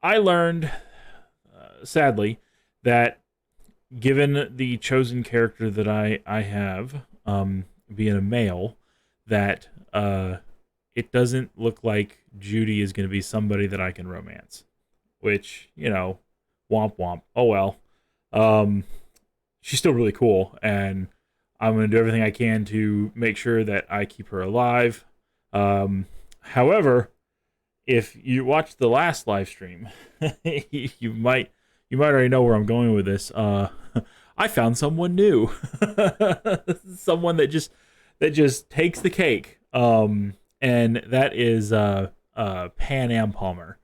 I learned, sadly, that given the chosen character that I have, being a male, that it doesn't look like Judy is going to be somebody that I can romance. Which, womp womp. Oh well. Um, she's still really cool, and I'm going to do everything I can to make sure that I keep her alive. However, if you watched the last live stream, you might already know where I'm going with this. I found someone new, someone that just takes the cake. And that is Pan Am Palmer,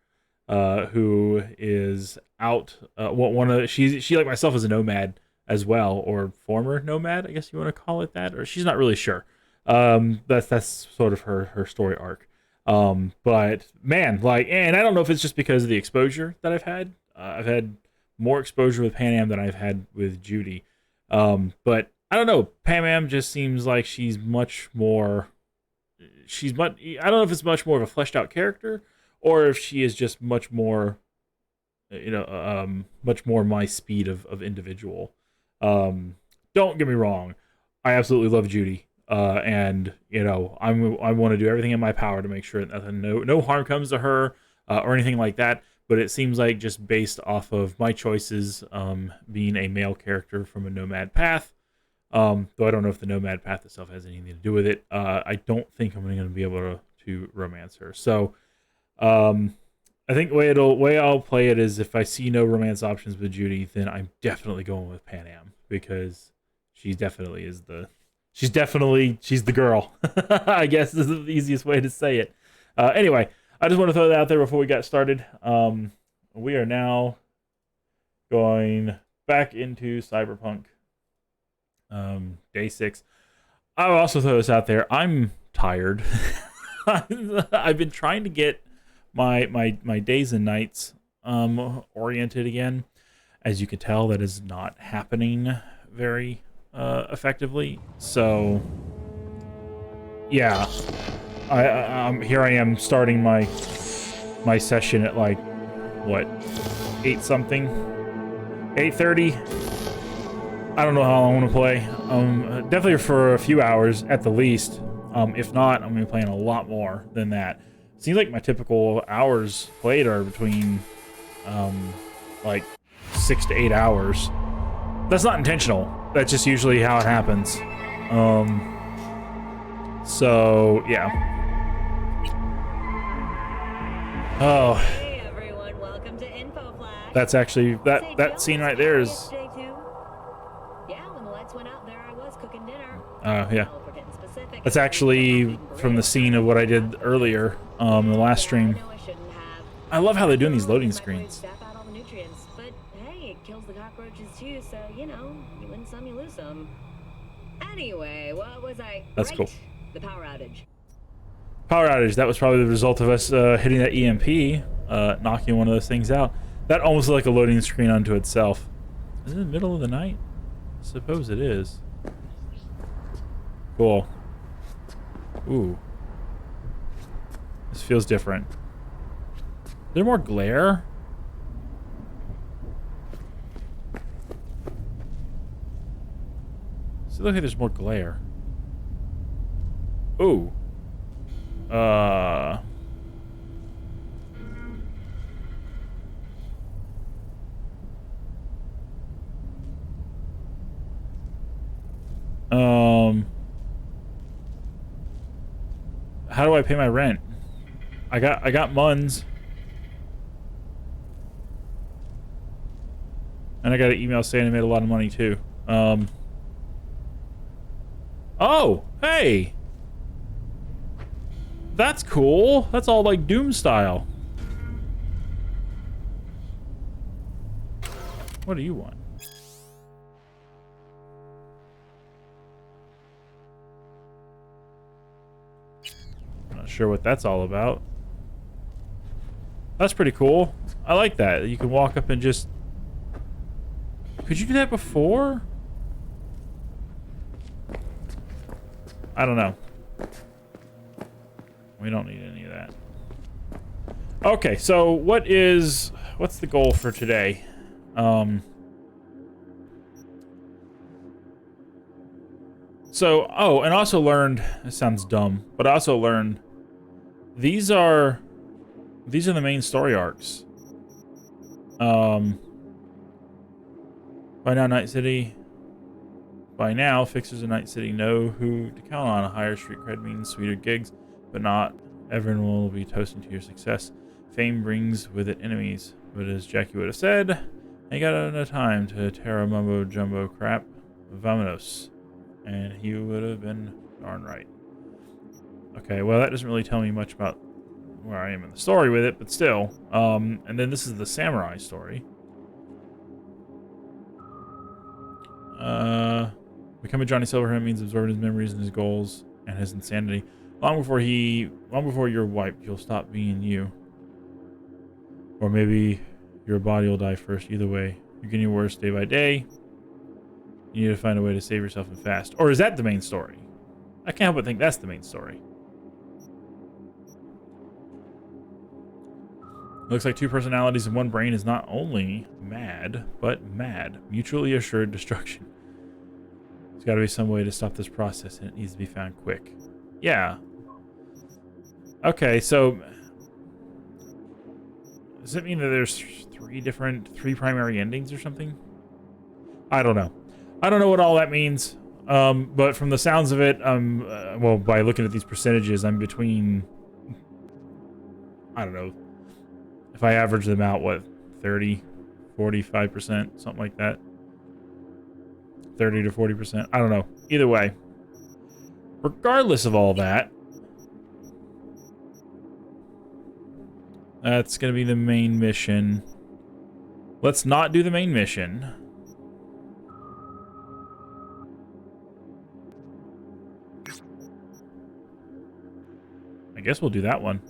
who is out. One of she like myself is a nomad as well, or former nomad, I guess you want to call it that, or she's not really sure. That's sort of her story arc. But man, like, and I don't know if it's just because of the exposure that I've had. I've had more exposure with Pan Am than I've had with Judy. But I don't know. Pan Am just seems like she's much more. She's much. I don't know if it's much more of a fleshed out character, or if she is just much more, much more my speed of individual. Don't get me wrong. I absolutely love Judy. And I want to do everything in my power to make sure that no harm comes to her, or anything like that. But it seems like just based off of my choices, being a male character from a nomad path, though I don't know if the nomad path itself has anything to do with it. I don't think I'm going to be able to romance her. So, I think the way I'll play it is if I see no romance options with Judy, then I'm definitely going with Pan Am, because she definitely is she's the girl. I guess is the easiest way to say it. Anyway, I just want to throw that out there before we got started. We are now going back into Cyberpunk, day 6. I'll also throw this out there. I'm tired. I've been trying to get my days and nights oriented again. As you can tell, that is not happening very effectively. So yeah, here I am starting my session at like what, 8 something, 8:30. I don't know how long I want to play. Definitely for a few hours at the least. If not, I'm gonna be playing a lot more than that. Seems like my typical hours played are between like 6 to 8 hours. That's not intentional. That's just usually how it happens. So yeah. Oh. Hey everyone, welcome to Info Flash. That's actually that scene right there is. Yeah, when the lights went out, there I was cooking dinner. Yeah. That's actually from the scene of what I did earlier, in the last stream. I love how they're doing these loading screens. But hey, it kills the cockroaches too, so you win some, you lose some. Anyway, what was I? That's cool. The power outage. Power outage. That was probably the result of us hitting that EMP, knocking one of those things out. That almost looked like a loading screen unto itself. Is it the middle of the night? I suppose it is. Cool. Ooh. This feels different. Is there more glare? Does it look like there's more glare? Ooh. How do I pay my rent? I got Muns. And I got an email saying I made a lot of money too. Oh, hey. That's cool. That's all like Doom style. What do you want? Not sure what that's all about. That's pretty cool. I like that. You can walk up and just... Could you do that before? I don't know. We don't need any of that. Okay, so what is what's the goal for today? So, oh, and also learned, this sounds dumb, but I also learned these are the main story arcs. By now, Night City. By now, fixers in Night City know who to count on. A higher street cred means sweeter gigs, but not everyone will be toasting to your success. Fame brings with it enemies, but as Jackie would have said, I ain't got no time to tear a mumbo jumbo crap. Vamonos. And he would have been darn right. Okay, well, that doesn't really tell me much about where I am in the story with it, but still. And then this is the samurai story. Becoming Johnny Silverhand means absorbing his memories and his goals and his insanity. Long before you're wiped, you'll stop being you. Or maybe your body will die first. Either way, you're getting worse day by day. You need to find a way to save yourself and fast. Or is that the main story? I can't help but think that's the main story. Looks like two personalities in one brain is not only mad, but mad. Mutually assured destruction. There's got to be some way to stop this process, and it needs to be found quick. Yeah. Okay, so does it mean that there's three primary endings or something? I don't know. I don't know what all that means. But from the sounds of it, well, by looking at these percentages, I'm between, I don't know, if I average them out, what, 30, 45%, something like that. 30 to 40%. I don't know. Either way, regardless of all that, that's going to be the main mission. Let's not do the main mission. I guess we'll do that one.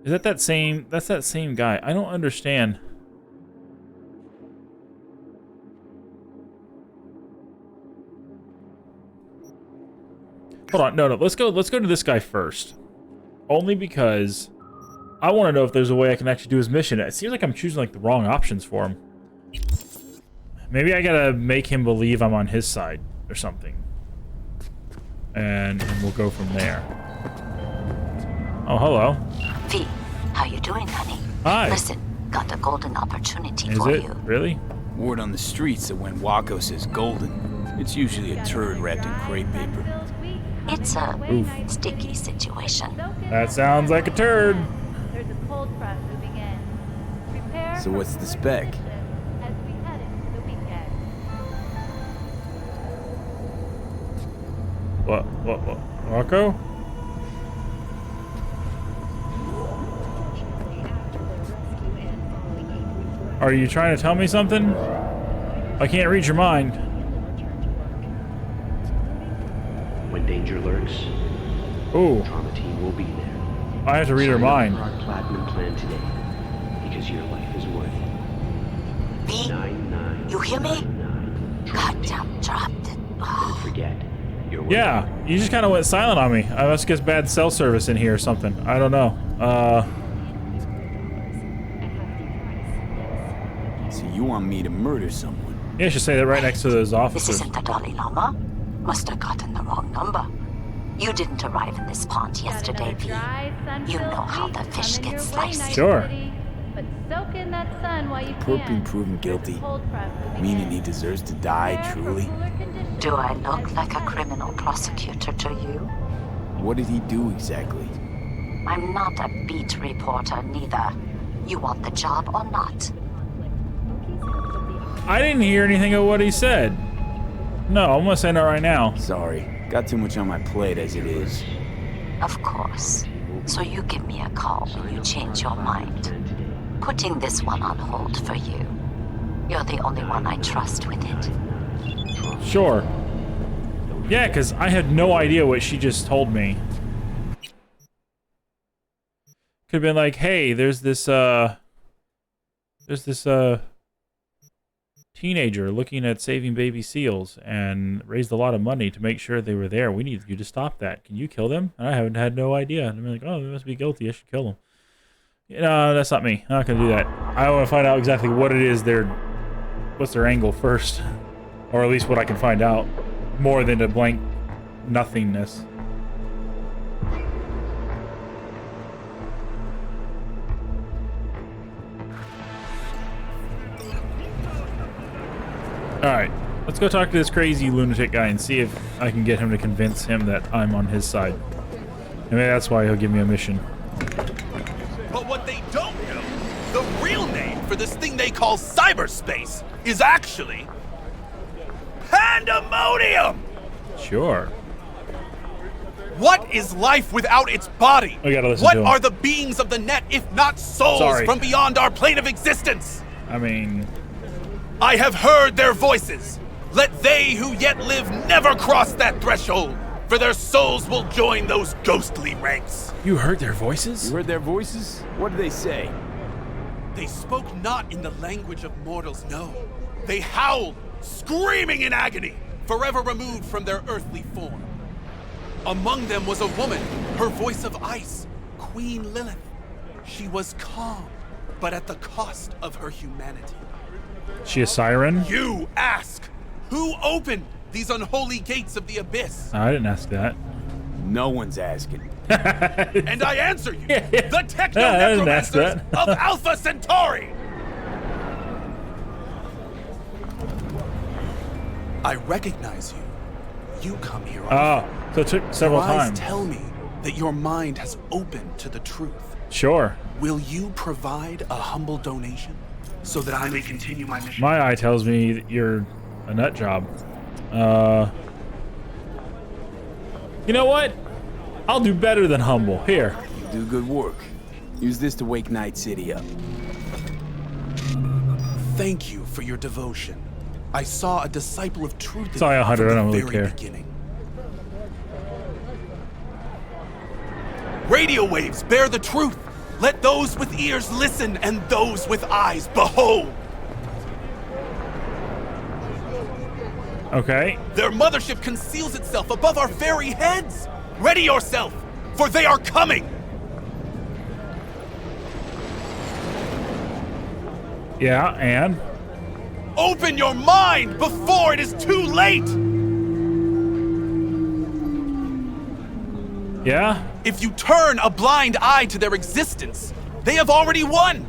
Is that same? That's that same guy. I don't understand. Hold on. No. Let's go to this guy first. Only because I want to know if there's a way I can actually do his mission. It seems like I'm choosing like the wrong options for him. Maybe I gotta make him believe I'm on his side or something. And we'll go from there. Oh, hello. V, how you doing, honey? Hi. Listen, got a golden opportunity Is for it? you. Really? Word on the streets that when Wako says golden, it's usually a turd wrapped in crepe paper. It's a Oof. sticky situation. That sounds like a turd. There's a cold front moving in. Prepare So what's the spec? as we head into the weekend. What? Rocco? Are you trying to tell me something? I can't read your mind. When danger lurks, Ooh, trauma team will be there. I have to read her Sign up mind. for our platinum plan today, because your life is worth it. V, 99. you hear me? 99. Goddamn, dropped it. Don't Oh, forget, you're worth Yeah, you just kind of went silent on me. I must get bad cell service in here or something. I don't know. So you want me to murder someone? Yeah, you should say that right next to those this officers. isn't the Dalai Lama. Must have gotten the wrong number. You didn't arrive in this pond yesterday, V. You know how the fish get sliced. Sure. But soak in that sun while you Perp being can. proven guilty, There's a cold front moving meaning in. he deserves to die, Prepare for truly? cooler conditions. Do I look like a criminal prosecutor to you? What did he do exactly? I'm not a beat reporter, neither. You want the job or not? I didn't hear anything of what he said. No, I'm gonna say no right now. Sorry, got too much on my plate as it is. Of course. So you give me a call when you change your mind. Putting this one on hold for you. You're the only one I trust with it. Sure. Yeah, because I had no idea what she just told me. Could have been like, hey, there's this teenager looking at saving baby seals and raised a lot of money to make sure they were there. We need you to stop that. Can you kill them? And I haven't had no idea. And I'm like, oh, they must be guilty. I should kill them. No, that's not me. I'm not gonna do that. I want to find out exactly what it is what's their angle first. Or at least what I can find out. More than a blank nothingness. Alright, let's go talk to this crazy lunatic guy and see if I can get him to convince him that I'm on his side. And maybe that's why he'll give me a mission. But what they don't know, the real name for this thing they call cyberspace is actually pandemonium! Sure. What is life without its body? We gotta listen What to him. are the beings of the net if not souls Sorry. from beyond our plane of existence? I mean... I have heard their voices. Let they who yet live never cross that threshold, for their souls will join those ghostly ranks. You heard their voices? You heard their voices? What did they say? They spoke not in the language of mortals, no. They howled, screaming in agony, forever removed from their earthly form. Among them was a woman, her voice of ice, Queen Lilith. She was calm, but at the cost of her humanity. She a siren? You ask, who opened these unholy gates of the abyss? I didn't ask that. No one's asking. And I answer you, the I didn't ask techno-necromancers that. of Alpha Centauri! I recognize you. You come here often. Oh, so it took several Your eyes times. tell me that your mind has opened to the truth. Sure. Will you provide a humble donation so that I may continue my mission? My eye tells me that you're a nut job. You know what? I'll do better than humble. Here. You do good work. Use this to wake Night City up. Thank you for your devotion. I saw a disciple of truth It's only 100, I from don't the really very care. beginning. Radio waves bear the truth. Let those with ears listen and those with eyes behold. Okay. Their mothership conceals itself above our very heads. Ready yourself, for they are coming. Yeah, and? Open your mind before it is too late. Yeah? If you turn a blind eye to their existence, they have already won.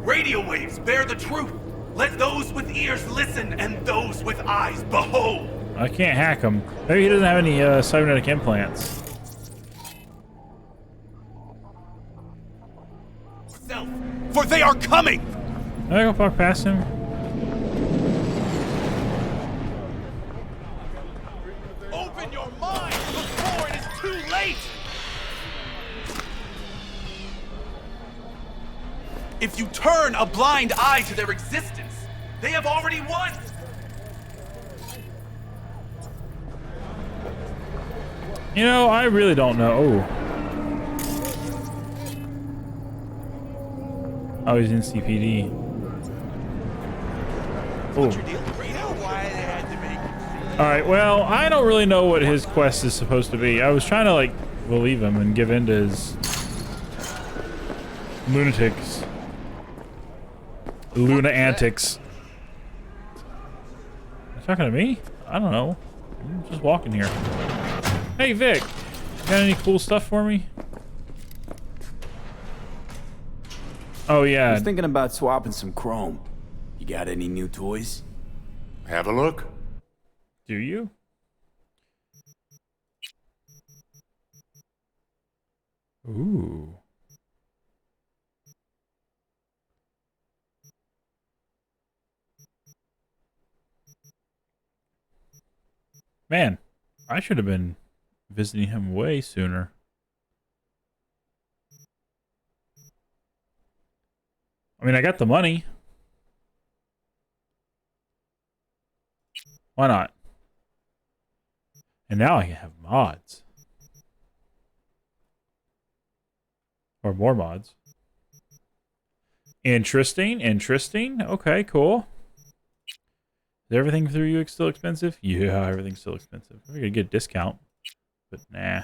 Radio waves bear the truth. Let those with ears listen and those with eyes behold. I can't hack him. Maybe he doesn't have any cybernetic implants. Self, for they are coming. Can I go walk past him? Open your mind before it is too late. If you turn a blind eye to their existence, they have already won. You know, I really don't know. Oh, he's in CPD. Oh. Alright, well, I don't really know what his quest is supposed to be. I was trying to, like, believe him and give in to his lunatics. Luna antics. You talking to me? I don't know. I'm just walking here. Hey, Vic. Got any cool stuff for me? Oh, I yeah. was thinking about swapping some chrome. You got any new toys? Have a look. Do you? Ooh. Man, I should have been visiting him way sooner. I mean, I got the money. Why not? And now I can have mods. Or more mods. Interesting, interesting. Okay, cool. Is everything through you still expensive? Yeah, everything's still expensive. We're gonna get a discount. but nah.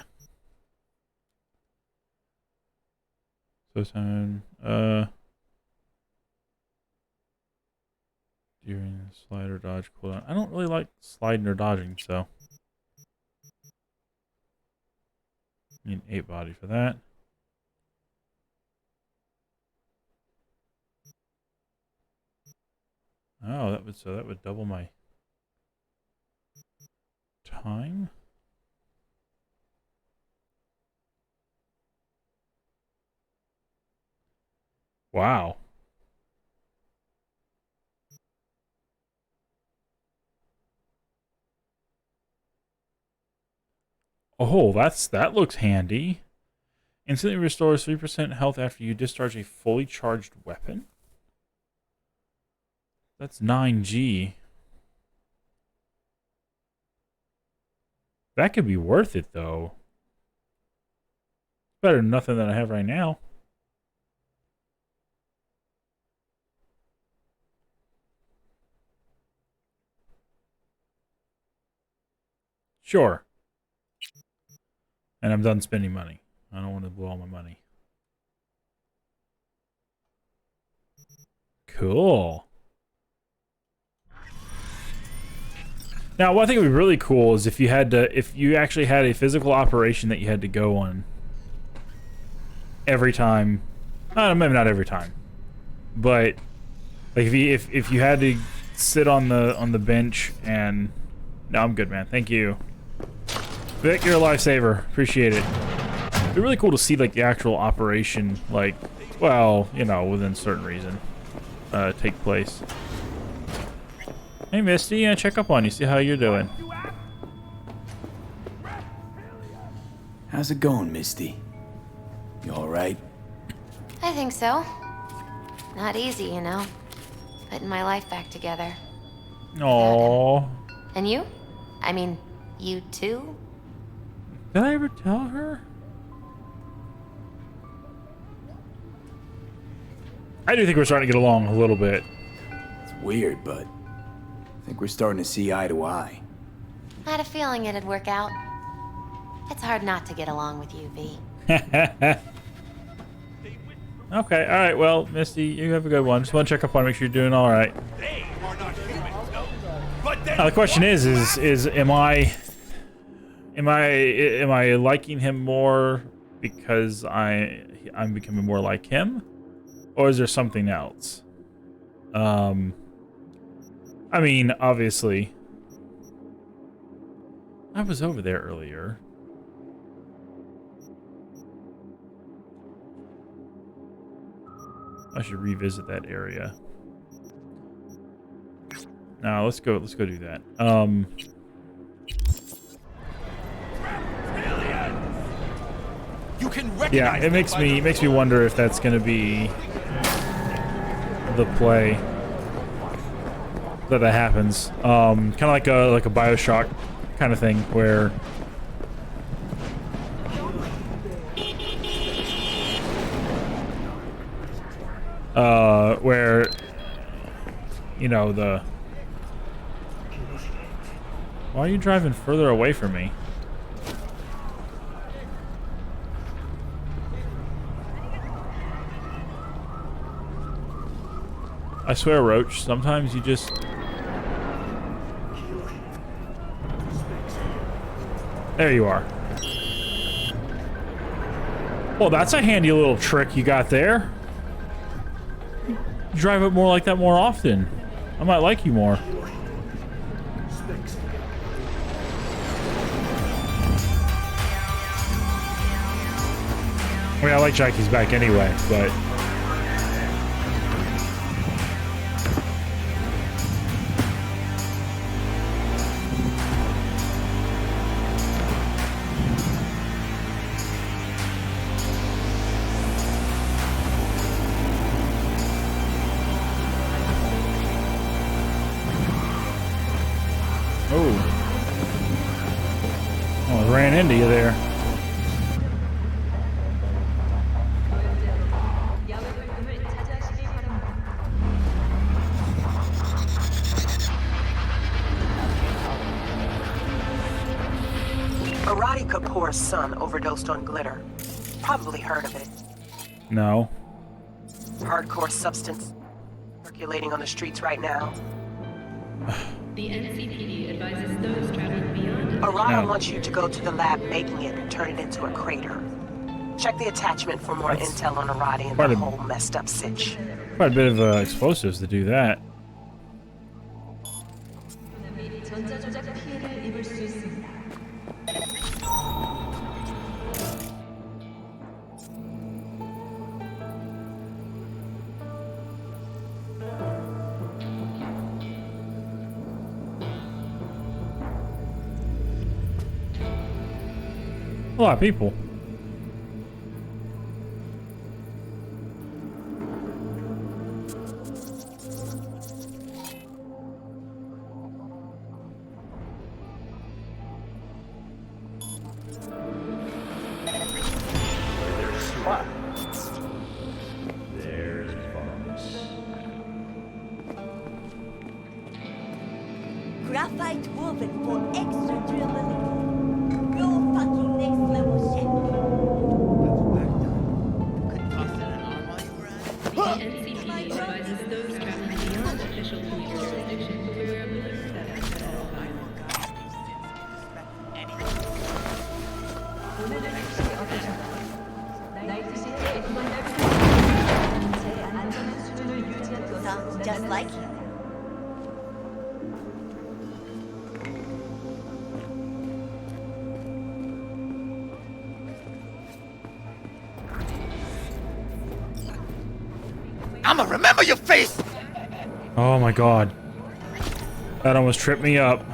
So time, during slide or dodge cooldown. I don't really like sliding or dodging, so. Need 8 body for that. Oh, that would double my time. Wow. Oh, that looks handy. Instantly restores 3% health after you discharge a fully charged weapon. That's 9G. That could be worth it, though. Better than nothing that I have right now. Sure. And I'm done spending money. I don't want to blow all my money. Cool. Now, what I think would be really cool is if you actually had a physical operation that you had to go on every time. Maybe not every time, but like if you had to sit on the bench and no, I'm good, man. Thank you, Vic. You're a lifesaver. Appreciate it. It'd be really cool to see like the actual operation, like, well, you know, within certain reason, take place. Hey, Misty, check up on you, see how you're doing. How's it going, Misty? You alright? I think so. Not easy, you know. Putting my life back together. Aww. And you? I mean, you too? Did I ever tell her? I do think we're starting to get along a little bit. It's weird, but I think we're starting to see eye to eye. I had a feeling it'd work out. It's hard not to get along with you, V. Okay, alright, well, Misty, you have a good one. Just want to check up on, make sure you're doing alright. They are not humans, no. But then Now, the question is am I liking him more because I'm becoming more like him? Or is there something else? I mean, obviously, I was over there earlier. I should revisit that area. Now let's go do that. you can recognize Yeah, it makes me wonder if that's gonna be the play that happens. Kind of like a BioShock kind of thing where you know why are you driving further away from me? I swear, Roach, sometimes you just... There you are. Well, that's a handy little trick you got there. Drive it more like that more often. I might like you more. I mean, I like Jackie's back anyway, but... Oh, ran into you there. Arati Kapoor's son overdosed on glitter. Probably heard of it. No. Hardcore substance circulating on the streets right now. The NCPD advises those traveling beyond. Arati wants you to go to the lab making it and turn it into a crater. Check the attachment for more intel on Arati and the whole messed up sitch. Quite a bit of explosives to do that. A lot of people. Graphite woven for extra durability. Your fucking next level shit. The NCPD advises those traveling beyond official police jurisdiction to wear a blue status at all Sounds just like him. I'ma remember your face! Oh my god. That almost tripped me up.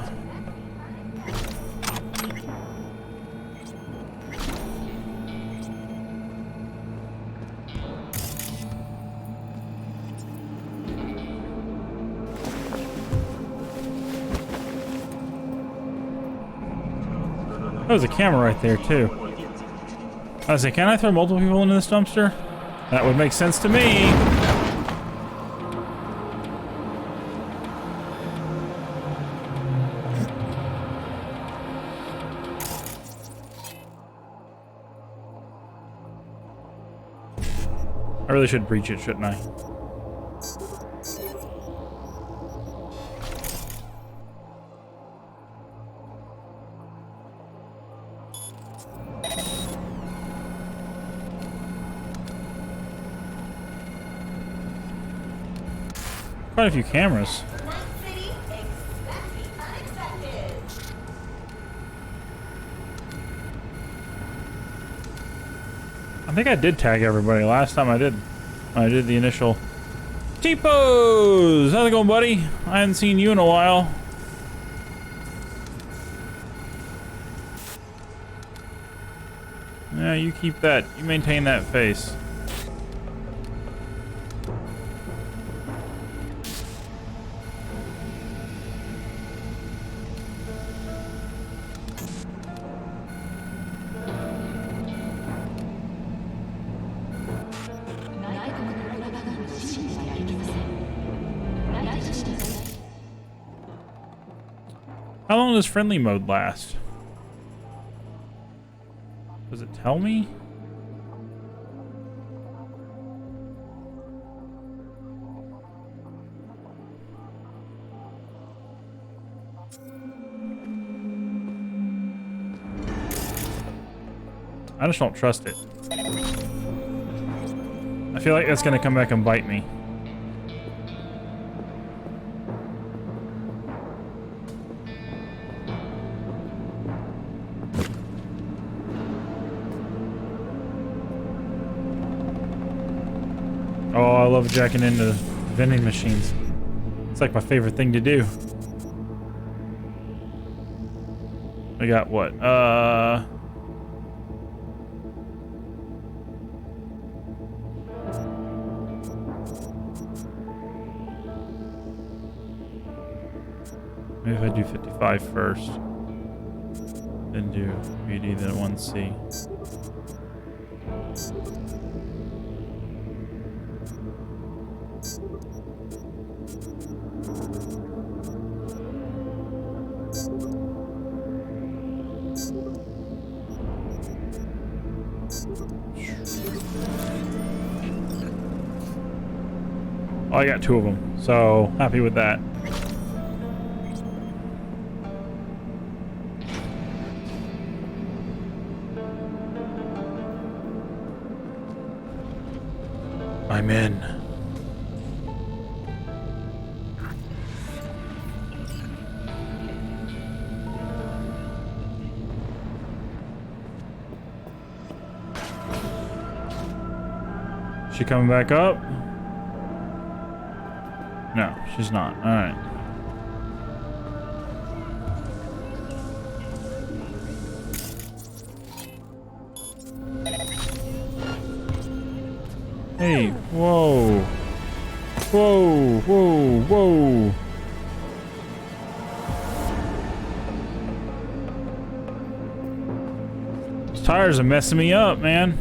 There's a camera right there too. I was like, can I throw multiple people into this dumpster? That would make sense to me. I really should breach it, shouldn't I? Quite a few cameras. I think I did tag everybody last time I did the initial T-pose. How's it going, buddy? I hadn't seen you in a while. Yeah, you keep that. You maintain that face. How long does friendly mode last? Does it tell me? I just don't trust it. I feel like that's gonna come back and bite me. Oh, I love jacking into vending machines. It's like my favorite thing to do. We got what? Maybe if I do 55 first, then do BD, then 1C. Oh, I got 2 of them, so happy with that. I'm in. She coming back up? No, she's not. All right. Hey, whoa. Whoa, whoa, whoa. These tires are messing me up, man.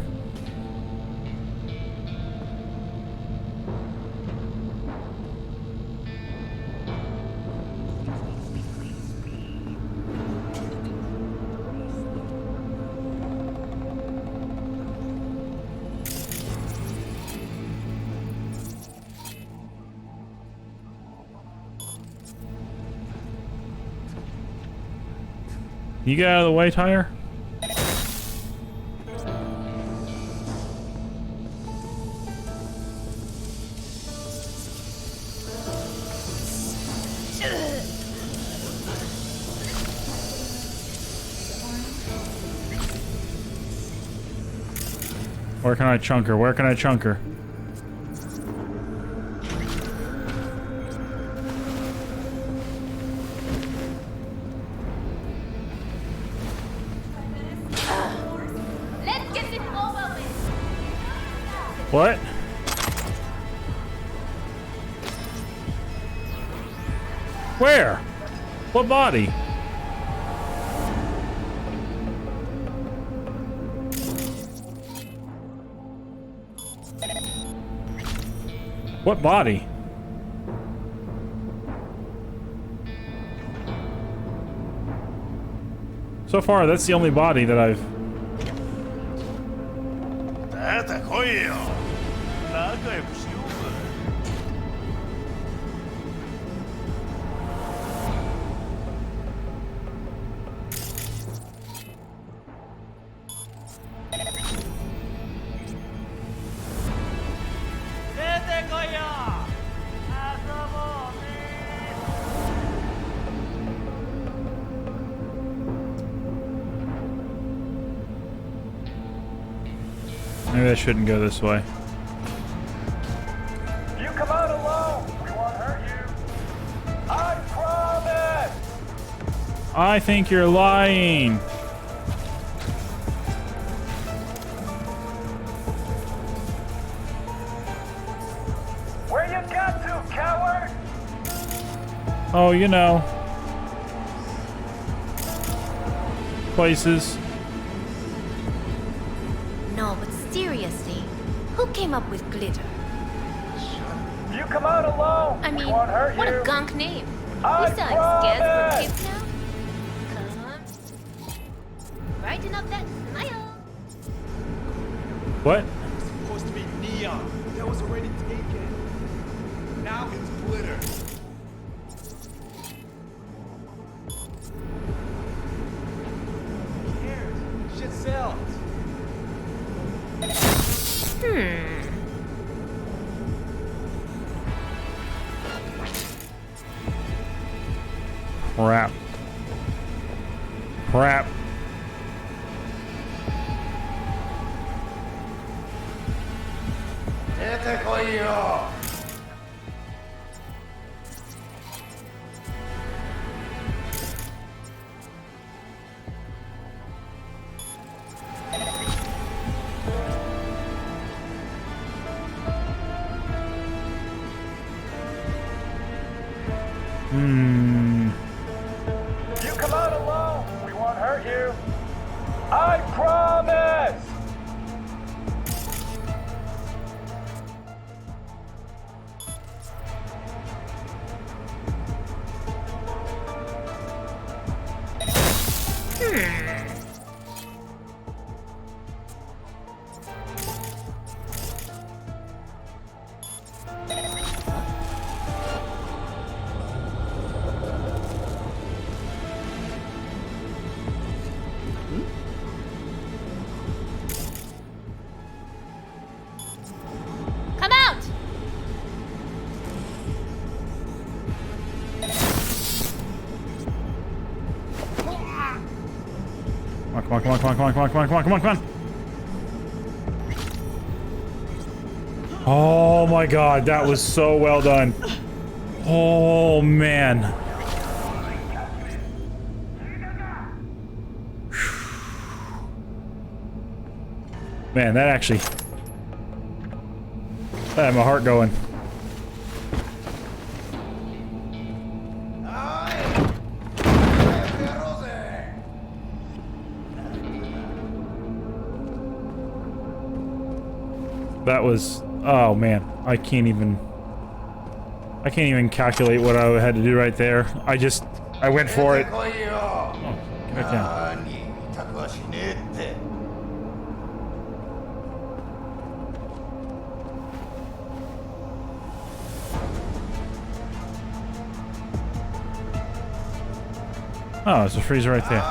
You get out of the way, tire? Where can I chunk her? Where can I chunk her? Let's get this over with. What? Where? What body? What body? So far, that's the only body that I've... Maybe I shouldn't go this way. You come out alone. We won't hurt you. I promise. I think you're lying. Where you got to, coward? Oh, you know. Places. No, but seriously, who came up with glitter? You come out alone. I mean, we won't hurt what you. a gunk name. I You selling scares for kids now? Come on. Brighten up that smile. What? Supposed to be neon. That was already taken. Now it's glitter. Who cares? Shit sells. Crap. Crap. You come out alone. We won't hurt you. I promise. Come on, come on, come on, come on, come on, come on, come on, come on, come on. Oh my god, that was so well done. Oh man. Man, that actually... that had my heart going. That was... oh man, I can't even calculate what I had to do right there. I went for it. Oh, get back down. Oh, there's a freezer right there.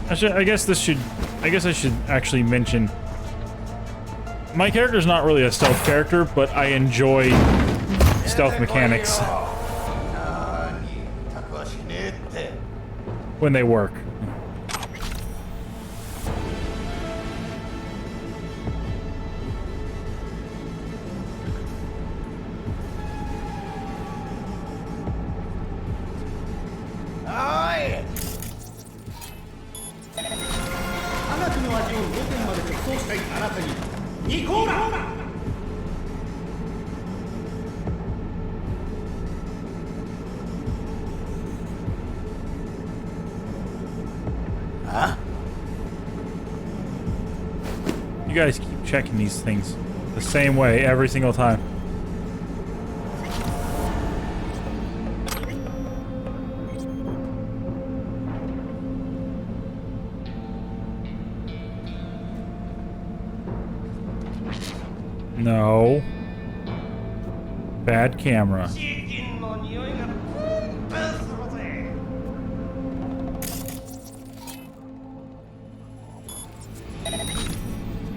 Actually, I guess I should actually mention my character's not really a stealth character, but I enjoy stealth mechanics when they work. Huh? You guys keep checking these things the same way every single time. No. Bad camera.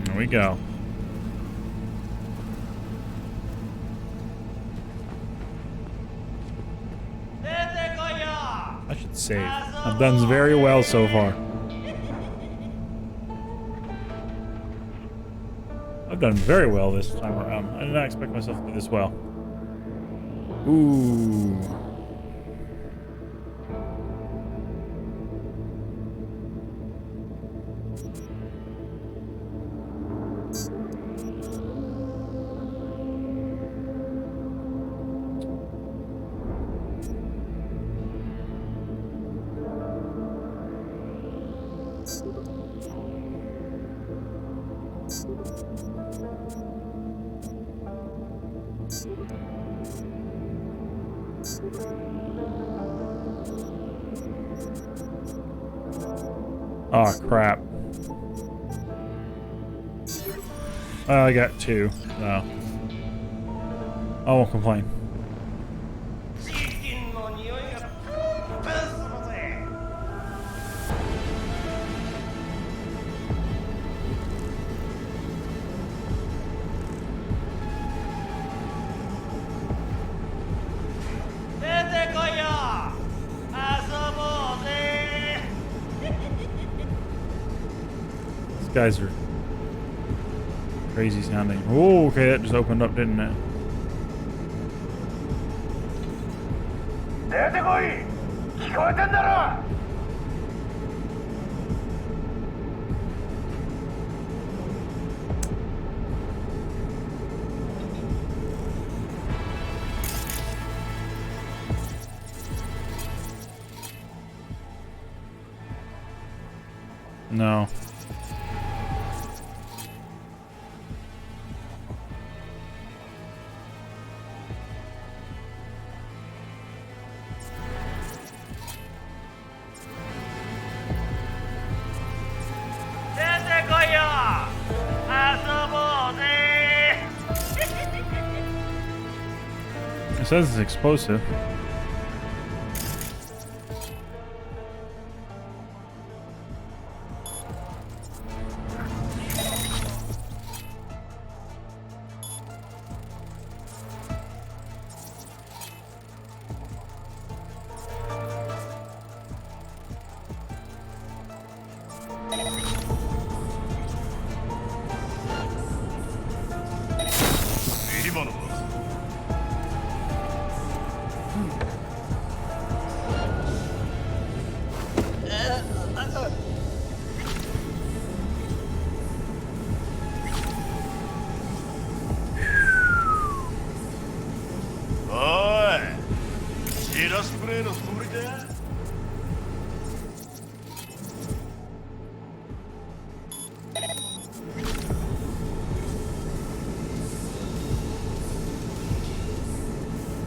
There we go. I should save. I've done very well so far. I've done very well this time around. I did not expect myself to do this well. Ooh. Oh crap. I got two. No. I won't complain. Guys are crazy sounding. Oh, okay, that just opened up, didn't it? No. It says it's explosive. エラスプレーのつもりか？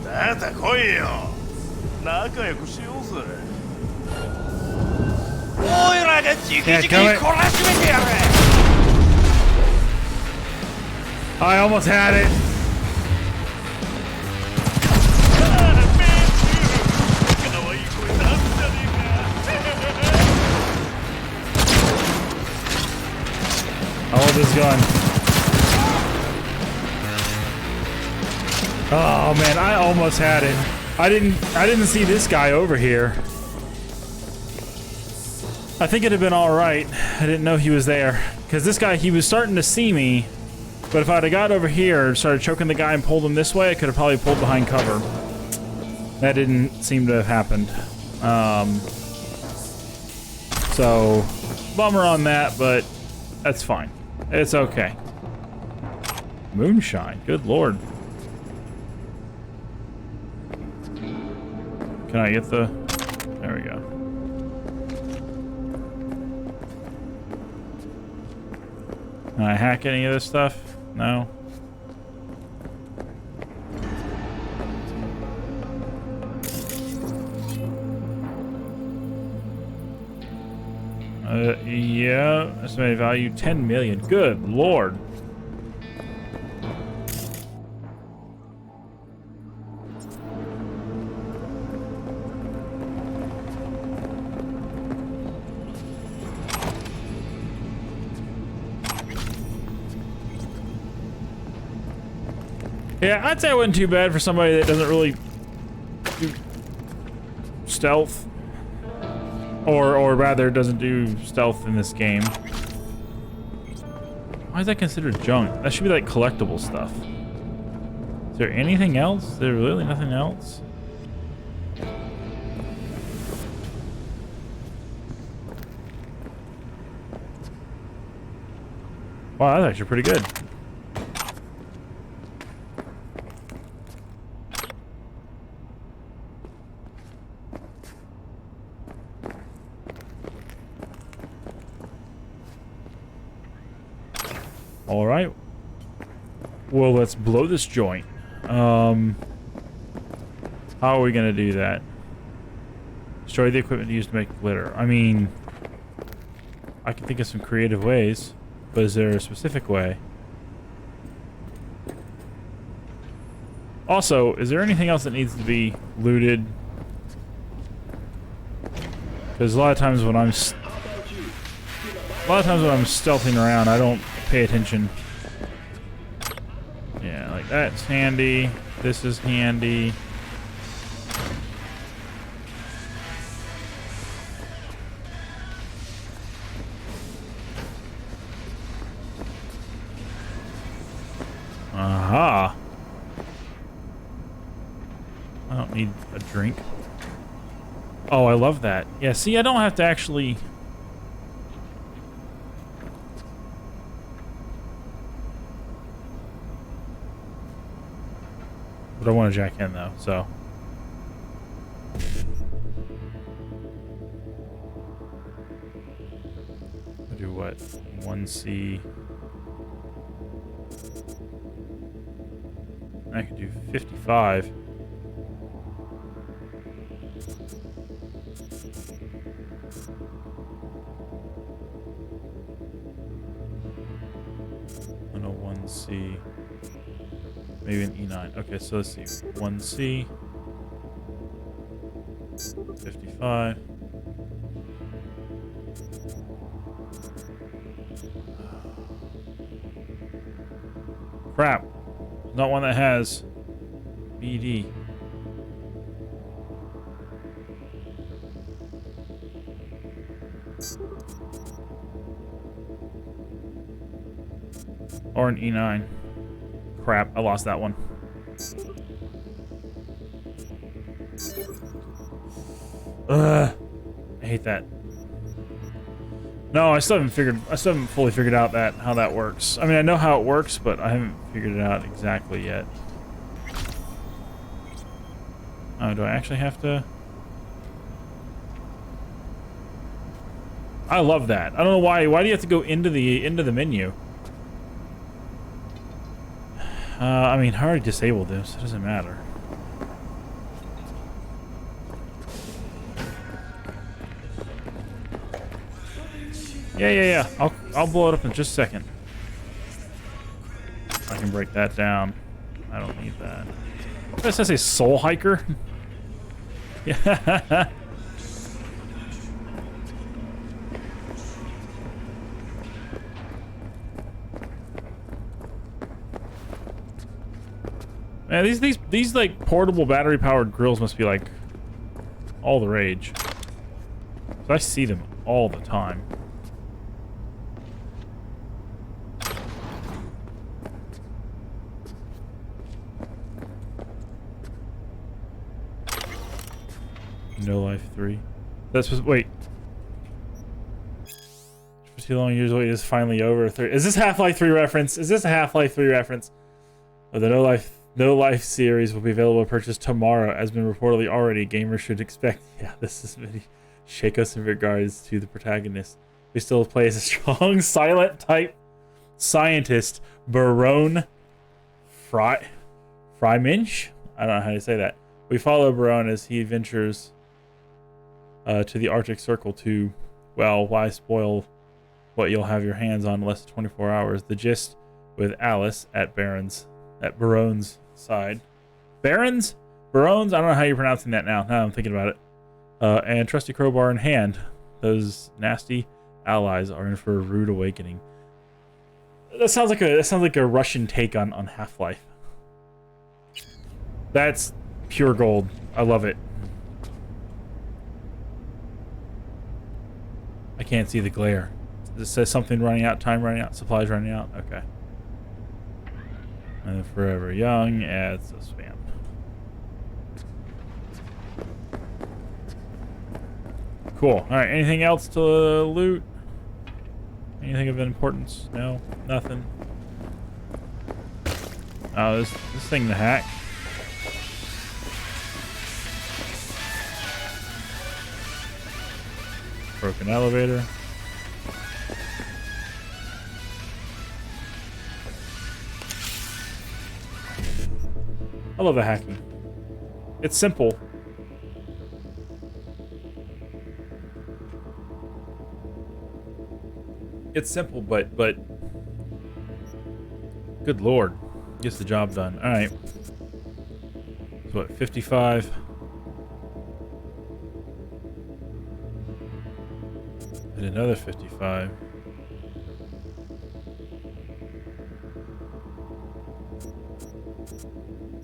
さあさ来いよ。仲良くしようぜ。おいらが直々に懲らしめてやる。I almost had it. I'll hold this gun. Oh man, I almost had it. I didn't see this guy over here. I think it'd have been all right. I didn't know he was there because this guy, he was starting to see me. But if I'd have got over here, started choking the guy and pulled him this way, I could have probably pulled behind cover. That didn't seem to have happened. So, bummer on that, but that's fine. It's okay. Moonshine, good lord. Can I get the... There we go. Can I hack any of this stuff? No. Yeah, estimated value 10 million. Good lord. Yeah, I'd say it wasn't too bad for somebody that doesn't really do stealth. Or rather, doesn't do stealth in this game. Why is that considered junk? That should be like collectible stuff. Is there anything else? Is there really nothing else? Wow, that's actually pretty good. All right. Well, let's blow this joint. How are we gonna do that? Destroy the equipment used to make glitter. I mean, I can think of some creative ways, but is there a specific way? Also, is there anything else that needs to be looted? Because a lot of times when I'm stealthing around, I don't pay attention. Yeah, like that's handy. This is handy. Aha. I don't need a drink. Oh, I love that. Yeah, see, I don't have to actually... But I want to jack in though, so. I'll do what? 1C. I could do 55. And a 1C. Maybe an E9. Okay, so let's see. 1C. 55. Crap. Not one that has BD. Or an E9. Crap, I lost that one. I hate that. No, I still haven't fully figured out how that works. I mean, I know how it works, but I haven't figured it out exactly yet. Oh, do I actually have to? I love that. I don't know why. Why do you have to go into the menu? I mean, I already disabled this. It doesn't matter. Yeah. I'll blow it up in just a second. I can break that down. I don't need that. This is a soul hiker. Yeah. Man, these like portable battery powered grills must be like all the rage. 'Cause I see them all the time. No Life 3. That's just wait. For too long years wait is finally over. Is this Half-Life 3 reference? Is this a Half-Life 3 reference? Oh, the No Life series will be available to purchase tomorrow, as been reportedly already. Gamers should expect. Yeah, this is really shake us in regards to the protagonist. We still play as a strong, silent type scientist, Barone Fryminch. I don't know how to say that. We follow Barone as he ventures to the Arctic Circle to, well, why spoil what you'll have your hands on in less than 24 hours? The gist with Alice at Barone's side. Barone's? I don't know how you're pronouncing that now. Now I'm thinking about it. And trusty crowbar in hand. Those nasty allies are in for a rude awakening. That sounds like a Russian take on Half-Life. That's pure gold. I love it. I can't see the glare. This says something running out, time running out, supplies running out. Okay. And forever young adds a spam. Cool. Alright, anything else to loot? Anything of importance? No? Nothing? Oh, this thing to hack. Broken elevator. I love the hacking. It's simple. It's simple, but good lord, gets the job done. All right. So what? 55. And another 55.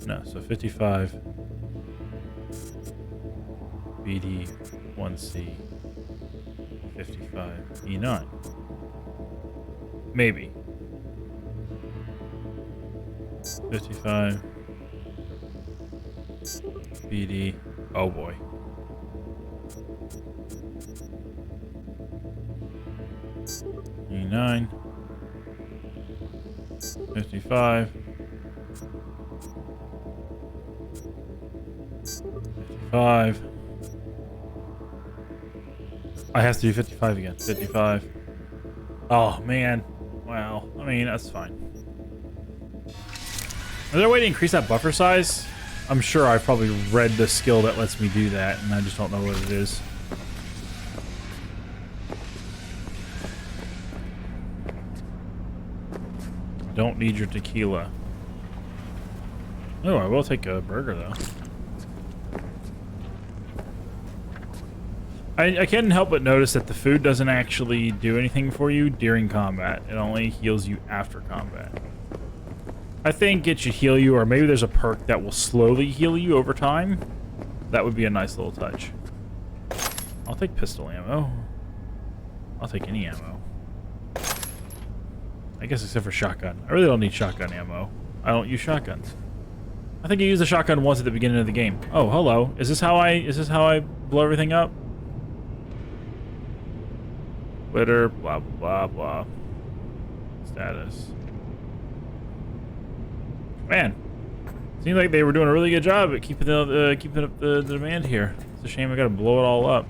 No, so 55. BD 1C 55 E9. Maybe. 55 BD. Oh boy. E9 55 55. I have to do 55 again. 55. Oh man. Wow. I mean, that's fine. Is there a way to increase that buffer size? I'm sure I've probably read the skill that lets me do that, and I just don't know what it is. Don't need your tequila. Oh, I will take a burger, though. I can't help but notice that the food doesn't actually do anything for you during combat. It only heals you after combat. I think it should heal you, or maybe there's a perk that will slowly heal you over time. That would be a nice little touch. I'll take pistol ammo. I'll take any ammo. I guess except for shotgun. I really don't need shotgun ammo. I don't use shotguns. I think I used a shotgun once at the beginning of the game. Oh, hello. Is this how I blow everything up? Twitter, blah, blah, blah. Status. Man, Seems like they were doing a really good job at keeping up the demand here. It's a shame I gotta blow it all up.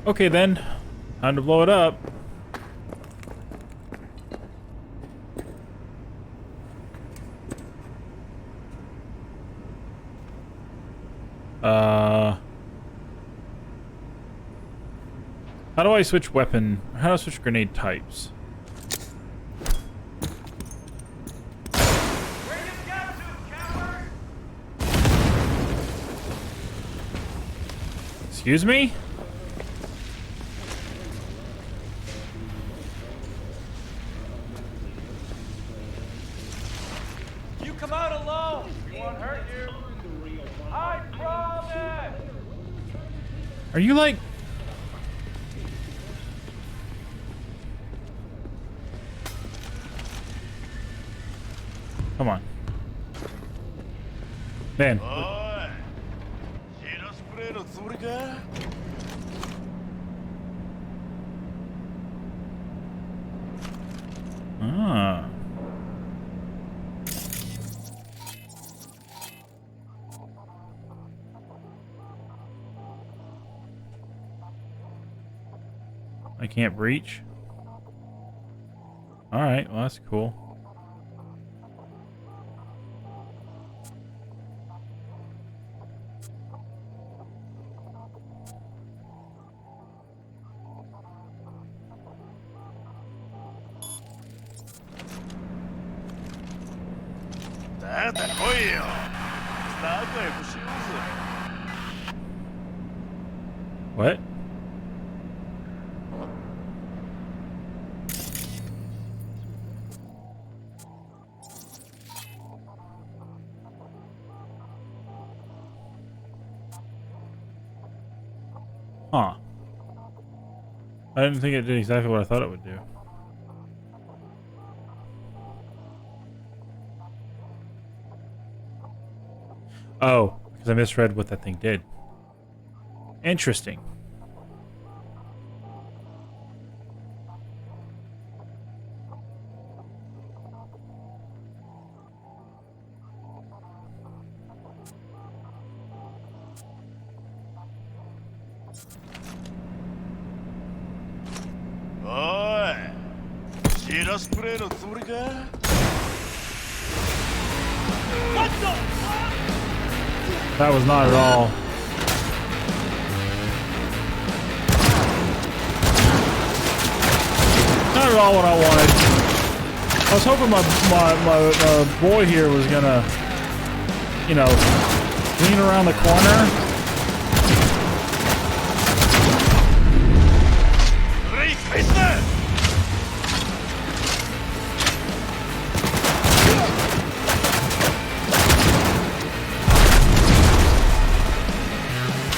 Okay then, time to blow it up. How do I switch weapon? How do I switch grenade types? Excuse me? You come out alone. We won't hurt you. I promise. Are you like... Come on. Man. Ah. I can't breach. All right, well that's cool. What? Huh. I didn't think it did exactly what I thought it would do. Oh, because I misread what that thing did. Interesting. That was not at all. Not at all what I wanted. I was hoping my boy here was gonna, you know, lean around the corner.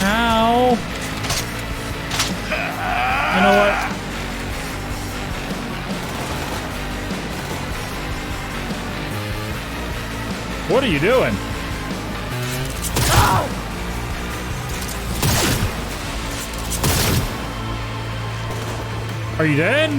Ow! You know what? What are you doing? Ow! Are you dead?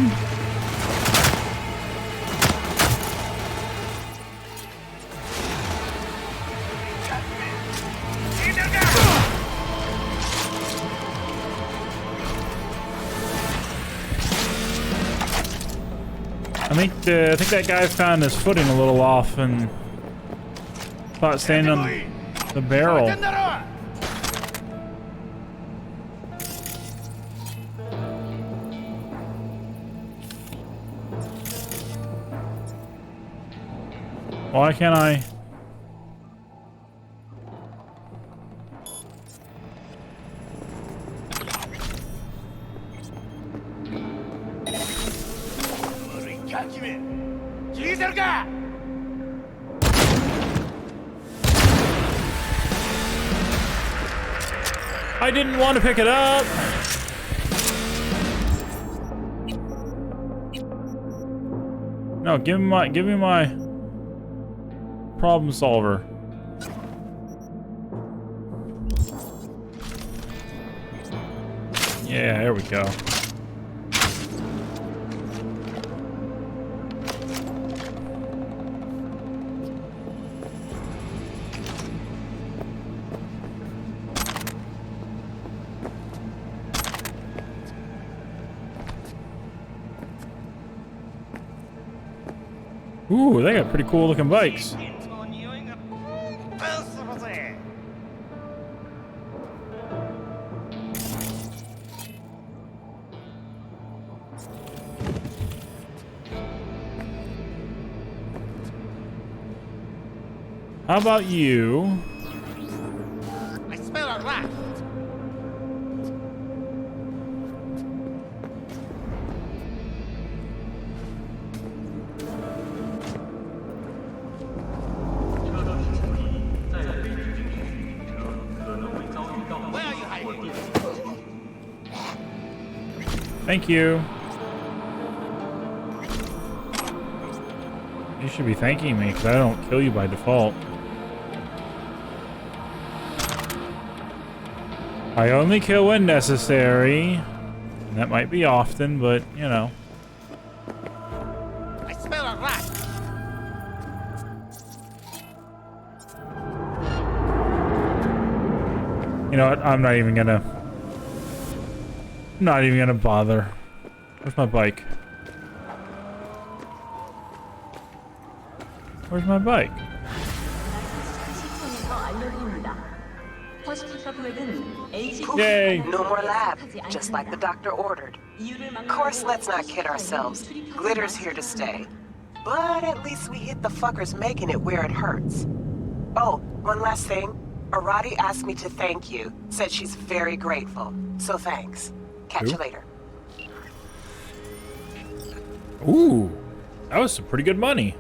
I think that guy found his footing a little off and thought standing on the barrel. Why can't I? I didn't want to pick it up. No, give me my problem solver. Yeah, there we go. Ooh, they got pretty cool looking bikes. How about you? I smell a rat. Where are you hiding? Thank you. You should be thanking me because I don't kill you by default. I only kill when necessary. And that might be often, but you know. I smell a rat. You know what? I'm not even gonna bother. Where's my bike? Where's my bike? Yay! No more lab, just like the doctor ordered. Of course, let's not kid ourselves. Glitter's here to stay. But at least we hit the fuckers making it where it hurts. Oh, one last thing. Arati asked me to thank you. Said she's very grateful. So thanks. Catch you later. Ooh, that was some pretty good money.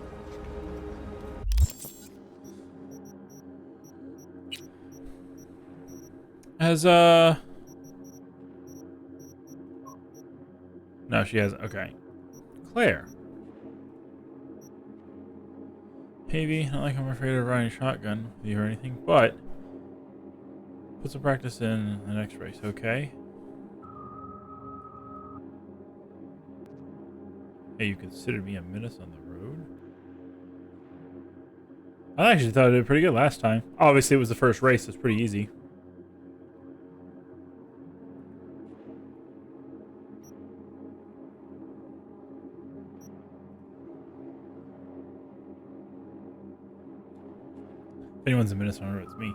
Has no, she hasn't. Okay, Claire. Heavy, not like I'm afraid of riding shotgun with you or anything, but put some practice in the next race, okay? Hey, you considered me a menace on the road? I actually thought I did pretty good last time. Obviously, it was the first race, so it's pretty easy. If anyone's a menace on the road, it's me.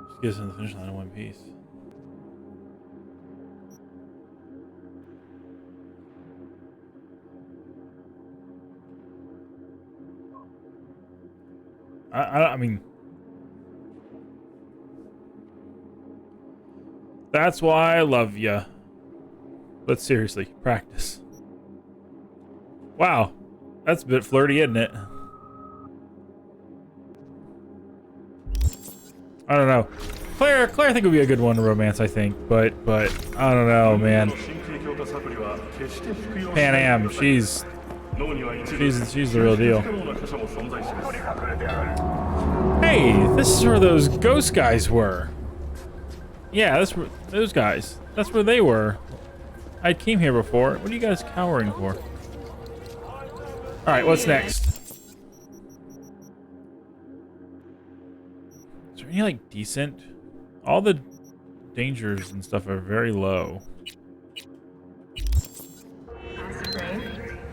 Just get us to the finish line in one piece. I mean, that's why I love you. But seriously, practice. Wow, that's a bit flirty, isn't it? I don't know. Claire, I think would be a good one to romance. I think, but I don't know, man. Pan Am, she's the real deal. Hey, this is where those ghost guys were. Yeah, that's where those guys. That's where they were. I came here before. What are you guys cowering for? All right, what's next? Is there any like decent? All the dangers and stuff are very low.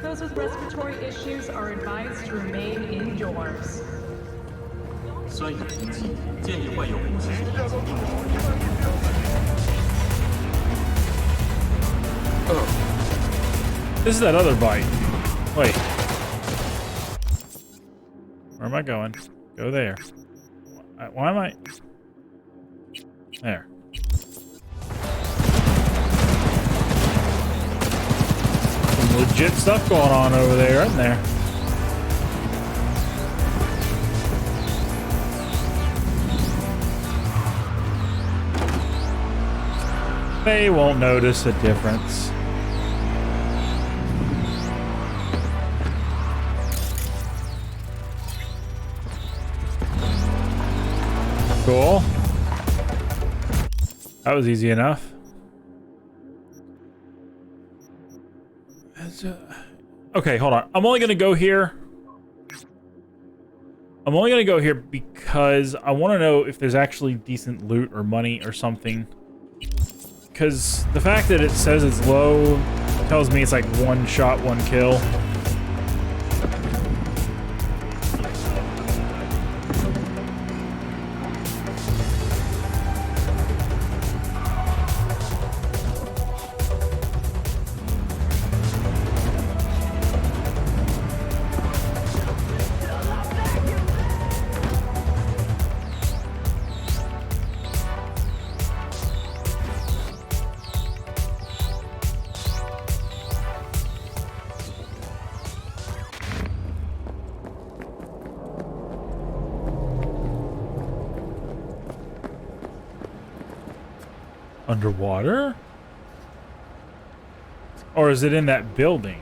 Those with respiratory issues are advised to remain indoors. Oh. This is that other bike. Wait. Where am I going? Go there. Why am I? There. Some legit stuff going on over there, isn't there? They won't notice a difference. Cool. That was easy enough. Okay, hold on. I'm only gonna go here. I'm only gonna go here because I want to know if there's actually decent loot or money or something. Because the fact that it says it's low tells me it's like one shot, one kill. Underwater? Or is it in that building?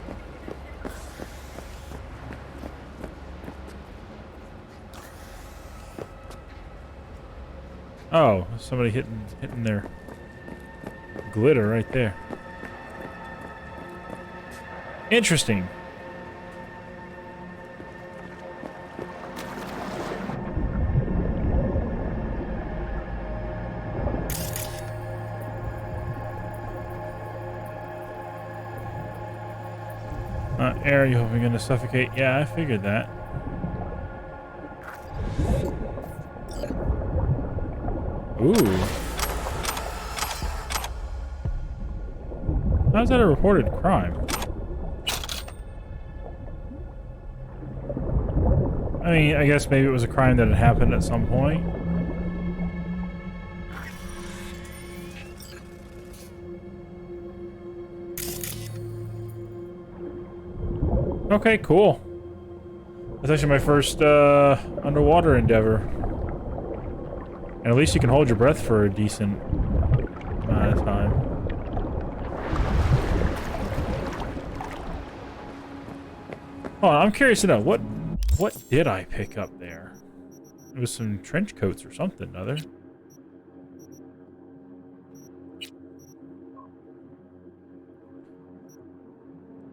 Oh, somebody hitting their glitter right there. Interesting. Air, you hoping gonna suffocate? Yeah, I figured that. Ooh. How's that a reported crime? I mean, I guess maybe it was a crime that had happened at some point. Okay, cool. That's actually my first underwater endeavor. And at least you can hold your breath for a decent amount of time. Oh, I'm curious to know, what did I pick up there? It was some trench coats or something, other.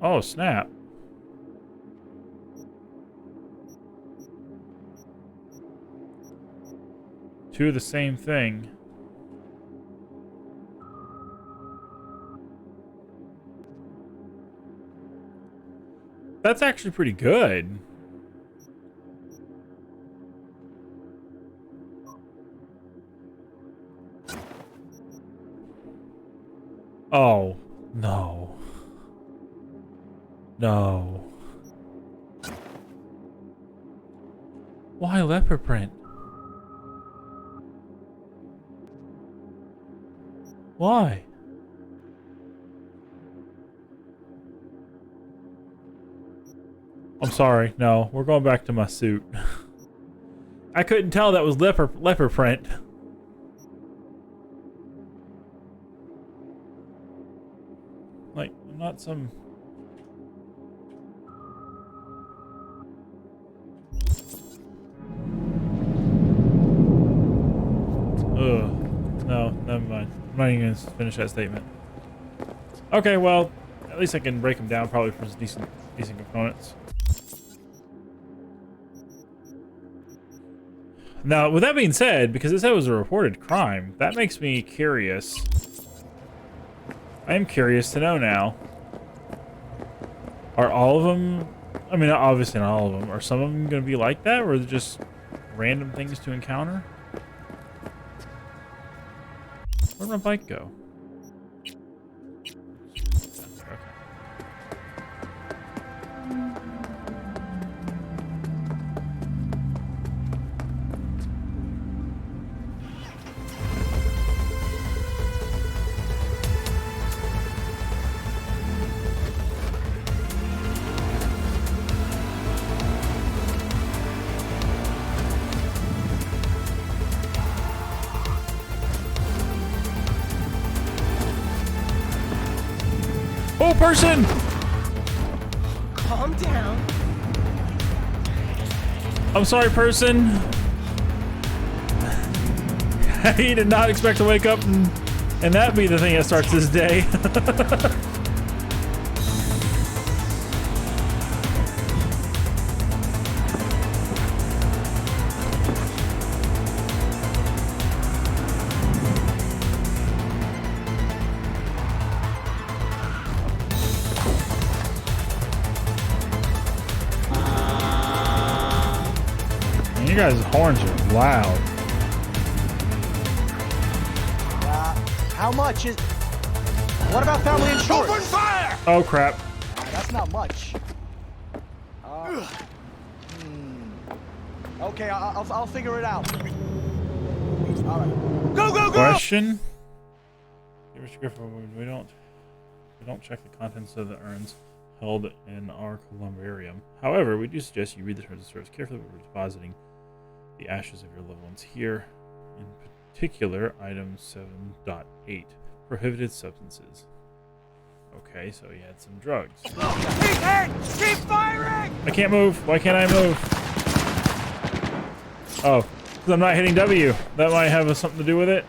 Oh, snap. Two of the same thing. That's actually pretty good. Oh, no. No. Why leopard print? Why? I'm sorry. No, we're going back to my suit. I couldn't tell that was leopard print. Like, not some... Ugh. No, never mind. I'm not even going to finish that statement. Okay, well, at least I can break them down probably for decent components. Now, with that being said, because it said it was a reported crime, that makes me curious. I am curious to know now. Are all of them... I mean, obviously not all of them. Are some of them going to be like that, or are they just random things to encounter? Where'd my bike go? Oh, person! Calm down. I'm sorry, person. He did not expect to wake up and that be the thing that starts this day. You guys' horns are loud. How much is... What about family insurance? Open fire! Oh, crap. That's not much. Okay, I'll figure it out. All right. Go, go, go! Question? We don't check the contents of the urns held in our columbarium. However, we do suggest you read the terms of service carefully before depositing the ashes of your loved ones here. In particular item 7.8 prohibited substances. Okay, so he had some drugs. Keep hit! Keep firing! I can't move. Why can't I move? Oh, because I'm not hitting W. That might have something to do with it.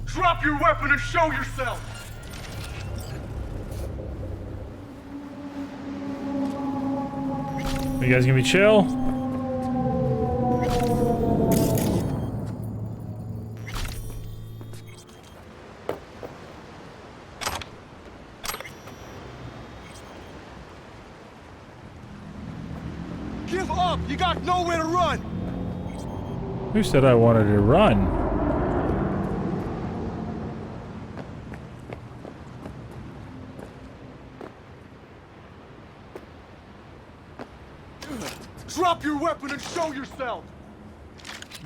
Drop your weapon and show yourself! You guys gonna be chill? Give up! You got nowhere to run! Who said I wanted to run? Drop your weapon and show yourself!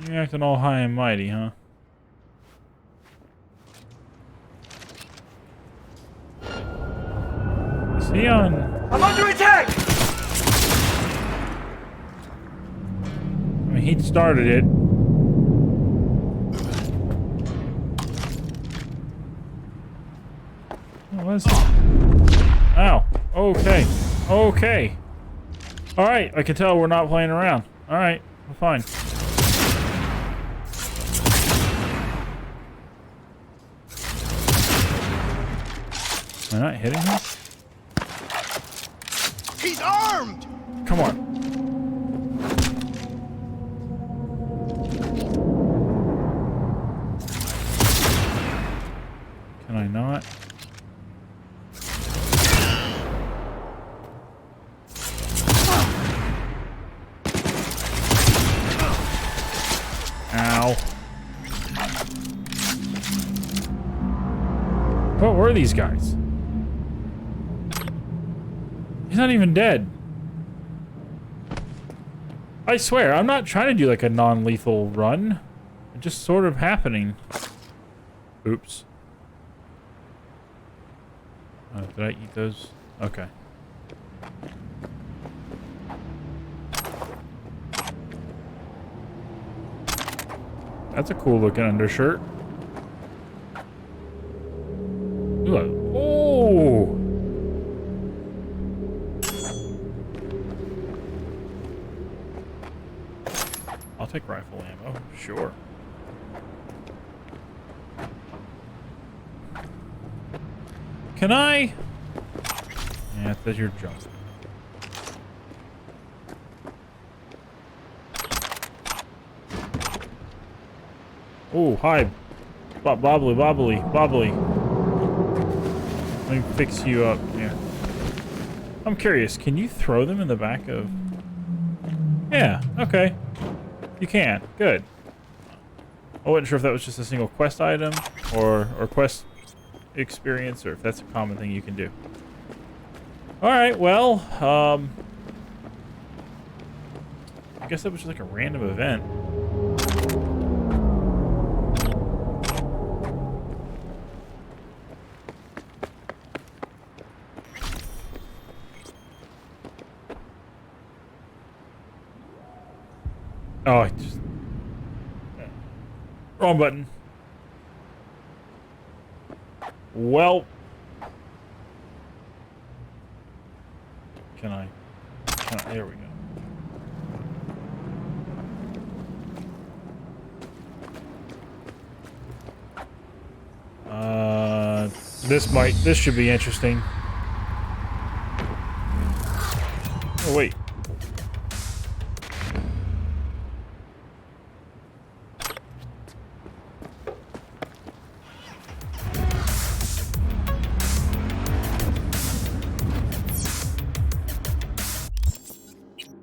You're acting all high and mighty, huh? Is he on? I'm under attack! I mean, he started it. What is it? Ow. Okay. Okay. Alright, I can tell we're not playing around. Alright, fine. Am I not hitting him? He's armed! Come on. Can I not? Ow. What were these guys? He's not even dead. I swear, I'm not trying to do like a non-lethal run. It's just sort of happening. Oops. Did I eat those? Okay. That's a cool looking undershirt. Look. Oh! I'll take rifle ammo, sure. Can I? Yeah, that's your jump. Oh, hi. Bobbly, bobbly, bobbly. Let me fix you up here. I'm curious, can you throw them in the back of... Yeah, okay. You can. Good. I wasn't sure if that was just a single quest item or quest experience, or if that's a common thing you can do. Alright, well, I guess that was just like a random event. Oh, I just... Wrong button. Well... Can I... There we go. This should be interesting. Oh, wait.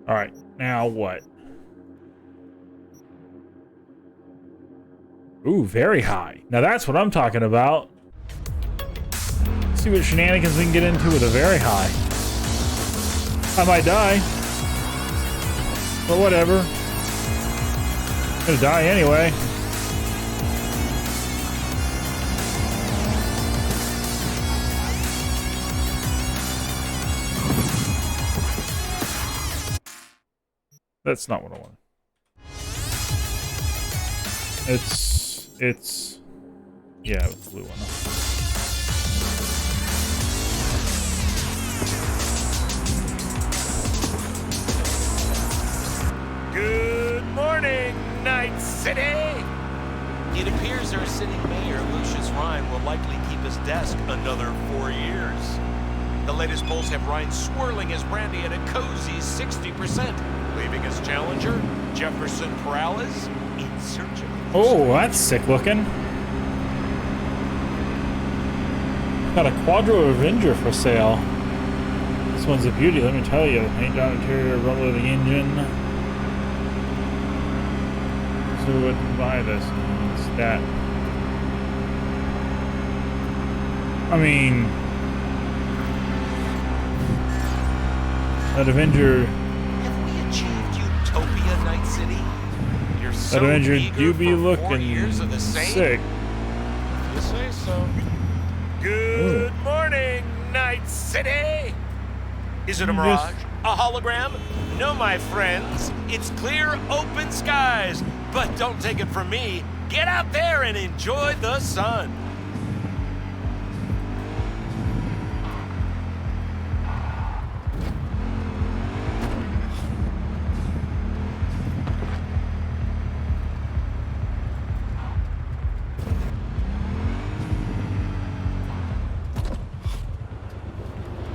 Alright, now what? Ooh, very high. Now that's what I'm talking about. Let's see what shenanigans we can get into with a very high. I might die. But whatever. Gonna die anyway. That's not what I want. It's yeah, it's the blue one. Good morning, Night City! It appears our sitting mayor, Lucius Ryan, will likely keep his desk another 4 years. The latest polls have Ryan swirling his brandy at a cozy 60%, leaving his challenger, Jefferson Perales, in search of... Oh, that's sick looking. Got a Quadro Avenger for sale. This one's a beauty, let me tell you. Paint job interior, rumble of the engine. So who wouldn't buy this? It's that. I mean, that Avenger. Have we achieved utopia, Night City? You're so That Avenger eager do be for 4 looking years of the same? sick. You say so. Good morning, Night City! Is it a mirage? A hologram? No, my friends. It's clear, open skies. But don't take it from me. Get out there and enjoy the sun.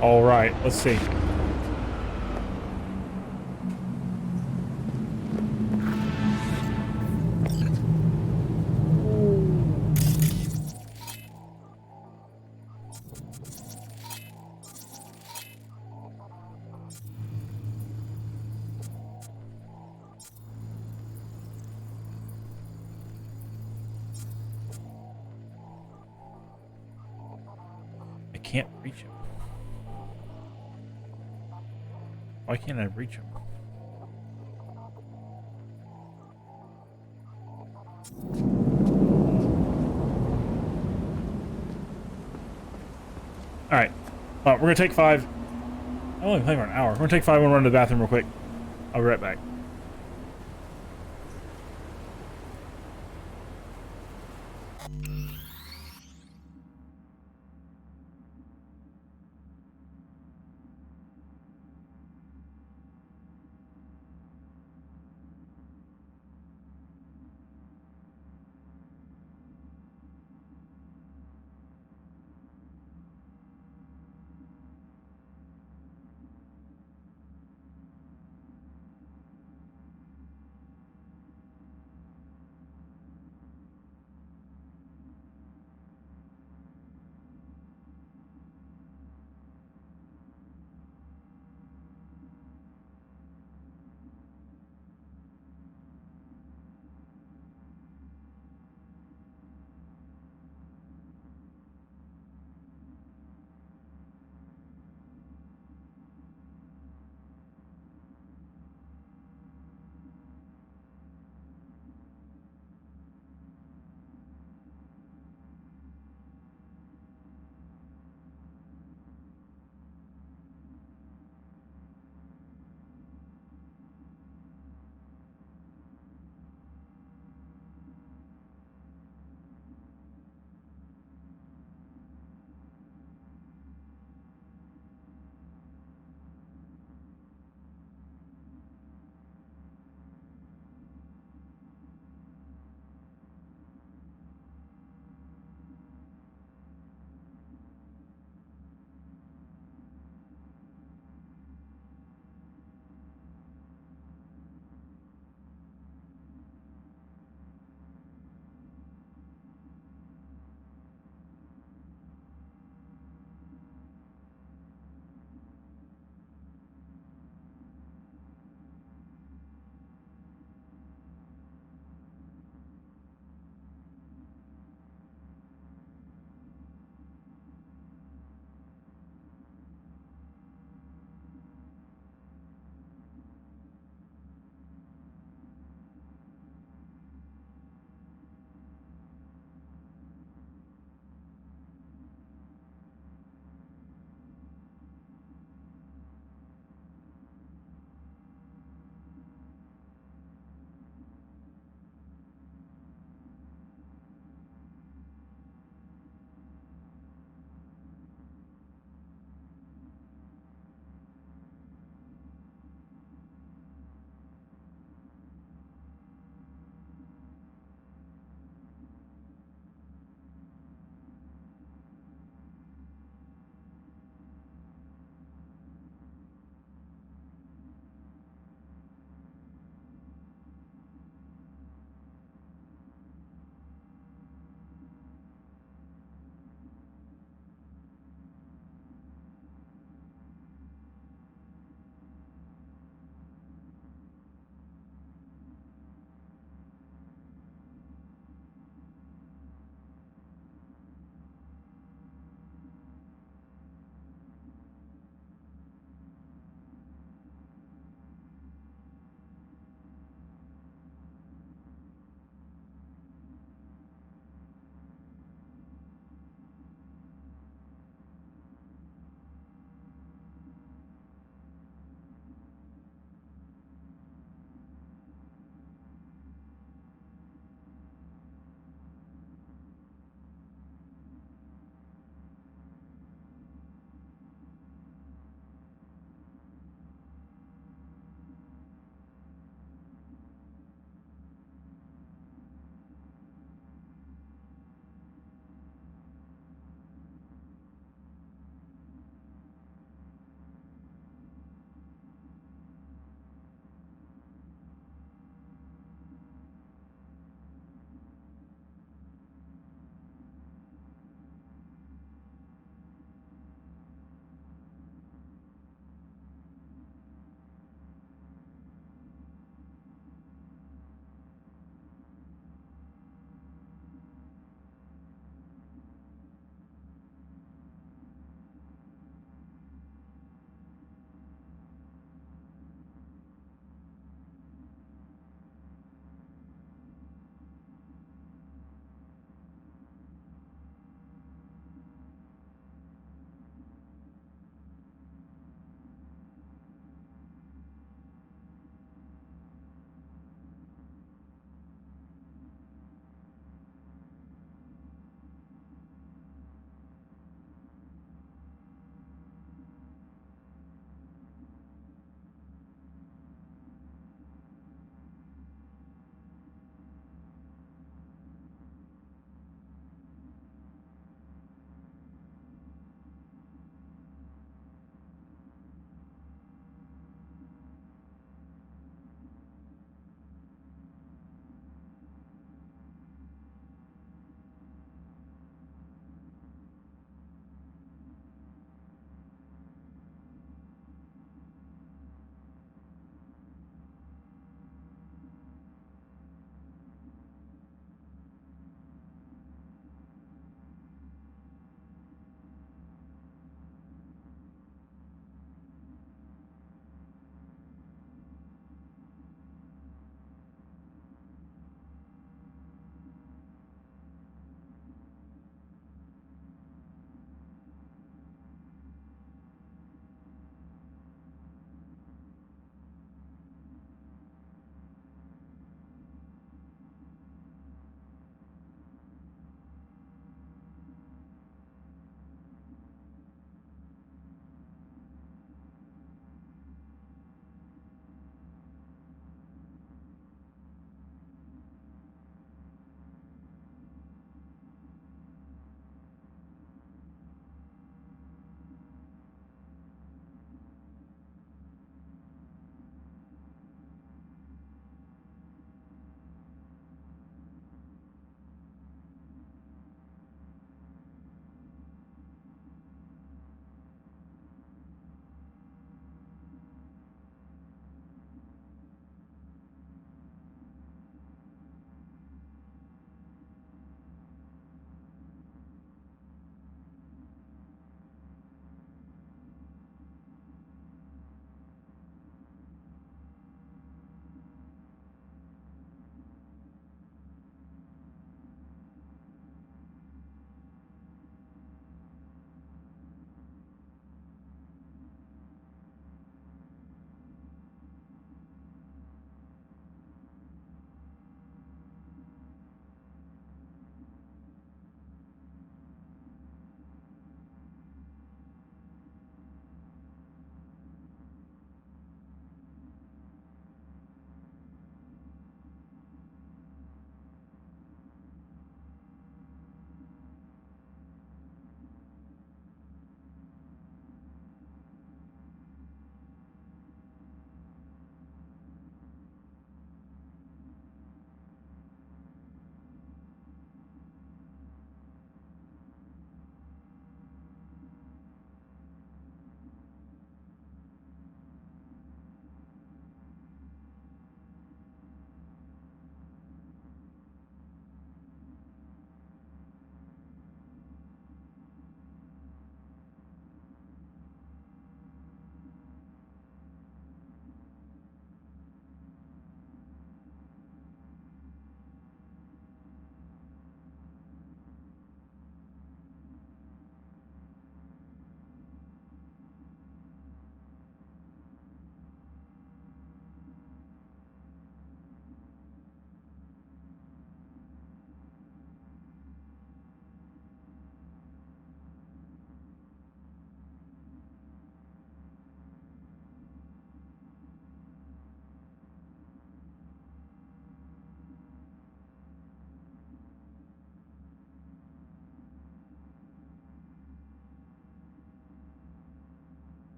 All right, let's see. I can't reach him. Why can't I reach him? Alright. We're gonna take 5. I only play for an hour. We're gonna take 5 and run to the bathroom real quick. I'll be right back.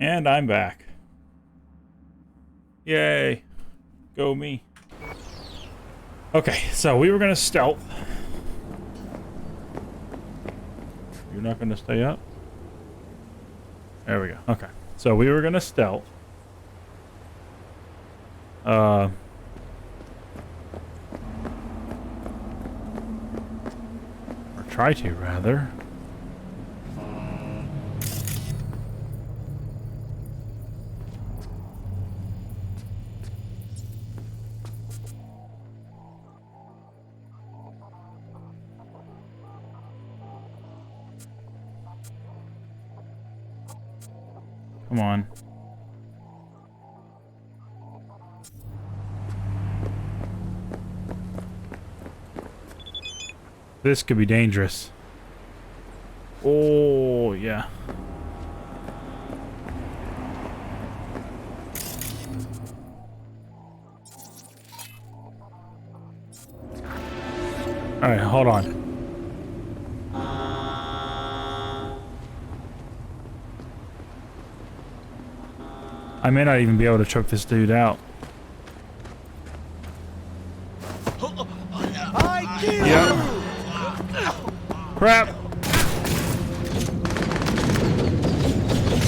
And I'm back. Yay. Go me. Okay, so we were gonna stealth. You're not gonna stay up? There we go. Okay. So we were gonna stealth. Or try to, rather. Come on. This could be dangerous. Oh, yeah. All right, hold on. I may not even be able to choke this dude out. Yep. Crap.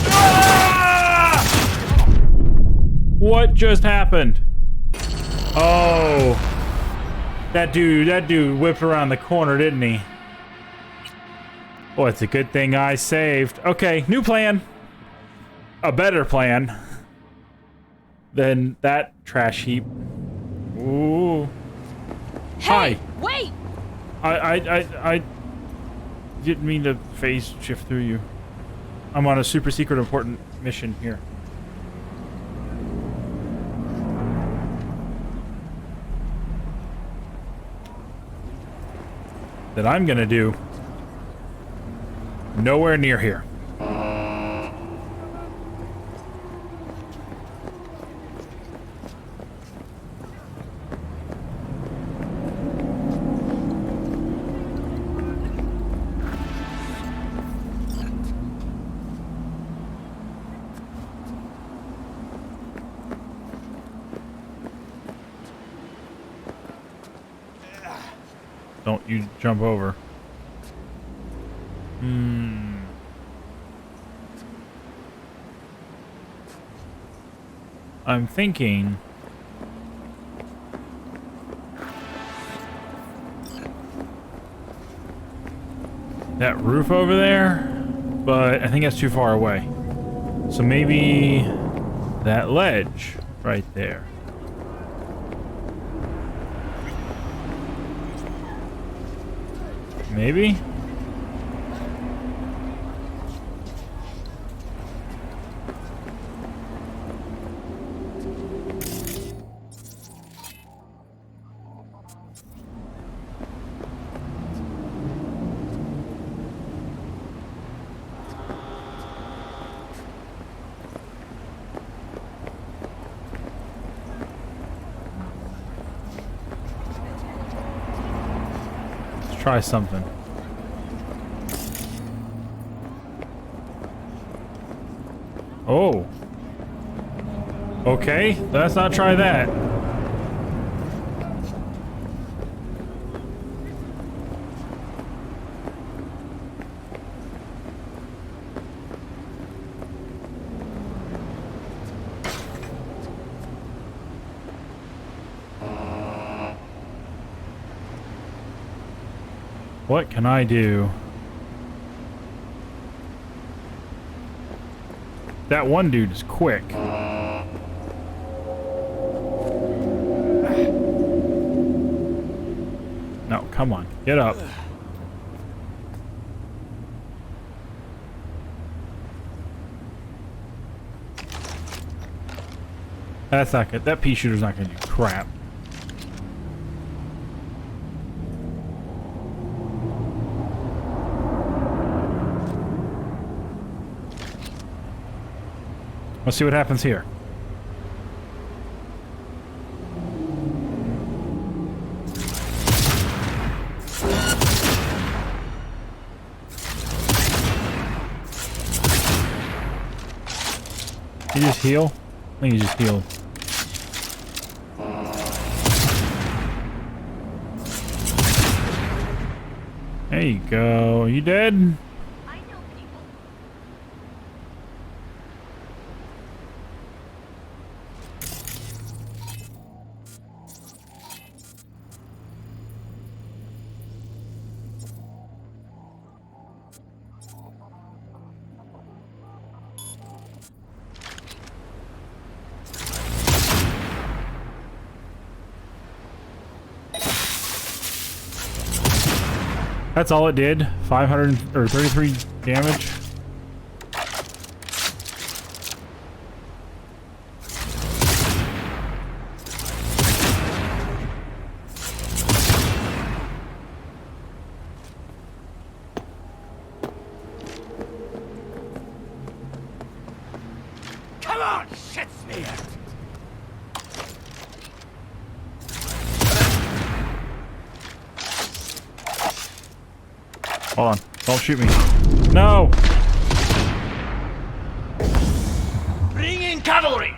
Ah! What just happened? Oh. That dude whipped around the corner, didn't he? Oh, it's a good thing I saved. Okay, new plan. A better plan than that trash heap. Ooh. Hey, Hi. wait! I didn't mean to phase shift through you. I'm on a super secret important mission here. That I'm gonna do nowhere near here. Don't you jump over. I'm thinking that roof over there, but I think that's too far away. So maybe that ledge right there. Maybe? Let's try something. Oh. Okay, let's not try that. What can I do? That one dude is quick. No, come on. Get up. That's not good. That pea shooter's not gonna do crap. Let's see what happens here. you just heal? I think you just healed. There you go. Are you dead? That's all it did. 533 damage. Come on, shit smear! Hold on. Don't shoot me. No! Bring in cavalry!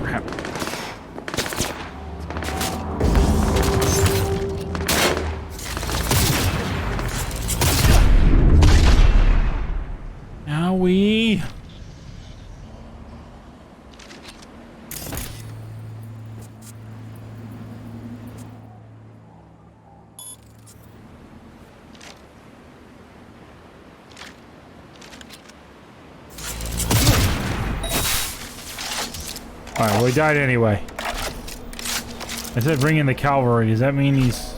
Crap. Owie. Alright, well he died anyway. I said bring in the cavalry. Does that mean he's...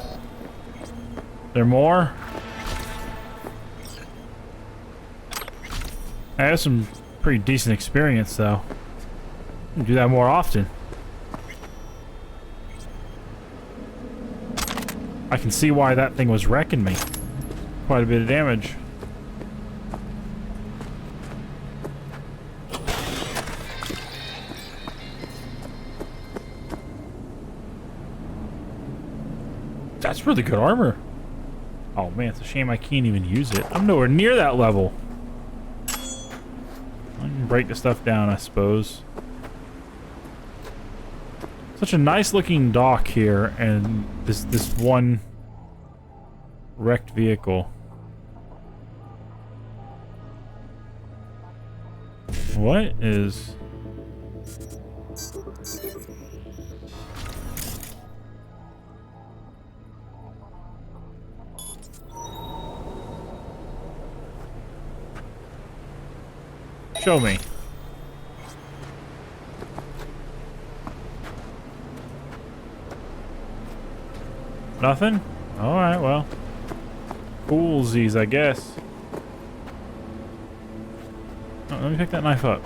there more? I have some pretty decent experience though. I'll do that more often. I can see why that thing was wrecking me. Quite a bit of damage. That's really good armor. Oh man, it's a shame I can't even use it. I'm nowhere near that level. I can break the stuff down, I suppose. Such a nice looking dock here, and this one wrecked vehicle. What is... Show me. Nothing? Alright, well. Coolsies, I guess. Oh, let me pick that knife up.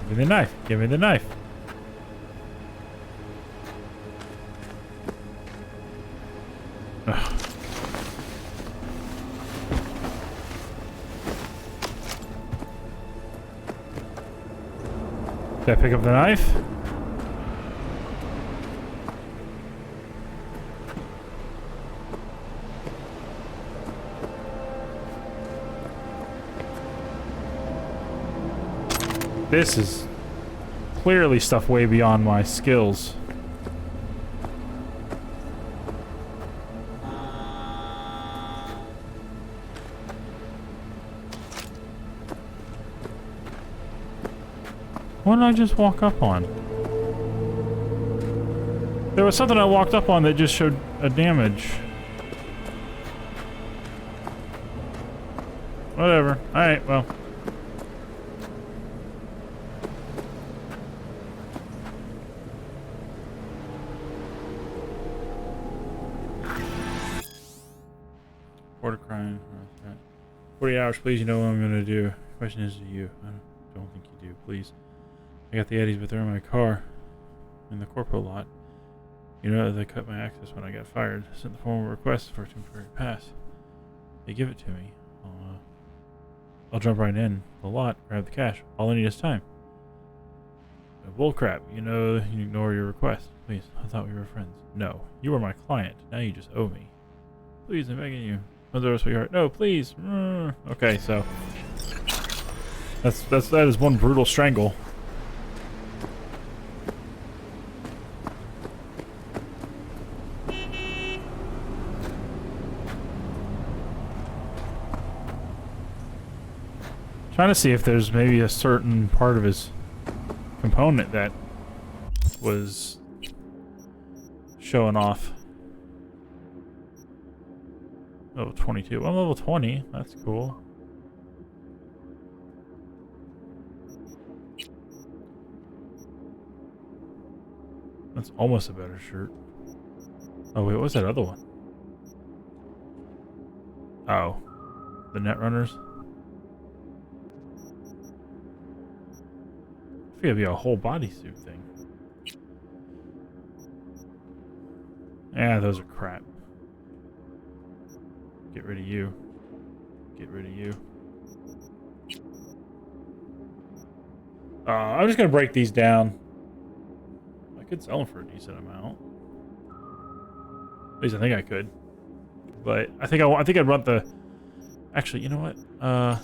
Give me the knife. Give me the knife. Ugh. Did I pick up the knife? This is clearly stuff way beyond my skills. What did I just walk up on? There was something I walked up on that just showed a damage. Whatever. Alright, well. Border crime. 40 hours, please. You know what I'm gonna do. Question is to you. I don't think you do. Please. I got the Eddies, but they're in my car. In the corpo lot. You know they cut my access when I got fired. Sent the formal request for a temporary pass. They give it to me. I'll jump right in the lot, grab the cash. All I need is time. Bullcrap. You know, you ignore your request. Please, I thought we were friends. No, you are my client. Now you just owe me. Please, I'm begging you. Oh, sweetheart. No, please. Okay, so that is one brutal strangle. Trying to see if there's maybe a certain part of his component that was showing off. Level 22. Well, level 20. That's cool. That's almost a better shirt. Oh, wait, what's that other one? Oh. The Netrunners? I think it'd be a whole bodysuit thing. Yeah, those are crap. Get rid of you. Get rid of you. I'm just gonna break these down. I could sell them for a decent amount. At least I think I could. But I think I'd want the. Actually, you know what? No.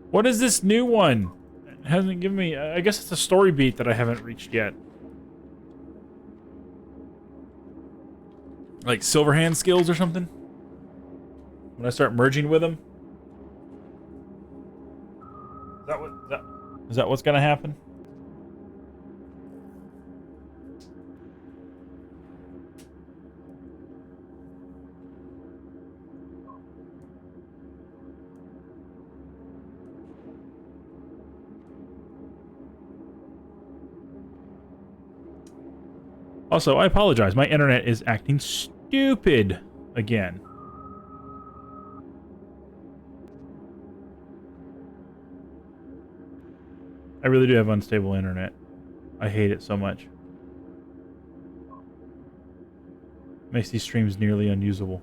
What is this new one? It hasn't given me. I guess it's a story beat that I haven't reached yet. Like Silverhand skills or something? When I start merging with them? Is that what's gonna happen? Also, I apologize. My internet is acting stupid again. I really do have unstable internet. I hate it so much. Makes these streams nearly unusable.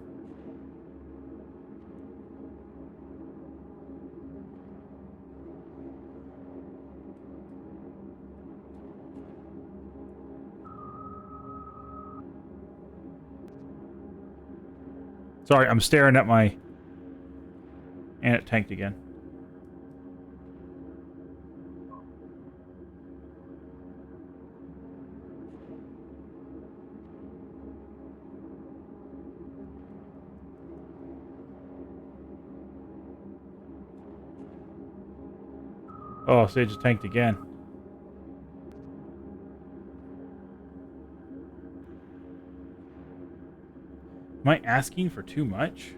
Sorry, I'm staring at my... And it tanked again. Oh, so it just tanked again. Am I asking for too much?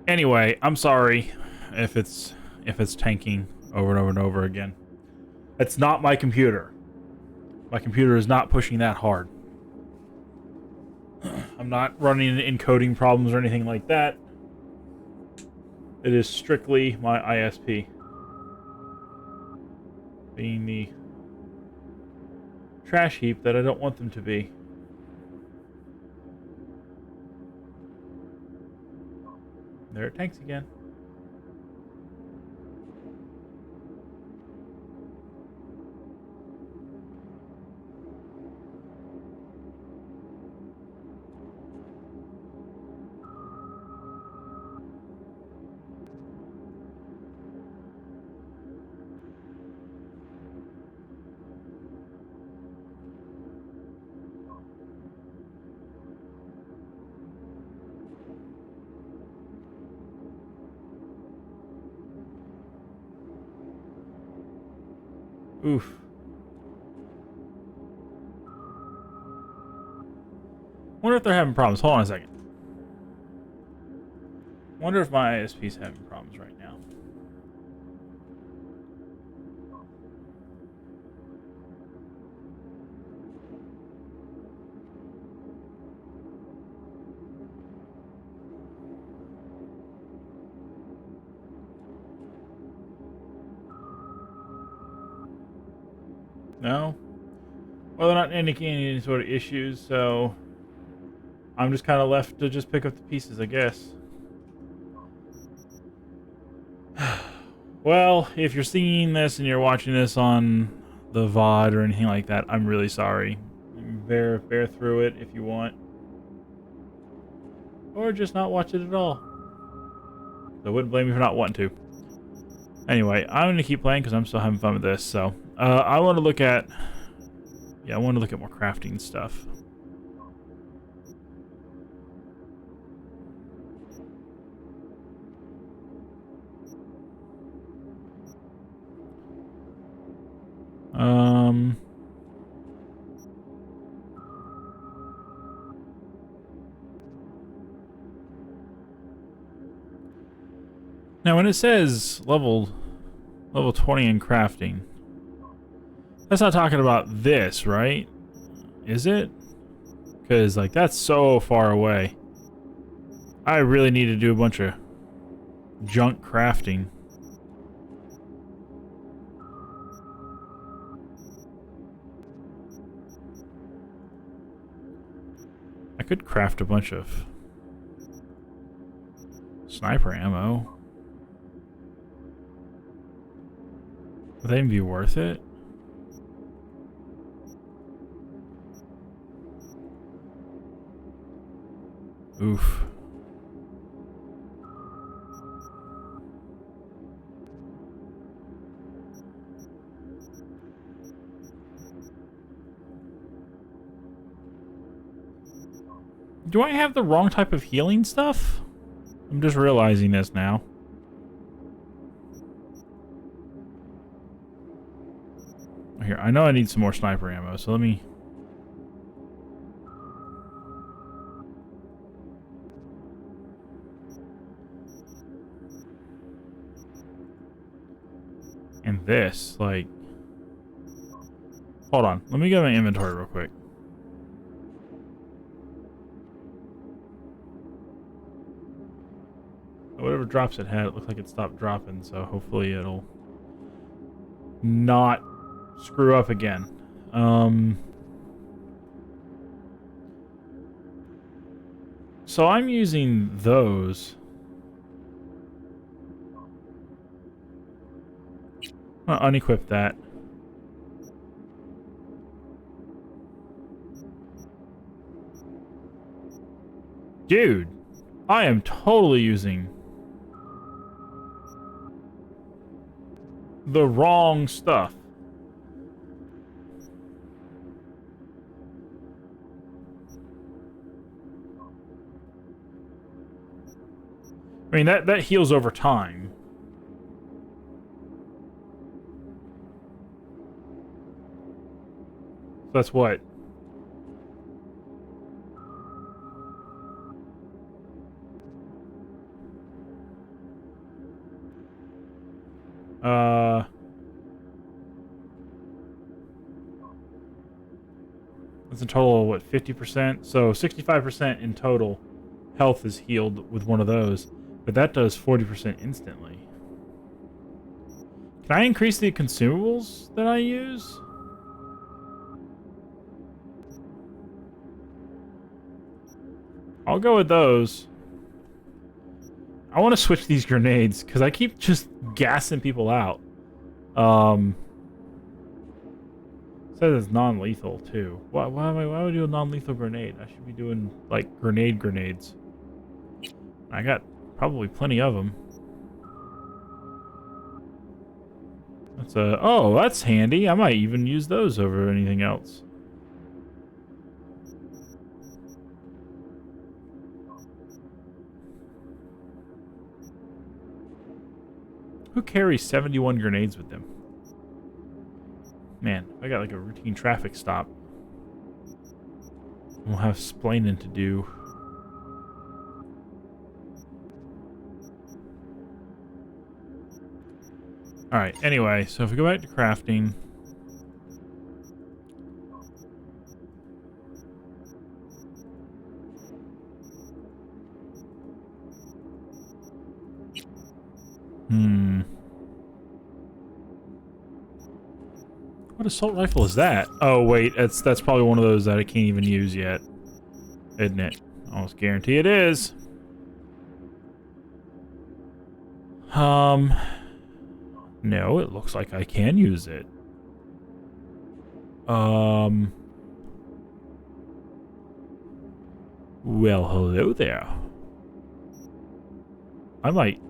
Anyway, I'm sorry if it's tanking over and over and over again. It's not my computer. My computer is not pushing that hard. I'm not running into encoding problems or anything like that. It is strictly my ISP being the trash heap that I don't want them to be. There it tanks again. Oof. Wonder if they're having problems. Hold on a second. Wonder if my ISP's having problems right now. No? Well, they're not indicating any sort of issues, so I'm just kind of left to just pick up the pieces, I guess. Well, if you're seeing this and you're watching this on the VOD or anything like that, I'm really sorry. Bear through it if you want. Or just not watch it at all. I wouldn't blame you for not wanting to. Anyway, I'm going to keep playing because I'm still having fun with this. So, I want to look at... Yeah, I want to look at more crafting stuff. Now, when it says level 20 in crafting, that's not talking about this, right? Is it? Because, like, that's so far away. I really need to do a bunch of junk crafting. I could craft a bunch of sniper ammo. Would that even be worth it? Oof. Do I have the wrong type of healing stuff? I'm just realizing this now. Here, I know I need some more sniper ammo, so let me... And this, like... Hold on, let me go to my inventory real quick. Whatever drops it had, it looked like it stopped dropping, so hopefully it'll not screw up again. So I'm using those. I'll unequip that. Dude, I am totally using the wrong stuff. I mean, that heals over time. That's what? That's a total of, what, 50%? So 65% in total health is healed with one of those. But that does 40% instantly. Can I increase the consumables that I use? I'll go with those. I want to switch these grenades because I keep just gassing people out. Says it's non-lethal too. Why would I do a non-lethal grenade? I should be doing like grenades. I got probably plenty of them. That's oh, that's handy. I might even use those over anything else. Who carries 71 grenades with them? Man, I got like a routine traffic stop. We'll have splaining to do. Alright, anyway, so if we go back to crafting. What assault rifle is that? Oh wait, that's probably one of those that I can't even use yet, isn't it? Almost guarantee it is. No, it looks like I can use it. Well, hello there. I might.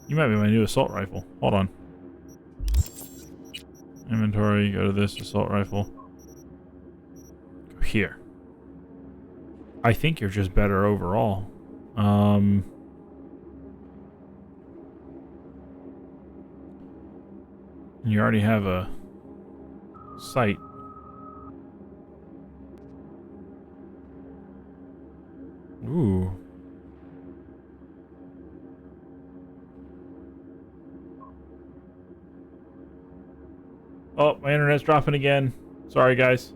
You might be my new assault rifle. Hold on. Inventory, go to this assault rifle. Go here. I think you're just better overall. You already have a sight. Ooh. Oh, my internet's dropping again. Sorry, guys.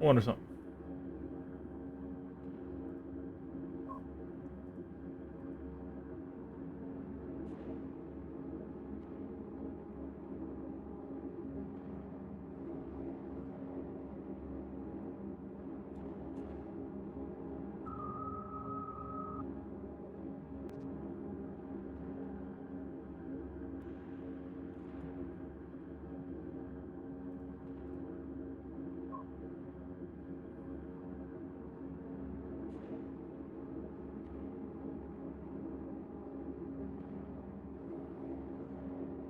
I wonder something.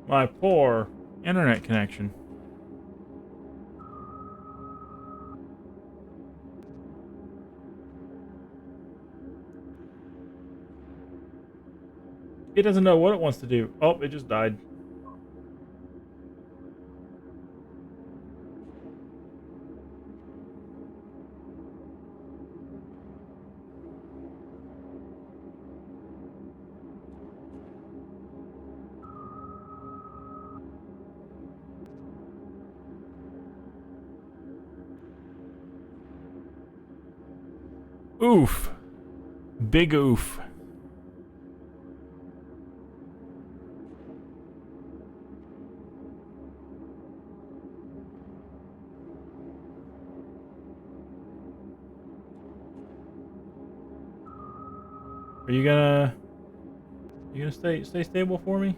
My poor internet connection. It doesn't know what it wants to do. Oh, it just died. Oof. Big oof. Are you gonna stay stable for me?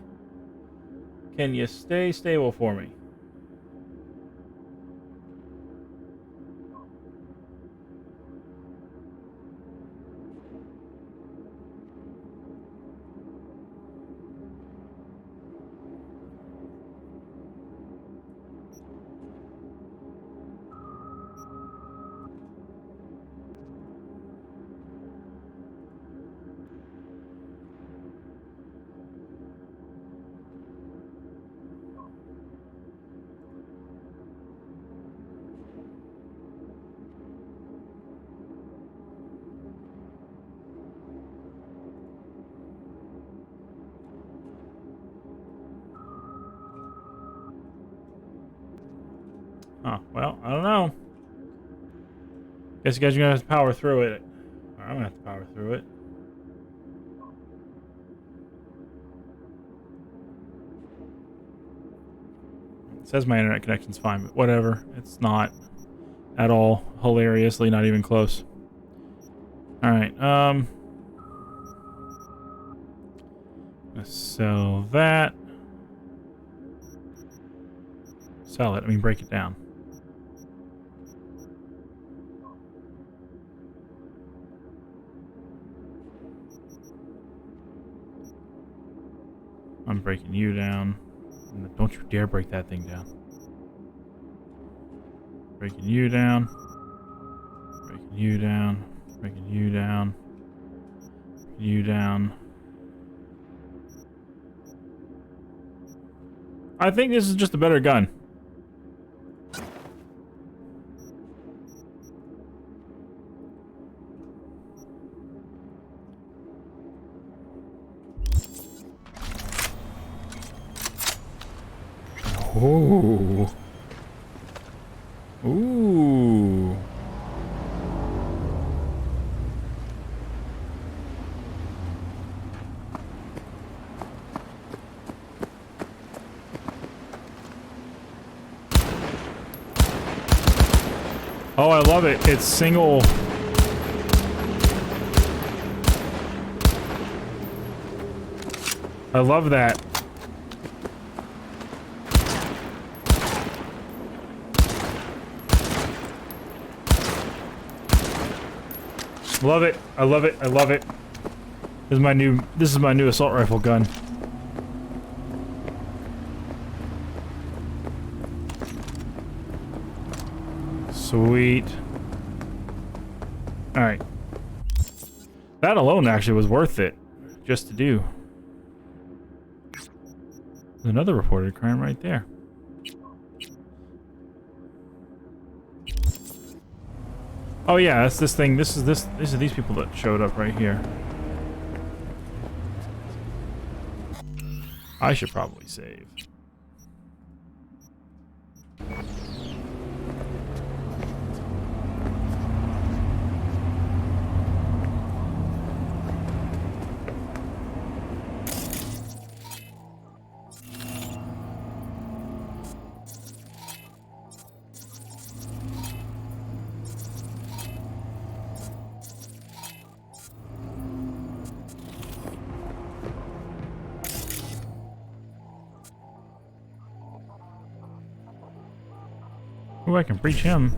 Can you stay stable for me? Oh, well, I don't know. Guess you guys are gonna have to power through it. Or I'm gonna have to power through it. It says my internet connection's fine, but whatever. It's not at all hilariously, not even close. Alright, let's sell that. Sell it, I mean break it down. I'm breaking you down. Don't you dare break that thing down. Breaking you down. Breaking you down. Breaking you down. You down. I think this is just a better gun. Ooh. Ooh. Oh, I love it. It's single. I love that. Love it. I love it. I love it. This is my new assault rifle gun. Sweet. All right. That alone actually was worth it just to do. There's another reported crime right there. Oh yeah, that's this thing. These are these people that showed up right here. I should probably save. Oh, I can breach him.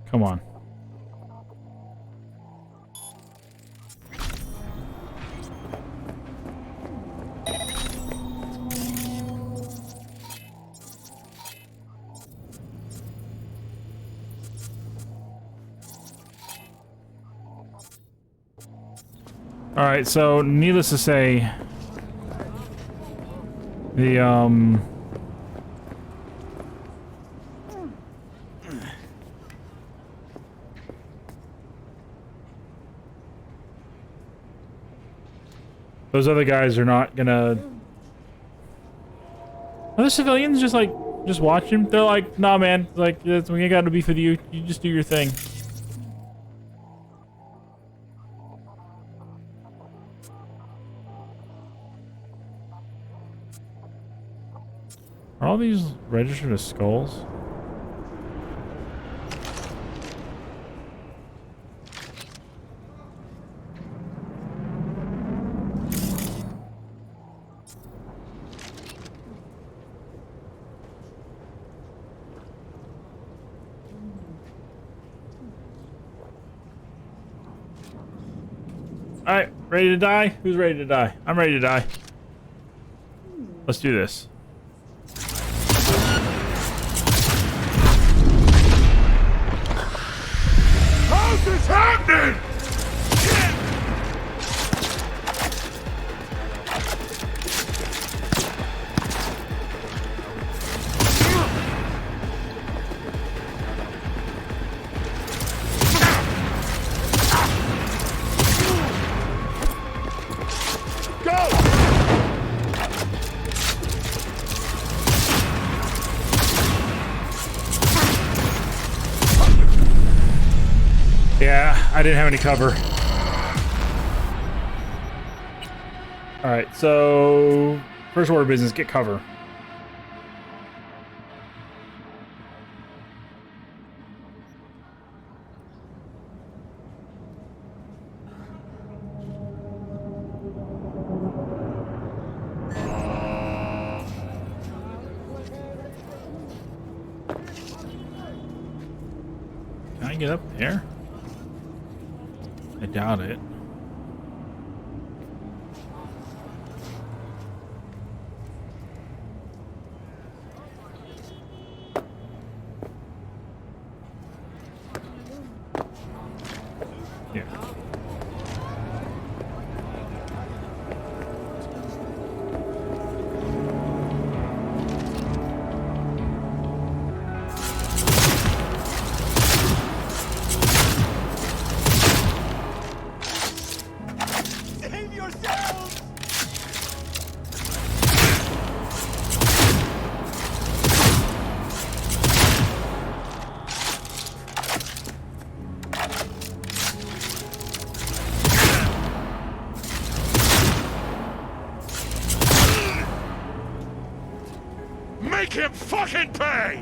Come on. All right, so needless to say, the those other guys are not gonna. Are the civilians just watching? They're like, nah, man. Like, we ain't got to beef with you. You just do your thing. Are all these registered as skulls? Alright, ready to die? Who's ready to die? I'm ready to die. Let's do this. How's this happening? Yeah, I didn't have any cover. Alright, so first order of business, get cover. Can I get up there? I doubt it. Yeah. Make him fucking pay!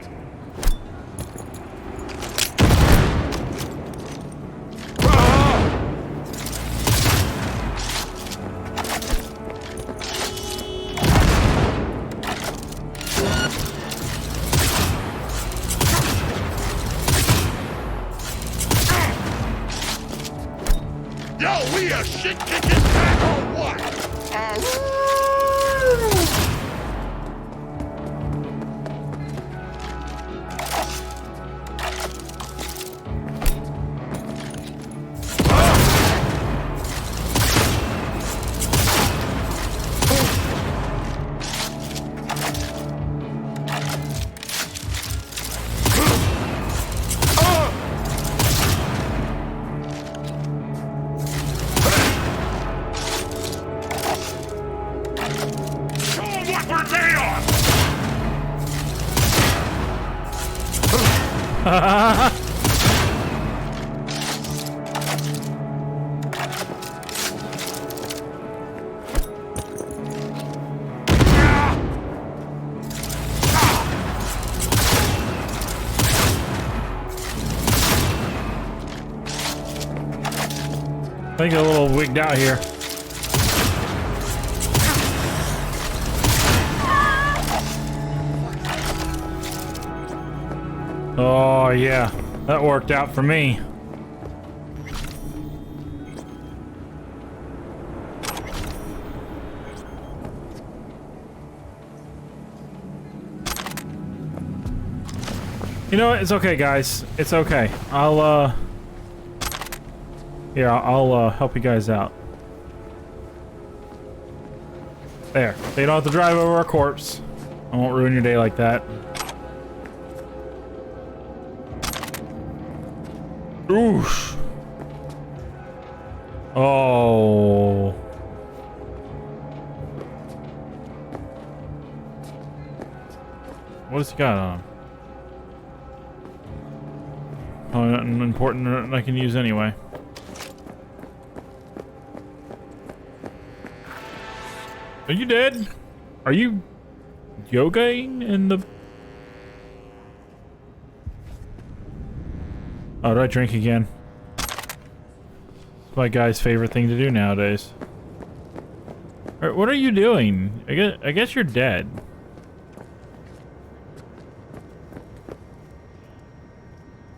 Yo, we a shit-kicking pack or what? I think a little wigged out here. Oh yeah, that worked out for me. You know what? It's okay, guys. It's okay. I'll help you guys out. There. So you don't have to drive over a corpse. I won't ruin your day like that. Oof. Oh. What has he got on? Oh, nothing important I can use anyway. Are you dead? Are you yogaing in the... Oh, did I drink again? It's my guy's favorite thing to do nowadays. Alright, what are you doing? I guess you're dead.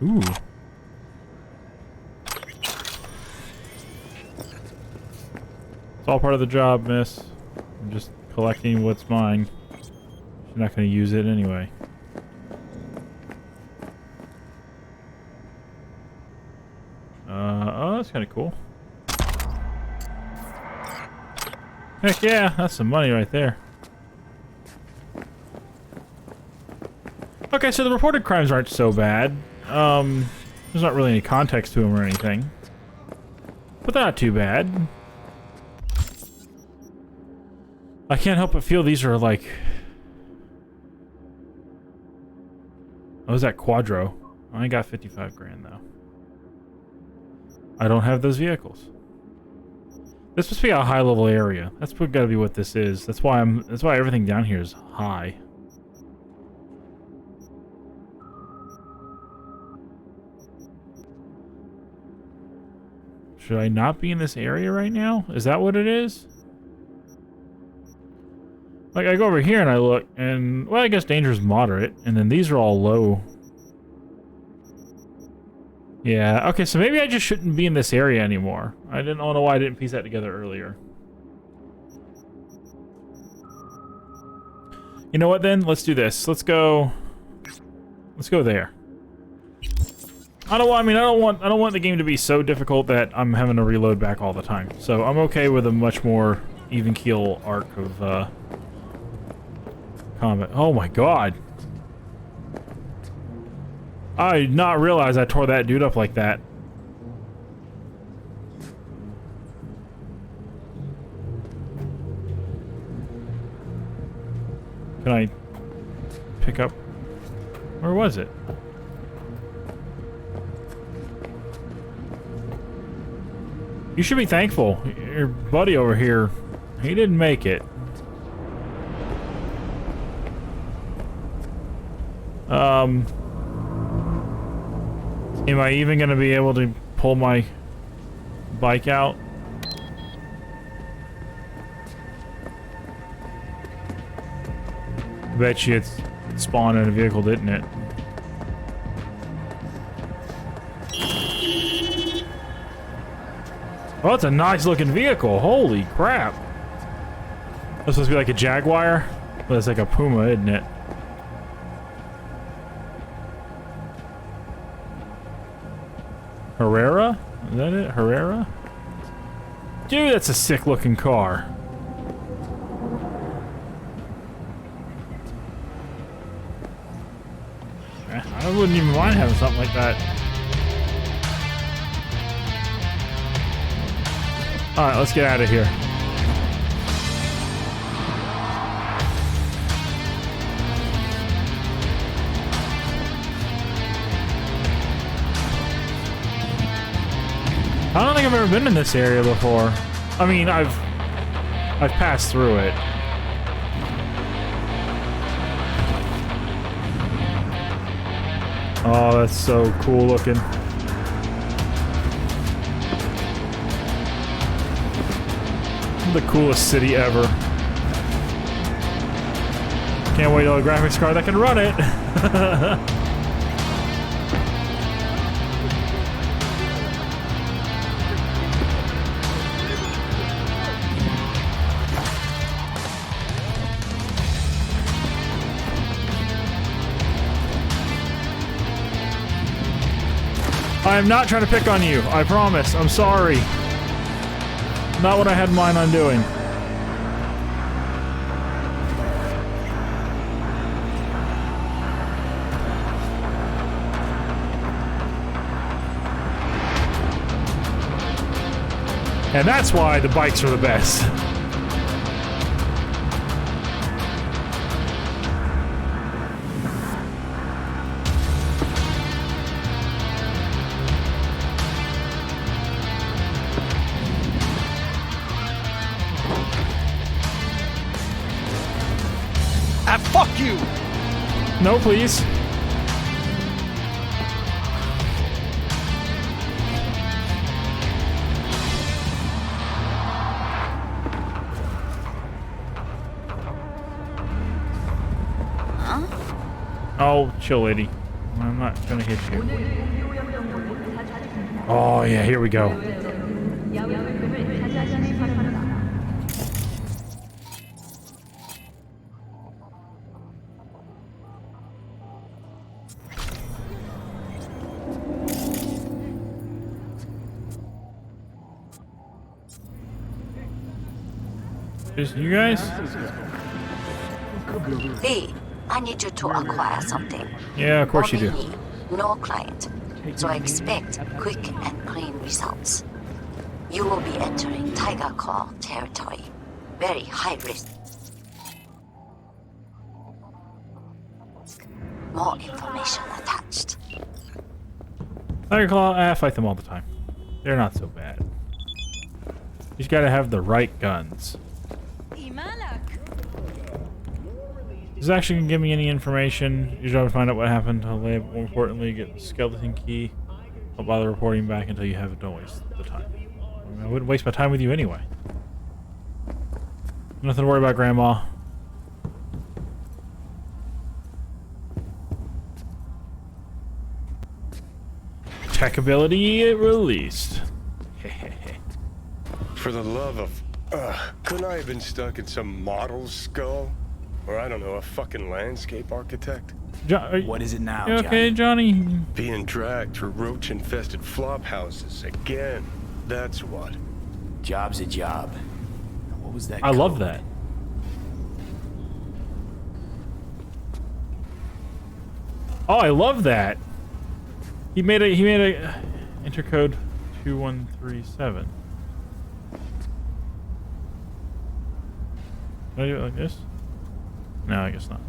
Ooh. It's all part of the job, miss. I'm just collecting what's mine. I'm not going to use it anyway. Oh, that's kind of cool. Heck yeah, that's some money right there. Okay, so the reported crimes aren't so bad. There's not really any context to them or anything. But they're not too bad. I can't help but feel these are like... Oh, is that Quadro? I got 55 grand though. I don't have those vehicles. This must be a high level area. That's gotta be what this is. That's why everything down here is high. Should I not be in this area right now? Is that what it is? Like, I go over here and I look, and, well, I guess danger is moderate, and then these are all low. Yeah, okay, so maybe I just shouldn't be in this area anymore. I don't know why I didn't piece that together earlier. You know what, then? Let's do this. Let's go there. I don't want the game to be so difficult that I'm having to reload back all the time. So I'm okay with a much more even keel arc of combat. Oh my god. I did not realize I tore that dude up like that. Can I pick up? Where was it? You should be thankful. Your buddy over here, he didn't make it. Am I even gonna be able to pull my bike out? I bet you it's spawned in a vehicle, didn't it? Oh, it's a nice looking vehicle. Holy crap. That's supposed to be like a Jaguar, but it's like a Puma, isn't it? Herrera? Is that it? Herrera? Dude, that's a sick looking car. I wouldn't even mind having something like that. Alright, let's get out of here. I don't think I've ever been in this area before. I mean, I've passed through it. Oh, that's so cool looking. The coolest city ever. Can't wait till a graphics card that can run it. I am not trying to pick on you. I promise. I'm sorry. Not what I had in mind on doing. And that's why the bikes are the best. Fuck you! No, please. Huh? Oh, chill, lady. I'm not gonna hit you. Oh, yeah, here we go. Just you guys? B, I need you to acquire something. Yeah, of course you do. Only me, no client. So expect quick and clean results. You will be entering Tiger Claw territory. Very high risk. More information attached. Tiger Claw, I fight them all the time. They're not so bad. You just gotta have the right guns. Is this actually gonna give me any information? You try to find out what happened to Lab. More importantly, get the skeleton key. Don't bother reporting back until you have it. Don't waste the time. I wouldn't waste my time with you anyway. Nothing to worry about, Grandma. Tech ability released. For the love of... couldn't I have been stuck in some model's skull? Or I don't know, a fucking landscape architect? What is it now, you okay, Johnny? Being dragged through roach-infested flop houses again. That's what. Job's a job. What was that? I love that. Oh, I love that. He made a intercode 2137. Can I do it like this? No, I guess not.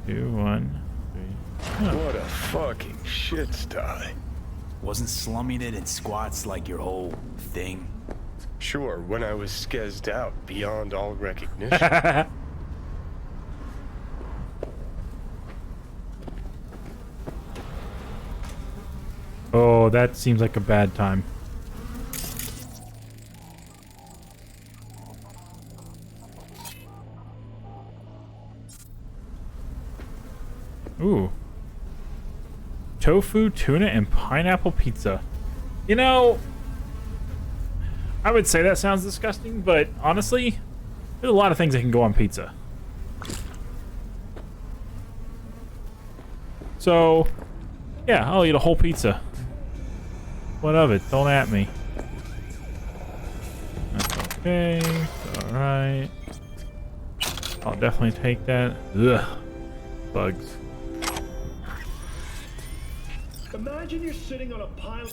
2, 1, 3. Oh. What a fucking shit sty. Wasn't slumming it in squats like your whole thing? Sure, when I was skezzed out beyond all recognition. Oh, that seems like a bad time. Ooh. Tofu, tuna, and pineapple pizza. You know, I would say that sounds disgusting, but honestly, there's a lot of things that can go on pizza. So, yeah, I'll eat a whole pizza. What of it? Don't at me. That's okay. Alright. I'll definitely take that. Ugh. Bugs. Imagine you're sitting on a pile.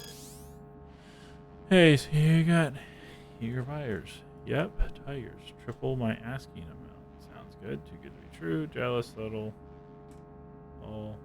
Hey, so you got eager buyers. Yep, tigers. Triple my asking amount. Sounds good. Too good to be true. Jealous little. Oh.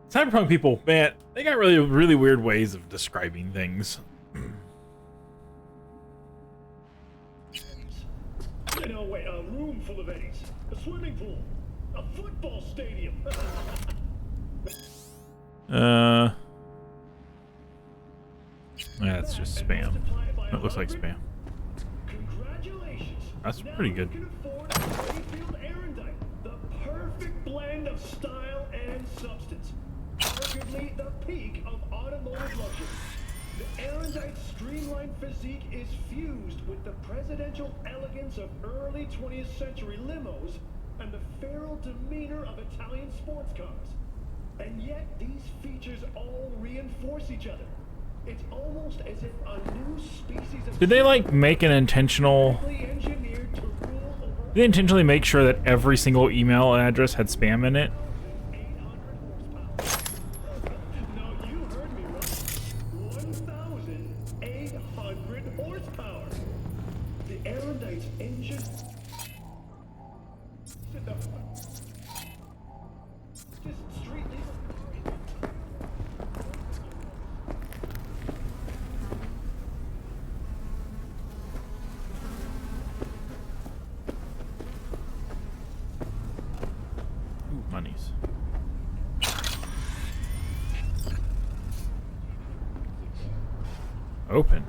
Cyberpunk people, man, they got really weird ways of describing things. No, wait, a room full of eddies, a swimming pool, a football stadium. That's just spam. It looks like spam. Congratulations. That's pretty good. The perfect blend of style and substance. Arguably the peak of automotive luxury. The Erendite's streamlined physique is fused with the presidential elegance of early 20th century limos and the feral demeanor of Italian sports cars. And yet these features all reinforce each other. It's almost as if a new species of... Did they like make an intentional... Did they intentionally make sure that every single email address had spam in it? Monies. Open.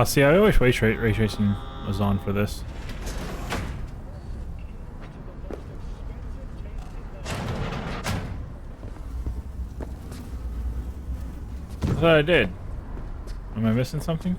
See, I always wish ray tracing was on for this. I thought I did. Am I missing something?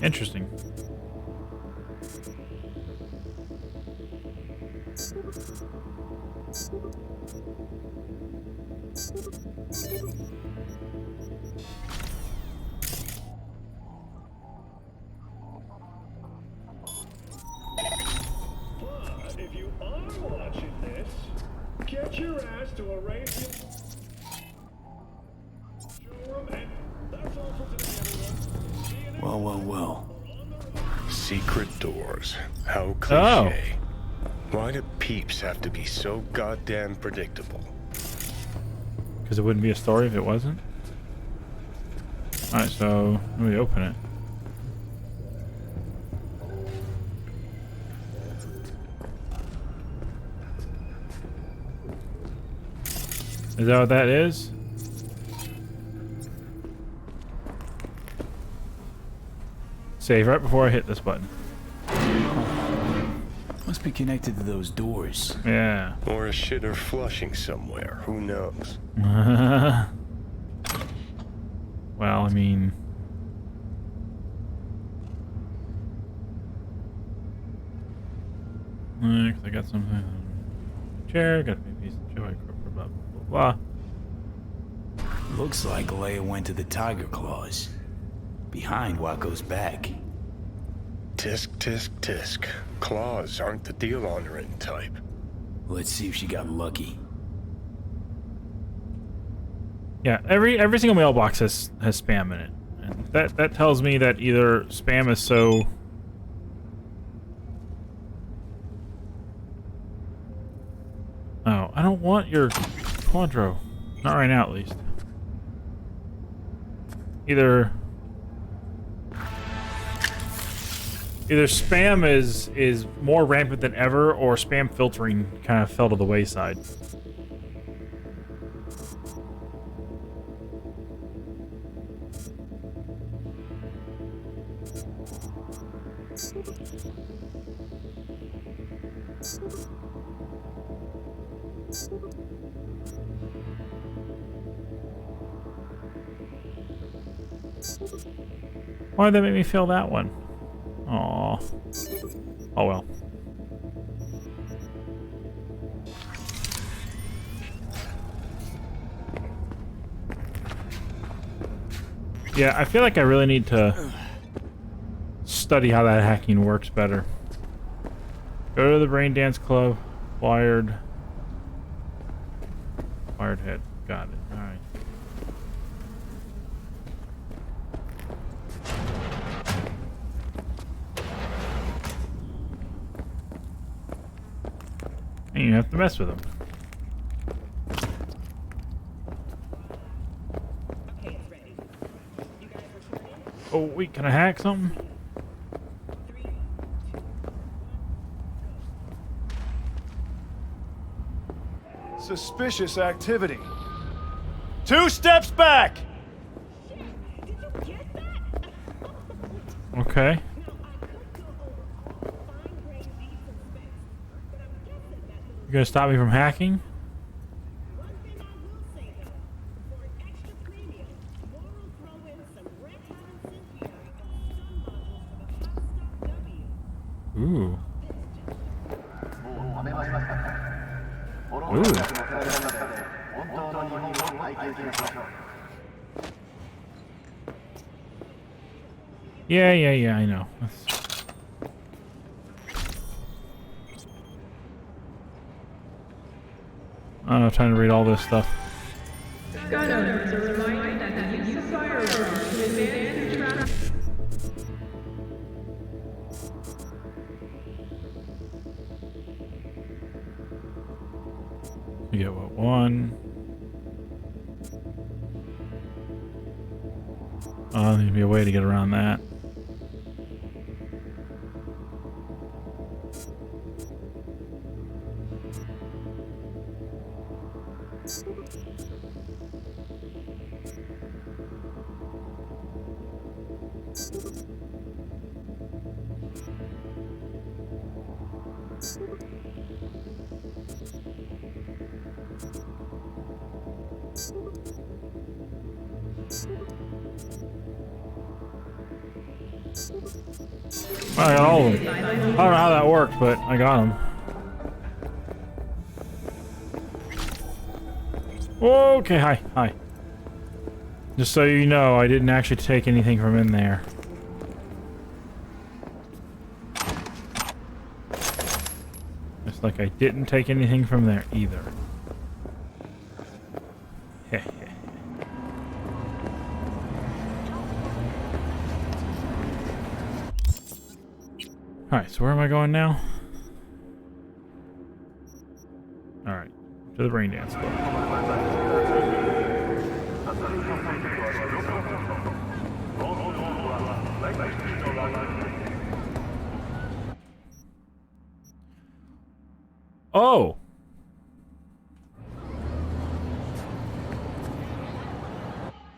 Interesting. But if you are watching this, get your ass to a radio showroom, and that's all for today, everyone. Well. Secret doors. How cliche. Why do peeps have to be so goddamn predictable? Because it wouldn't be a story if it wasn't. Alright, so let me open it. Is that what that is? Save right before I hit this button. Must be connected to those doors. Yeah. Or a shitter flushing somewhere. Who knows? Well, I mean... Next, I got something. Chair, got a piece of joy, blah, blah, blah, blah. Looks like Leia went to the Tiger Claws. Behind Waco's back. Tisk, tisk, tisk. Claws aren't the deal-honoring type. Let's see if she got lucky. Yeah, every single mailbox has spam in it. And that tells me that either spam is so... Oh, I don't want your Quadro. Not right now, at least. Either spam is more rampant than ever, or spam filtering kind of fell to the wayside. Why did that make me fail that one? Aww. Oh well. Yeah, I feel like I really need to study how that hacking works better. Go to the Brain Dance Club. Wired head. Got it. Alright. And you have to mess with them. Oh, wait, can I hack something? Suspicious activity. 2 steps back! Okay. You gonna stop me from hacking? Ooh. Ooh. Yeah, I know. I don't have time to read all this stuff. Skylanders are reminded that the use of firearms to advance your traffic. You get what, 1. Oh, there'd be a way to get around that. I got all of them. I don't know how that worked, but I got them. Okay, hi. Just so you know, I didn't actually take anything from in there. Just like I didn't take anything from there either. Heh heh. Alright, so where am I going now? Alright, to the Brain Dance Club. Oh!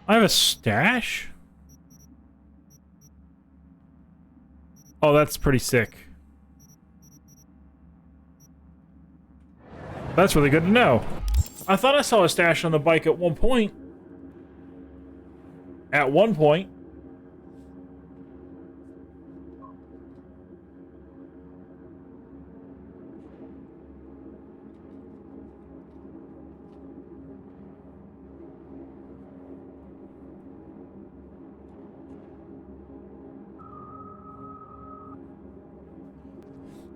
I have a stash? Oh, that's pretty sick. That's really good to know. I thought I saw a stash on the bike at one point. At one point.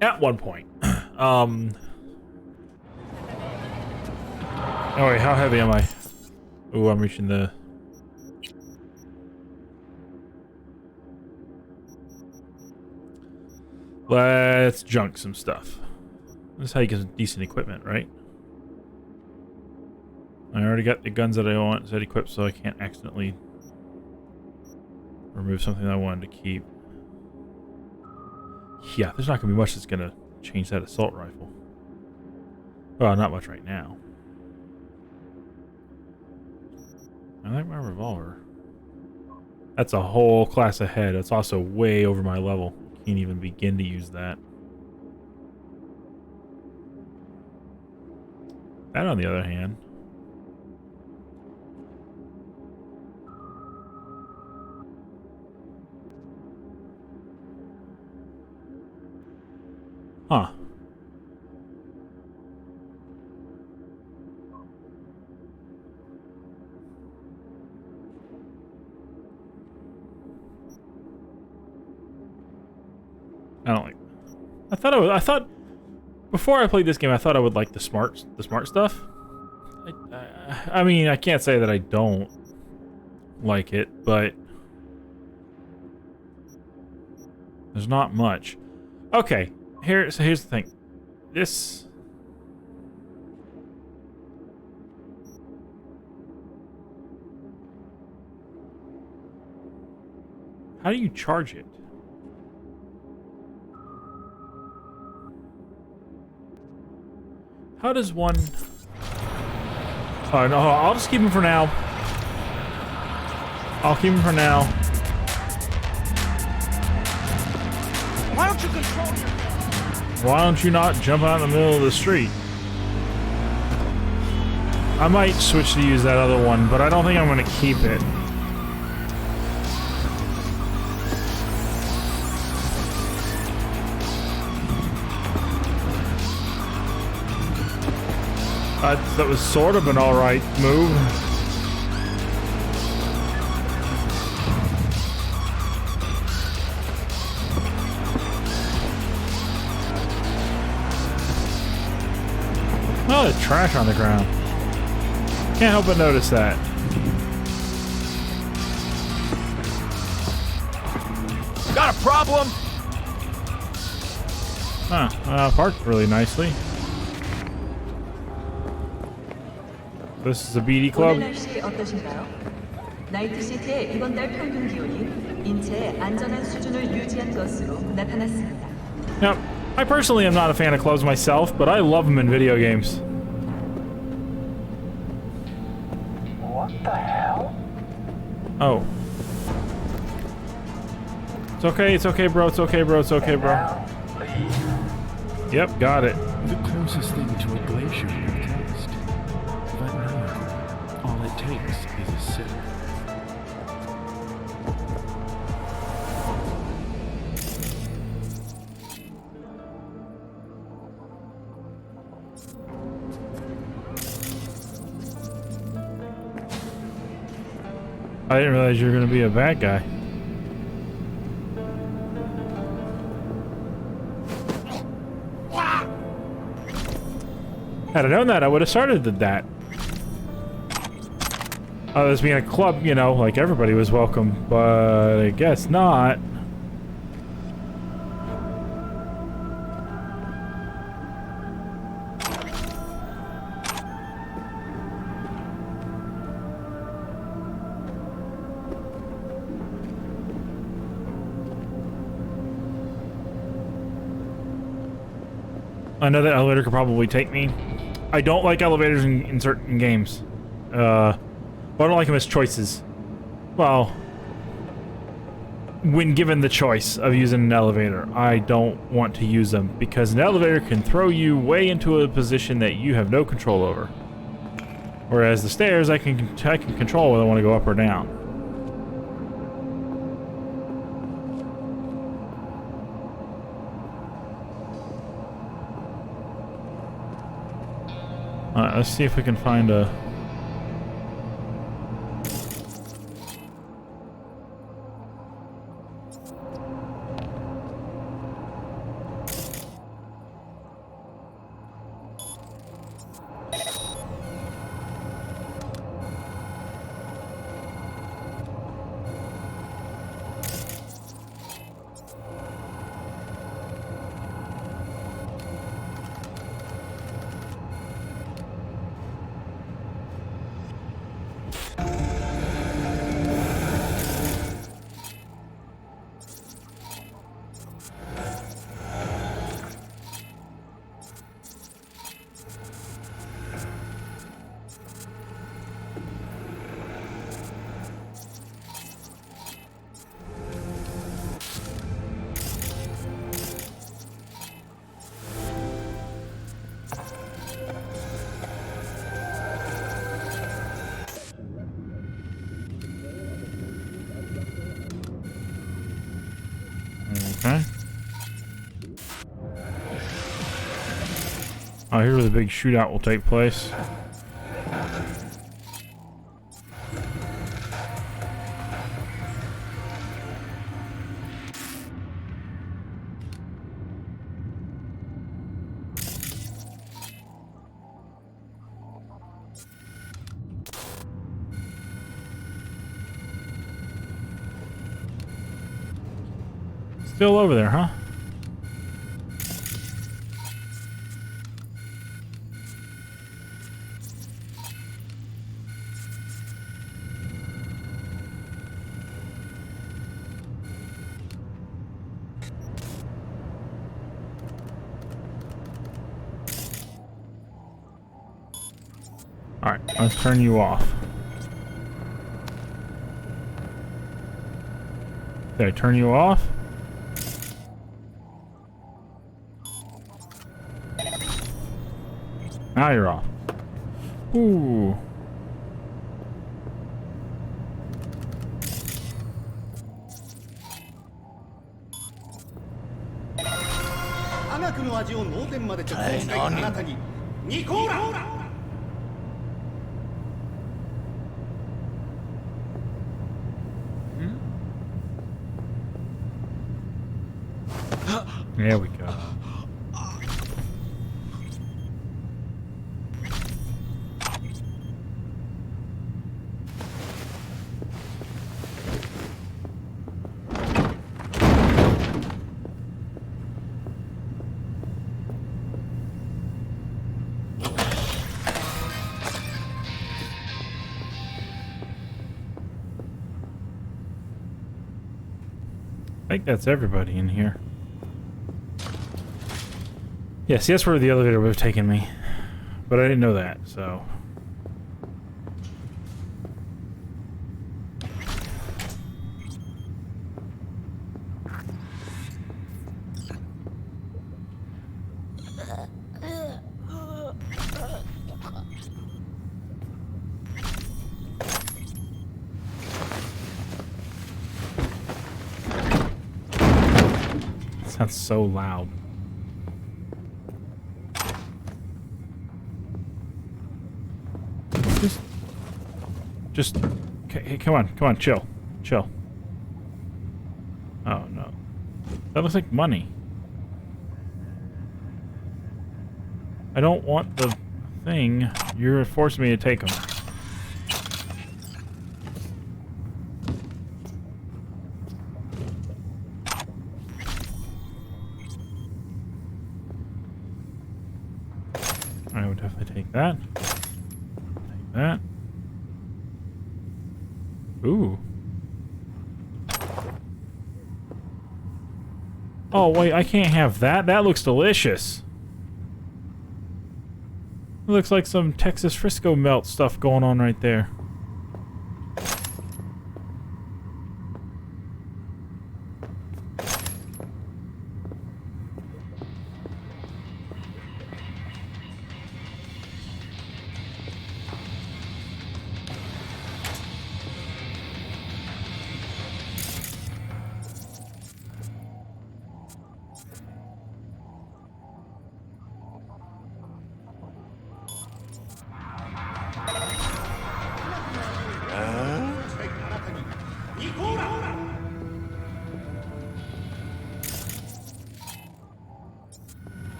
At one point. Oh wait, how heavy am I? Ooh, I'm reaching the... Let's junk some stuff. This is how you get decent equipment, right? I already got the guns that I want set equipped, so I can't accidentally remove something that I wanted to keep. Yeah, there's not going to be much that's going to change that assault rifle. Well, not much right now. I like my revolver. That's a whole class ahead. That's also way over my level. Can't even begin to use that. That, on the other hand... Huh. I don't like... I thought before I played this game, I thought I would like the smart stuff. I mean, I can't say that I don't like it, but there's not much. Okay, here's the thing. This... How do you charge it? How does one... Oh, no, I'll just keep him for now. I'll keep him for now. Why don't you control yourself? Why don't you not jump out in the middle of the street? I might switch to use that other one, but I don't think I'm going to keep it. That was sort of an alright move. Oh, there's trash on the ground. Can't help but notice that. Got a problem? Huh, parked really nicely. This is a BD club. 날씨 어떠신가요? 나이트시티의 이번 달 평균 기온이 인체의 안전한 수준을 유지한 것으로 나타났습니다. Yep. I personally am not a fan of clubs myself, but I love them in video games. What the hell? Oh. It's okay, bro, it's okay, bro, it's okay, bro. Yep, got it. The closest thing to a glacier you taste. But no, all it takes is a sip. I didn't realize you were going to be a bad guy. Had I known that, I would have started that. This being a club, you know, like everybody was welcome, but I guess not. I know that elevator could probably take me. I don't like elevators in certain games. But I don't like them as choices. Well, when given the choice of using an elevator, I don't want to use them because an elevator can throw you way into a position that you have no control over. Whereas the stairs, I can control whether I want to go up or down. Alright, let's see if we can find a... Oh, here's where the big shootout will take place. Still over there, huh? Alright, let's turn you off. Did I turn you off? Now you're off. Ooh. There we go. I think that's everybody in here. Yes, that's where the elevator would have taken me. But I didn't know that, so... Sounds so loud. Just, hey, come on, chill. Oh no. That looks like money. I don't want the thing. You're forcing me to take them. I would definitely take that. Take that. Ooh. Oh, wait, I can't have that. That looks delicious. It looks like some Texas Frisco melt stuff going on right there.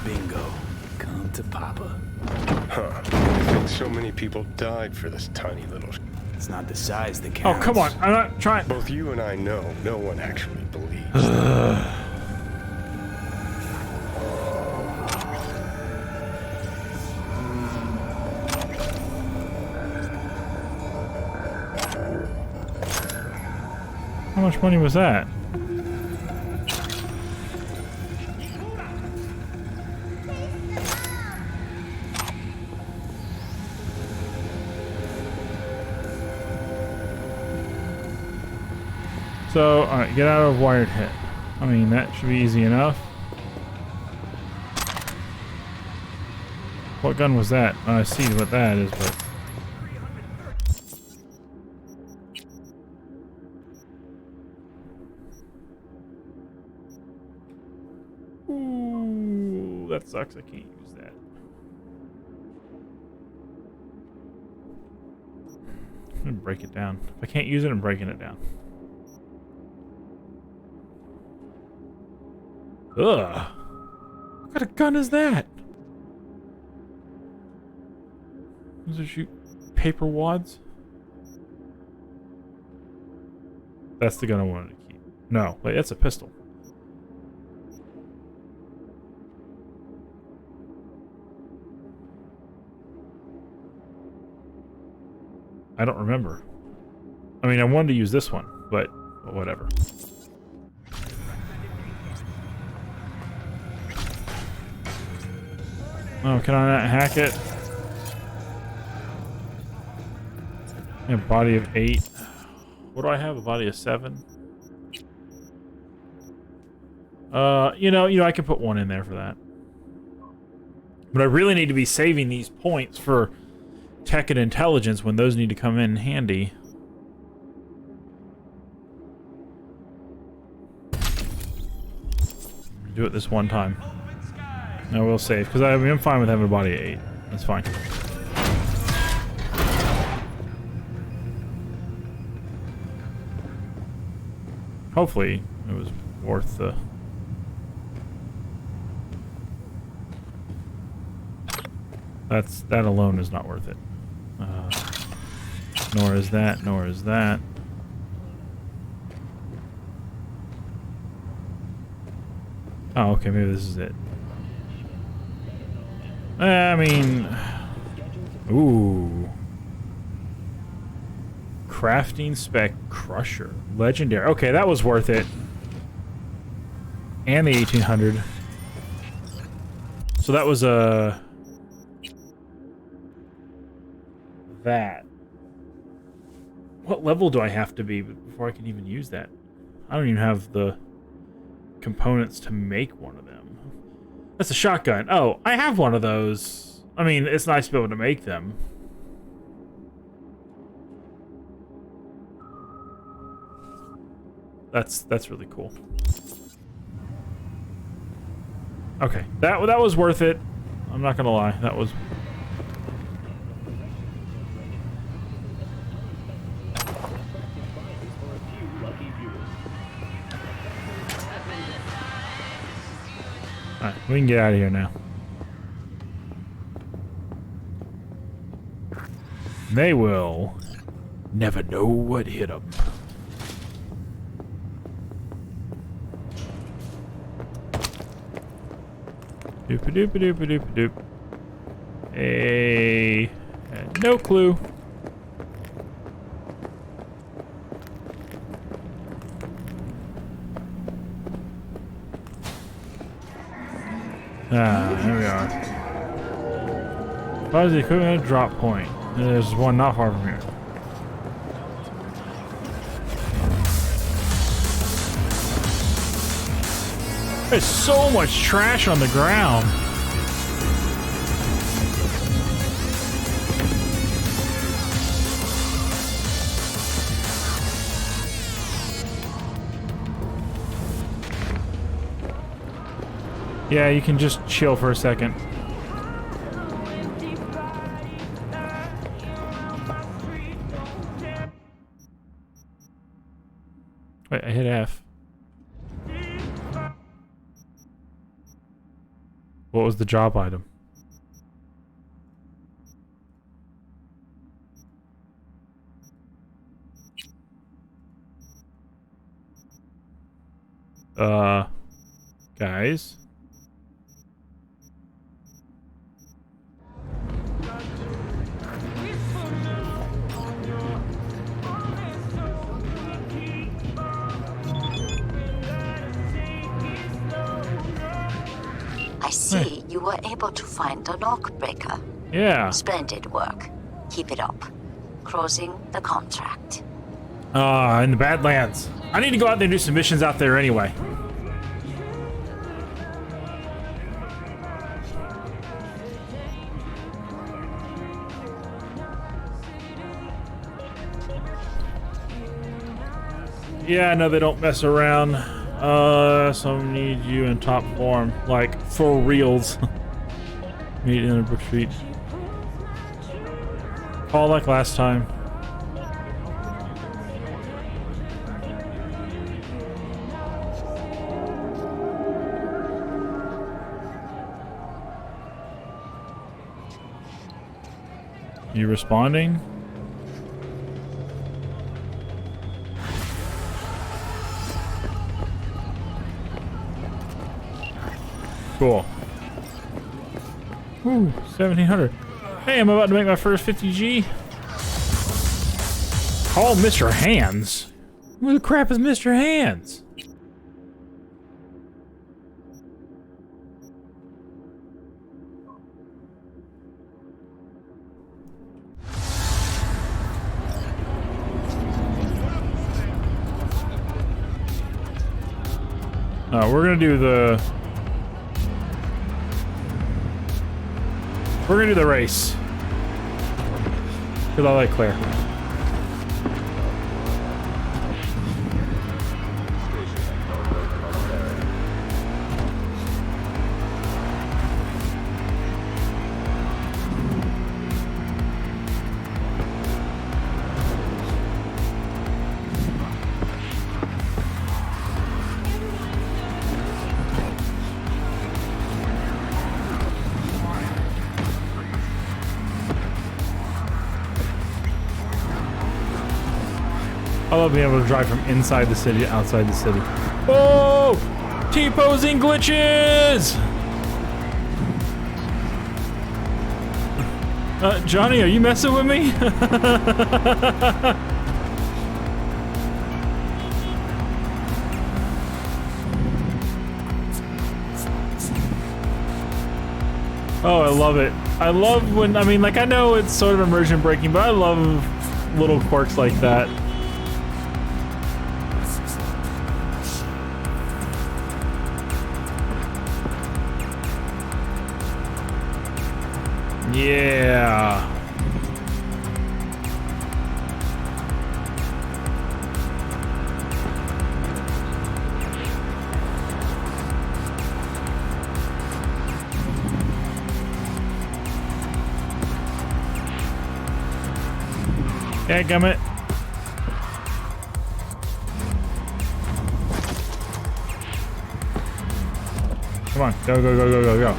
Bingo. Come to Papa. Huh. I think so many people died for this tiny little... It's not the size that counts. Oh, come on. I'm not trying... Both you and I know no one actually believes. How much money was that? So, alright, get out of wired hit. I mean, that should be easy enough. What gun was that? I see what that is, but... Ooh, that sucks. I can't use that. I'm gonna break it down. If I can't use it, I'm breaking it down. Ugh. What kind of gun is that? Does it shoot paper wads? That's the gun I wanted to keep. No, wait, that's a pistol. I don't remember. I mean, I wanted to use this one, but whatever. Oh, can I not hack it? A body of 8. What do I have? A body of 7? You know, I can put 1 in there for that. But I really need to be saving these points for tech and intelligence when those need to come in handy. Do it this one time. I will save, because I mean, I'm fine with having a body of 8. That's fine. Hopefully, it was worth the... That alone is not worth it. Nor is that, nor is that. Oh, okay, maybe this is it. I mean... Ooh. Crafting spec crusher. Legendary. Okay, that was worth it. And the 1800. So that was a... that. What level do I have to be before I can even use that? I don't even have the components to make one of them. That's a shotgun. Oh, I have one of those. I mean, it's nice to be able to make them. That's really cool. Okay, that was worth it. I'm not gonna lie, that was... Alright, we can get out of here now. They will never know what hit them. Doop-a-doop-a-doop-a-doop-a-doop. No clue. Ah, there we are. Why is the equipment at a drop point? There's one not far from here. There's so much trash on the ground. Yeah, you can just chill for a second. Wait, I hit F. What was the job item? Guys? I see you were able to find a lockbreaker. Yeah. Splendid work. Keep it up. Closing the contract. In the Badlands. I need to go out there and do some missions out there anyway. Yeah, no, they don't mess around. So I need you in top form, like for reals. Meet in a retreat. Call like last time. You responding? Cool. Ooh, 1700. Hey, I'm about to make my first 50G. Call Mr. Hands? Who the crap is Mr. Hands? We're gonna do the... We're gonna do the race. Because I like Claire. I love being able to drive from inside the city to outside the city. Oh! T-posing glitches! Johnny, are you messing with me? Oh, I love it. I love when, I mean, like, I know it's sort of immersion breaking, but I love little quirks like that. Yeah. Dadgummit. Come on, go, go, go, go, go, go.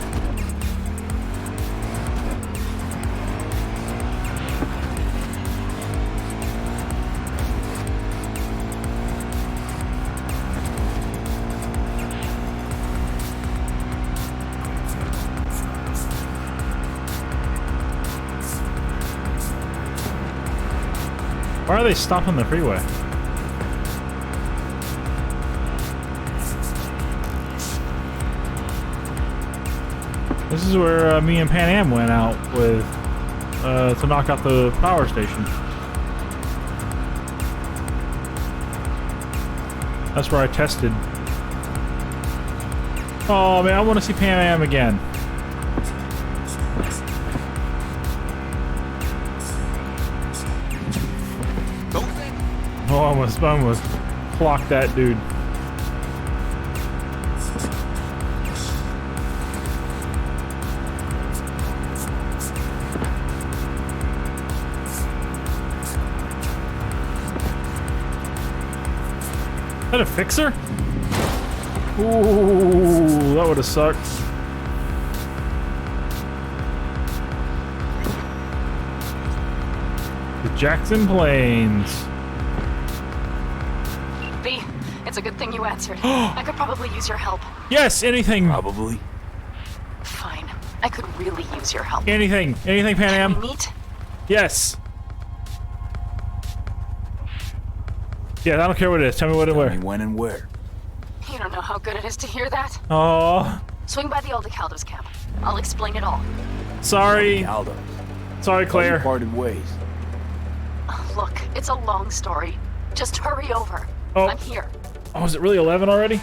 Why are they stopping the freeway? This is where me and Pan Am went out with to knock out the power station. That's where I tested. Oh man, I want to see Pan Am again. Oh, I almost clocked that dude. Is that a fixer? Ooh, that would have sucked. The Jackson Plains. It's a good thing you answered. I could probably use your help. Yes, anything. Probably. Fine. I could really use your help. Anything. Anything, Pan Am. Can we meet? Yes. Yeah, I don't care what it is. Tell me what and where. Tell me when and where. You don't know how good it is to hear that. Oh. Swing by the old Caldo's camp. I'll explain it all. Sorry. Aldo. Sorry, Claire. We parted ways. Look, it's a long story. Just hurry over. Oh. I'm here. Oh, is it really 11 already?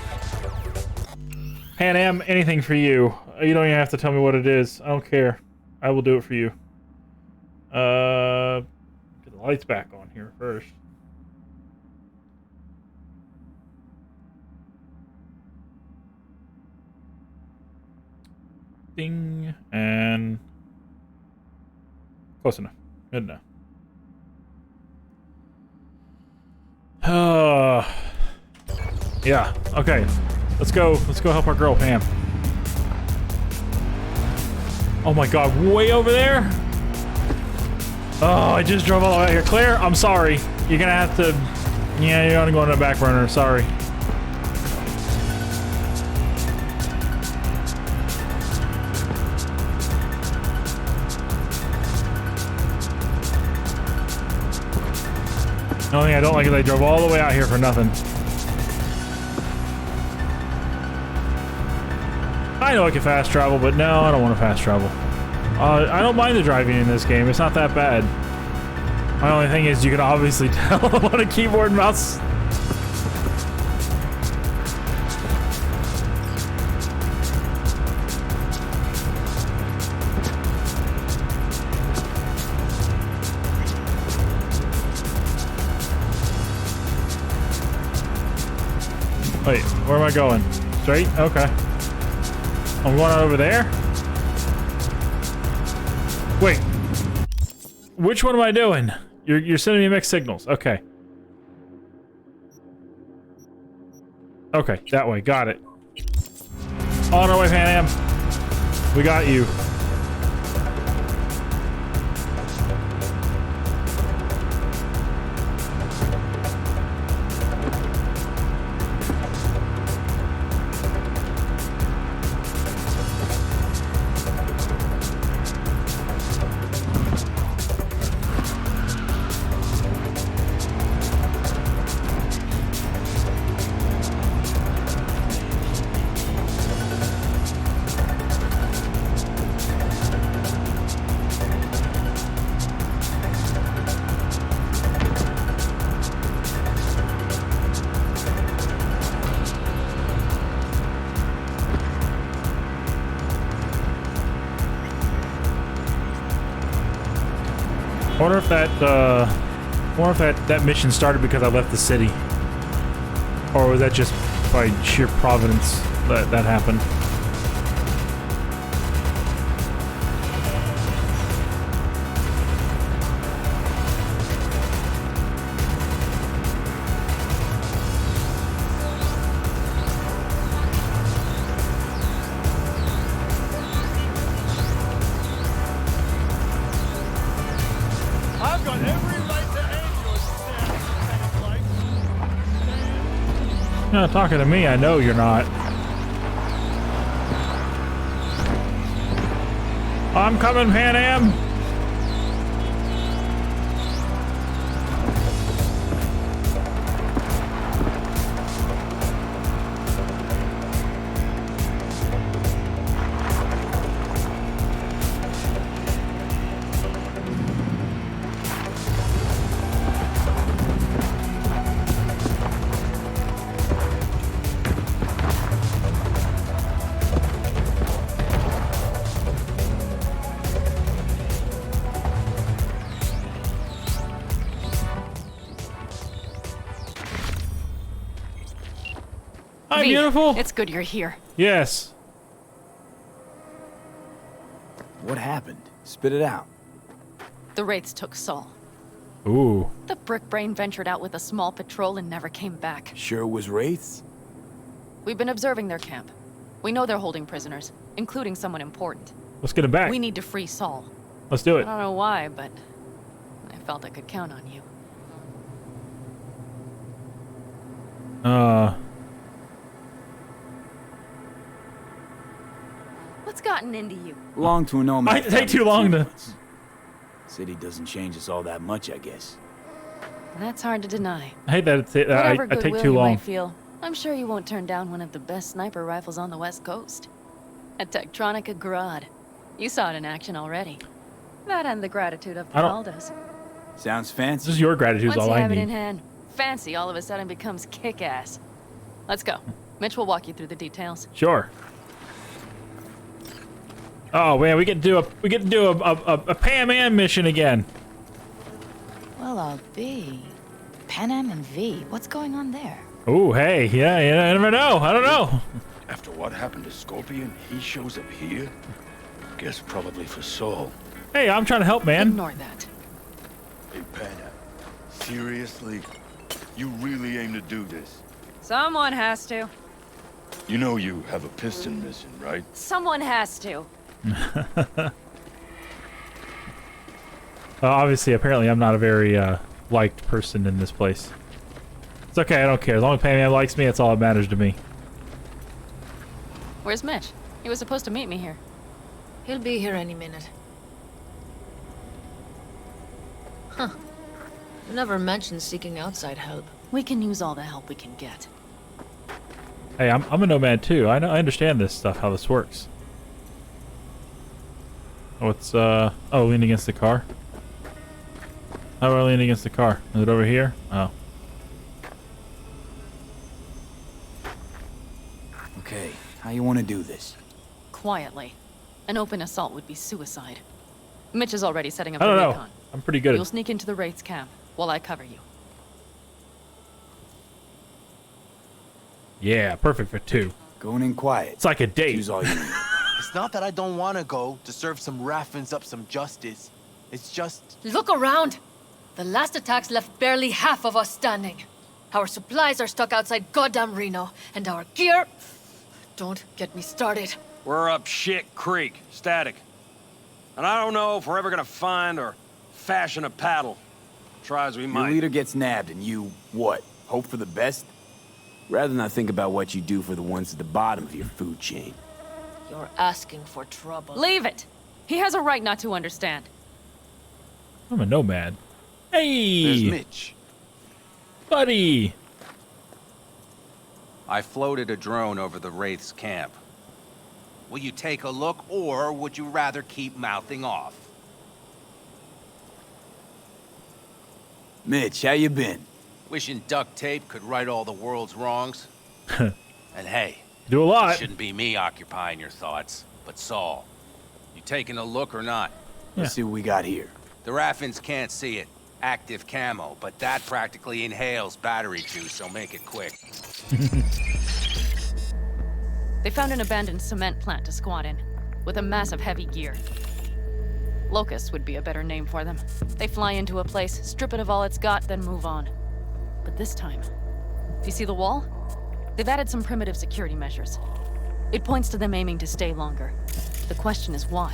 Pan Am, anything for you. You don't even have to tell me what it is. I don't care. I will do it for you. Get the lights back on here first. Ding. And close enough. Good enough. Yeah. Okay. Let's go help our girl, Pam. Oh my god, way over there? Oh, I just drove all the way out here. Claire, I'm sorry. You're gonna have to... Yeah, you're gonna go on the back burner. Sorry. The only thing I don't like is I drove all the way out here for nothing. I know I can fast travel, but no, I don't want to fast travel. I don't mind the driving in this game. It's not that bad. My only thing is you can obviously tell I'm on a keyboard and mouse. Wait, where am I going? Straight? Okay. I'm going out over there? Wait. Which one am I doing? You're sending me mixed signals. Okay. Okay, that way. Got it. On our way, Pan Am. We got you. I wonder if that mission started because I left the city, or was that just by sheer providence that happened? You're not talking to me, I know you're not. I'm coming, Pan Am! Hi, V, beautiful. It's good you're here. Yes. What happened? Spit it out. The Wraiths took Saul. Ooh. The brick brain ventured out with a small patrol and never came back. Sure it was Wraiths? We've been observing their camp. We know they're holding prisoners, including someone important. Let's get him back. We need to free Saul. Let's do it. I don't know why, but I felt I could count on you. What's gotten into you? Belong to a nomad. Might take too long to... City doesn't change us all that much, I guess. That's hard to deny. I hate that I take goodwill too you long. Might feel, I'm sure you won't turn down one of the best sniper rifles on the West Coast. A Tektronica Grad. You saw it in action already. That and the gratitude of the Caldas. Sounds fancy. This is your gratitude, Once all you I have it need. in hand, fancy all of a sudden becomes kick-ass. Let's go. Mitch will walk you through the details. Sure. Oh man, we get to do a Pam Am mission again. Well, I'll be. Pan Am and V. What's going on there? Oh hey, yeah, I never know. I don't know. After what happened to Scorpion, he shows up here? Guess probably for Saul. Hey, I'm trying to help, man. Ignore that. Hey, Panna. Seriously? You really aim to do this? Someone has to. You know you have a piston mission, right? Someone has to. Obviously, apparently, I'm not a very liked person in this place. It's okay, I don't care. As long as Panman likes me, that's all that matters to me. Where's Mitch? He was supposed to meet me here. He'll be here any minute. Huh. Never mentioned seeking outside help. We can use all the help we can get. Hey, I'm a nomad too. I understand this stuff, how this works. What's oh, lean against the car? How do I lean against the car? Is it over here? Oh. Okay, how you want to do this? Quietly. An open assault would be suicide. Mitch is already setting up I the don't know. recon. I'm pretty good You'll at... sneak into the Wraith's camp while I cover you. Yeah, perfect for 2. Going in quiet. It's like a date. Choose all you need. It's not that I don't want to go to serve some Raffins up some justice. It's just... Look around! The last attacks left barely half of us standing. Our supplies are stuck outside goddamn Reno, and our gear... Don't get me started. We're up Shit Creek, static. And I don't know if we're ever gonna find or fashion a paddle. Try as we Your might. leader gets nabbed and you, what, hope for the best? Rather not think about what you do for the ones at the bottom of your food chain. You're asking for trouble. Leave it! He has a right not to understand. I'm a nomad. Hey! There's Mitch. Buddy! I floated a drone over the Wraith's camp. Will you take a look, or would you rather keep mouthing off? Mitch, how you been? Wishing duct tape could right all the world's wrongs. And hey, do a lot. It shouldn't be me occupying your thoughts, but Saul. You taking a look or not? Let's see what we got here. The Raffins can't see it. Active camo, but that practically inhales battery juice, so make it quick. They found an abandoned cement plant to squat in, with a massive heavy gear. Locusts would be a better name for them. They fly into a place, strip it of all it's got, then move on. But this time, do you see the wall? They've added some primitive security measures. It points to them aiming to stay longer. The question is why?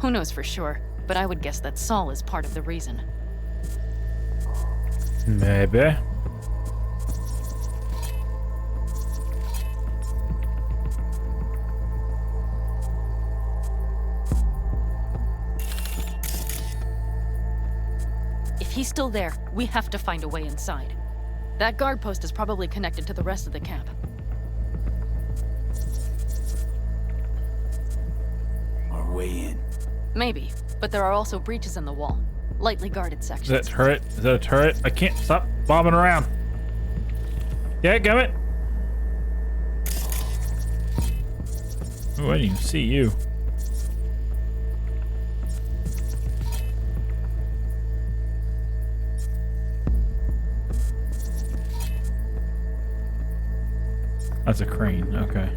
Who knows for sure, but I would guess that Saul is part of the reason. Maybe. If he's still there, we have to find a way inside. That guard post is probably connected to the rest of the camp. Our way in. Maybe, but there are also breaches in the wall. Lightly guarded sections. Is that a turret? Is that a turret? I can't stop bombing around. Yeah, gummit. Oh, I didn't even see you. That's a crane, okay.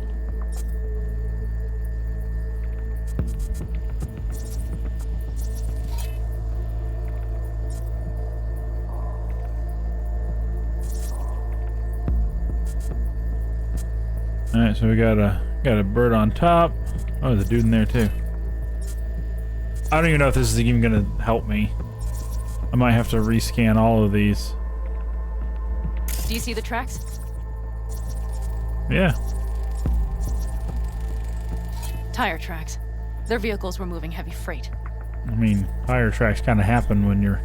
Alright, so we got a bird on top. Oh, there's a dude in there too. I don't even know if this is even gonna help me. I might have to rescan all of these. Do you see the tracks? Yeah. Tire tracks. Their vehicles were moving heavy freight. I mean, tire tracks kind of happen when you're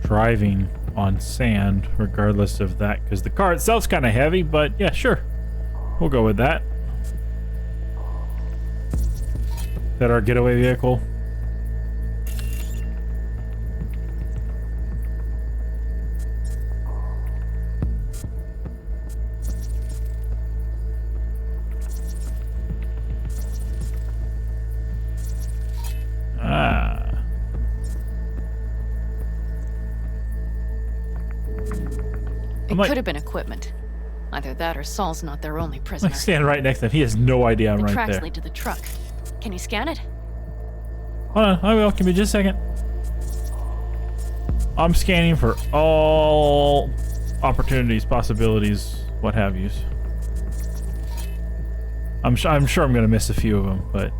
driving on sand, regardless of that, because the car itself's kind of heavy, but yeah, sure. We'll go with that. Is that our getaway vehicle? It could have been equipment. Either that or Saul's not their only prisoner. I stand right next to him. He has no idea I'm The right tracks there. lead to the truck. Can you scan it? Hold on, I will. Give me just a second. I'm scanning for all opportunities, possibilities, what have yous. I'm sure I'm gonna miss a few of them, but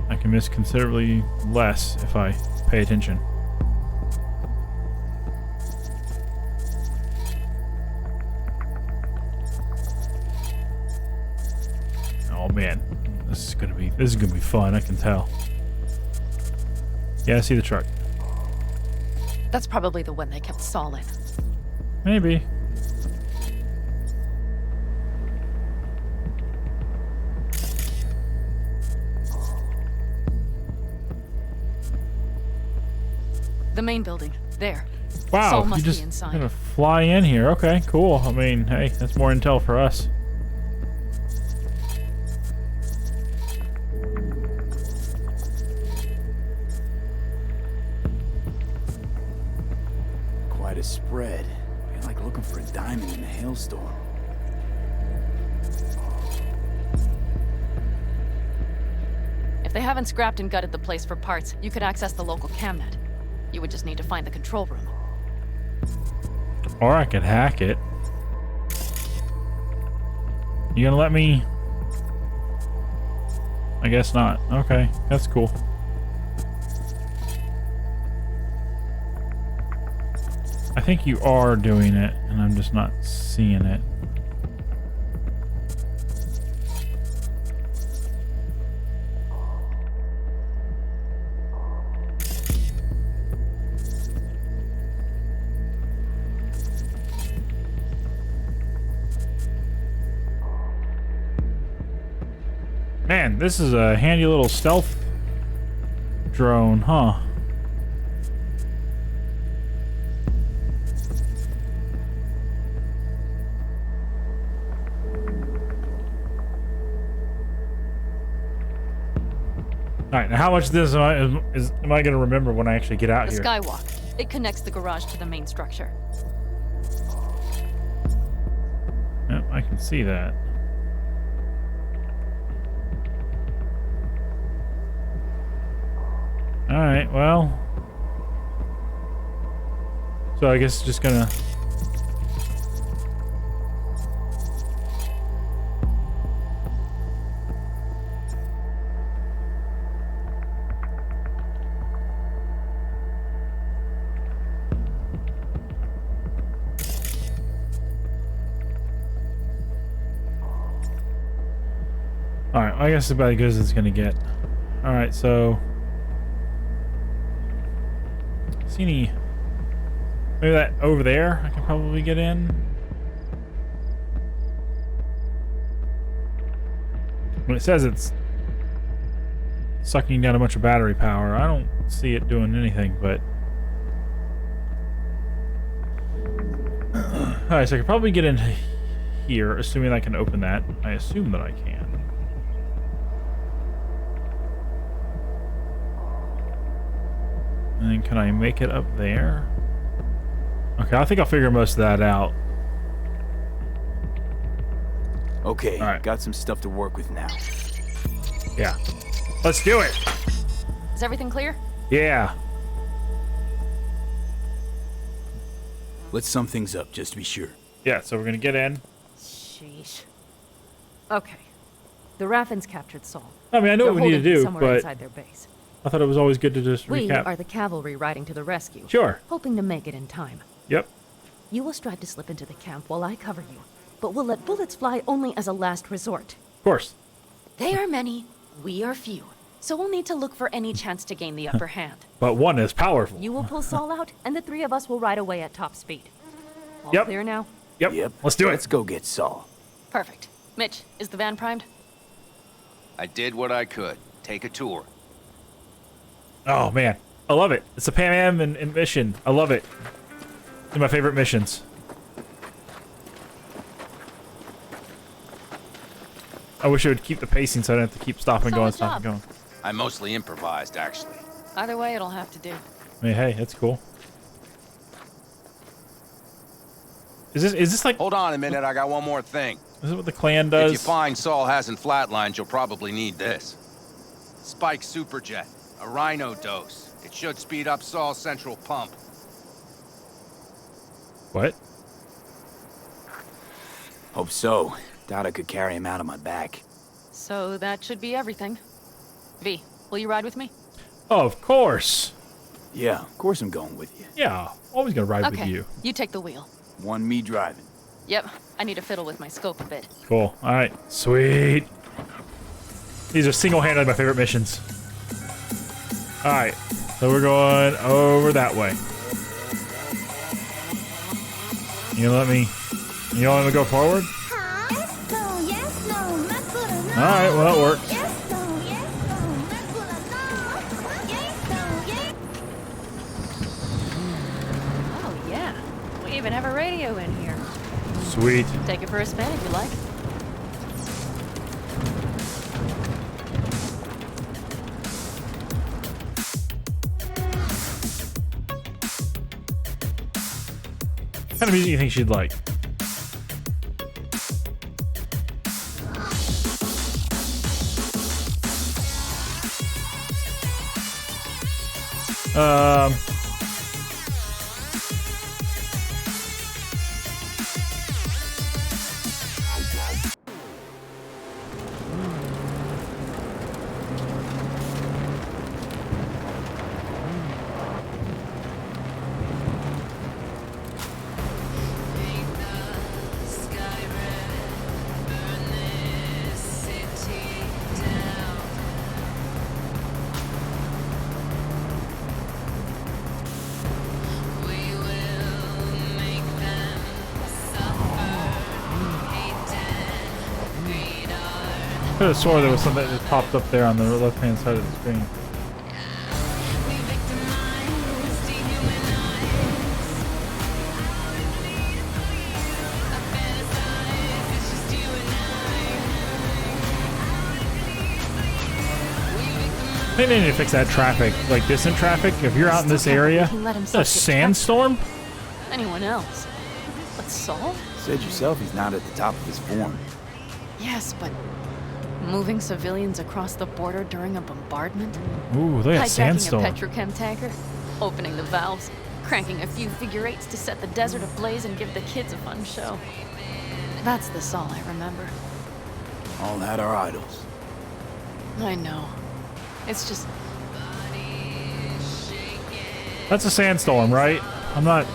I can miss considerably less if I pay attention. Oh man, this is gonna be fun. I can tell. Yeah, I see the truck. That's probably the one they kept Saul in. Maybe. The main building. There. Wow, Saul you must just be inside. gonna fly in here. Okay, cool. I mean, hey, that's more intel for us. Quite a spread. You're like looking for a diamond in a hailstorm. If they haven't scrapped and gutted the place for parts, you could access the local camnet. You would just need to find the control room. Or I could hack it. You gonna let me? I guess not. Okay, that's cool. I think you are doing it, and I'm just not seeing it. Man, this is a handy little stealth drone, huh? Alright, now how much of this am I going to remember when I actually get out The here? skywalk. It connects the garage to the main structure. Yep, I can see that. Alright, well. So I guess just gonna... Alright, I guess it's about as good as it's gonna get. Alright, so... See any... Maybe that over there I can probably get in? When it says it's sucking down a bunch of battery power, I don't see it doing anything, but... Alright, so I could probably get in here, assuming I can open that. I assume that I can. And then can I make it up there? Okay, I think I'll figure most of that out. Okay, got some stuff to work with now. Yeah. Let's do it! Is everything clear? Yeah. Let's sum things up, just to be sure. Yeah, so we're gonna get in. Sheesh. Okay. The Raffins captured Saul. I mean, I know They're what we need to holding him do, somewhere but inside their base. I thought it was always good to just We recap. are the cavalry riding to the rescue. Sure. Hoping to make it in time. Yep. You will strive to slip into the camp while I cover you, but we'll let bullets fly only as a last resort. Of course. They are many, we are few, so we'll need to look for any chance to gain the upper hand. But one is powerful. You will pull Saul out, and the three of us will ride away at top speed. All Yep. clear now? Yep. Let's do it. Let's go get Saul. Perfect. Mitch, is the van primed? I did what I could. Take a tour. Oh man, I love it. It's a Pan Am and mission. I love it. One of my favorite missions. I wish it would keep the pacing so I don't have to keep stopping, going, stopping, going. I mostly improvised, actually. Either way, it'll have to do. I mean, hey, that's cool. Is this like? Hold on a minute, I got one more thing. Is it what the clan does? If you find Saul hasn't flatlined, you'll probably need this. Spike Superjet, a rhino dose. It should speed up Saul's central pump. What? Hope so. Doubt I could carry him out on my back. So that should be everything. V, will you ride with me? Oh, of course. Yeah, of course I'm going with you. Yeah, always gonna ride with you. You take the wheel. One me driving. Yep, I need to fiddle with my scope a bit. Cool. All right, sweet. These are single-handedly my favorite missions. All right, so we're going over that way. You let me go forward? All right, well that works. Oh yeah, we even have a radio in here. Sweet. Take it for a spin if you like. What kind of music do you think she'd like? I could have swore there was something that popped up there on the left-hand side of the screen. I think they need to fix that traffic, like distant traffic. If you're out in this area, a sandstorm? Anyone else? But Saul? Said yourself he's not at the top of his form. Yes, but moving civilians across the border during a bombardment? Ooh, look at sandstorm. Hijacking a petrochem tanker? Opening the valves? Cranking a few figure eights to set the desert ablaze and give the kids a fun show? That's the Saul I remember. All had our idols. I know. It's just... That's a sandstorm, right? I'm not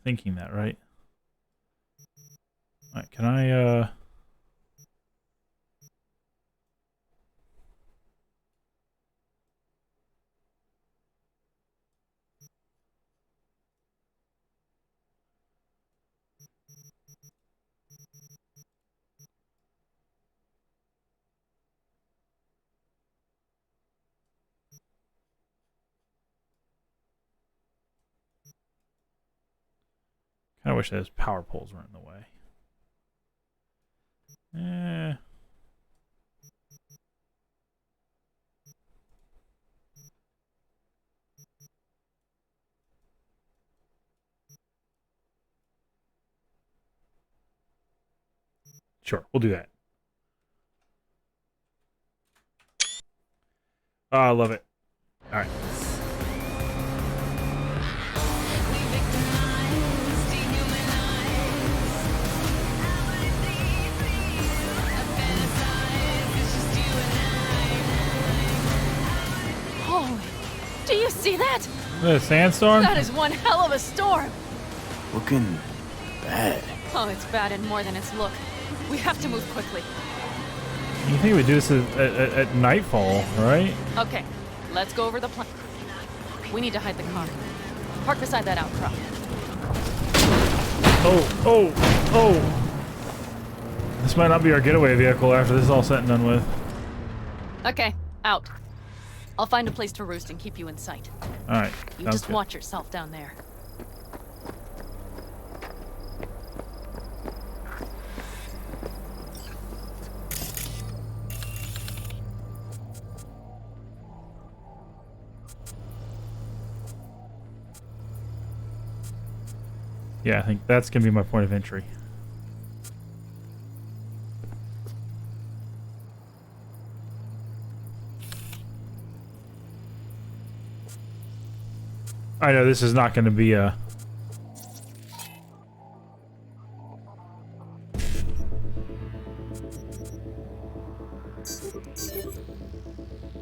thinking that, right? Alright, can I I wish those power poles weren't in the way. Sure, we'll do that. Oh, I love it. All right. Do you see that? The sandstorm? That is one hell of a storm. Looking bad. Oh, it's bad in more than its look. We have to move quickly. You think we do this at nightfall, right? Okay, let's go over the plan. We need to hide the car. Park beside that outcrop. Oh! This might not be our getaway vehicle after this is all said and done with. Okay, out. I'll find a place to roost and keep you in sight. Alright. You just watch yourself down there. Yeah, I think that's gonna be my point of entry. I know this is not gonna be a...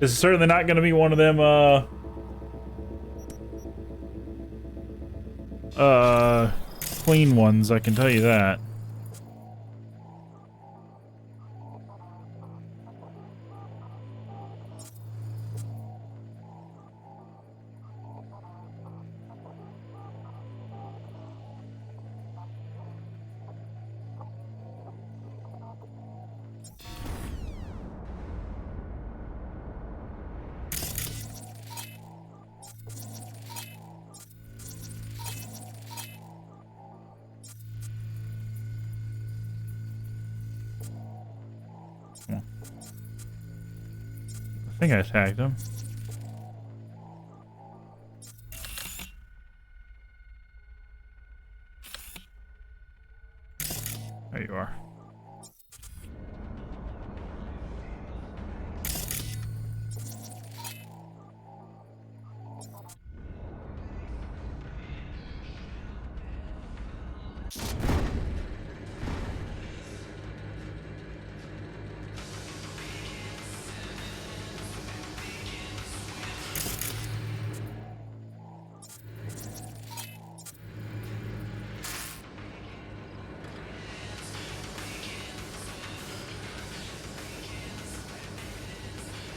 This is certainly not gonna be one of them, clean ones, I can tell you that. I think I tagged him. There you are.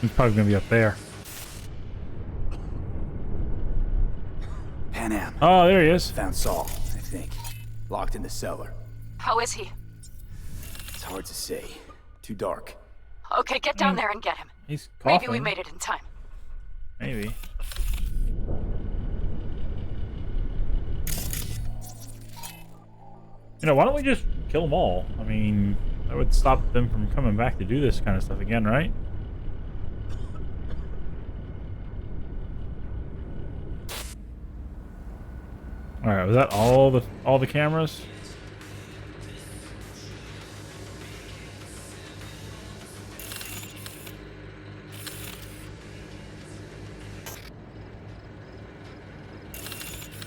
He's probably gonna be up there. Pan Am. Oh, there he is. Found Saul, I think. Locked in the cellar. How is he? It's hard to say. Too dark. Okay, get down there and get him. He's coughing. Maybe we made it in time. Maybe. You know, why don't we just kill them all? I mean, that would stop them from coming back to do this kind of stuff again, right? All right, was that all the cameras?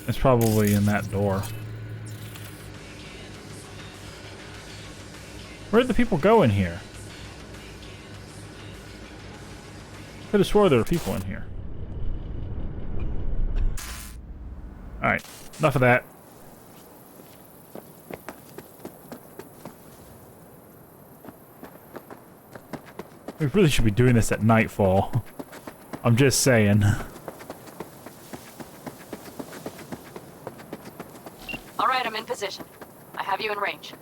It's probably in that door. Where'd the people go in here? Could have swore there were people in here. Alright, enough of that. We really should be doing this at nightfall. I'm just saying. Alright, I'm in position. I have you in range.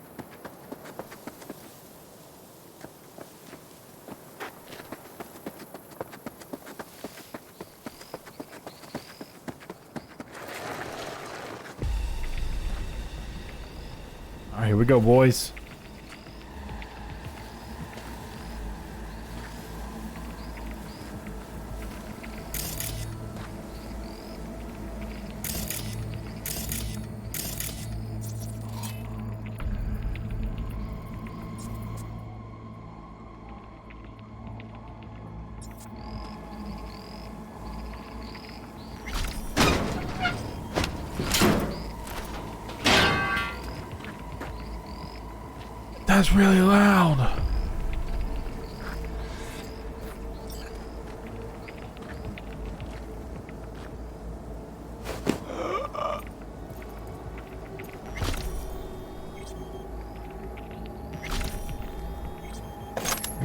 Alright, here we go, boys. That's really loud.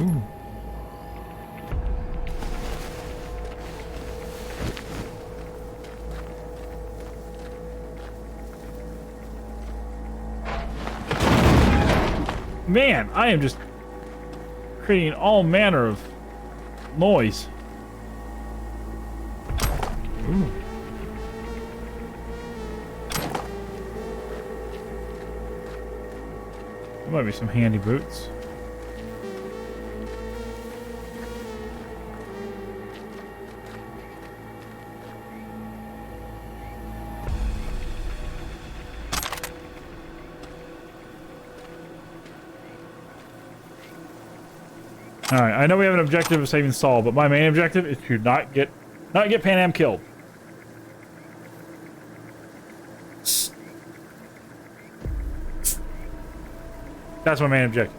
Ooh. Man, I am just creating all manner of noise. Ooh. There might be some handy boots. All right, I know we have an objective of saving Saul, but my main objective is to not get Pan Am killed. That's my main objective.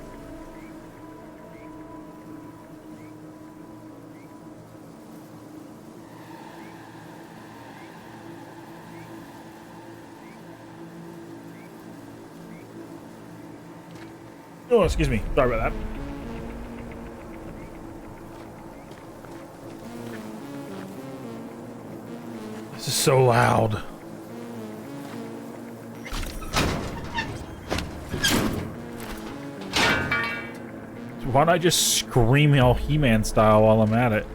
Oh, excuse me. Sorry about that. This is so loud. Why don't I just scream all He-Man style while I'm at it?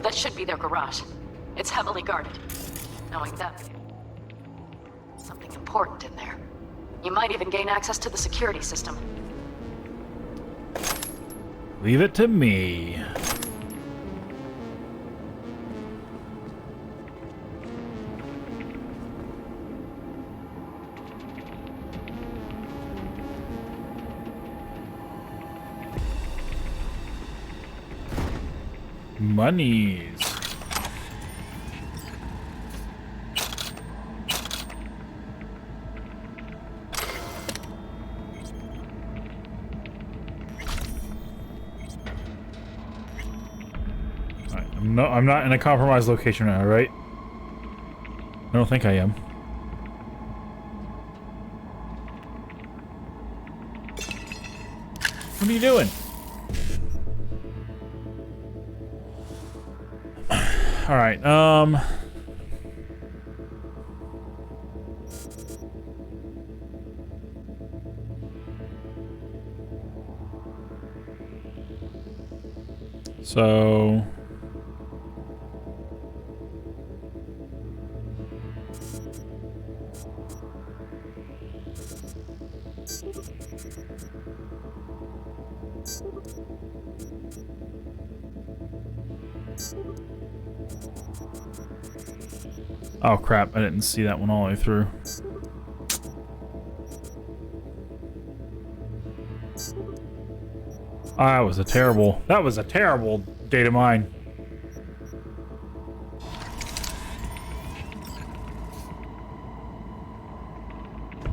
That should be their garage. It's heavily guarded. Knowing that, something important in there. You might even gain access to the security system. Leave it to me. Monies. I'm not in a compromised location now, right? I don't think I am. What are you doing? All right, so oh crap, I didn't see that one all the way through. That was a terrible data mine.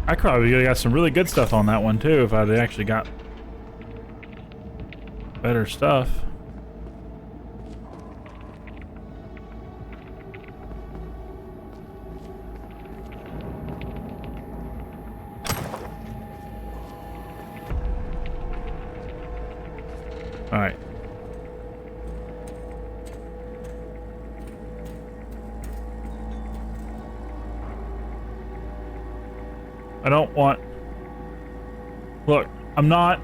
I probably could have got some really good stuff on that one too if I'd actually got better stuff. All right. I don't want... Look, I'm not...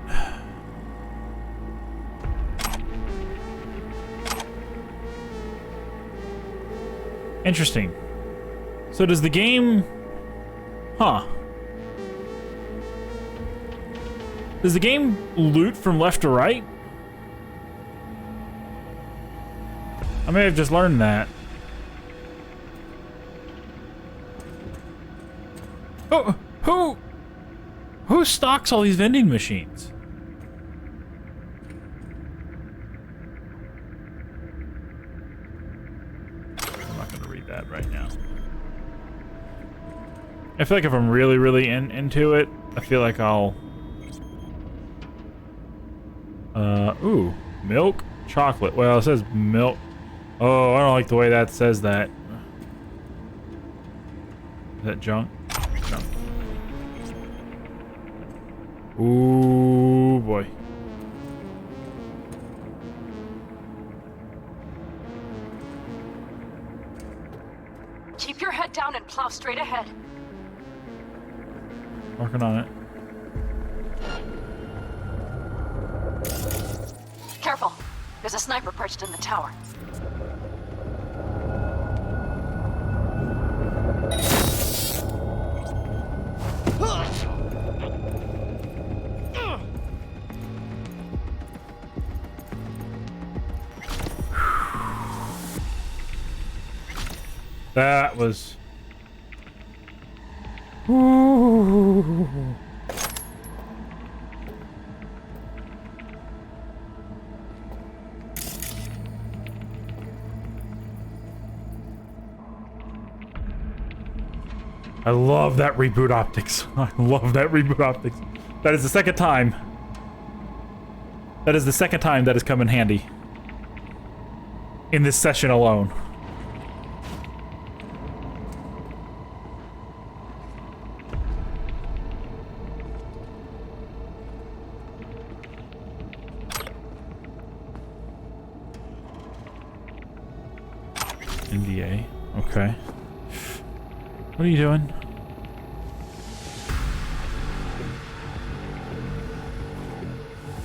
Interesting. So does the game... Huh. Does the game loot from left to right? I may have just learned that. Oh, who stocks all these vending machines? I'm not gonna read that right now. I feel like if I'm really into it, I feel like I'll... ooh, milk, chocolate. Well, it says milk. Oh, I don't like the way that says that. Is that junk? Junk. Ooh, boy. Keep your head down and plow straight ahead. Working on it. Careful. There's a sniper perched in the tower. That was... Ooh. I love that reboot optics. I love that reboot optics. That is the second time. That is the second time that has come in handy. In this session alone. NDA. Okay. What are you doing?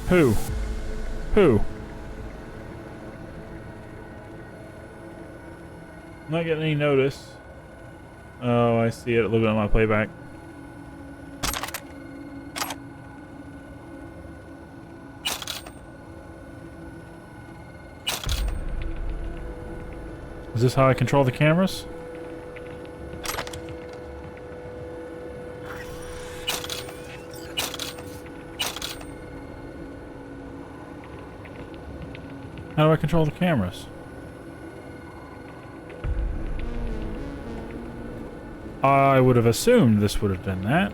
Who? Who? I'm not getting any notice. Oh, I see it looking at my playback. Is this how I control the cameras? How do I control the cameras? I would have assumed this would have done that.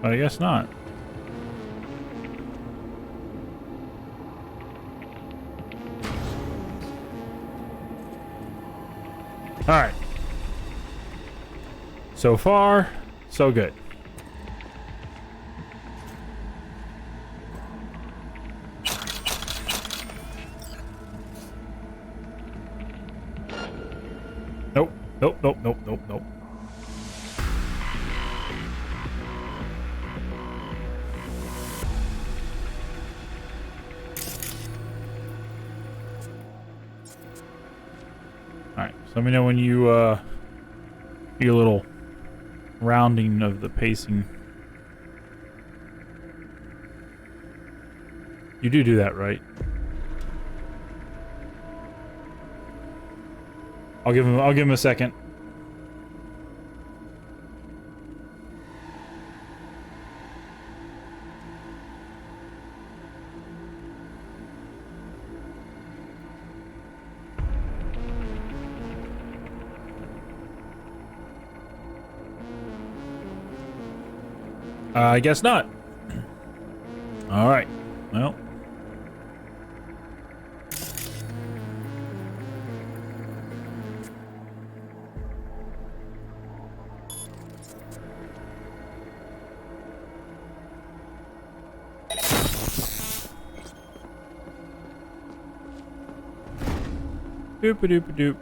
But I guess not. Alright. So far, so good. Nope. Nope, nope, nope, nope, nope. Alright, so let me know when you, do a little rounding of the pacing. You do that, right? I'll give him a second. I guess not. All right. Well. Doop-a-doop-a-doop.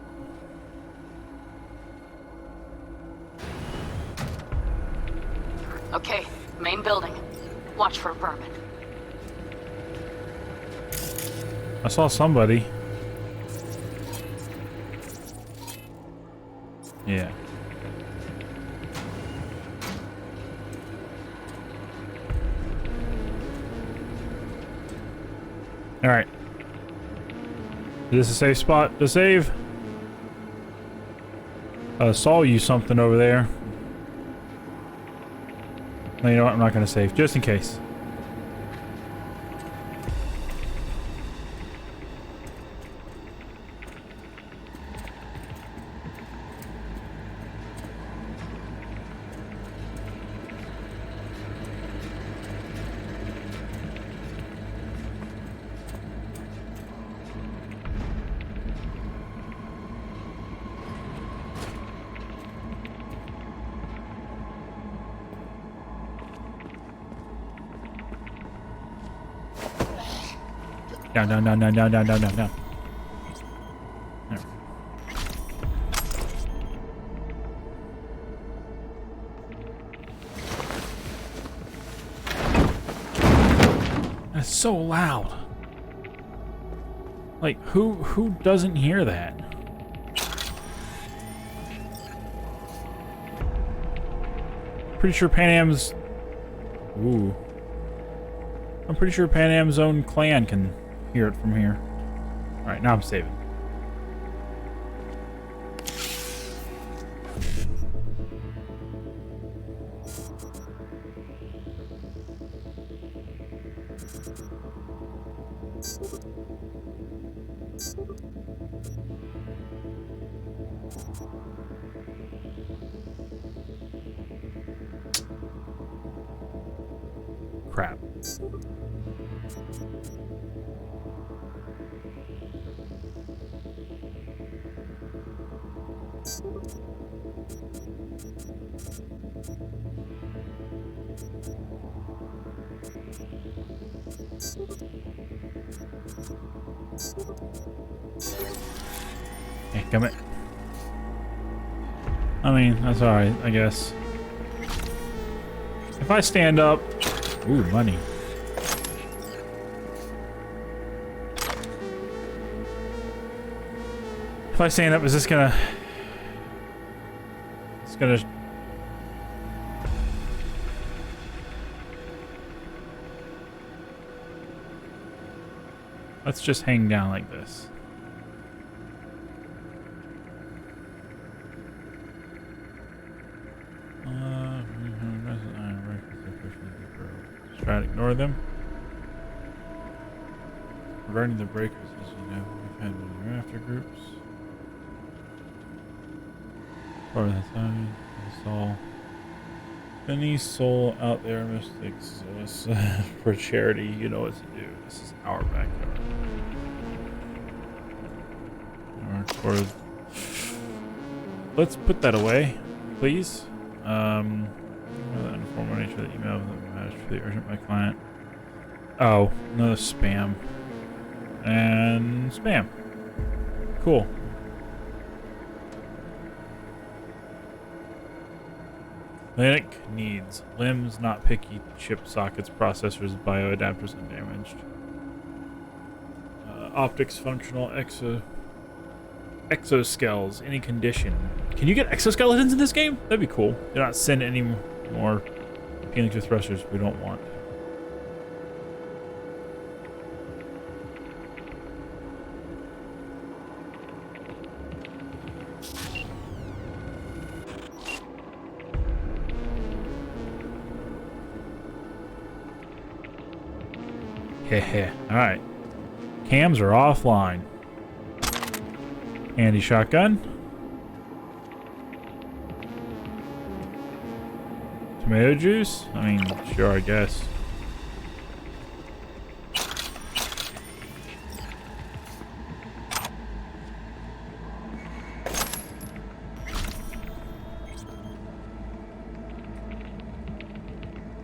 Okay, main building. Watch for vermin. I saw somebody. Yeah. All right. Is this a safe spot to save? Saw you something over there. No, you know what? I'm not going to save, just in case. Down, down, down, down, down, down, down, down, down. There. That's so loud. Like, who doesn't hear that? Pretty sure Pan Am's... Ooh. I'm pretty sure Pan Am's own clan can hear it from here. Alright, now I'm saving. Crap. Hey, come it. I mean, that's alright, I guess. If I stand up... Ooh, money. If I stand up, is this gonna... It's gonna... Let's just hang down like this. Try to ignore them. Regarding the breakers, as you know, we've had many rafter groups. Part of the time, any soul out there must exist for charity. You know what to do. This is our backyard. Let's put that away, please. Informal nature of the email that matters for the urgent my client. Oh, another spam. And spam. Cool. Linux needs limbs, not picky. Chip sockets, processors, bioadapters undamaged. Optics, functional, exoskeletons, any condition. Can you get exoskeletons in this game? That'd be cool. Do not send any more Phoenix with thrusters we don't want. Heh. Alright. Cams are offline. Handy shotgun. Tomato juice? I mean, sure, I guess.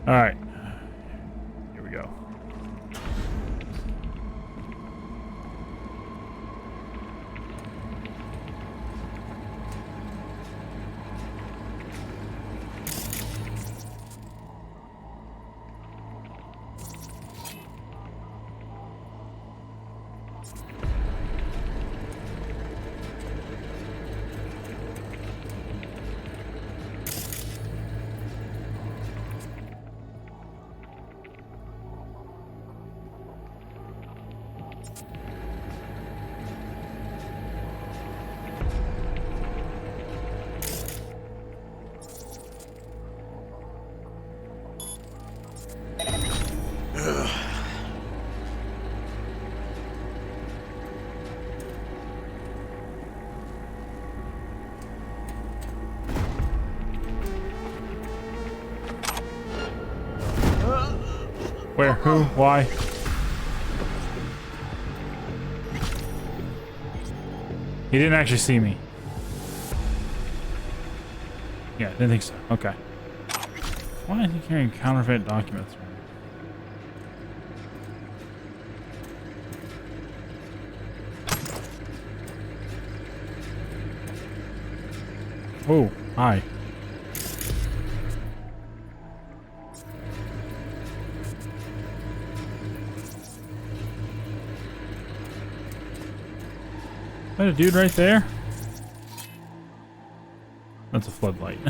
Alright. Here we go. Where? Who? Why? He didn't actually see me. Yeah, didn't think so. Okay. Why is he carrying counterfeit documents? Oh, hi. Is that a dude right there? That's a floodlight.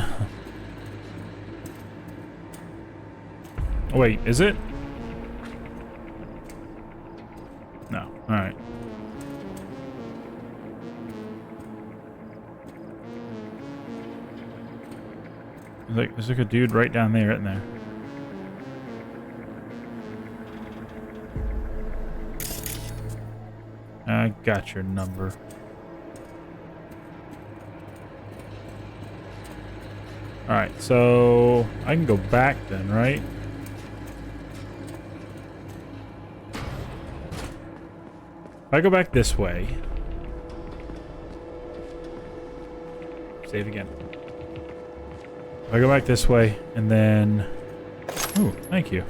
Oh, wait, is it? No. Alright. There's like a dude right down there, isn't there? I got your number. Alright, so I can go back then, right? If I go back this way. Save again. If I go back this way, and then... Ooh, thank you.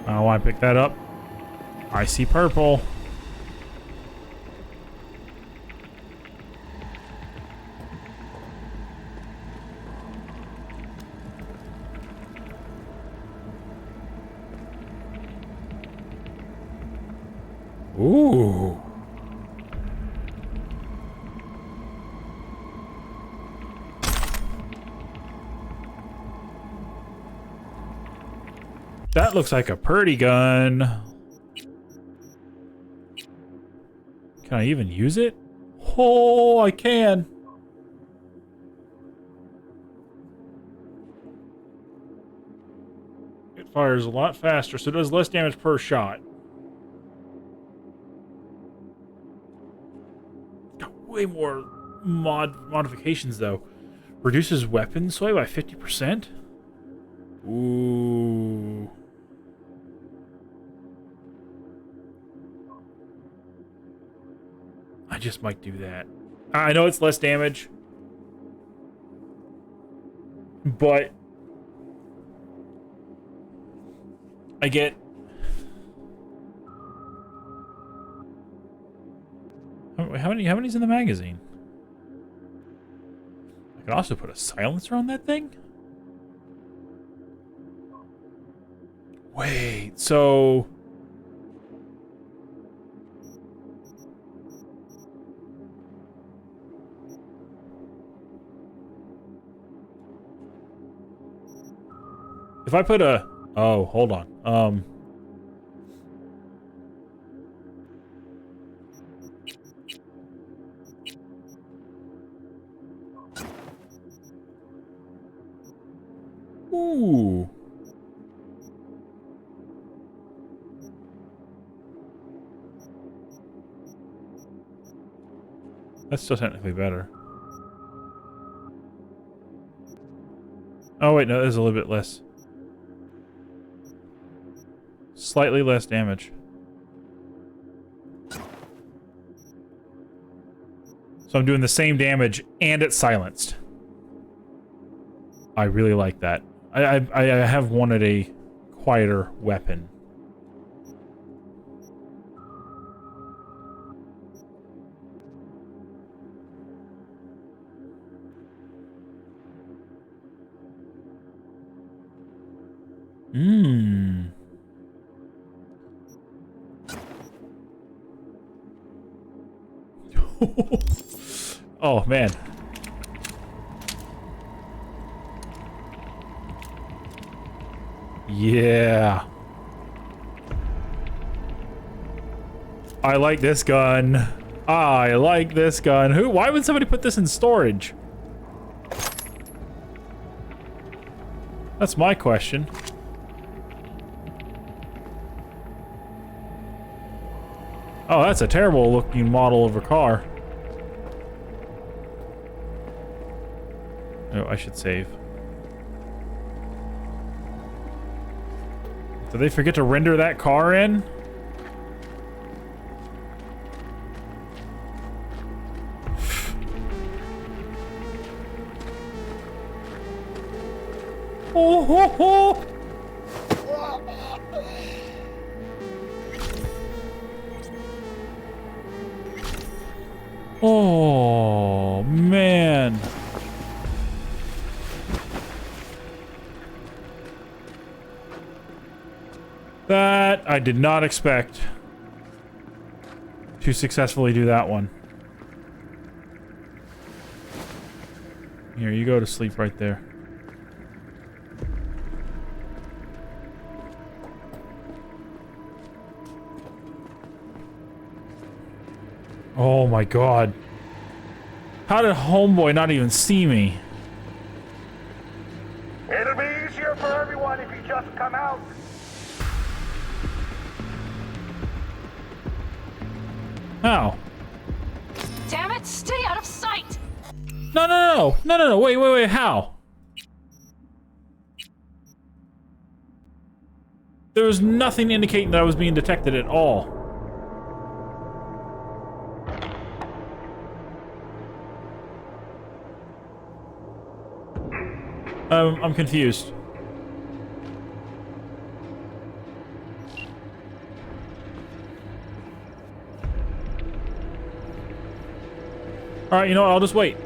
Oh, I picked that up. I see purple. Ooh. That looks like a pretty gun. Can I even use it? Oh, I can. It fires a lot faster, so it does less damage per shot. Got way more modifications, though. Reduces weapon sway by 50%? Ooh. I just might do that. I know it's less damage, but I get... How many's in the magazine? I can also put a silencer on that thing? Wait, so... If I put a... Oh, hold on. Ooh. That's still technically better. Oh, wait, no, there's a little bit less. Slightly less damage. So I'm doing the same damage and it's silenced. I really like that. I have wanted a quieter weapon. Mmm. Oh, man. Yeah. I like this gun. I like this gun. Why would somebody put this in storage? That's my question. Oh, that's a terrible looking model of a car. Oh, I should save. Did they forget to render that car in? Oh, ho, ho. Oh, man. That I did not expect to successfully do that one. Here, you go to sleep right there. Oh my god. How did homeboy not even see me? It'll be easier for everyone if you just come out. How? Damn it, stay out of sight! No, wait, how? There was nothing indicating that I was being detected at all. I'm confused. Alright, you know what, I'll just wait.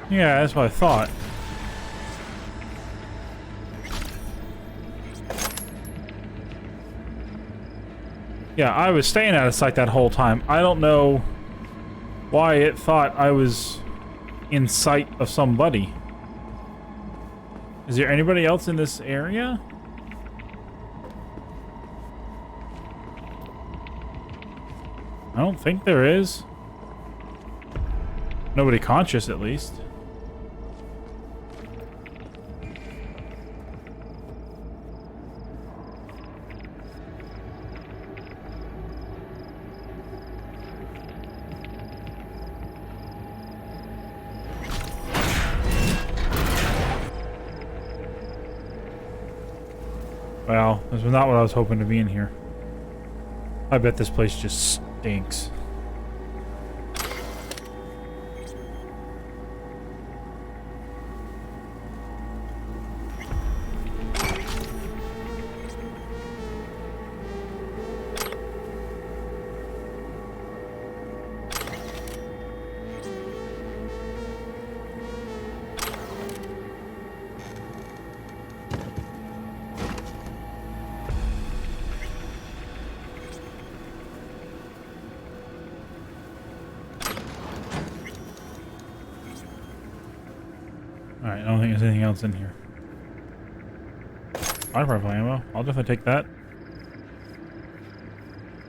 Yeah, that's what I thought. Yeah, I was staying out of sight that whole time. I don't know why it thought I was in sight of somebody. Is there anybody else in this area? I don't think there is. Nobody conscious, at least. Well, this was not what I was hoping to be in here. I bet this place just stinks. Alright, I don't think there's anything else in here. Fire rifle ammo. I'll definitely take that.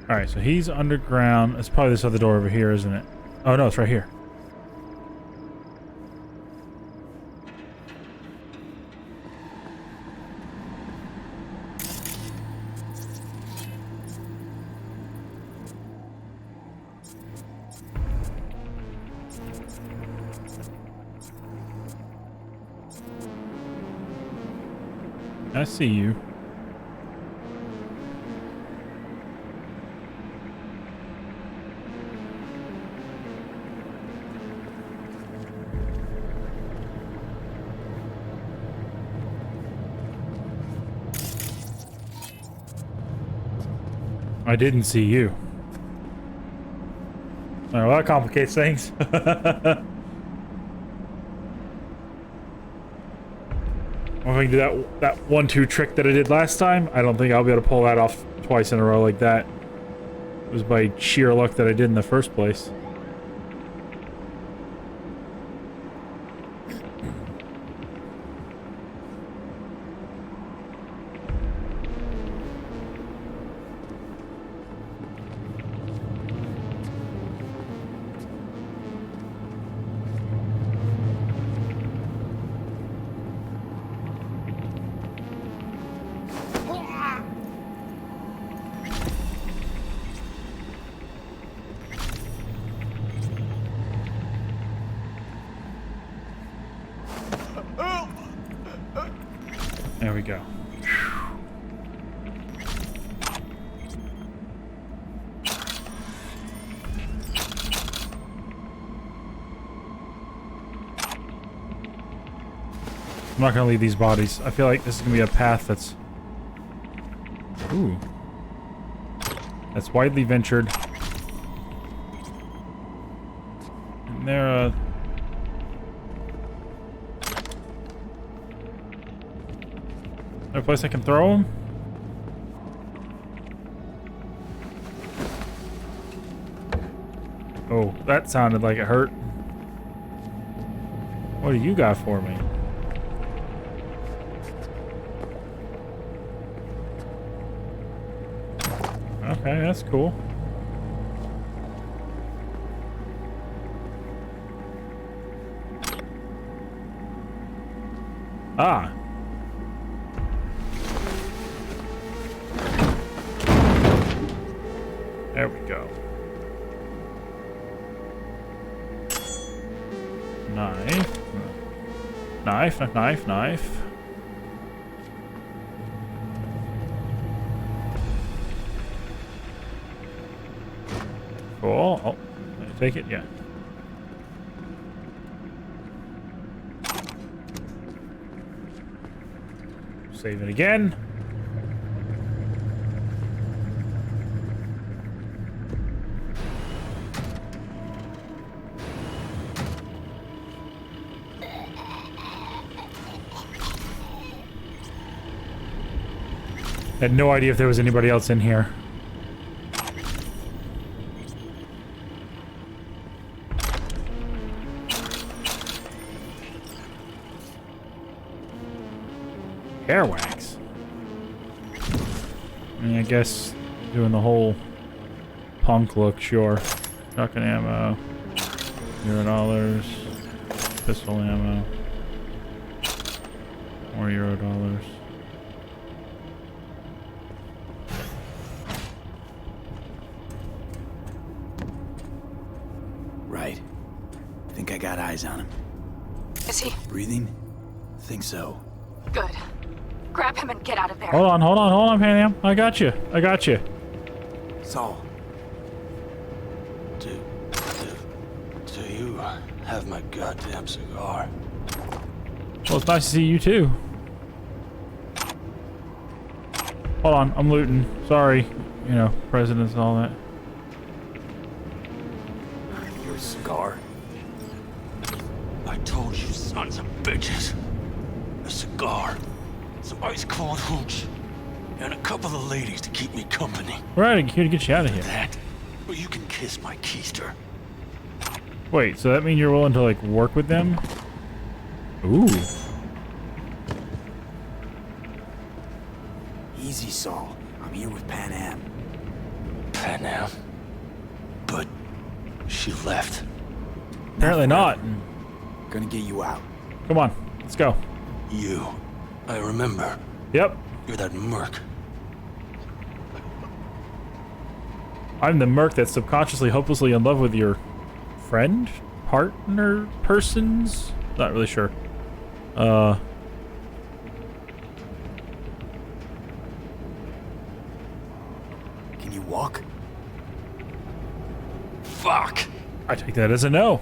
Alright, so he's underground. It's probably this other door over here, isn't it? Oh no, it's right here. I see you. I didn't see you. Oh, well, that complicates things. If I can do that 1-2 trick that I did last time, I don't think I'll be able to pull that off twice in a row like that. It was by sheer luck that I did in the first place. There we go. I'm not gonna leave these bodies. I feel like this is gonna be a path that's... Ooh. That's widely ventured. And there, no place I can throw them? Oh, that sounded like it hurt. What do you got for me? Okay, that's cool. Ah. There we go. Knife. Knife, knife, knife. Cool. Oh, can I take it? Yeah. Save it again. Had no idea if there was anybody else in here. Hair wax. I mean, I guess doing the whole punk look, sure. Shotgun ammo. $0. Pistol ammo. More $0. Right. Think I got eyes on him. Is he? Breathing? Think so. Good. Grab him and get out of there. Hold on, Pan Am. I got you. I got you. Saul. Do you have my goddamn cigar? Well, it's nice to see you too. Hold on, I'm looting. Sorry. You know, presidents and all that. Your cigar? I told you sons of bitches. A cigar. Some ice cold hooch. And a couple of ladies to keep me company. We're here to get you out of here. That, or you can kiss my keister. Wait, so that means you're willing to, like, work with them? Ooh. Easy, Saul. I'm here with Pan Am. Pan Am? But she left. Apparently not. Gonna get you out. Come on, let's go. You. I remember. Yep. You're that merc. I'm the merc that's subconsciously, hopelessly in love with your friend? Partner? Persons? Not really sure. Can you walk? Fuck! I take that as a no.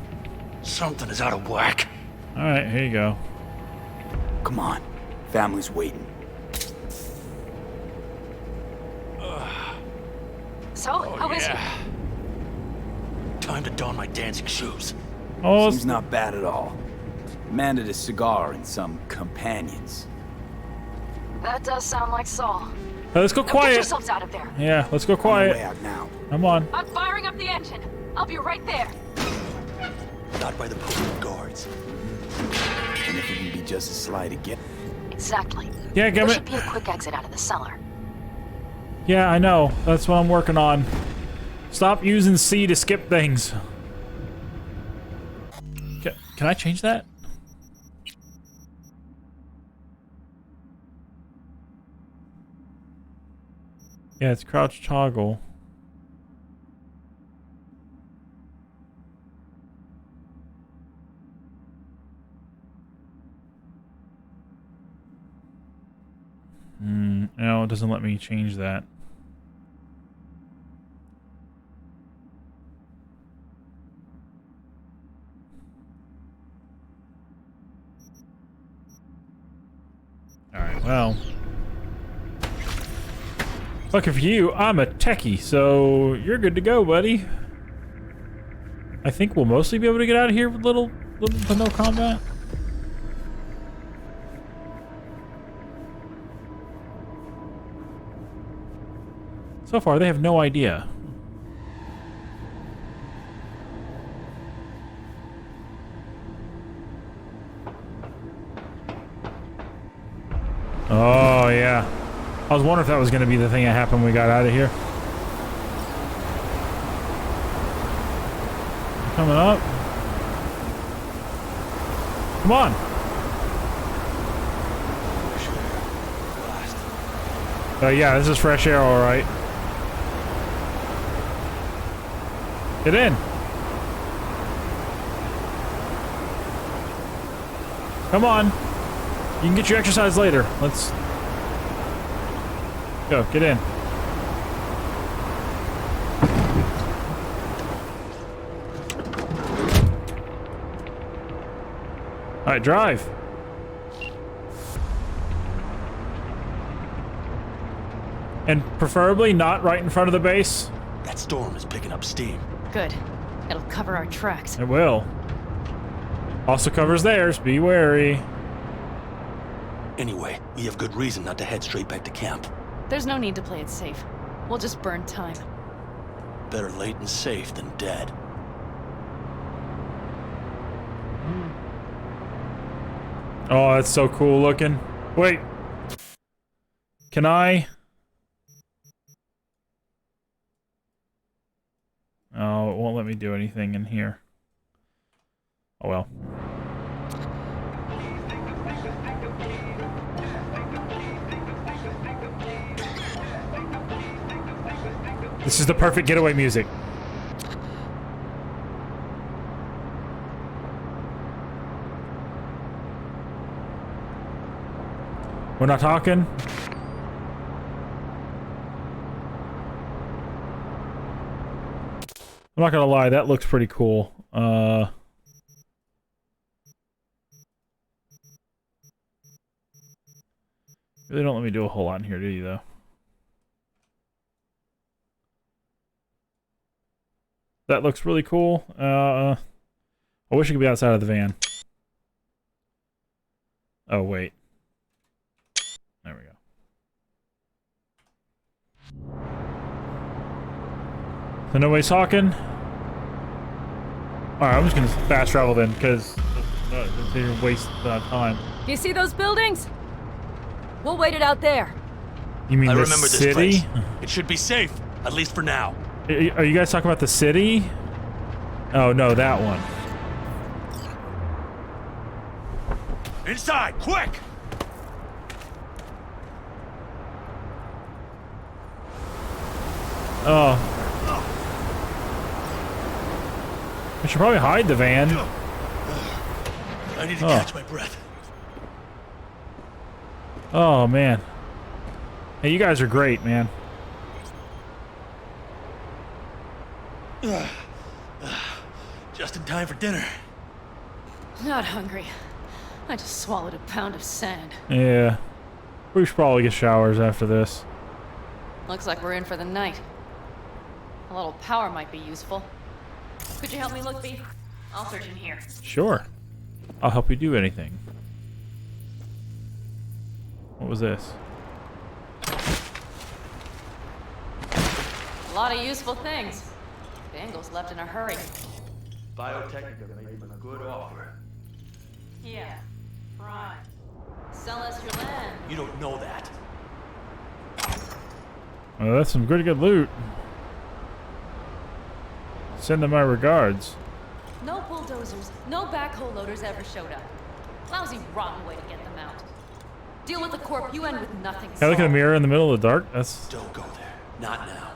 Something is out of whack. Alright, here you go. Come on. Family's waiting. So, how is he? Time to don my dancing shoes. Oh, seems not bad at all. Demanded a cigar and some companions. That does sound like Saul. Let's go Now quiet. Get yourselves out of there. Yeah, let's go quiet. On my way out now. Come on. I'm firing up the engine. I'll be right there. Not by the posted guards. And if it can be just as slight again. Exactly. Yeah, There give should be a quick exit out of the cellar. Yeah, I know. That's what I'm working on. Stop using C to skip things. Can I change that? Yeah, it's crouch toggle. No, it doesn't let me change that. Well. Lucky for you, I'm a techie, so you're good to go, buddy. I think we'll mostly be able to get out of here with little to no combat. So far, they have no idea. Oh, yeah. I was wondering if that was going to be the thing that happened when we got out of here. Coming up. Come on. Yeah, this is fresh air, all right. Get in. Come on. You can get your exercise later. Let's go. Get in. All right, drive. And preferably not right in front of the base. That storm is picking up steam. Good. It'll cover our tracks. It will. Also covers theirs. Be wary. Anyway, we have good reason not to head straight back to camp. There's no need to play it safe. We'll just burn time. Better late and safe than dead. Oh, that's so cool looking. Wait. Can I? Oh, it won't let me do anything in here. Oh well. This is the perfect getaway music. We're not talking? I'm not gonna lie, that looks pretty cool. Really don't let me do a whole lot in here, do you, though? That looks really cool. I wish it could be outside of the van. Oh, wait. There we go. So nobody's talking? Alright, I'm just gonna fast travel then, because it's a waste of time. You see those buildings? We'll wait it out there. You mean I the remember city? this place. It should be safe, at least for now. Are you guys talking about the city? Oh, no, that one. Inside, quick! Oh. I should probably hide the van. I need to catch my breath. Oh, man. Hey, you guys are great, man. Just in time for dinner. Not hungry. I just swallowed a pound of sand. Yeah. We should probably get showers after this. Looks like we're in for the night. A little power might be useful. Could you help me look, B? I'll search in here. Sure. I'll help you do anything. What was this? A lot of useful things. Bangles left in a hurry. Biotechnica made them a good offer. Yeah. Right. Sell us your land. You don't know that. Oh, that's some good loot. Send them my regards. No bulldozers, no backhoe loaders ever showed up. Lousy, rotten way to get them out. Deal with the corp, you end with nothing. Can I look at a mirror in the middle of the dark? That's... Don't go there. Not now.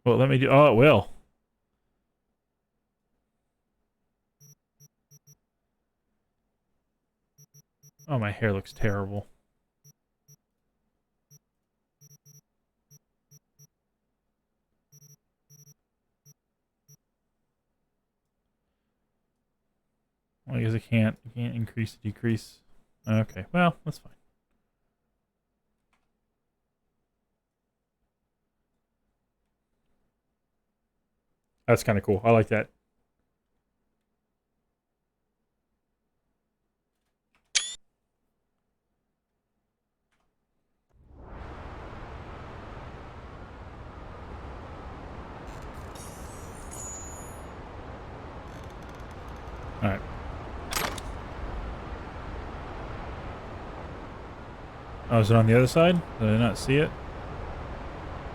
Well, let me do... Oh, it will. Oh, my hair looks terrible. Well, I guess it can't. You can't increase or decrease. Okay, well, that's fine. That's kind of cool. I like that. All right. Oh, is it on the other side? Did I not see it?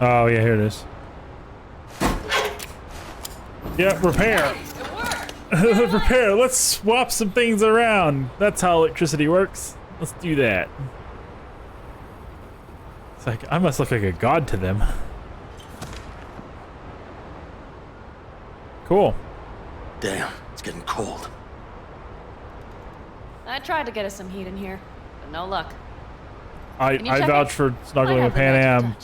Oh, yeah, here it is. Yeah, repair. Repair. Let's swap some things around. That's how electricity works. Let's do that. It's like, I must look like a god to them. Cool. Damn, it's getting cold. I tried to get us some heat in here, but no luck. I vouch for snuggling with Pan Am.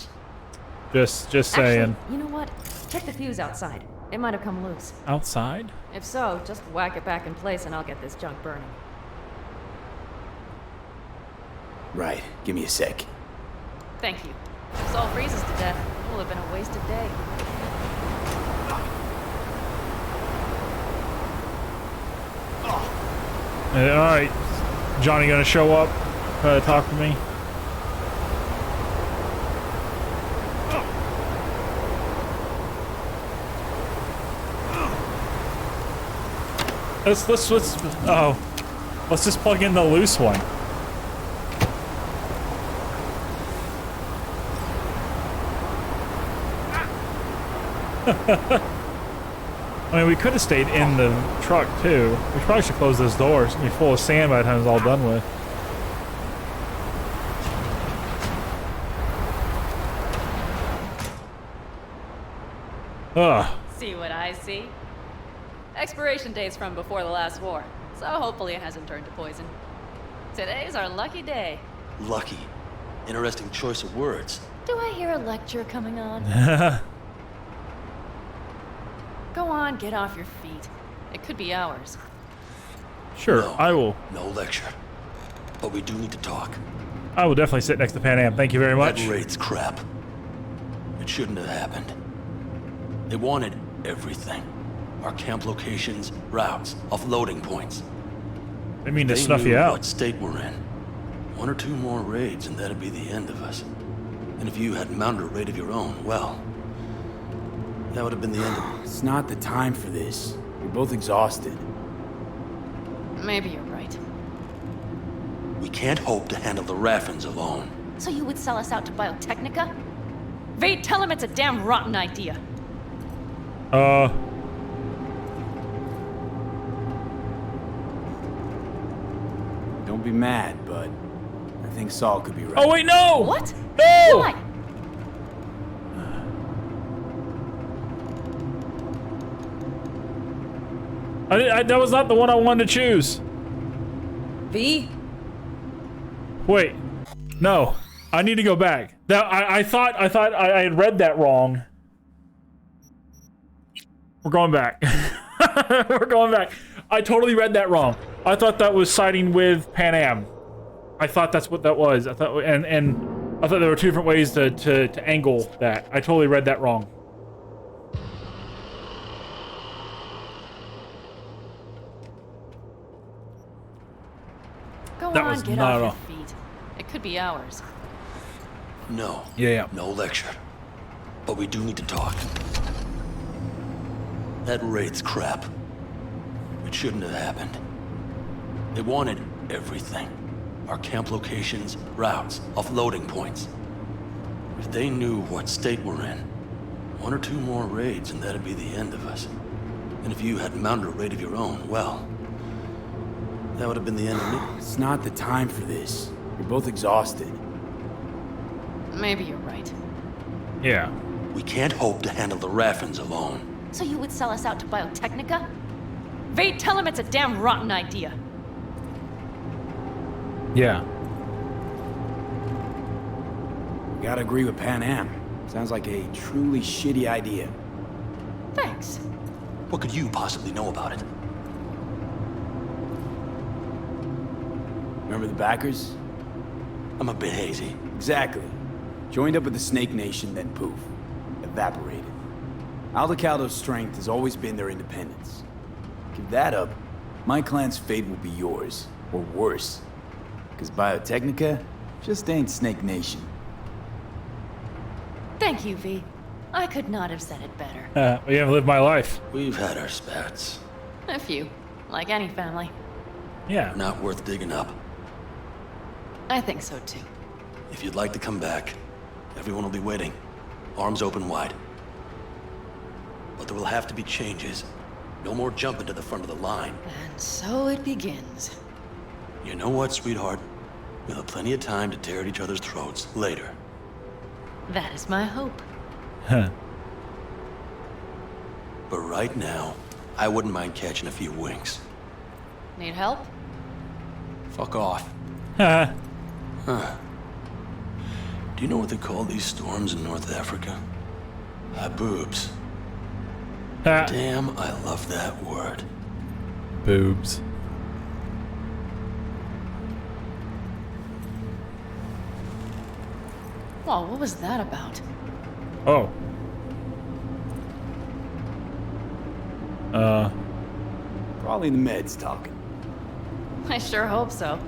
Just saying. Actually, you know what? Check the fuse outside. It might have come loose. Outside? If so, just whack it back in place and I'll get this junk burning. Right. Give me a sec. Thank you. If this all freezes to death, it will have been a wasted day. Alright. Johnny gonna show up? Try to talk to me? Let's just plug in the loose one. I mean, we could have stayed in the truck too. We probably should close those doors. It's gonna be full of sand by the time it's all done with. Ugh. See what I see? Expiration date's from before the last war, so hopefully it hasn't turned to poison. Today's our lucky day. Lucky. Interesting choice of words. Do I hear a lecture coming on? Go on, get off your feet. It could be hours. Sure, No, I will. No lecture. But we do need to talk. I will definitely sit next to Pan Am. Thank you very much. That raid's crap. It shouldn't have happened. They wanted everything. Our camp locations, routes, offloading points. They mean to They snuff knew you out. what state we're in. One or two more raids and that'd be the end of us. And if you had mounted a raid of your own, well, that would have been the end of it. It's not the time for this. We're both exhausted. Maybe you're right. We can't hope to handle the Raffins alone. So you would sell us out to Biotechnica? Vade, tell him it's a damn rotten idea. Don't be mad, but I think Saul could be right. Oh wait, no! What? No! Why? That was not the one I wanted to choose. V? Wait, no. I need to go back. That I thought I had read that wrong. We're going back. We're going back. I totally read that wrong. I thought that was siding with Pan Am. I thought that's what that was. I thought and I thought there were two different ways to angle that. I totally read that wrong. Go That on, was get not off your feet. It could be hours. No. Yeah. No lecture. But we do need to talk. That raid's crap. It shouldn't have happened. They wanted everything. Our camp locations, routes, offloading points. If they knew what state we're in, one or two more raids and that'd be the end of us. And if you had mounted a raid of your own, well, that would have been the end of me. It's not the time for this. We're both exhausted. Maybe you're right. Yeah. We can't hope to handle the Raffins alone. So you would sell us out to Biotechnica? Vade, tell him it's a damn rotten idea. Yeah. Gotta agree with Pan Am. Sounds like a truly shitty idea. Thanks. What could you possibly know about it? Remember the backers? I'm a bit hazy. Exactly. Joined up with the Snake Nation, then poof. Evaporated. Aldecaldo's strength has always been their independence. Give that up, my clan's fate will be yours. Or worse. Because Biotechnica just ain't Snake Nation. Thank you, V. I could not have said it better. We haven't lived my life. We've had our spats. A few, like any family. Yeah. Not worth digging up. I think so too. If you'd like to come back, everyone will be waiting. Arms open wide. But there will have to be changes. No more jumping to the front of the line. And so it begins. You know what, sweetheart? We'll have plenty of time to tear at each other's throats later. That is my hope. Huh. But right now, I wouldn't mind catching a few winks. Need help? Fuck off. Huh. Huh. Do you know what they call these storms in North Africa? Boobs. Damn, I love that word. Boobs. Whoa, what was that about? Oh. Probably the meds talking. I sure hope so.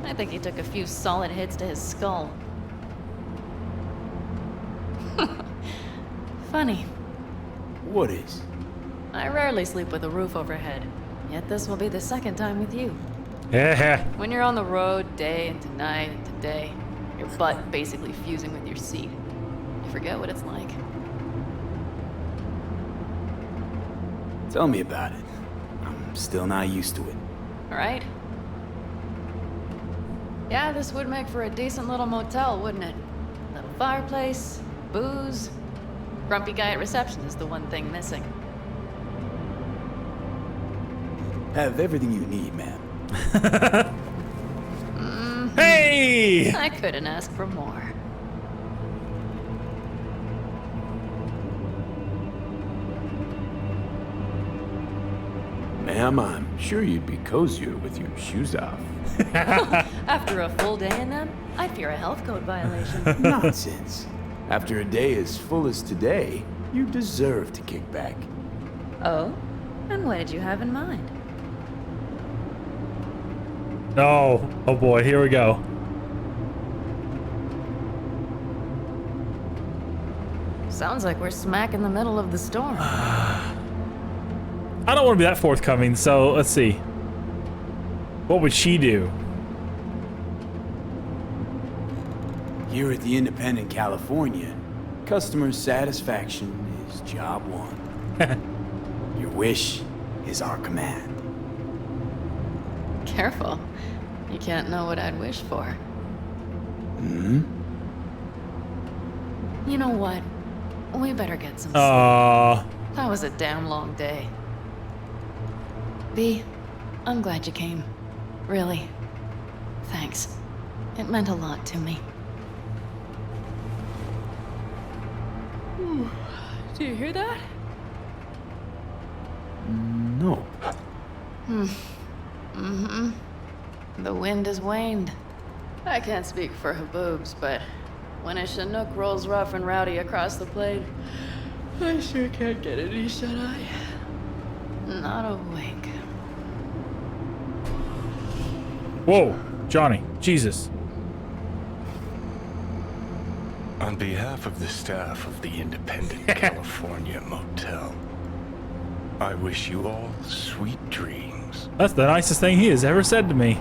I think he took a few solid hits to his skull. Funny. What is? I rarely sleep with a roof overhead, yet this will be the second time with you. Yeah. When you're on the road day into night into day, your butt basically fusing with your seat. You forget what it's like. Tell me about it. I'm still not used to it. Right? Yeah, this would make for a decent little motel, wouldn't it? Little fireplace, booze. Grumpy guy at reception is the one thing missing. Have everything you need, ma'am. Hey! I couldn't ask for more. Ma'am, I'm sure you'd be cozier with your shoes off. After a full day in them, I fear a health code violation. Nonsense. After a day as full as today, you deserve to kick back. Oh? And what did you have in mind? Oh, oh boy, here we go. Sounds like we're smack in the middle of the storm. I don't want to be that forthcoming, so let's see. What would she do? Here at the Independent California, customer satisfaction is job one. Your wish is our command. Careful. You can't know what I'd wish for. Hmm? You know what? We better get some sleep. That was a damn long day. V, I'm glad you came. Really. Thanks. It meant a lot to me. Do you hear that? No. Mm-hmm. The wind has waned. I can't speak for Haboobs, but when a Chinook rolls rough and rowdy across the plain, I sure can't get any shut-eye. Not a wink. Whoa, Johnny, Jesus. On behalf of the staff of the Independent California Motel, I wish you all sweet dreams. That's the nicest thing he has ever said to me.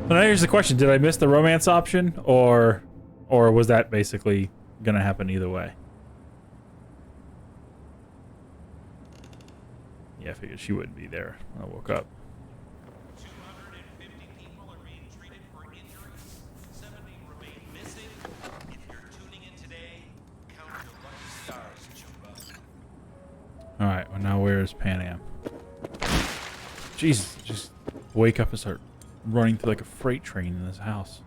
So now here's the question: did I miss the romance option, or was that basically gonna happen either way? Yeah, I figured she wouldn't be there when I woke up. All right, well now where's Pan Am? Jesus, just wake up and start running through like a freight train in this house.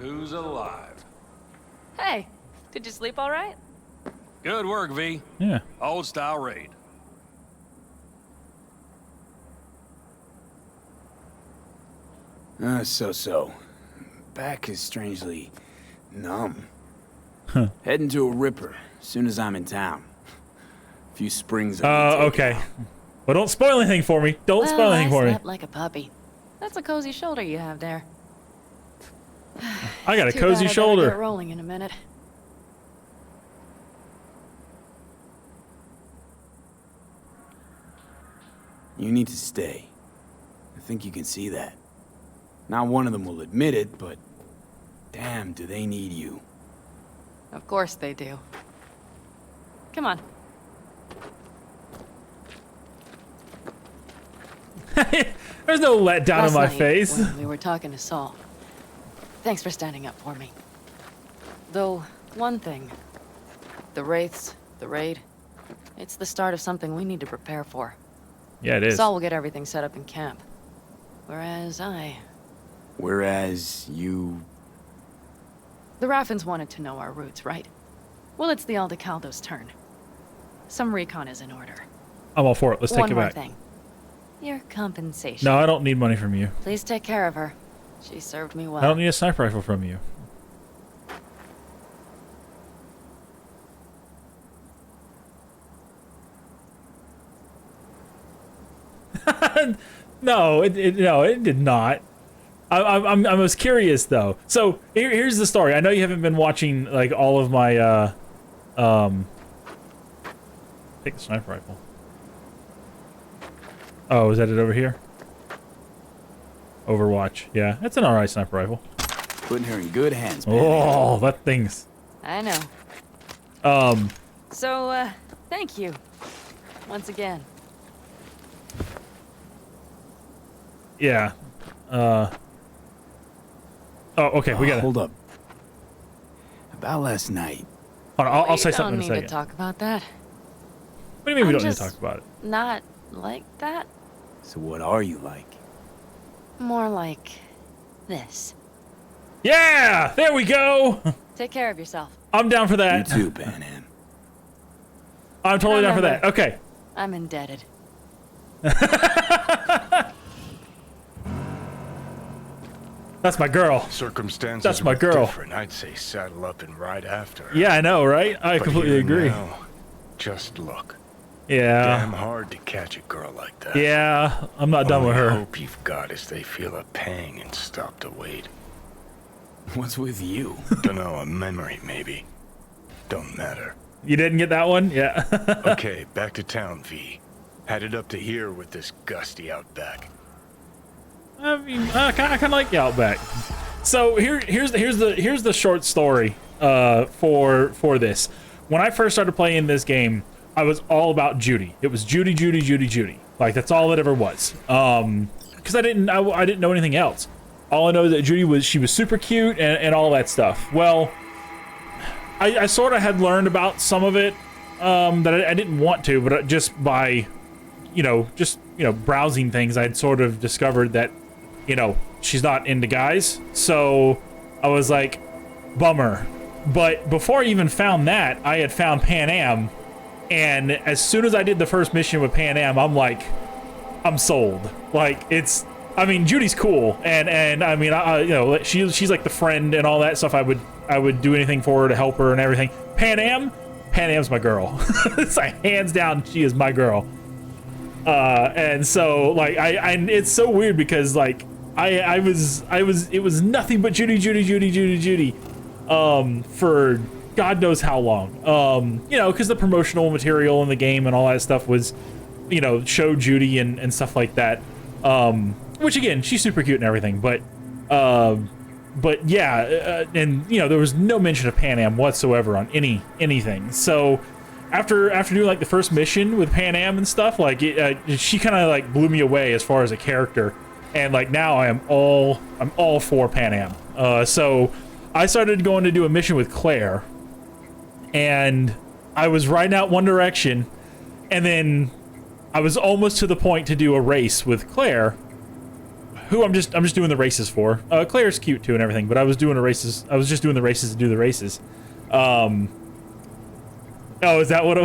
who's alive. Hey, did you sleep all right? Good work, V. Yeah. Old style raid. So. Back is strangely numb. Heading to a ripper as soon as I'm in town. A few springs. Okay. Well, don't spoil anything for me. Don't spoil anything for I me. slept like a puppy. That's a cozy shoulder you have there. I got a Too cozy bad I shoulder. better get rolling in a minute. You need to stay. I think you can see that. Not one of them will admit it, but damn, do they need you. Of course they do. Come on. There's no letdown Last on my night, face. when we were talking to Saul. Thanks for standing up for me. Though, one thing. The Wraiths, the raid. It's the start of something we need to prepare for. Yeah, it is. Saul will get everything set up in camp. Whereas you... The Raffins wanted to know our routes, right? Well, it's the Aldecaldo's turn. Some recon is in order. I'm all for it. Let's take it One more back. thing. Your compensation. No, I don't need money from you. Please take care of her. She served me well. I don't need a sniper rifle from you. No, it did not. I was curious though. So here's the story. I know you haven't been watching like all of my take the sniper rifle. Oh, is that it over here? Overwatch. Yeah, it's an alright sniper rifle. Putting her in good hands, man. Oh, that thing's. I know. So, thank you. Once again. Yeah. Oh, okay, we got it. Hold up. About last night. Hold on, I'll say something in a We don't need second. to talk about that. What do you mean we I'm don't need to just talk about it? Not like that. So what are you like? More like this. Yeah! There we go! Take care of yourself. I'm down for that. You too, Pan Am. I'm totally down for that. Remember, Okay. I'm indebted. That's my girl. Circumstances That's my were girl. different. I'd say saddle up and ride after her. Yeah, I know, right? I But completely here agree. now, just look. Yeah. Damn hard to catch a girl like that. Yeah, I'm not done with Only her. hope you've got is they feel a pang and stop to wait. What's with you? Dunno, a memory maybe. Don't matter. You didn't get that one? Yeah. Okay, back to town, V. Headed up to here with this gusty outback. I mean, I kind of like the Outback. So here's the short story for this. When I first started playing this game, I was all about Judy. It was Judy, Judy, Judy, Judy. Like that's all it ever was. Because I didn't know anything else. All I know is that Judy was super cute and all that stuff. Well, I sort of had learned about some of it that I didn't want to, but just by browsing things, I'd sort of discovered that she's not into guys. So I was like, bummer. But before I even found that, I had found Pan Am, and as soon as I did the first mission with Pan Am, I'm like, I'm sold. Like Judy's cool, and I mean, she's like the friend and all that stuff. I would do anything for her to help her and everything. Pan Am's my girl. It's like hands down, she is my girl. And so like it's so weird because like it was nothing but Judy for God knows how long. Because the promotional material in the game and all that stuff was showed Judy and stuff like that. Which again, she's super cute and everything, but yeah, and there was no mention of Pan Am whatsoever on anything. So after doing like the first mission with Pan Am and stuff, like she kind of like blew me away as far as a character, and like now I'm all for Pan Am. So I started going to do a mission with Claire, and I was riding out one direction, and then I was almost to the point to do a race with Claire, who I'm just doing the races for. Claire's cute too and everything, but I was doing the races. I was just doing the races to do the races. Oh, is that what?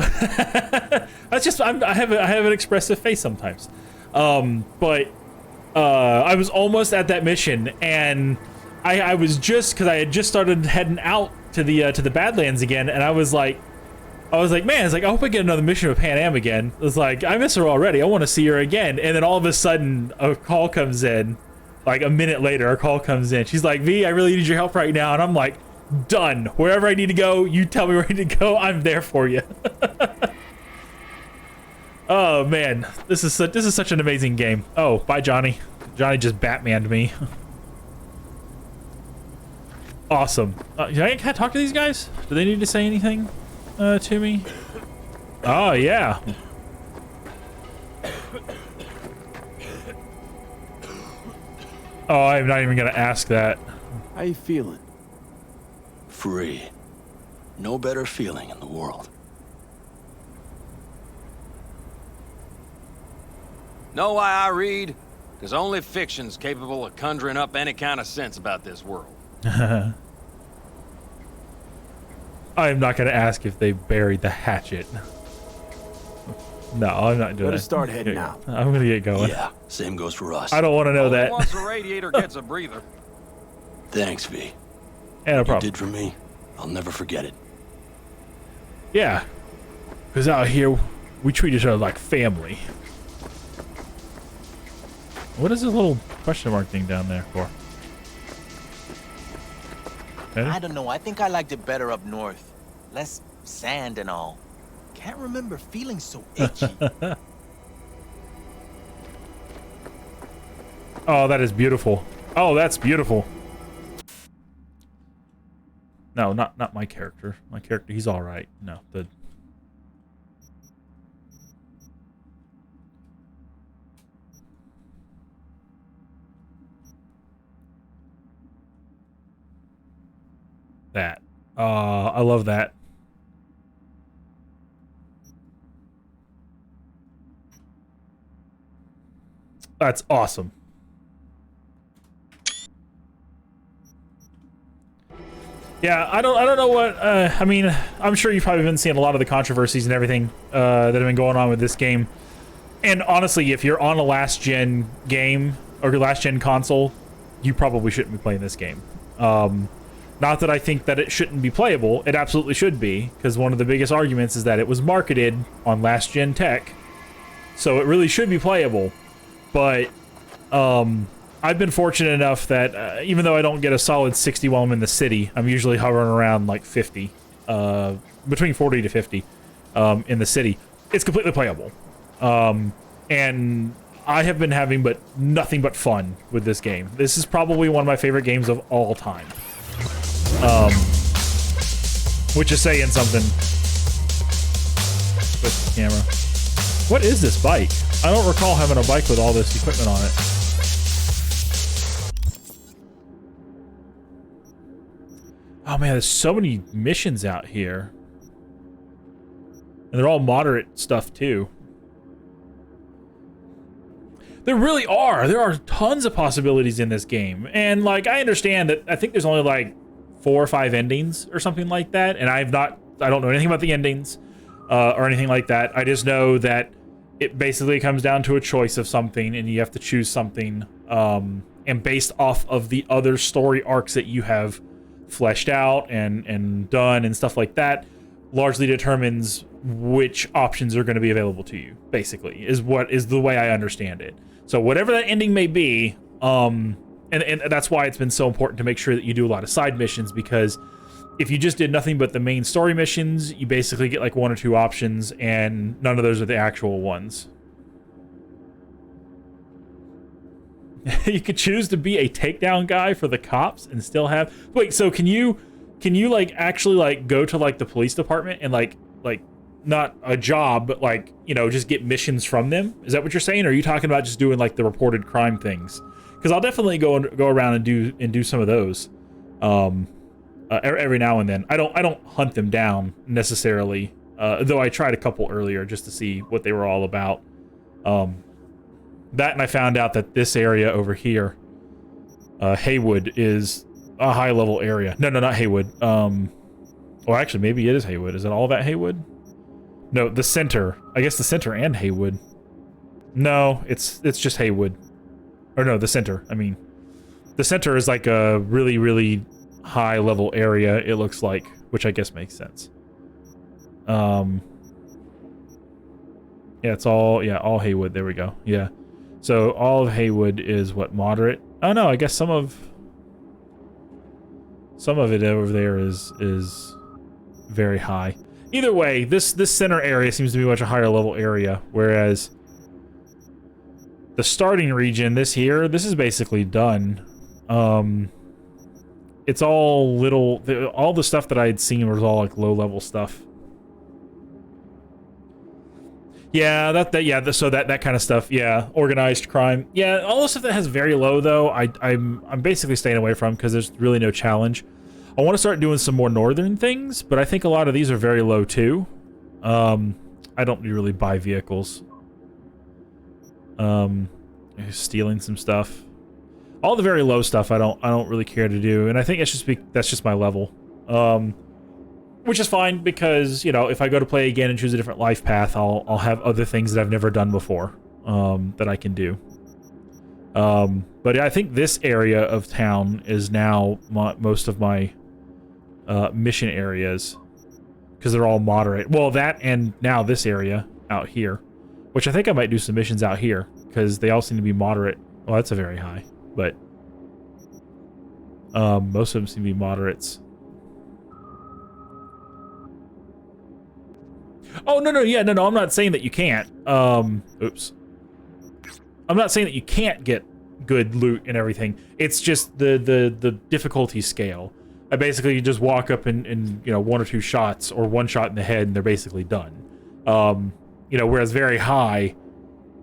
That's just I have an expressive face sometimes. But I was almost at that mission, and I was just because I had just started heading out to the Badlands again, and I was like, man, it's like, I hope I get another mission with Pan Am again. It's like, I miss her already. I want to see her again. And then all of a sudden, a call comes in. Like a minute later, a call comes in. She's like, V, I really need your help right now. And I'm like, done. Wherever I need to go, you tell me where I need to go. I'm there for you. Oh man, this is such an amazing game. Oh, bye, Johnny. Johnny just Batmaned me. Awesome. Can I talk to these guys? Do they need to say anything to me? Oh yeah. Oh, I'm not even gonna ask that. How you feeling? Free. No better feeling in the world. Know why I read? Because only fiction's capable of conjuring up any kind of sense about this world. I'm not gonna ask if they buried the hatchet. No, I'm not doing it. Better start heading out. I'm gonna get going. Yeah, same goes for us. I don't want to know that. Once the radiator gets a breather. Thanks, V. Yeah, no What you problem. did for me, I'll never forget it. Yeah, because out here we treat each other like family. What is this little question mark thing down there for? Okay. I don't know. I think I liked it better up north. Less sand and all. Can't remember feeling so itchy. Oh, that is beautiful. Oh, that's beautiful. No, not my character. My character, he's all right. No, the. That. I love that. That's awesome. Yeah, I don't know what, I mean, I'm sure you've probably been seeing a lot of the controversies and everything that have been going on with this game. And honestly, if you're on a last-gen game, or last-gen console, you probably shouldn't be playing this game. Not that I think that it shouldn't be playable, it absolutely should be, because one of the biggest arguments is that it was marketed on last-gen tech, so it really should be playable. But, I've been fortunate enough that even though I don't get a solid 60 while I'm in the city, I'm usually hovering around like 50, between 40 to 50 in the city. It's completely playable. And I have been having nothing but fun with this game. This is probably one of my favorite games of all time. Which is saying something. With the camera. What is this bike? I don't recall having a bike with all this equipment on it. Oh man, there's so many missions out here. And they're all moderate stuff too. There really are. There are tons of possibilities in this game. And like, I understand that I think there's only like 4 or 5 endings or something like that. And I don't know anything about the endings or anything like that. I just know that it basically comes down to a choice of something and you have to choose something. And based off of the other story arcs that you have fleshed out and done and stuff like that, largely determines which options are going to be available to you, basically, is the way I understand it. So whatever that ending may be, and that's why it's been so important to make sure that you do a lot of side missions, because if you just did nothing but the main story missions, you basically get like 1 or 2 options, and none of those are the actual ones. You could choose to be a takedown guy for the cops and still have... Wait, so can you like actually like go to like the police department and like not a job, but like, you know, just get missions from them? Is that what you're saying? Or are you talking about just doing like the reported crime things? Because I'll definitely go around and do some of those every now and then. I don't hunt them down necessarily, though I tried a couple earlier just to see what they were all about. That, and I found out that this area over here, Haywood, is a high-level area. No, not Haywood. Or actually, maybe it is Haywood. Is it all that Haywood? No, the center. I guess the center and Haywood. No, it's just Haywood. Or no, the center. I mean, the center is like a really, really high-level area, it looks like, which I guess makes sense. Yeah, it's all Haywood. There we go. Yeah. So all of Haywood is what, moderate? Oh no, I guess some of it over there is very high. Either way, this center area seems to be much a higher level area, whereas the starting region, this is basically done. It's all all the stuff that I had seen was all like low level stuff. Yeah, so that kind of stuff. Yeah, organized crime. Yeah, all the stuff that has very low though, I'm basically staying away from because there's really no challenge. I want to start doing some more northern things, but I think a lot of these are very low too. I don't really buy vehicles. Stealing some stuff. All the very low stuff I don't really care to do, and I think that's just my level. Which is fine because, you know, if I go to play again and choose a different life path, I'll have other things that I've never done before that I can do. But yeah, I think this area of town is now most of my mission areas because they're all moderate. Well, that and now this area out here, which I think I might do some missions out here because they all seem to be moderate. Well, that's a very high, but most of them seem to be moderates. Oh, no, I'm not saying that you can't. Oops. I'm not saying that you can't get good loot and everything. It's just the difficulty scale. I basically just walk up and you know, 1 or 2 shots or 1 shot in the head and they're basically done. You know, whereas very high,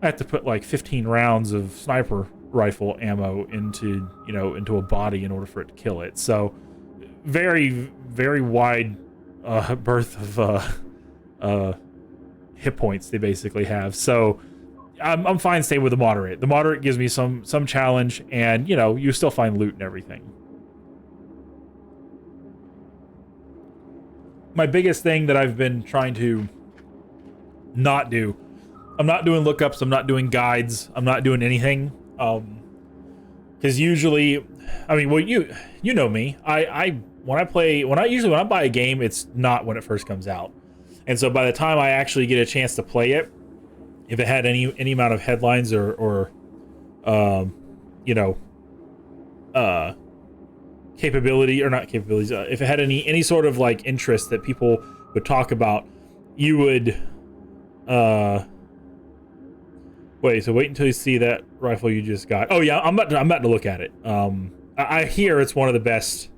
I have to put like 15 rounds of sniper rifle ammo into a body in order for it to kill it. So very, very wide berth of hit points they basically have. So I'm fine staying with the moderate. The moderate gives me some challenge, and you know, you still find loot and everything. My biggest thing that I've been trying to not do, I'm not doing lookups, I'm not doing guides, I'm not doing anything. Because usually, I mean, well, you know me. When I buy a game, it's not when it first comes out. And so by the time I actually get a chance to play it, if it had any amount of headlines or you know, capability or not capabilities, if it had any sort of like interest that people would talk about, you would wait until you see that rifle you just got. Oh yeah, I'm about to look at it. I hear it's one of the best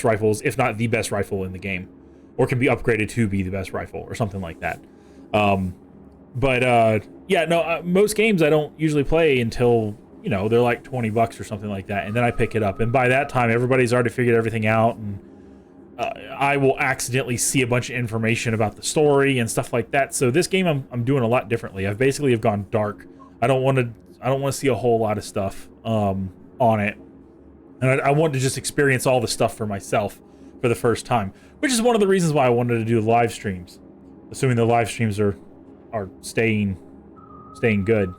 rifles, if not the best rifle in the game, or can be upgraded to be the best rifle or something like that. Yeah, no, most games I don't usually play until, you know, they're like $20 or something like that, and then I pick it up, and by that time everybody's already figured everything out, and I will accidentally see a bunch of information about the story and stuff like that. So this game I'm doing a lot differently. I've basically have gone dark. I don't want to see a whole lot of stuff on it, and I want to just experience all the stuff for myself for the first time, which is one of the reasons why I wanted to do live streams, assuming the live streams are staying good.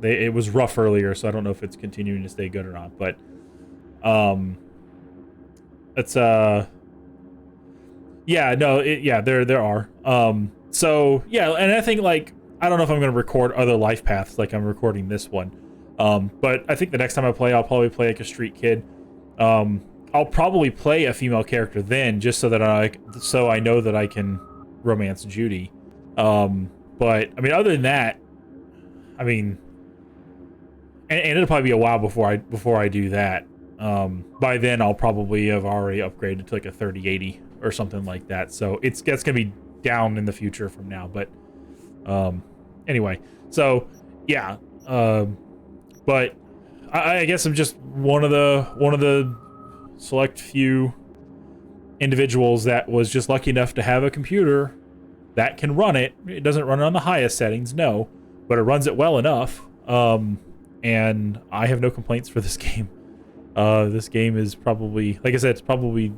It was rough earlier, so I don't know if it's continuing to stay good or not, but it's yeah, no, there are. So yeah, and I think, like, I don't know if I'm going to record other life paths like I'm recording this one, but I think the next time I play, I'll probably play like a street kid. I'll probably play a female character then, just so that I know that I can romance Judy. But I mean, other than that, I mean, and it'll probably be a while before I do that. By then I'll probably have already upgraded to like a 3080 or something like that. So that's gonna be down in the future from now. But anyway, so yeah. But I guess I'm just one of the select few individuals that was just lucky enough to have a computer that can run it. It doesn't run it on the highest settings, no, but it runs it well enough. And I have no complaints for this game. This game is probably, like I said, it's probably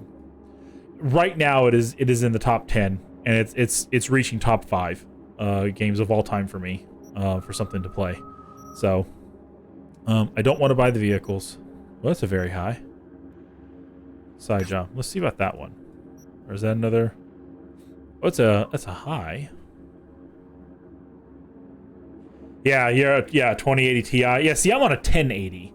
right now it is in the top 10, and it's reaching top 5 games of all time for me, for something to play. So I don't want to buy the vehicles. Well, that's a very high side jump. Let's see about that one. Or is that another? Oh, that's a high. Yeah, 2080 Ti. Yeah, see, I'm on a 1080.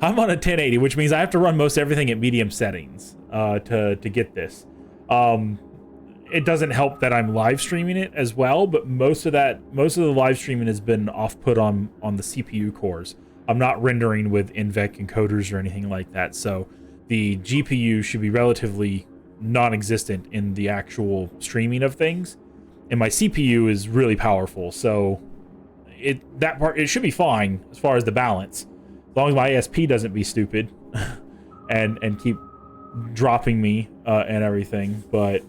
I'm on a 1080, which means I have to run most everything at medium settings to get this. It doesn't help that I'm live streaming it as well, but most of the live streaming has been off-put on the CPU cores. I'm not rendering with NVENC encoders or anything like that, so the GPU should be relatively non-existent in the actual streaming of things, and my CPU is really powerful, so it should be fine as far as the balance, as long as my ASP doesn't be stupid and keep dropping me and everything. But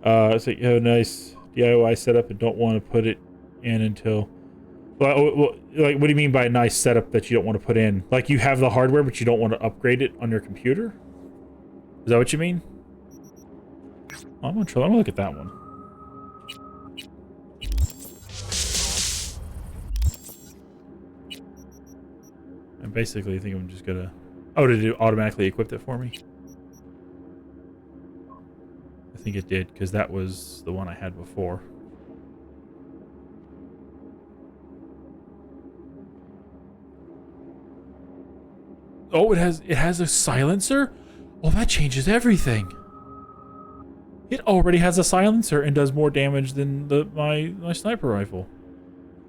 it's like, oh, nice DIY setup, and don't want to put it in until. Well, like, what do you mean by a nice setup that you don't want to put in? Like, you have the hardware, but you don't want to upgrade it on your computer? Is that what you mean? I'm gonna look at that one. I basically think I'm just gonna. Oh, did it automatically equip it for me? I think it did, because that was the one I had before. Oh, it has a silencer? Oh, that changes everything. It already has a silencer and does more damage than my sniper rifle.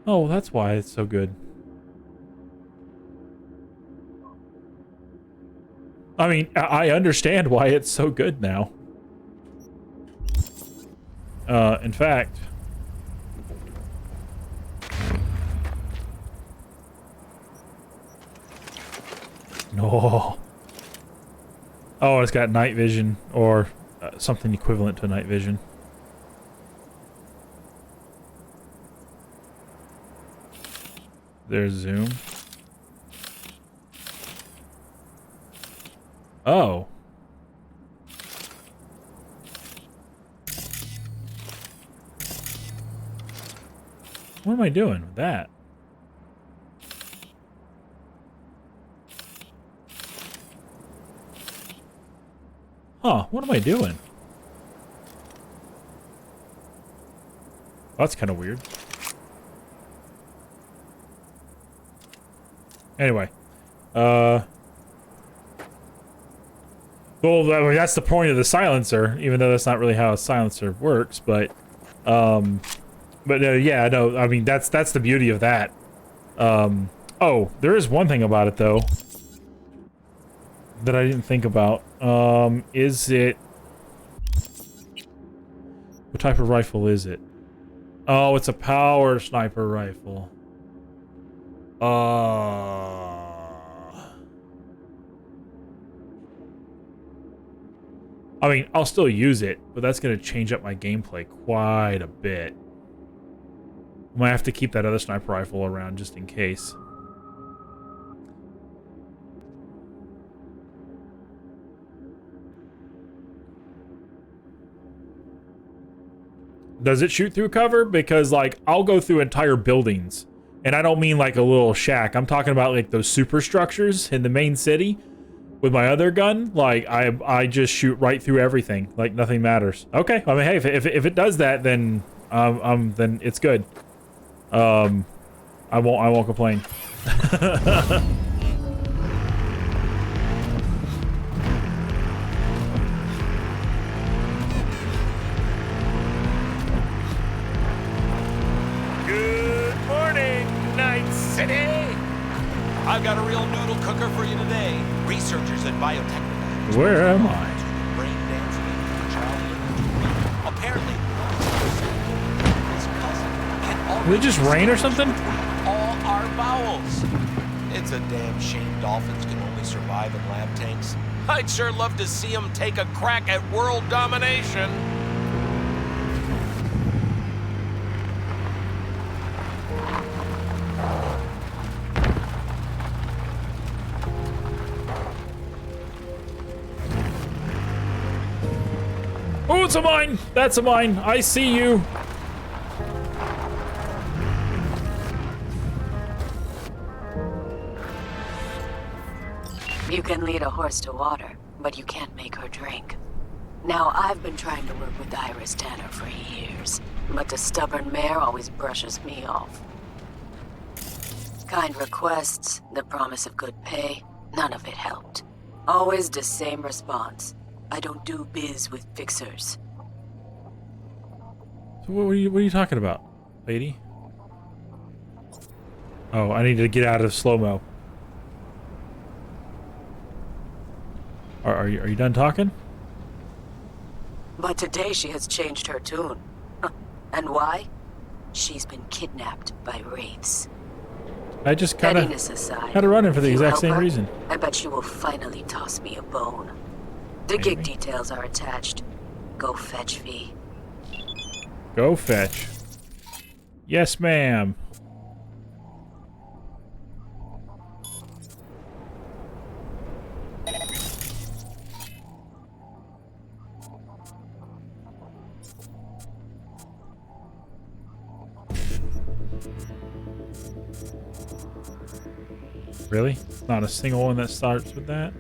Oh, that's why it's so good. I mean, I understand why it's so good now. In fact... No. Oh, it's got night vision, or something equivalent to night vision. There's zoom. Oh. What am I doing with that? Huh, what am I doing? That's kind of weird. Anyway. Well, I mean, that's the point of the silencer, even though that's not really how a silencer works, but yeah, no, I mean, that's the beauty of that. Oh, there is one thing about it, though, that I didn't think about. Is it... What type of rifle is it? Oh, it's a power sniper rifle. I mean, I'll still use it, but that's going to change up my gameplay quite a bit. I might have to keep that other sniper rifle around just in case. Does it shoot through cover? Because, like, I'll go through entire buildings. And I don't mean like a little shack. I'm talking about like those superstructures in the main city. With my other gun, like, I just shoot right through everything. Like, nothing matters. Okay, I mean, hey, if it does that, then it's good. I won't complain. Good morning, Night City! I've got a real noodle cooker for you today. Researchers at Biotech. Where am I? Brain dancing for childhood. Apparently, his cousin can already Did it just rain or something? all our bowels. It's a damn shame dolphins can only survive in lab tanks. I'd sure love to see them take a crack at world domination. Oh, it's a mine! That's a mine! I see you! You can lead a horse to water, but you can't make her drink. Now, I've been trying to work with Iris Tanner for years, but the stubborn mare always brushes me off. Kind requests, the promise of good pay, none of it helped. Always the same response. I don't do biz with fixers. So what are you talking about, lady? Oh, I need to get out of slow-mo. Are you done talking? But today she has changed her tune. And why? She's been kidnapped by wraiths. I just kind of had to run in for the exact same reason. I bet she will finally toss me a bone. The gig details are attached. Go fetch, V. Go fetch. Yes, ma'am. Really? Not a single one that starts with that?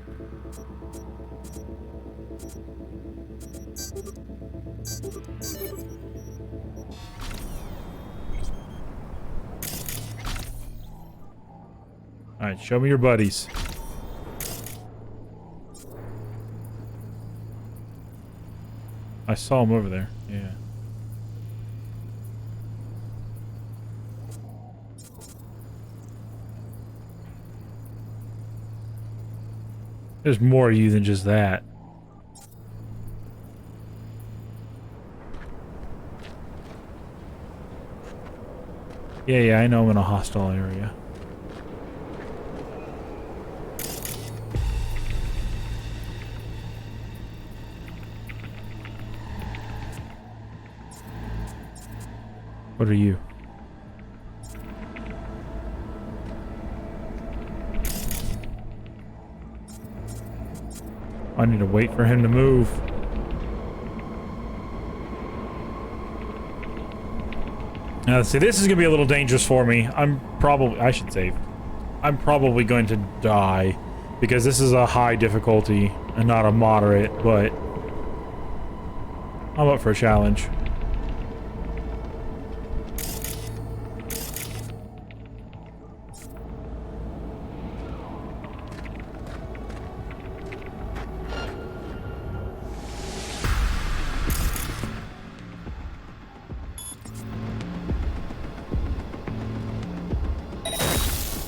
Alright, show me your buddies. I saw them over there, yeah. There's more of you than just that. Yeah, I know I'm in a hostile area. What are you? I need to wait for him to move. Now, see, this is gonna be a little dangerous for me. I should save. I'm probably going to die because this is a high difficulty and not a moderate, but I'm up for a challenge.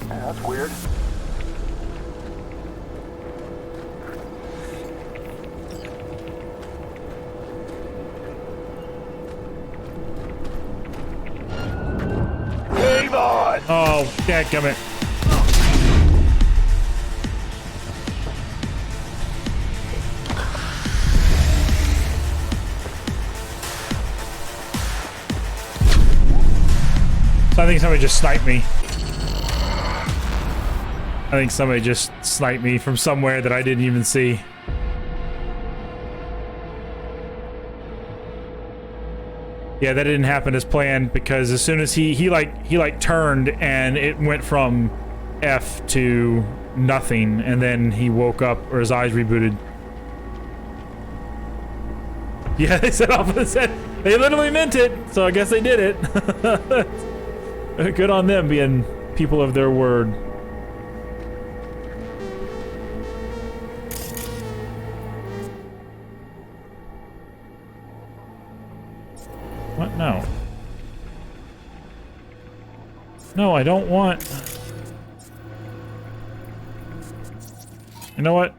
That's weird. Avon! Oh, dadgummit. So I think somebody just sniped me. I think somebody just sniped me from somewhere that I didn't even see. Yeah, that didn't happen as planned because as soon as he turned and it went from F to nothing and then he woke up or his eyes rebooted. Yeah, they set off and said they literally meant it, so I guess they did it. Good on them being people of their word. What? No. No, I don't want... You know what?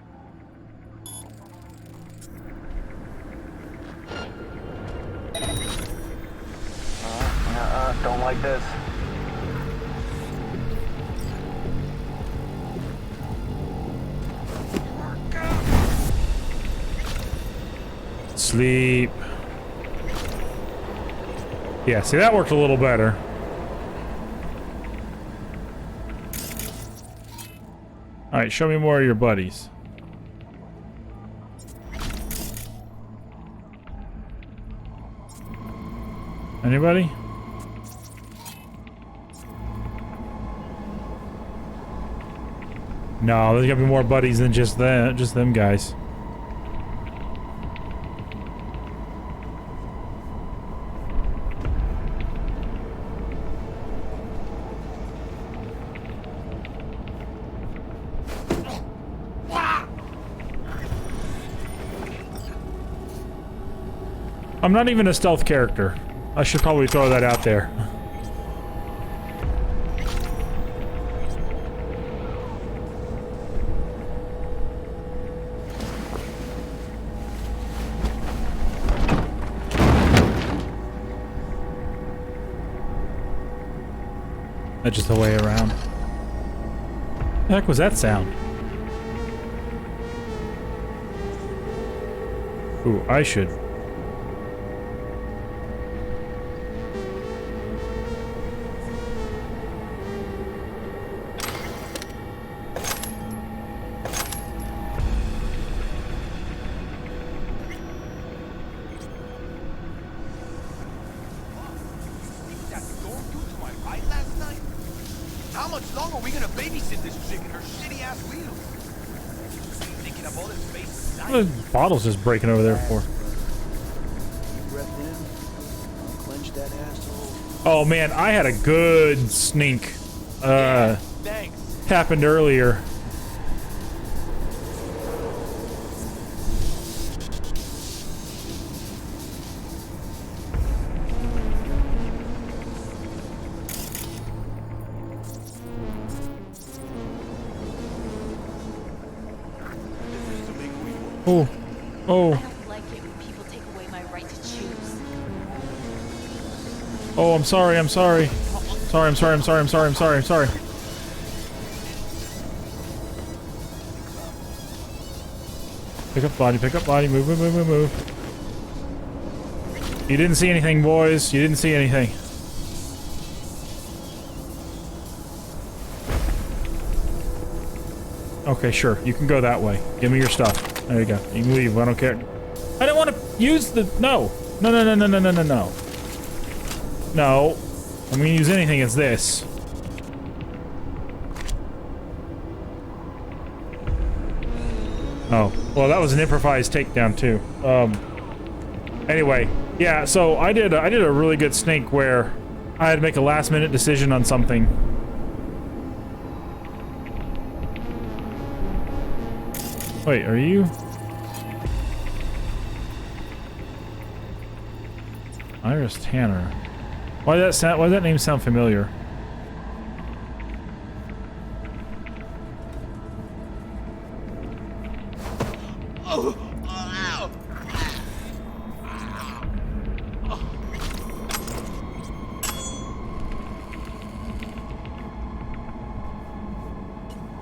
Don't like this. Sleep. Yeah, see, that worked a little better. Alright, show me more of your buddies. Anybody? No, there's gotta be more buddies than just them guys. I'm not even a stealth character. I should probably throw that out there. That's just the way around. The heck was that sound? Ooh, I should. How much longer are we gonna babysit this chick and her shitty ass wheels? Thinking of all this space. What are the bottles just breaking over there for? Breath in, unclench that asshole. Oh man, I had a good sneak. Thanks. Happened earlier. Oh. Oh. I don't like it when people take away my right to choose. Oh, I'm sorry, I'm sorry. Sorry, I'm sorry, I'm sorry, I'm sorry, I'm sorry, I'm sorry. Pick up body, move, move, move, move, move. You didn't see anything, boys. You didn't see anything. Okay, sure. You can go that way. Give me your stuff. There you go. You can leave. I don't care. I don't want to use the... No. No, no, no, no, no, no, no, no. No. I'm going to use anything as this. Oh. Well, that was an improvised takedown, too. Anyway. Yeah, so I did a really good sneak where I had to make a last-minute decision on something. Wait, are you? Iris Tanner. Why does that name sound familiar?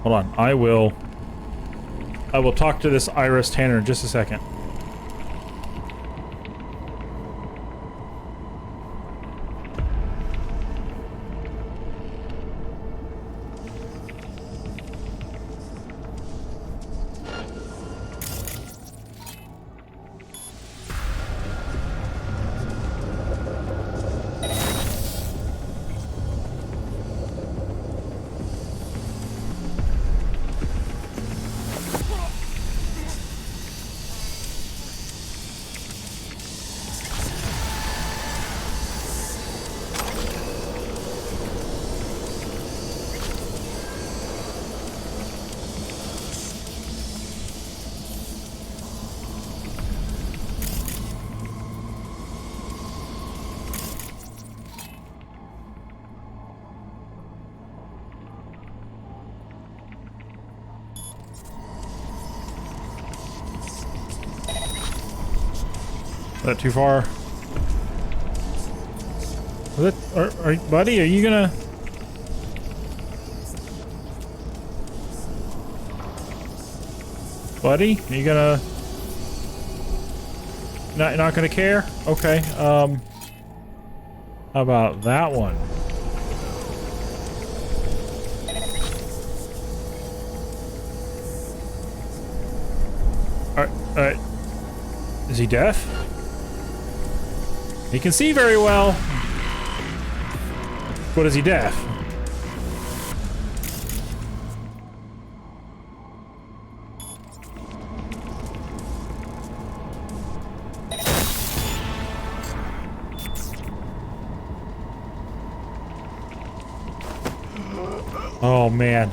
Hold on, I will talk to this Iris Tanner in just a second. Is that too far? Buddy, are you gonna... Buddy, are you gonna... Not gonna care? Okay, how about that one? Alright, is he deaf? He can see very well. But is he deaf? Oh, man.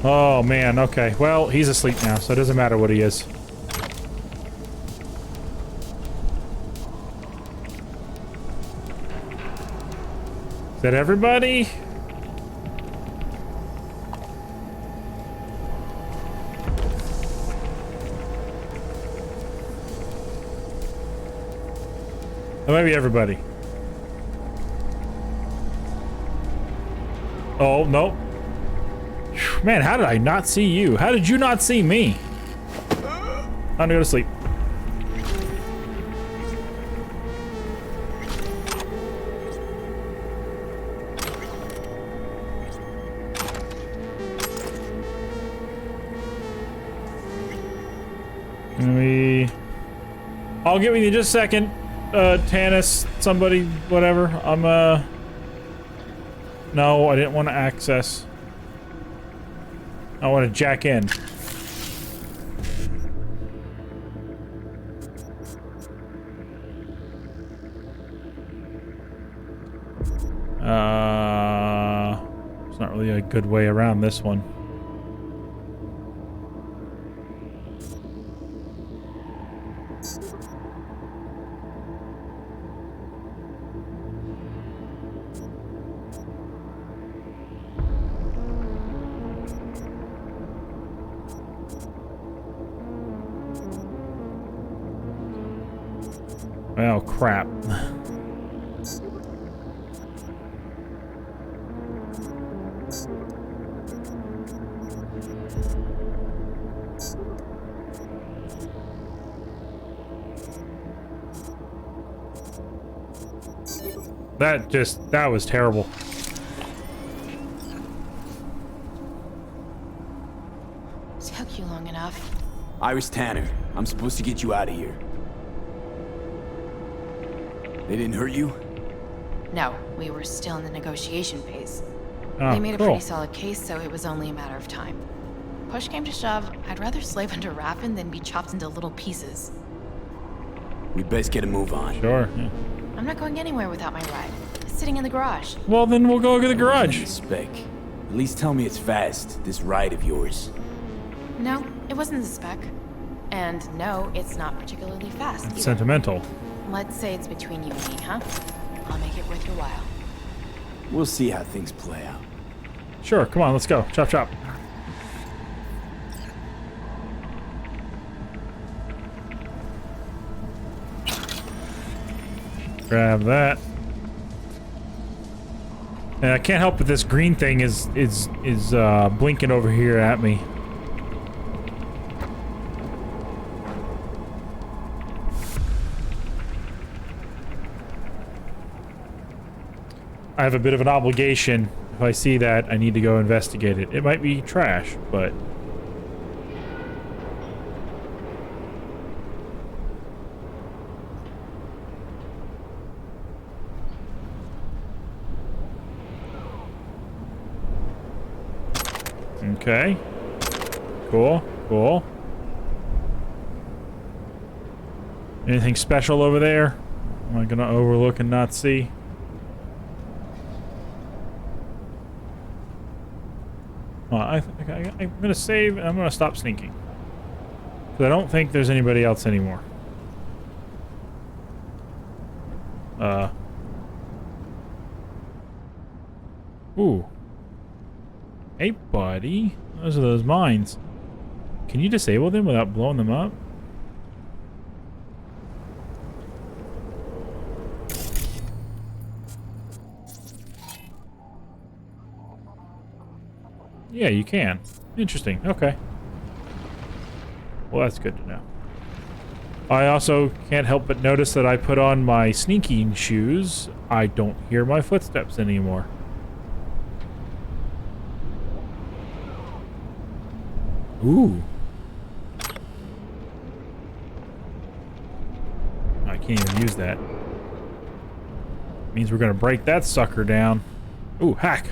Oh, man. Okay. Well, he's asleep now, so it doesn't matter what he is. Is that everybody? Or maybe everybody. Oh, no. Man, how did I not see you? How did you not see me? Time to go to sleep. I'll get with you in just a second. Tanis, somebody, whatever. No, I didn't want to access. I want to jack in. It's not really a good way around this one. Oh, crap. That was terrible. Took you long enough. Iris Tanner, I'm supposed to get you out of here. They didn't hurt you? No, we were still in the negotiation phase. Oh, They made a cool. pretty solid case, so it was only a matter of time. Push came to shove, I'd rather slave under Raffen than be chopped into little pieces. We'd best get a move on. Sure. Yeah. I'm not going anywhere without my ride. It's sitting in the garage. Well, then we'll go to the garage. Spec. At least tell me it's fast, this ride of yours. No, it wasn't the spec. And no, it's not particularly fast either. Sentimental. Let's say it's between you and me, huh? I'll make it worth your while. We'll see how things play out. Sure, come on, let's go. Chop, chop. Grab that. And I can't help but this green thing is blinking over here at me. I have a bit of an obligation. If I see that, I need to go investigate it. It might be trash, but... Okay. Cool, cool. Anything special over there? Am I gonna overlook and not see? I'm gonna save and I'm gonna stop sneaking. Because I don't think there's anybody else anymore. Ooh. Hey, buddy. Those are those mines. Can you disable them without blowing them up? Yeah, you can. Interesting. Okay. Well, that's good to know. I also can't help but notice that I put on my sneaking shoes. I don't hear my footsteps anymore. Ooh. Can't even use that. Means we're gonna break that sucker down. Ooh, hack.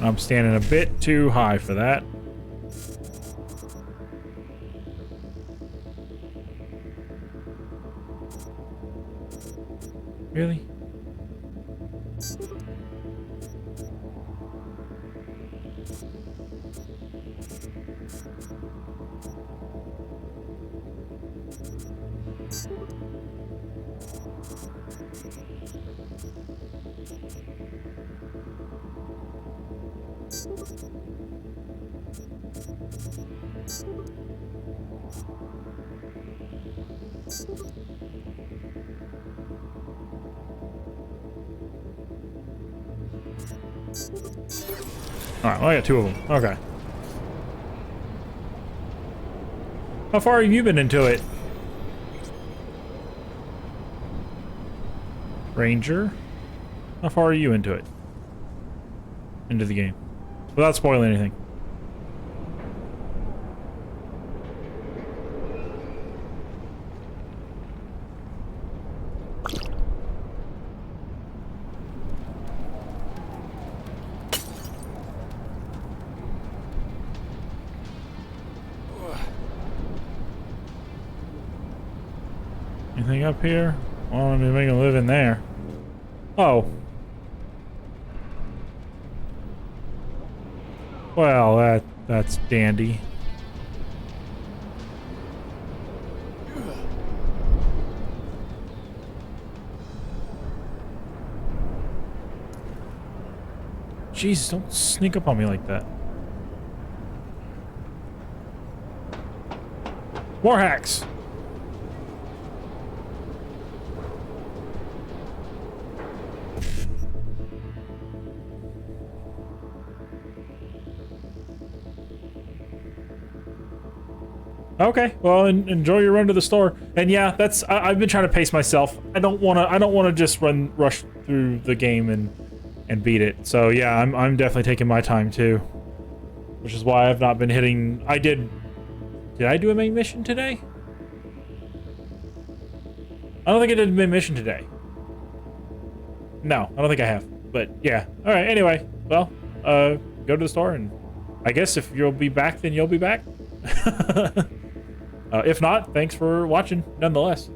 I'm standing a bit too high for that. Really? Alright, well, I got two of them. Okay. How far have you been into it? Ranger? How far are you into it? Into the game? Without spoiling anything. Anything up here? Well, I'm gonna make a live in there. Oh. Well, that's dandy. Jeez, don't sneak up on me like that. More hacks! Okay, well, enjoy your run to the store. And yeah, that's I've been trying to pace myself. I don't wanna just rush through the game and beat it. So yeah, I'm definitely taking my time too, which is why I've not been hitting. Did I do a main mission today? I don't think I did a main mission today. No, I don't think I have. But yeah, all right. Anyway, well, go to the store, and I guess if you'll be back, then you'll be back. If not, thanks for watching, nonetheless.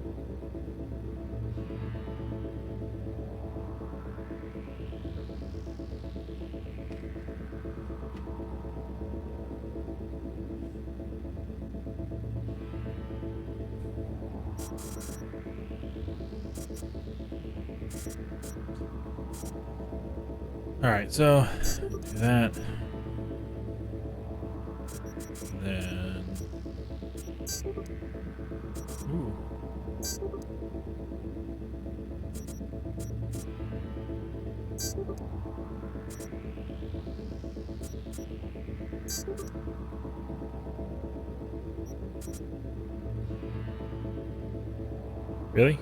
All right, so do that. Then, ooh. Really?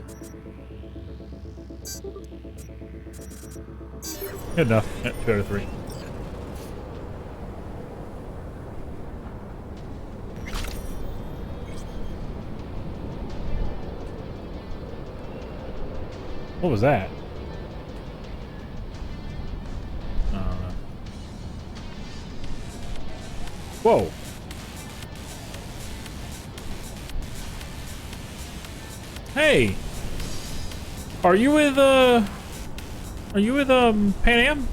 Good enough. Yeah, 2 out of 3. What was that? I don't know. Whoa. Hey. Are you with Pan Am?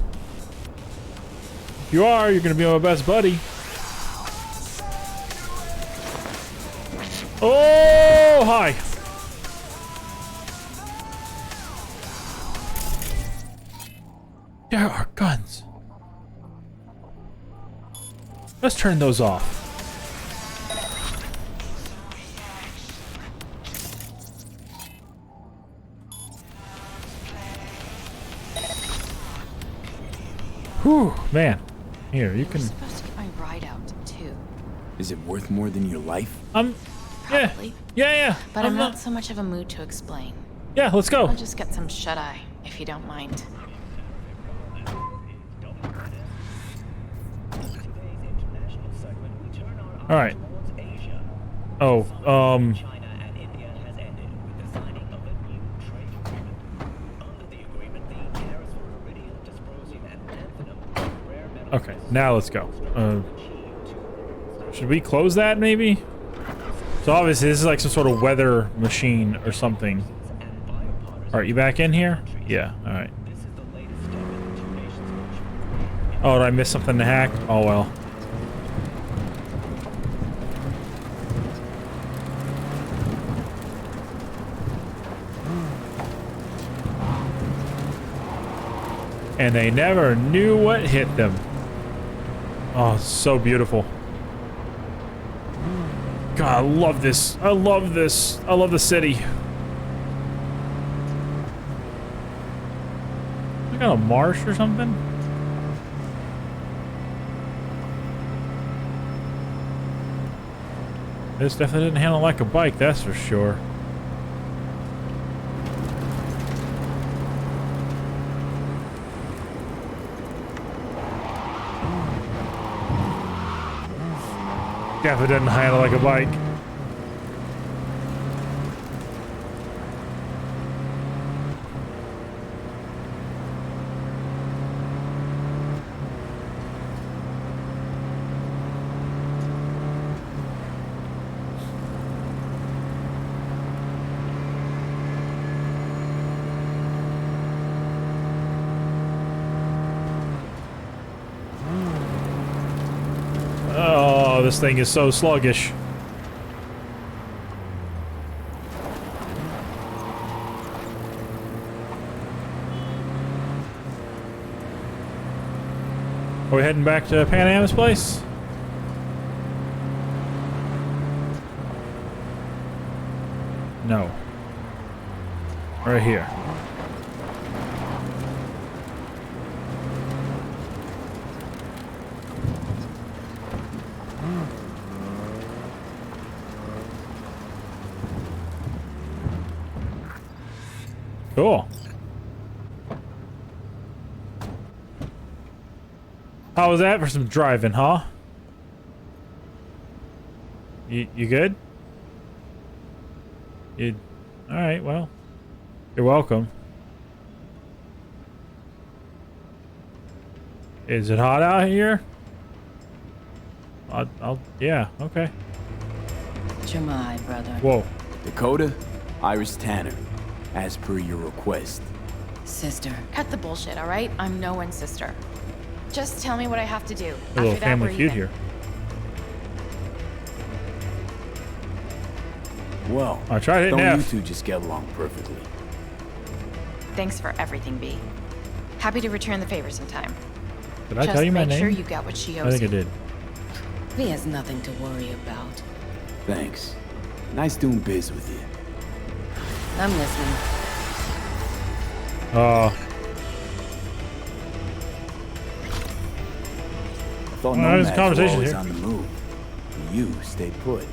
If you are, you're gonna be my best buddy. Oh, hi. There are guns. Let's turn those off. Whew, man. Here, you can. I'm supposed to get my ride out too. Is it worth more than your life? Probably. Yeah. But I'm not so much of a mood to explain. Yeah, let's go. I'll just get some shut-eye, if you don't mind. All right. Oh, okay, now let's go. Should we close that maybe? So obviously this is like some sort of weather machine or something. Alright, you back in here? Yeah, alright. Oh, did I miss something to hack? Oh well. And they never knew what hit them. Oh, so beautiful. God, I love this. I love this. I love the city. I got a marsh or something? This definitely didn't handle like a bike, that's for sure. Definitely didn't handle like a bike. Oh, this thing is so sluggish. Are we heading back to Pan Am's place? No. Right here. Cool. How was that for some driving, huh? You good? You... Alright, well. You're welcome. Is it hot out here? Yeah, okay. Jamai, brother. Whoa. Dakota, Iris Tanner, as per your request. Sister. Cut the bullshit, all right? I'm no one's sister. Just tell me what I have to do. A little family feud here. Well, I tried hitting don't F. you two just get along perfectly? Thanks for everything, B. Happy to return the favor sometime. Did I tell you my name? Just make sure you get what she owes I think you. I did. V has nothing to worry about. Thanks. Nice doing biz with you. I'm listening. I thought Well, there's a nomads were conversation always here. on the move. You stay put.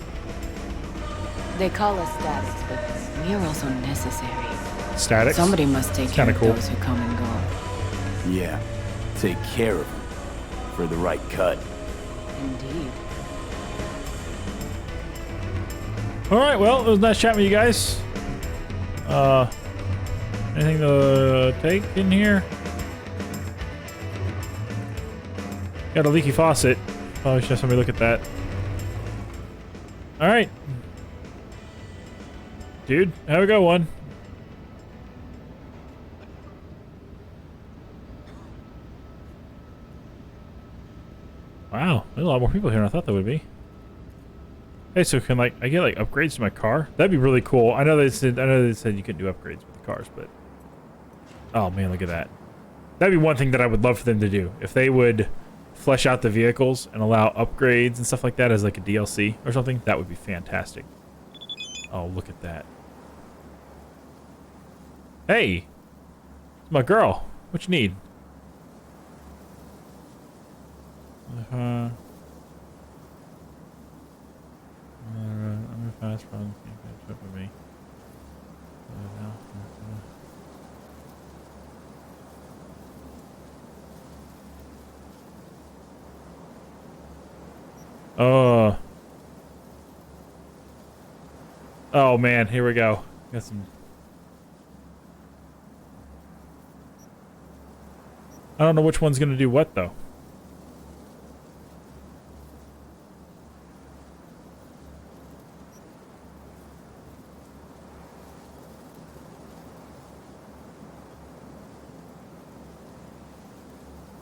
They call us statics, but we are also necessary. Statics? Somebody must take care Kinda of cool. those who come and go. Yeah, take care of them. For the right cut. Indeed. Alright, well, it was nice chatting with you guys. Anything to take in here? Got a leaky faucet. Probably should have somebody look at that. Alright. Dude, have a good one. Wow, there's a lot more people here than I thought there would be. Hey, so can like I get like upgrades to my car? That'd be really cool. I know they said you couldn't do upgrades with the cars, but oh man, look at that. That'd be one thing that I would love for them to do. If they would flesh out the vehicles and allow upgrades and stuff like that as like a DLC or something, that would be fantastic. Oh, look at that. Hey, it's my girl. What you need? I'm a fast run. Can't catch up with me. Oh man, here we go. Got some. I don't know which one's gonna do what though.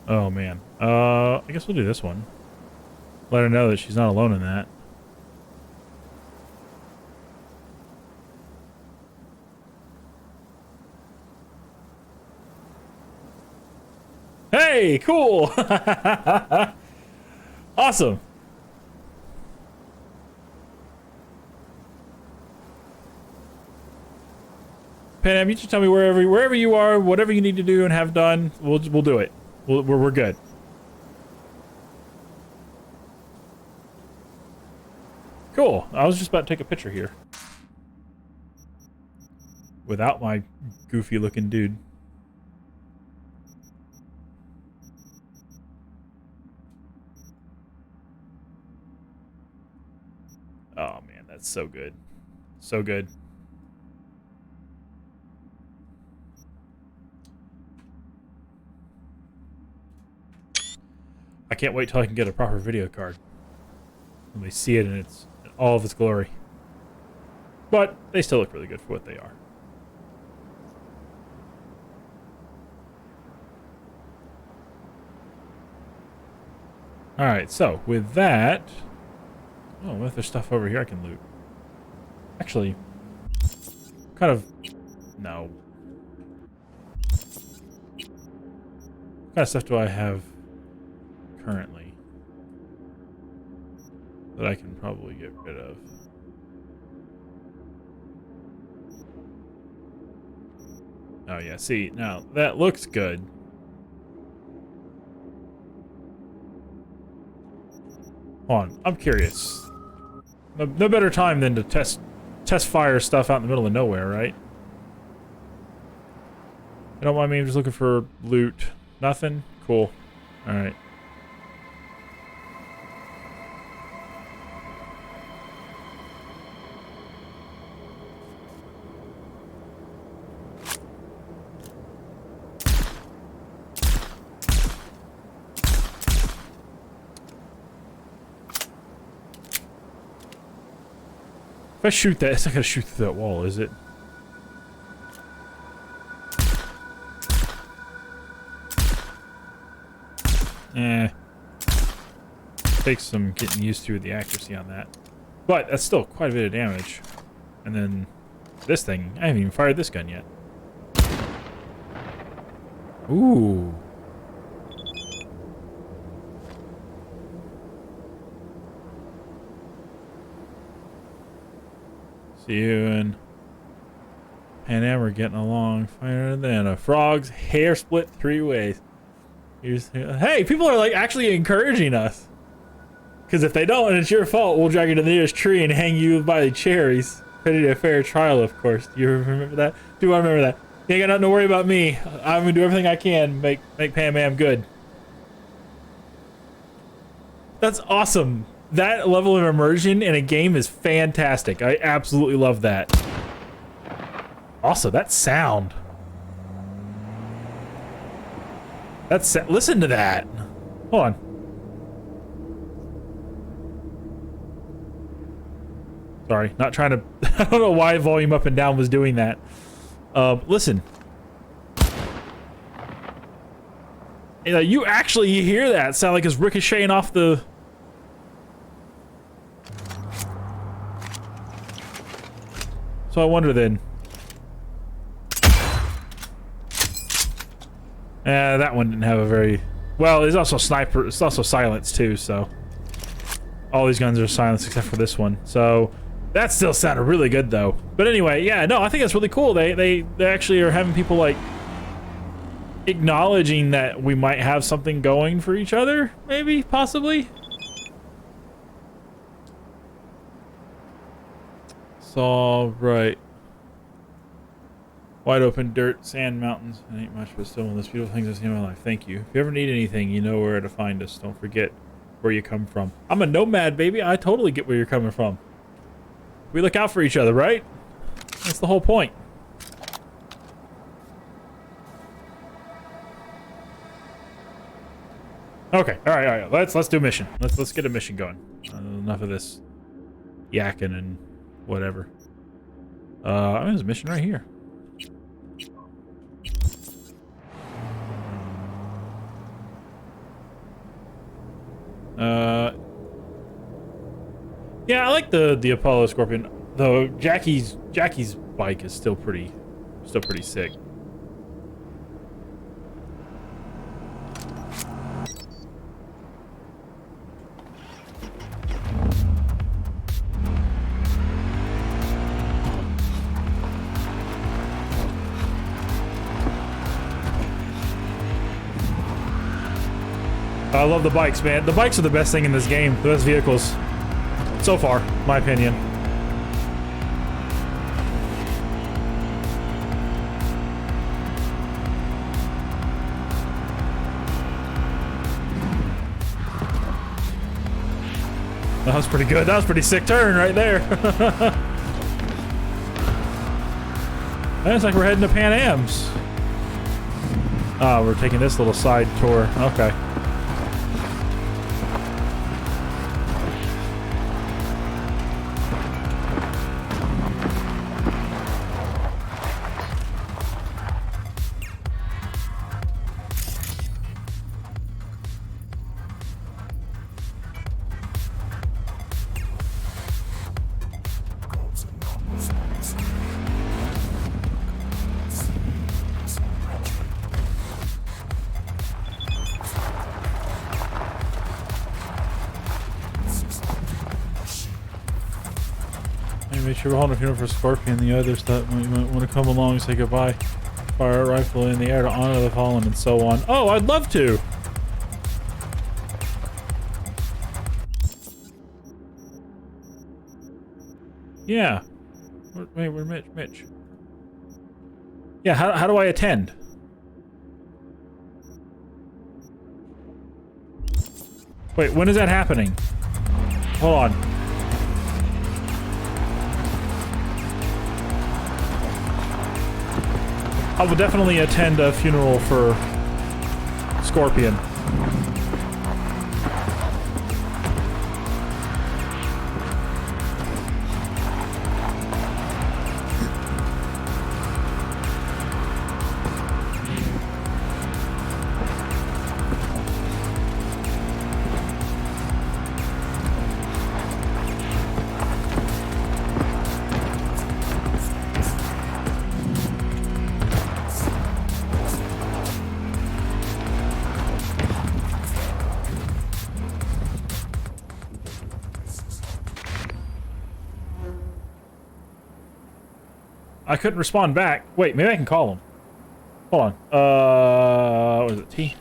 Oh man. I guess we'll do this one. Let her know that she's not alone in that. Hey, cool. Awesome. Panam, you just tell me wherever you are, whatever you need to do and have done, we'll do it. We're good. Cool. I was just about to take a picture here. Without my goofy looking dude. Oh man, that's so good. So good. I can't wait till I can get a proper video card. When we see it in all of its glory. But they still look really good for what they are. Alright, so with that... Oh, what if there's stuff over here I can loot? Actually, kind of... No. What kind of stuff do I have currently that I can probably get rid of? Oh yeah, see, now that looks good. Hold on, I'm curious. No better time than to test fire stuff out in the middle of nowhere, right? You don't mind me, I'm just looking for loot. Nothing? Cool. Alright. If I shoot that, it's not gonna shoot through that wall, is it? Eh. Takes some getting used to the accuracy on that. But that's still quite a bit of damage. And then this thing, I haven't even fired this gun yet. Ooh. See you and Panam are getting along finer than a frog's hair split 3 ways. Hey, people are like actually encouraging us. Because if they don't and it's your fault, we'll drag you to the nearest tree and hang you by the cherries. Pending a fair trial, of course. Do you remember that? Do I remember that? You ain't got nothing to worry about me. I'm gonna do everything I can to make Panam good. That's awesome. That level of immersion in a game is fantastic. I absolutely love that. Also, that sound. Listen to that. Hold on. Sorry, not trying to... I don't know why volume up and down was doing that. Listen. You actually hear that sound like it's ricocheting off the... So I wonder then. That one didn't have a very... Well, it's also sniper. It's also silenced too, so... All these guns are silenced except for this one. So... That still sounded really good, though. But anyway, yeah, no, I think that's really cool. They actually are having people, like... acknowledging that we might have something going for each other, maybe, possibly. So, right. Wide open dirt, sand, mountains. It ain't much, but still one of those beautiful things I've seen in my life. Thank you. If you ever need anything, you know where to find us. Don't forget where you come from. I'm a nomad, baby. I totally get where you're coming from. We look out for each other, right? That's the whole point. Okay, all right. Let's do a mission. Let's get a mission going. Enough of this yakking and whatever. There's a mission right here. Yeah, I like the Apollo Scorpion, though. Jackie's bike is still pretty sick. I love the bikes, man. The bikes are the best thing in this game. The best vehicles. So far, my opinion. That was pretty good. That was a pretty sick turn right there. It's like we're heading to Pan Am's. Oh, we're taking this little side tour. Okay. Make sure we're holding a funeral for Scorpion and the others that might want to come along and say goodbye. Fire a rifle in the air to honor the fallen and so on. Oh, I'd love to! Yeah. Wait, where's Mitch? Yeah, how do I attend? Wait, when is that happening? Hold on. I will definitely attend a funeral for Scorpion. I couldn't respond back. Wait, maybe I can call him. Hold on. What is it? T?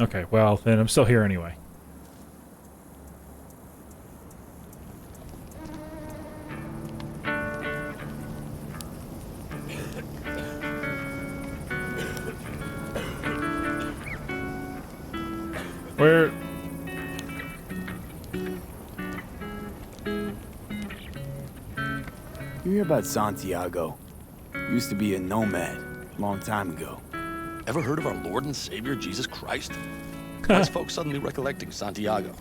Okay, well, then I'm still here anyway. Where? You hear about Santiago? Used to be a nomad, long time ago. Ever heard of our Lord and Savior, Jesus Christ? Why's folks suddenly recollecting Santiago?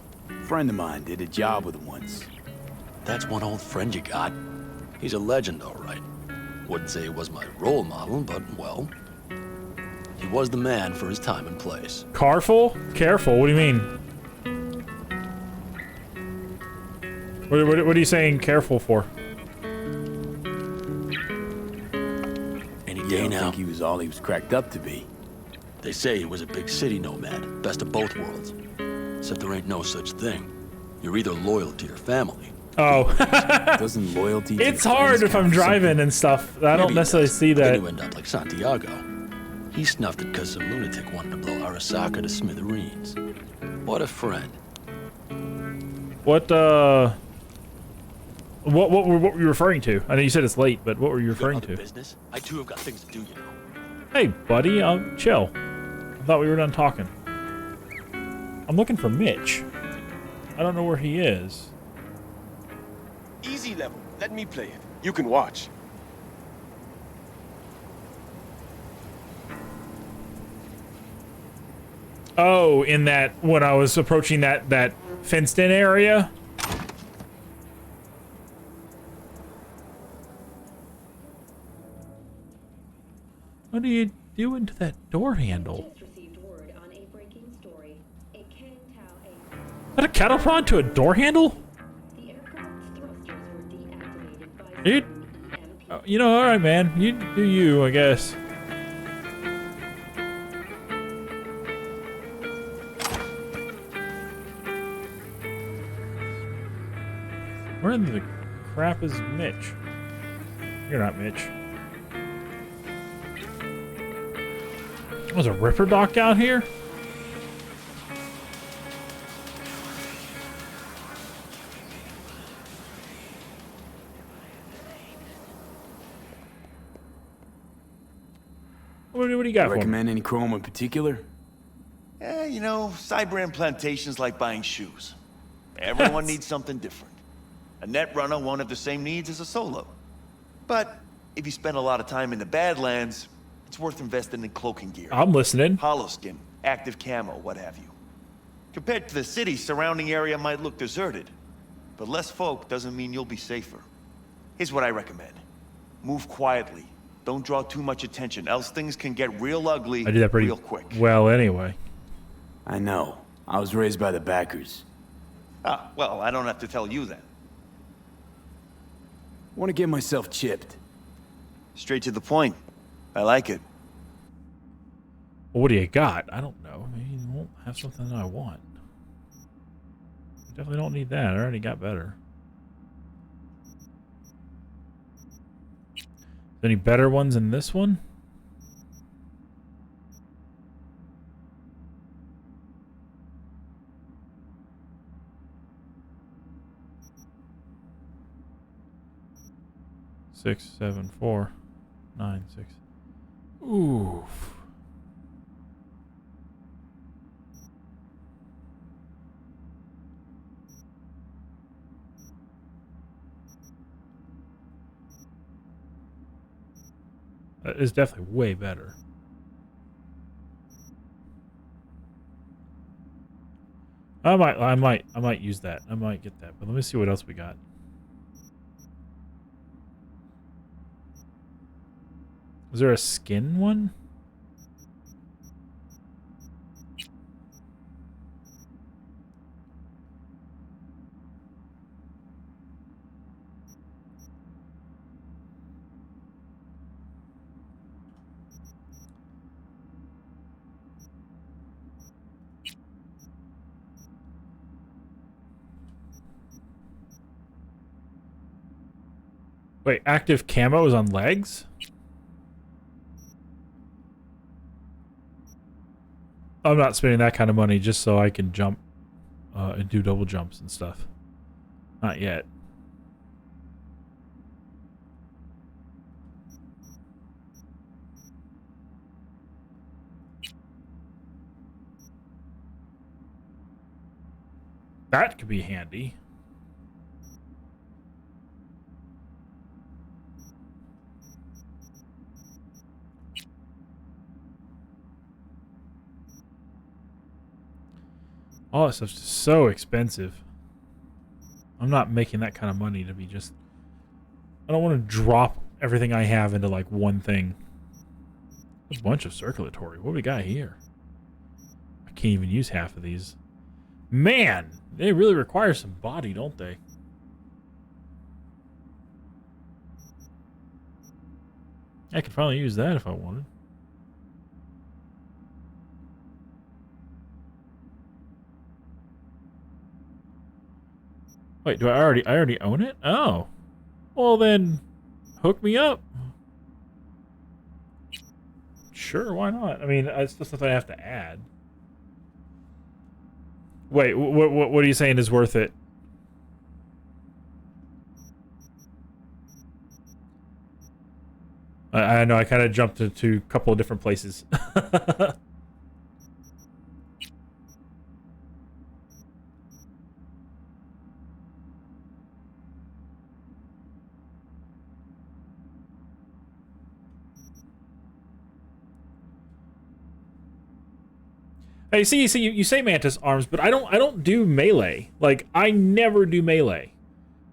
Friend of mine did a job with him once. That's one old friend you got. He's a legend, all right. Wouldn't say he was my role model, but, well, he was the man for his time and place. Careful? Careful? What do you mean? What are you saying careful for? Any day now. I think he was all he was cracked up to be. They say he was a big city nomad, best of both worlds. Except there ain't no such thing. You're either loyal to your family. Oh. Doesn't loyalty to It's hard if I'm driving and stuff. I don't necessarily see that. Then you end up like Santiago. He snuffed it because some lunatic wanted to blow Arasaka to smithereens. What a friend. What were you referring to? I know you said it's late, but what were you referring to? Business? I too have got things to do, you know. Hey, buddy, chill. I thought we were done talking. I'm looking for Mitch. I don't know where he is. Easy level. Let me play it. You can watch. Oh, in that, when I was approaching that fenced-in area? What are you doing to that door handle? Is that a cattle prod to a door handle? Dude, you know, all right, man. You do you, I guess. Where in the crap is Mitch? You're not Mitch. Was a Ripper Doc out here? What do you got for me? Recommend any chrome in particular? Yeah, you know, cyber implantation's like buying shoes. Everyone needs something different. A net runner won't have the same needs as a solo. But if you spend a lot of time in the Badlands, it's worth investing in cloaking gear. I'm listening. Hollow skin, active camo, what have you. Compared to the city, surrounding area might look deserted. But less folk doesn't mean you'll be safer. Here's what I recommend. Move quietly. Don't draw too much attention, else things can get real ugly I did that pretty real quick. well anyway. I know. I was raised by the backers. Ah, well, I don't have to tell you that. Want to get myself chipped. Straight to the point. I like it. Well, what do you got? I don't know. Maybe you won't have something that I want. I definitely don't need that. I already got better. Any better ones in this one? Six, 7, 4, 9, 6. Oof. That is definitely way better. I might use that. I might get that. But let me see what else we got. Is there a skin one? Wait, active camo is on legs? I'm not spending that kind of money just so I can jump and do double jumps and stuff. Not yet. That could be handy. All that stuff's just so expensive. I'm not making that kind of money to be just... I don't want to drop everything I have into like one thing. A bunch of circulatory. What do we got here? I can't even use half of these. Man, they really require some body, don't they? I could probably use that if I wanted. Wait, do I already own it? Oh. Well then, hook me up. Sure, why not? I mean, it's just something I have to add. Wait, what are you saying is worth it? I know I kind of jumped to a couple of different places. Hey, you say Mantis arms, but I don't do melee. Like, I never do melee.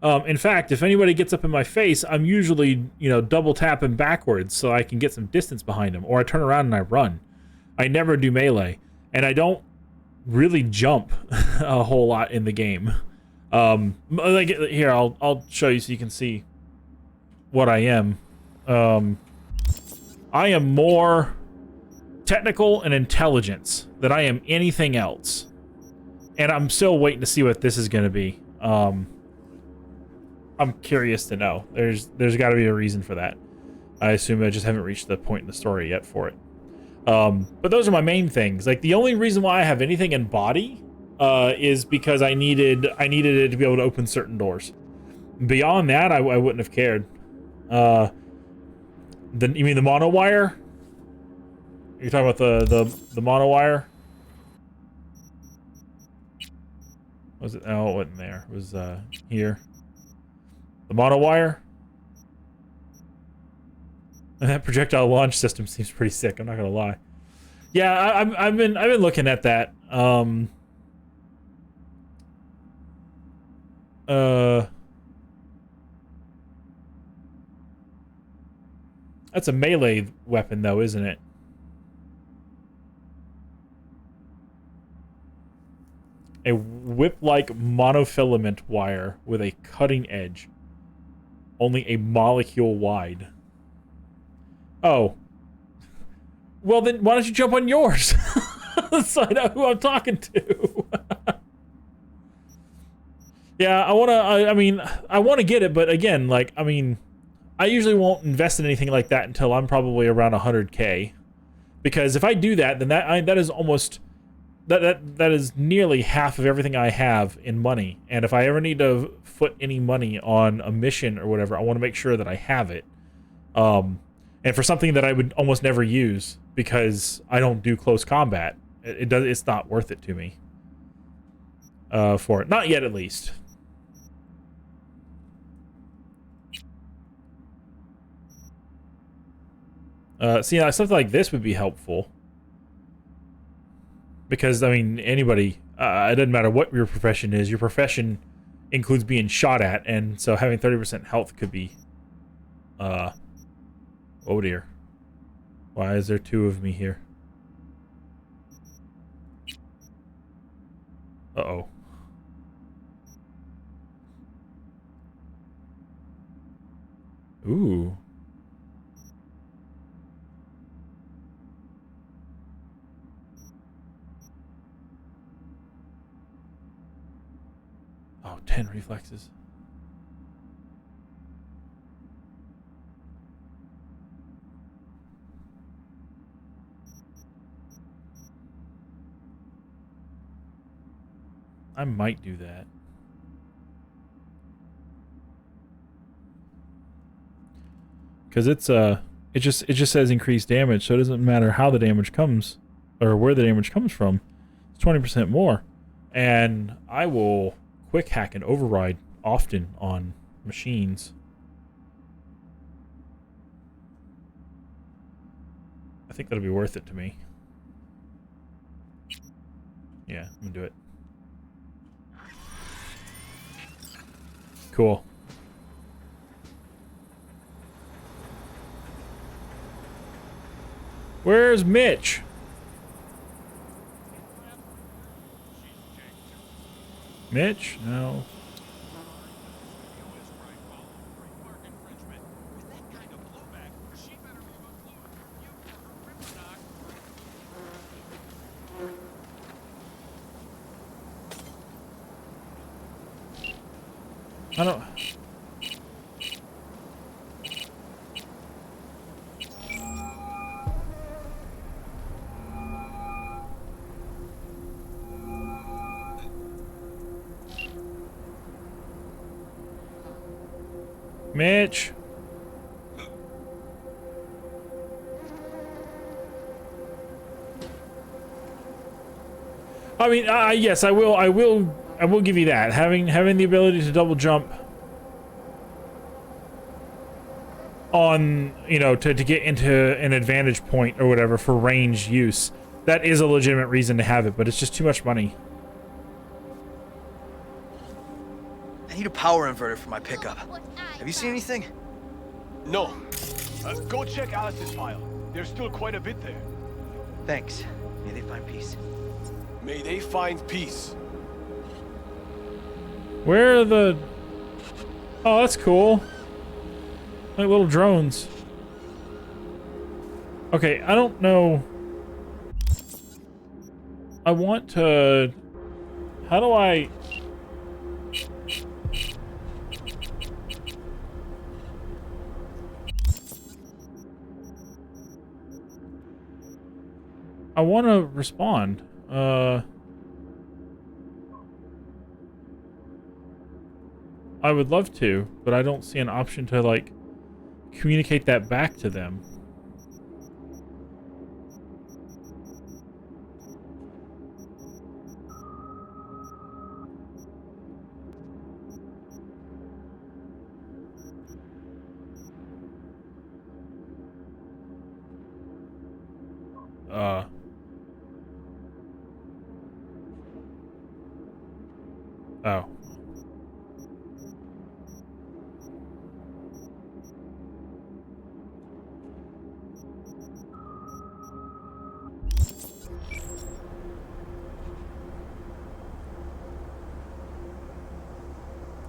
In fact, if anybody gets up in my face, I'm usually, you know, double tapping backwards so I can get some distance behind them, or I turn around and I run. I never do melee, and I don't really jump a whole lot in the game. Like here, I'll show you so you can see what I am. I am more technical and intelligence than I am anything else, and I'm still waiting to see what this is going to be. I'm curious to know. There's got to be a reason for that. I assume I just haven't reached the point in the story yet for it. But those are my main things. Like, the only reason why I have anything in body is because I needed it to be able to open certain doors. Beyond that, I wouldn't have cared. You mean the mono wire? You're talking about the mono wire? Was it? Oh, it wasn't there. It was here. The mono wire. And that projectile launch system seems pretty sick. I'm not gonna lie. Yeah, I've been looking at that. That's a melee weapon, though, isn't it? A whip-like monofilament wire with a cutting edge. Only a molecule wide. Oh. Well, then why don't you jump on yours? So I know who I'm talking to. Yeah, I want to get it, but again, like, I mean, I usually won't invest in anything like that until I'm probably around 100K. Because if I do that, then that is almost... That is nearly half of everything I have in money, and if I ever need to foot any money on a mission or whatever, I want to make sure that I have it. And for something that I would almost never use because I don't do close combat, it's not worth it to me. For it, not yet at least. See, something like this would be helpful. Because, I mean, anybody, it doesn't matter what your profession is, your profession includes being shot at, and so having 30% health could be, oh dear. Why is there two of me here? Uh-oh. Ooh. Oh, 10 reflexes. I might do that. Because it just says increased damage, so it doesn't matter how the damage comes or where the damage comes from. It's 20% more. And I will quick hack and override often on machines. I think that'll be worth it to me. Yeah, I'm gonna do it. Cool. Where's Mitch? Mitch? No. I don't... Mitch? I mean, yes, I will give you that. Having the ability to double jump on, you know, to get into an advantage point or whatever for range use, that is a legitimate reason to have it, but it's just too much money. I need a power inverter for my pickup. Have you seen anything? No. Go check Alice's file. There's still quite a bit there. Thanks. May they find peace. May they find peace. Where are the... Oh, that's cool. Like little drones. Okay, I don't know. I want to... How do I... I want to respond. I would love to, but I don't see an option to, like, communicate that back to them. Oh.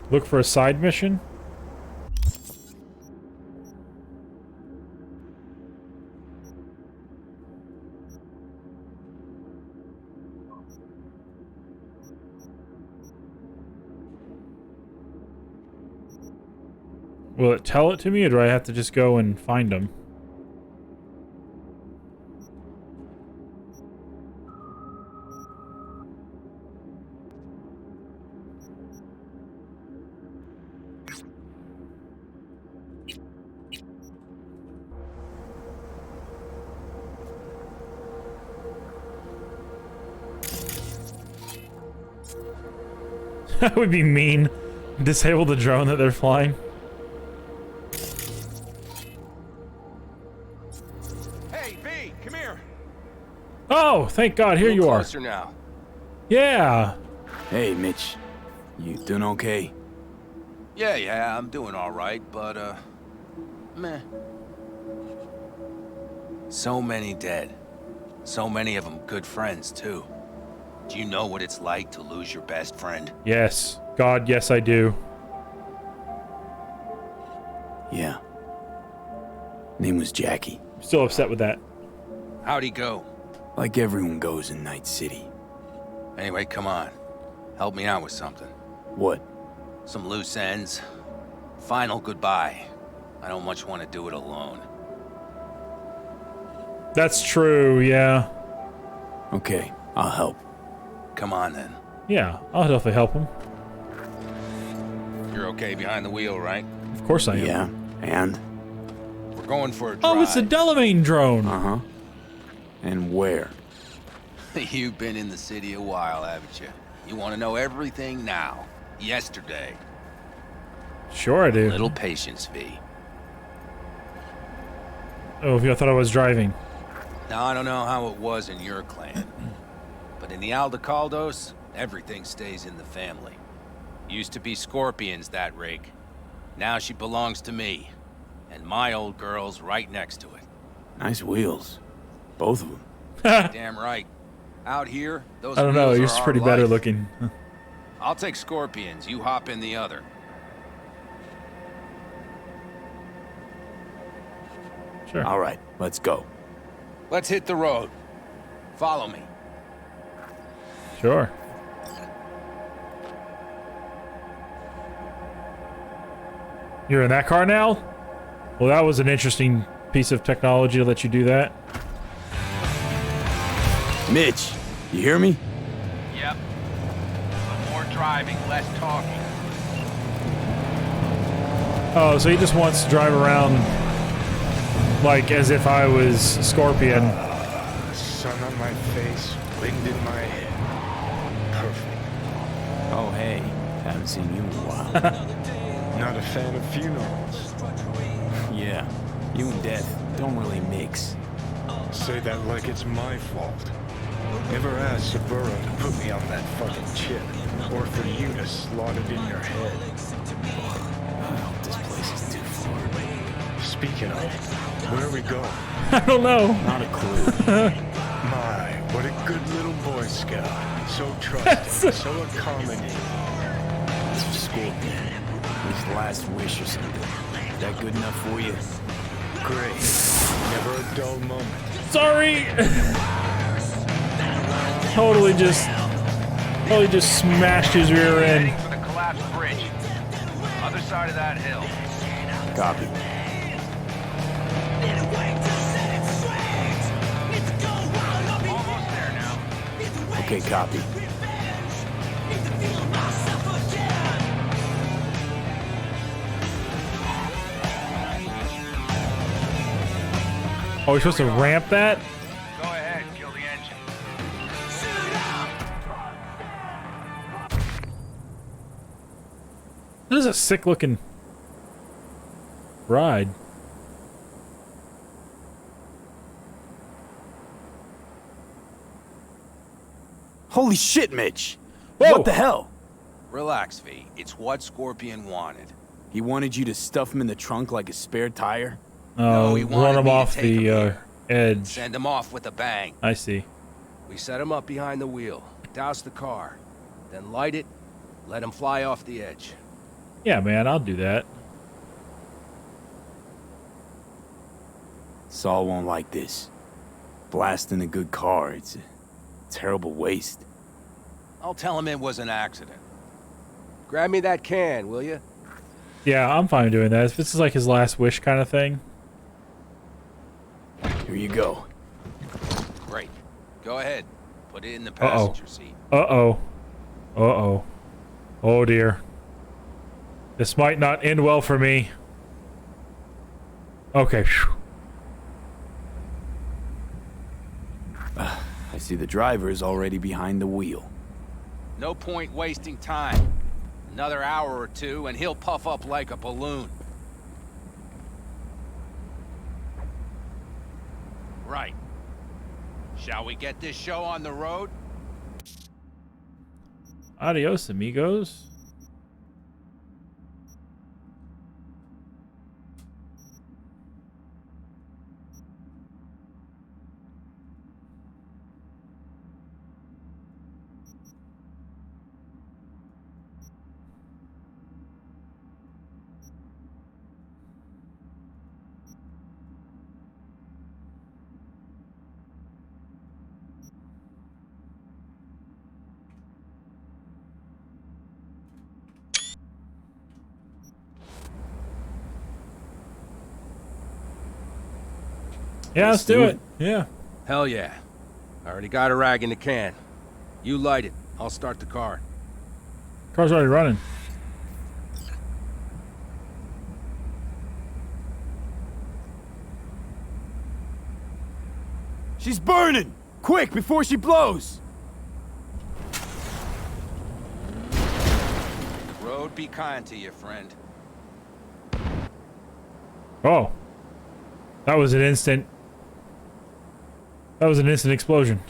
Look for a side mission? Will it tell it to me, or do I have to just go and find them? That would be mean. Disable the drone that they're flying. Hey, V, come here. Oh, thank God, here you are. Closer now. Yeah. Hey, Mitch. You doing okay? Yeah, I'm doing all right, but, meh. So many dead. So many of them good friends, too. Do you know what it's like to lose your best friend? Yes. God, yes, I do. Yeah. Name was Jackie. Still upset with that. How'd he go? Like everyone goes in Night City. Anyway, come on. Help me out with something. What? Some loose ends. Final goodbye. I don't much want to do it alone. That's true, yeah. Okay, I'll help. Come on, then. Yeah, I'll definitely help him. You're okay behind the wheel, right? Of course I am. Yeah, and? We're going for a drive. Oh, it's a Delamain drone! Uh-huh. And where? You've been in the city a while, haven't you? You want to know everything now. Yesterday. Sure I do. A little patience, V. Oh, I thought I was driving. Now, I don't know how it was in your clan, but in the Aldecaldos, everything stays in the family. Used to be Scorpion's, that rig. Now she belongs to me, and my old girl's right next to it. Nice wheels. Both of them. Damn right. Out here, those I don't know, wheels yours is are pretty our better life. looking. I'll take Scorpions, you hop in the other. Sure. All right, let's go. Let's hit the road. Follow me. Sure. You're in that car now? Well, that was an interesting piece of technology to let you do that. Mitch, you hear me? Yep. But more driving, less talking. Oh, so he just wants to drive around like as if I was Scorpion. Sun on my face, wind in my head. Haven't seen you in a while. Not a fan of funerals. Yeah, you and death don't really mix. Say that like it's my fault. Never asked Saburo to put me on that fucking chip, or for you to slot it in your head. Oh, this place is too far. Speaking of, where are we going? I don't know. Not a clue. My, what a good little Boy Scout. So trusting, so accommodating. It's a Scorpion. His last wish or something. Is that good enough for you? Great. Never a dull moment. Sorry. Totally just smashed his rear end. For the collapsed bridge. Other side of that hill. Copy. Almost there now. Okay, copy. Oh, we're supposed to ramp that? Go ahead, kill the engine. This is a sick looking ride. Holy shit, Mitch! Whoa. What the hell? Relax, V. It's what Scorpion wanted. He wanted you to stuff him in the trunk like a spare tire? Oh, he run wanted him me to off take the him here. edge. Send him off with a bang. I see. We set him up behind the wheel, douse the car, then light it, let him fly off the edge. Yeah, man, I'll do that. Saul won't like this. Blasting a good car, it's a terrible waste. I'll tell him it was an accident. Grab me that can, will you? Yeah, I'm fine doing that. If this is like his last wish kind of thing. Here you go. Great. Go ahead. Put it in the passenger seat. Uh-oh. Uh-oh. Oh, dear. This might not end well for me. Okay. I see the driver is already behind the wheel. No point wasting time. Another hour or two, and he'll puff up like a balloon. Right. Shall we get this show on the road? Adios, amigos. Yeah, let's do it. Yeah. Hell yeah. I already got a rag in the can. You light it. I'll start the car. Car's already running. She's burning! Quick, before she blows! Road be kind to you, friend. Oh. That was an instant. That was an instant explosion.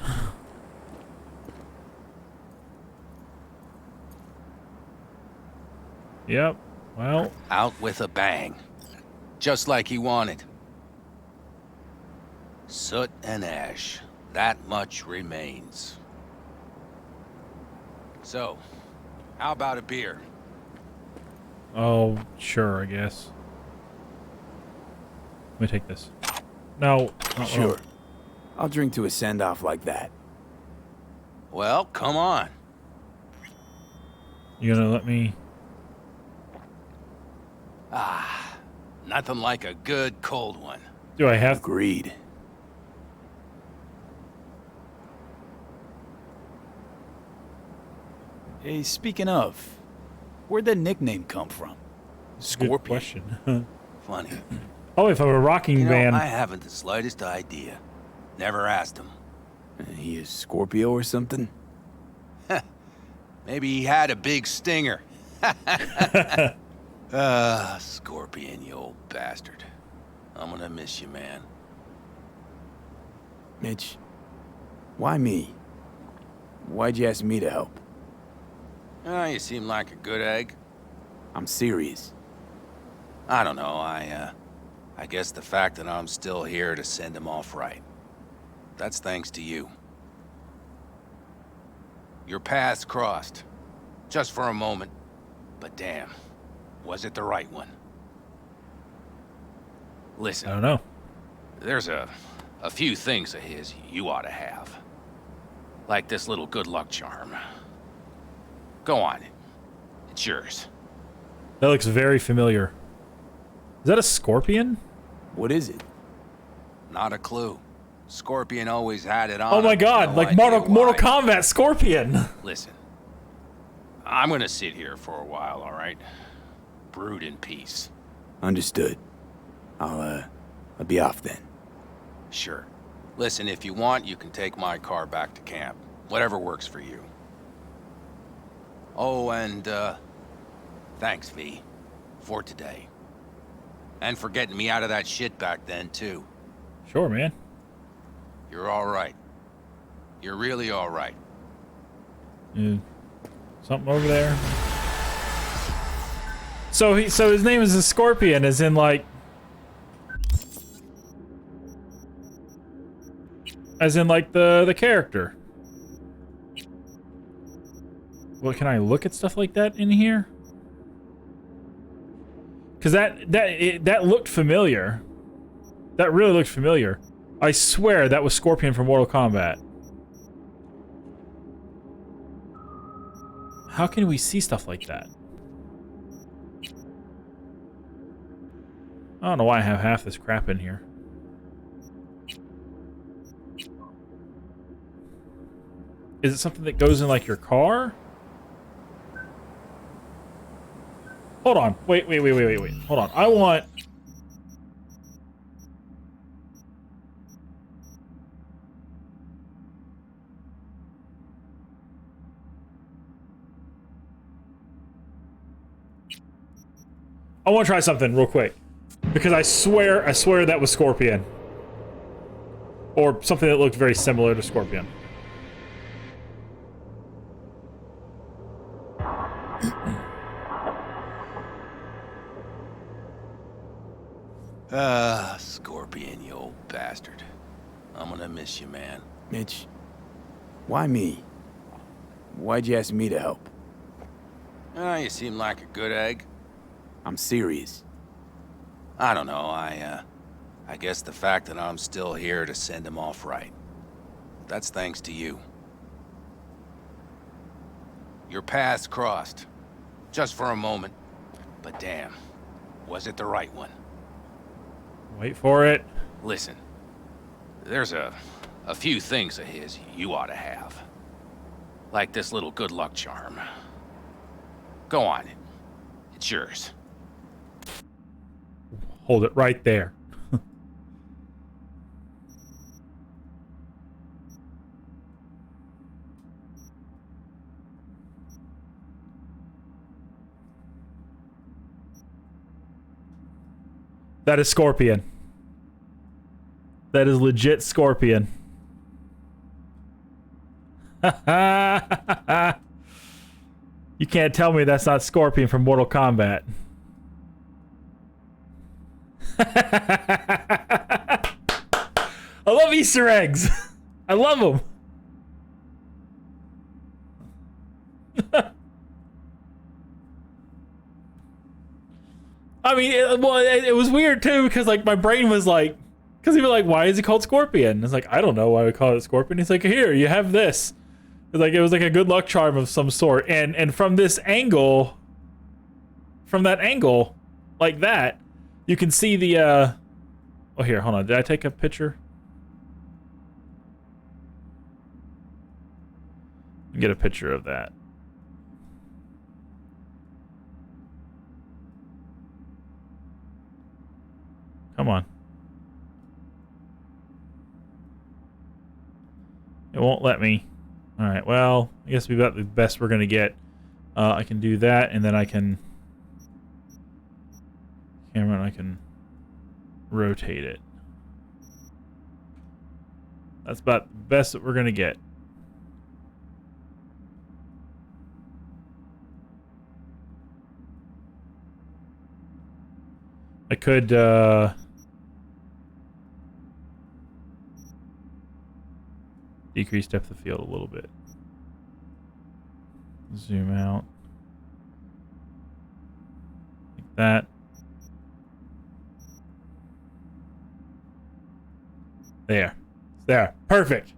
Yep. Well. Out with a bang. Just like he wanted. Soot and ash. That much remains. So, how about a beer? Oh, sure, I guess. Let me take this. No. Sure. I'll drink to a send-off like that. Well, come on. You gonna let me? Ah, nothing like a good cold one. Do I have? Agreed. Hey, speaking of, where'd that nickname come from? Scorpion. Good question. Funny. Oh, if I'm a rocking band. I haven't the slightest idea. Never asked him. He is Scorpio or something? Maybe he had a big stinger. Scorpion, you old bastard. I'm gonna miss you, man. Mitch, why me? Why'd you ask me to help? You seem like a good egg. I'm serious. I don't know, I guess the fact that I'm still here to send him off right. That's thanks to you. Your paths crossed. Just for a moment. But damn, was it the right one? Listen. I don't know. There's a few things of his you ought to have. Like this little good luck charm. Go on. It's yours. That looks very familiar. Is that a scorpion? What is it? Not a clue. Scorpion always had it on. Oh my god, like Mortal Kombat Scorpion. Listen. I'm gonna sit here for a while, all right? Brood in peace. Understood. I'll be off then. Sure. Listen, if you want, you can take my car back to camp. Whatever works for you. Oh, and, thanks, V. For today. And for getting me out of that shit back then, too. Sure, man. You're all right. You're really all right. Something over there. So his name is a Scorpion, as in like, the character. Well, can I look at stuff like that in here? Because that looked familiar. That really looked familiar. I swear that was Scorpion from Mortal Kombat. How can we see stuff like that? I don't know why I have half this crap in here. Is it something that goes in like your car? Hold on. Wait. Hold on. I want... I want to try something real quick. Because I swear that was Scorpion. Or something that looked very similar to Scorpion. Scorpion, you old bastard. I'm gonna miss you, man. Mitch, why me? Why'd you ask me to help? You seem like a good egg. I'm serious. I don't know, I guess the fact that I'm still here to send him off right. That's thanks to you. Your paths crossed. Just for a moment. But damn, was it the right one? Wait for it. Listen, there's a few things of his you ought to have. Like this little good luck charm. Go on. It's yours. Hold it right there. That is Scorpion. That is legit Scorpion. You can't tell me that's not Scorpion from Mortal Kombat. I love Easter eggs. I love them. I mean, it was weird too because like my brain was like, because he was like, why is he called Scorpion? It's like, I don't know why we call it Scorpion. He's like, here, you have this. It's like it was like a good luck charm of some sort, and from this angle, from that angle, like that, you can see the. Oh, here, hold on. Did I take a picture? Get a picture of that. Come on. It won't let me. Alright, well, I guess we got the best we're gonna get. I can do that, and then I can camera, and I can rotate it. That's about the best that we're gonna get. I could decrease depth of field a little bit. Zoom out. Like that. There. There. Perfect.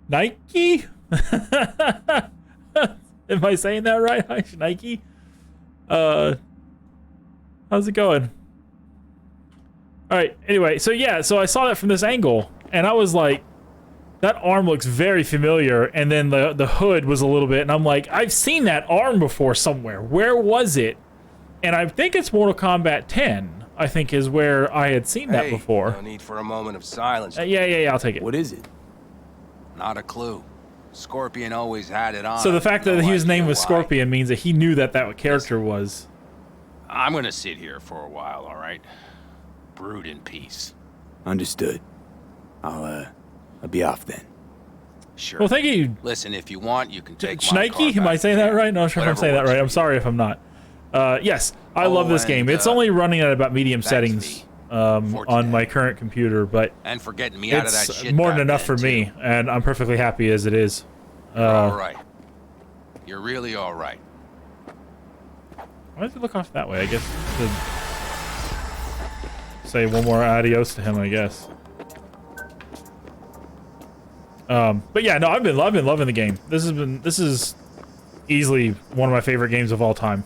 Nike? Am I saying that right? Hi, Nike. How's it going? All right. Anyway, so yeah, so I saw that from this angle, and I was like, that arm looks very familiar. And then the hood was a little bit, and I'm like, I've seen that arm before somewhere. Where was it? And I think it's Mortal Kombat 10. I think is where I had seen that before. No need for a moment of silence. Yeah, I'll take it. What is it? Not a clue. Scorpion always had it on. So the fact that his name was why. Scorpion means that he knew that that character was. I'm gonna sit here for a while, all right? Brood in peace. Understood. I'll be off then. Sure. Well, thank you. Listen, if you want, you can take my Schneike? Am I saying that right? No, I'm sure if I'm saying that right. I'm sorry if I'm not. Yes, I love this game. It's only running at about medium settings on my current computer, but and for getting me out of that shit more than enough for me, and I'm perfectly happy as it is. You're all right. You're really all right. Why does it look off that way? I guess to say one more adios to him, I guess. But yeah, no, I've been loving the game. This is easily one of my favorite games of all time.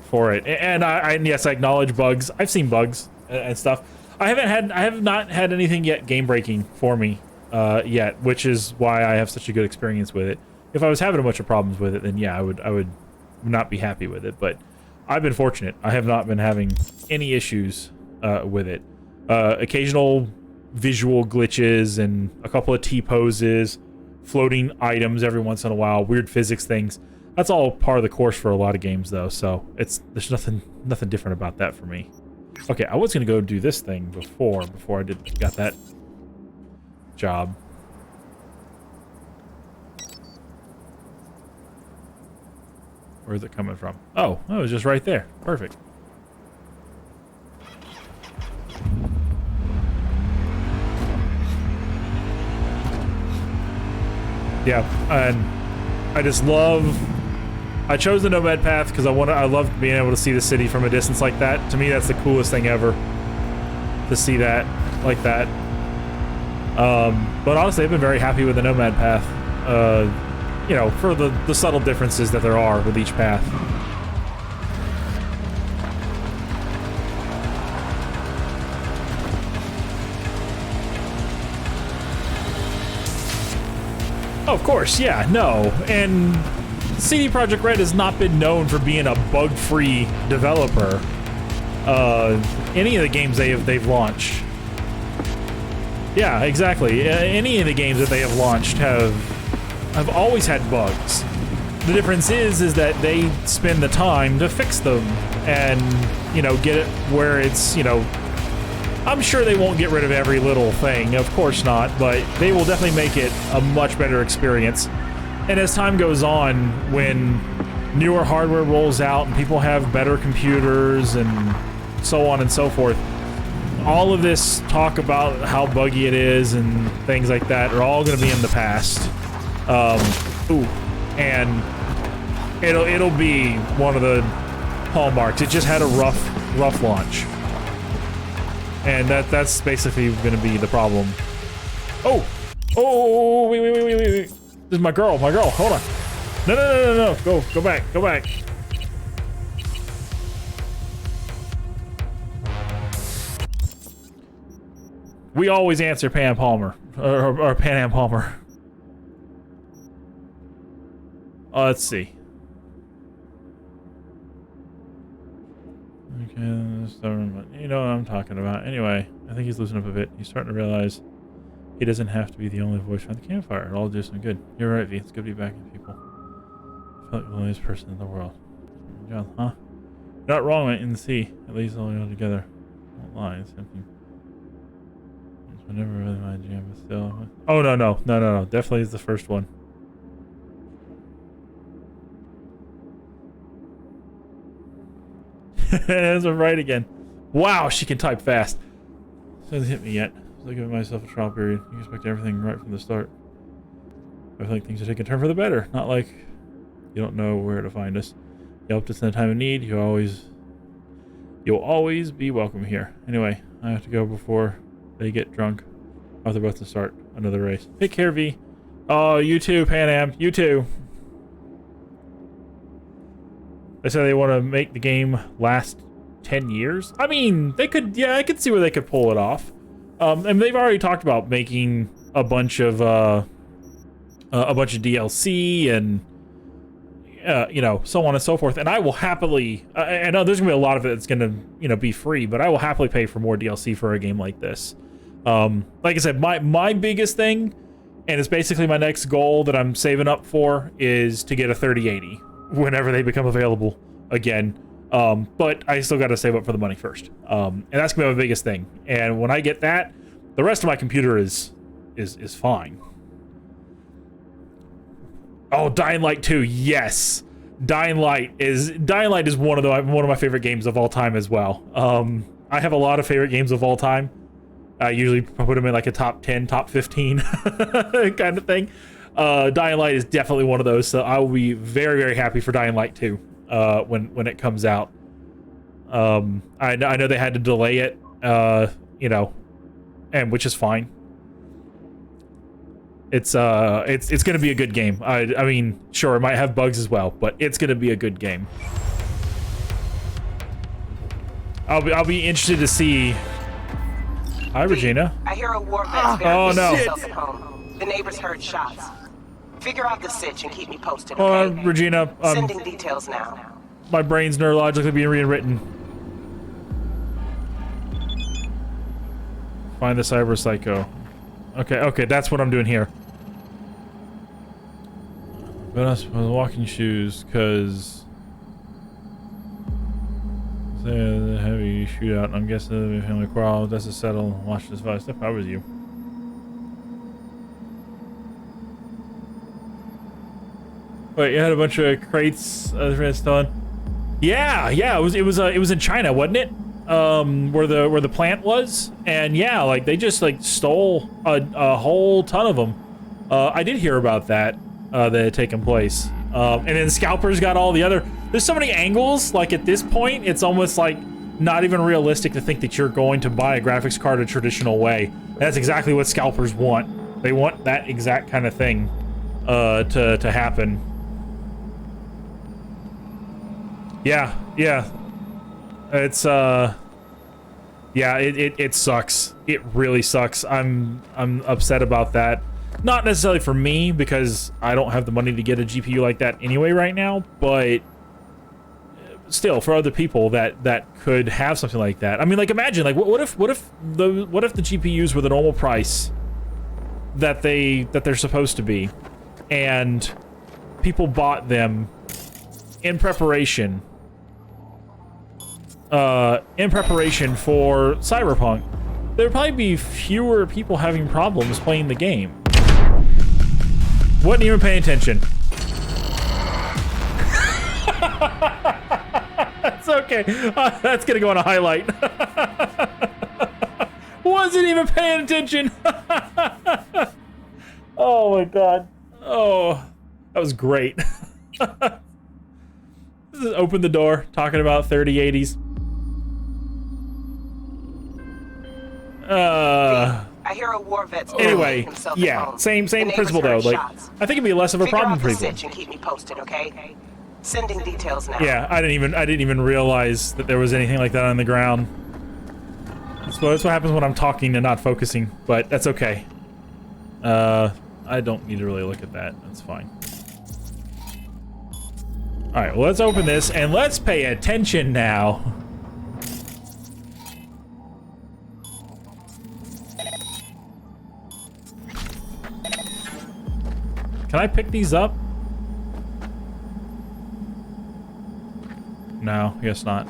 For it, and yes, I acknowledge bugs. I've seen bugs and stuff. I have not had anything yet game breaking for me yet, which is why I have such a good experience with it. If I was having a bunch of problems with it, then yeah, I would not be happy with it. But I've been fortunate. I have not been having any issues with it. Occasional visual glitches and a couple of T-poses, floating items every once in a while, weird physics things. That's all part of the course for a lot of games, though. So there's nothing different about that for me. Okay, I was gonna go do this thing before I got that job. Where's it coming from? Oh, it was just right there. Perfect. Yeah, and I just love. I chose the nomad path because I loved being able to see the city from a distance like that. To me, that's the coolest thing ever. To see that like that. But honestly, I've been very happy with the nomad path. You know, for the subtle differences that there are with each path. Oh, of course, yeah, no, and CD Projekt Red has not been known for being a bug-free developer. Any of the games they've launched. Yeah, exactly. Any of the games that they have launched have always had bugs. The difference is that they spend the time to fix them and, you know, get it where it's, you know, I'm sure they won't get rid of every little thing, of course not, but they will definitely make it a much better experience. And as time goes on, when newer hardware rolls out and people have better computers and so on and so forth, all of this talk about how buggy it is and things like that are all going to be in the past. And it'll be one of the hallmarks. It just had a rough launch, and that's basically going to be the problem. Oh, wait. This is my girl, hold on. No. Go back. We always answer Pan Palmer, or Pan Am Palmer. Let's see. You know what I'm talking about. Anyway, I think he's losing up a bit. He's starting to realize he doesn't have to be the only voice around the campfire. It'll all do some good. You're right, V. It's good to be back with people. I feel like the loneliest person in the world. John, huh? You're not wrong, in the sea. At least all together. Don't lie. It's something. I never really my jam, but still. Oh, no. Definitely is the first one. That's right again. Wow, she can type fast. This hasn't hit me yet. So I give myself a trial period. You expect everything right from the start. I feel like things are taking a turn for the better. Not like you don't know where to find us. You helped us in a time of need. You'll always be welcome here. Anyway, I have to go before they get drunk. Oh, they're about to start another race. Take care, V. Oh, you too, Pan Am. You too. They said they want to make the game last 10 years. I mean, they could, yeah, I could see where they could pull it off. And they've already talked about making a bunch of DLC and, you know, so on and so forth. And I will happily, I know there's gonna be a lot of it that's gonna, you know, be free, but I will happily pay for more DLC for a game like this. Like I said, my biggest thing, and it's basically my next goal that I'm saving up for, is to get a 3080 whenever they become available again. But I still got to save up for the money first. And that's gonna be my biggest thing. And when I get that, the rest of my computer is fine. Oh, Dying Light 2, yes. Dying Light is one of my favorite games of all time as well. I have a lot of favorite games of all time. I usually put them in like a top 10, top 15 kind of thing. Dying Light is definitely one of those, so I will be very, very happy for Dying Light 2 when it comes out. I know they had to delay it, you know, and which is fine. It's gonna be a good game. I mean, sure, it might have bugs as well, but it's gonna be a good game. I'll be interested to see. Hi, Regina. I hear a war vet's oh no! at home. The neighbors heard shots. Figure out the sitch and keep me posted. Okay? Regina. Sending details now. My brain's neurologically being rewritten. Find the cyber psycho. Okay, that's what I'm doing here. But us with walking shoes, cause the heavy shootout. I'm guessing the family quarrel. That's a settle. Watch this vice. If I was you. Wait, you had a bunch of crates stolen. Yeah. It was in China, wasn't it? Where the plant was, and yeah, like they just like stole a whole ton of them. I did hear about that that had taken place. And then scalpers got all the other. There's so many angles. Like at this point, it's almost like not even realistic to think that you're going to buy a graphics card a traditional way. And that's exactly what scalpers want. They want that exact kind of thing to happen. Yeah. It's yeah, it sucks. It really sucks. I'm upset about that. Not necessarily for me, because I don't have the money to get a GPU like that anyway right now, but still for other people that could have something like that. I mean, like imagine like what if the GPUs were the normal price that they're supposed to be, and people bought them in preparation for Cyberpunk. There would probably be fewer people having problems playing the game. Wasn't even paying attention. That's okay. That's gonna go on a highlight. Wasn't even paying attention. Oh my god. Oh, that was great. Just open the door, talking about 3080s. I hear a war vet's anyway, yeah, same principle though. Like, I think it'd be less of a problem for people. And keep me posted, okay? Sending details now. Yeah, I didn't even realize that there was anything like that on the ground. That's what happens when I'm talking and not focusing, but that's okay. I don't need to really look at that. That's fine. All right, well, let's open this and let's pay attention now. Can I pick these up? No, I guess not.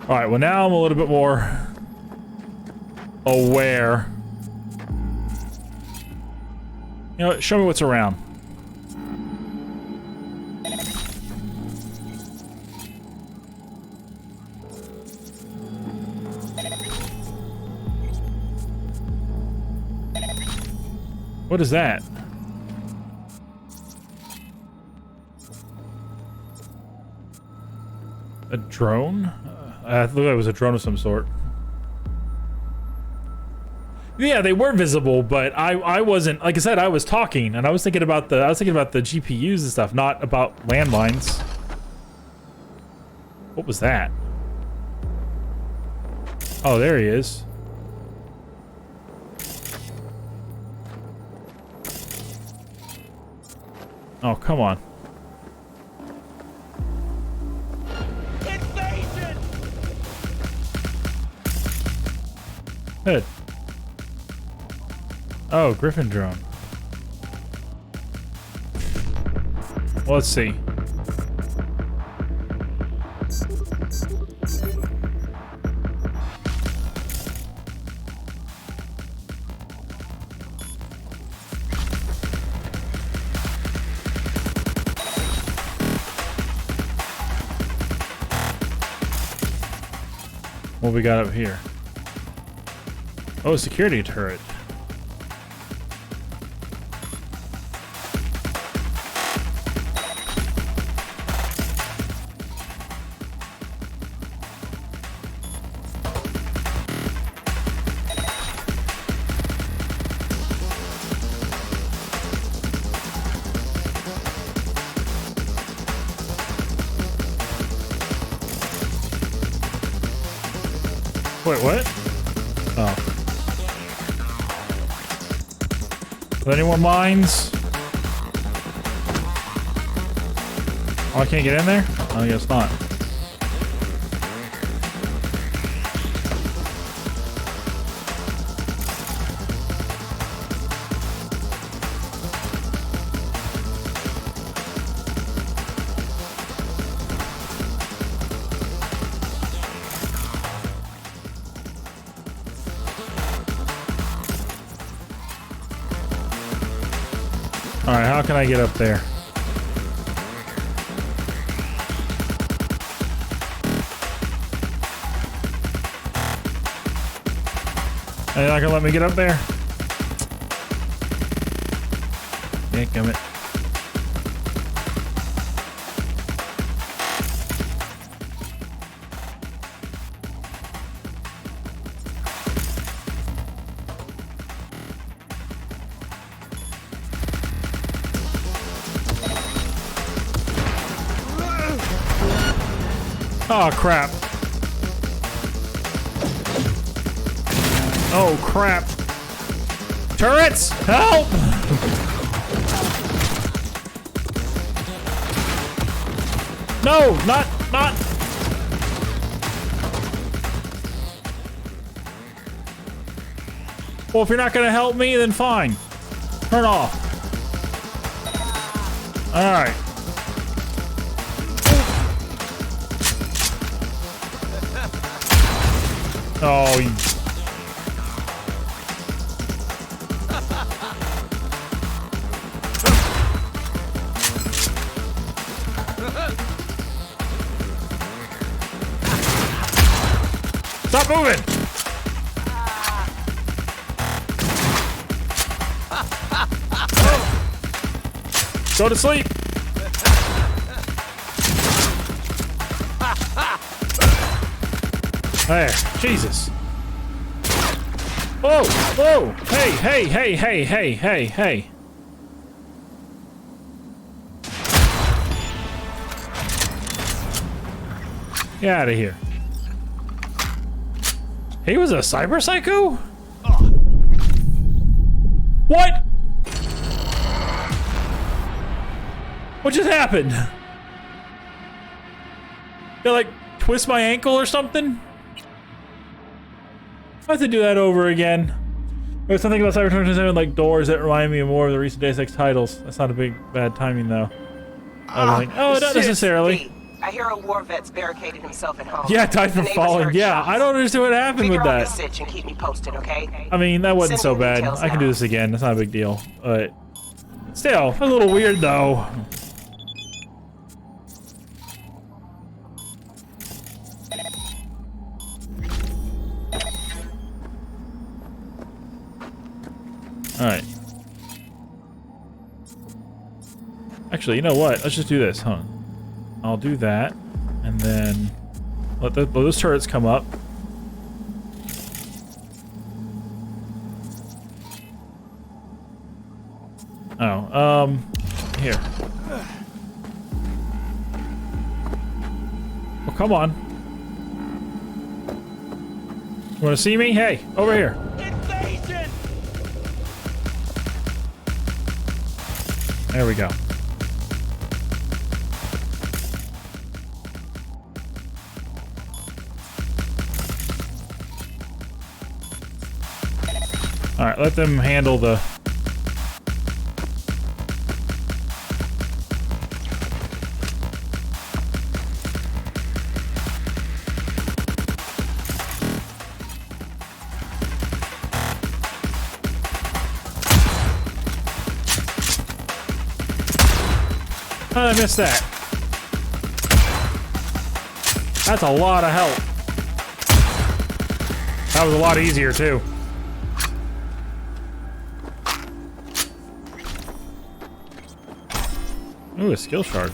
Alright, well now I'm a little bit more aware. You know what? Show me what's around. What is that? A drone? I thought it was a drone of some sort. Yeah, they were visible, but I wasn't, like I said, I was talking and I was thinking about the GPUs and stuff, not about landmines. What was that? Oh, there he is. Oh, come on. Invasion! Good. Oh, Griffin drone. Well, let's see. What we got up here? Oh, a security turret. Wait, what? Oh. Are there any more mines? Oh, I can't get in there? I guess not. Alright, how can I get up there? Are you not gonna let me get up there? Dadgummit. Oh, crap. Oh, crap. Turrets! Help! No, not. Well, if you're not gonna help me, then fine. Turn off. All right. Oh, you... Stop moving! Go to sleep! There, Jesus. Whoa, whoa, hey. Get out of here. He was a cyber psycho? What? What just happened? Did I, like, twist my ankle or something? I have to do that over again. There's something about Cyberpunk 2077 like doors that remind me more of the recent Deus Ex titles. That's not a bad timing though. Not necessarily. I hear a war vet's barricaded himself at home. Yeah, died from falling. Yeah, I don't understand what happened with that. Figure out the sitch and keep me posted, okay? I mean, that wasn't so bad. I can do this again. That's not a big deal. But still, a little weird though. Alright. Actually, you know what? Let's just do this, huh? I'll do that, and then let those turrets come up. Oh, here. Oh, come on. You wanna see me? Hey, over here. There we go. Alright, let them handle the... How did I miss that? That's a lot of help. That was a lot easier, too. Ooh, a skill shard.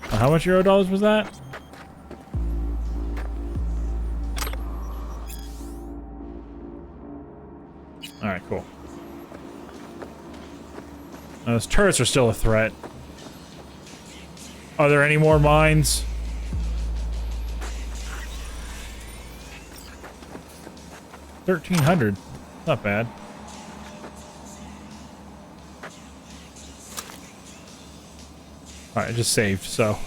How much Euro dollars was that? Alright, cool. Those turrets are still a threat. Are there any more mines? $1,300. Not bad. Alright, I just saved, so.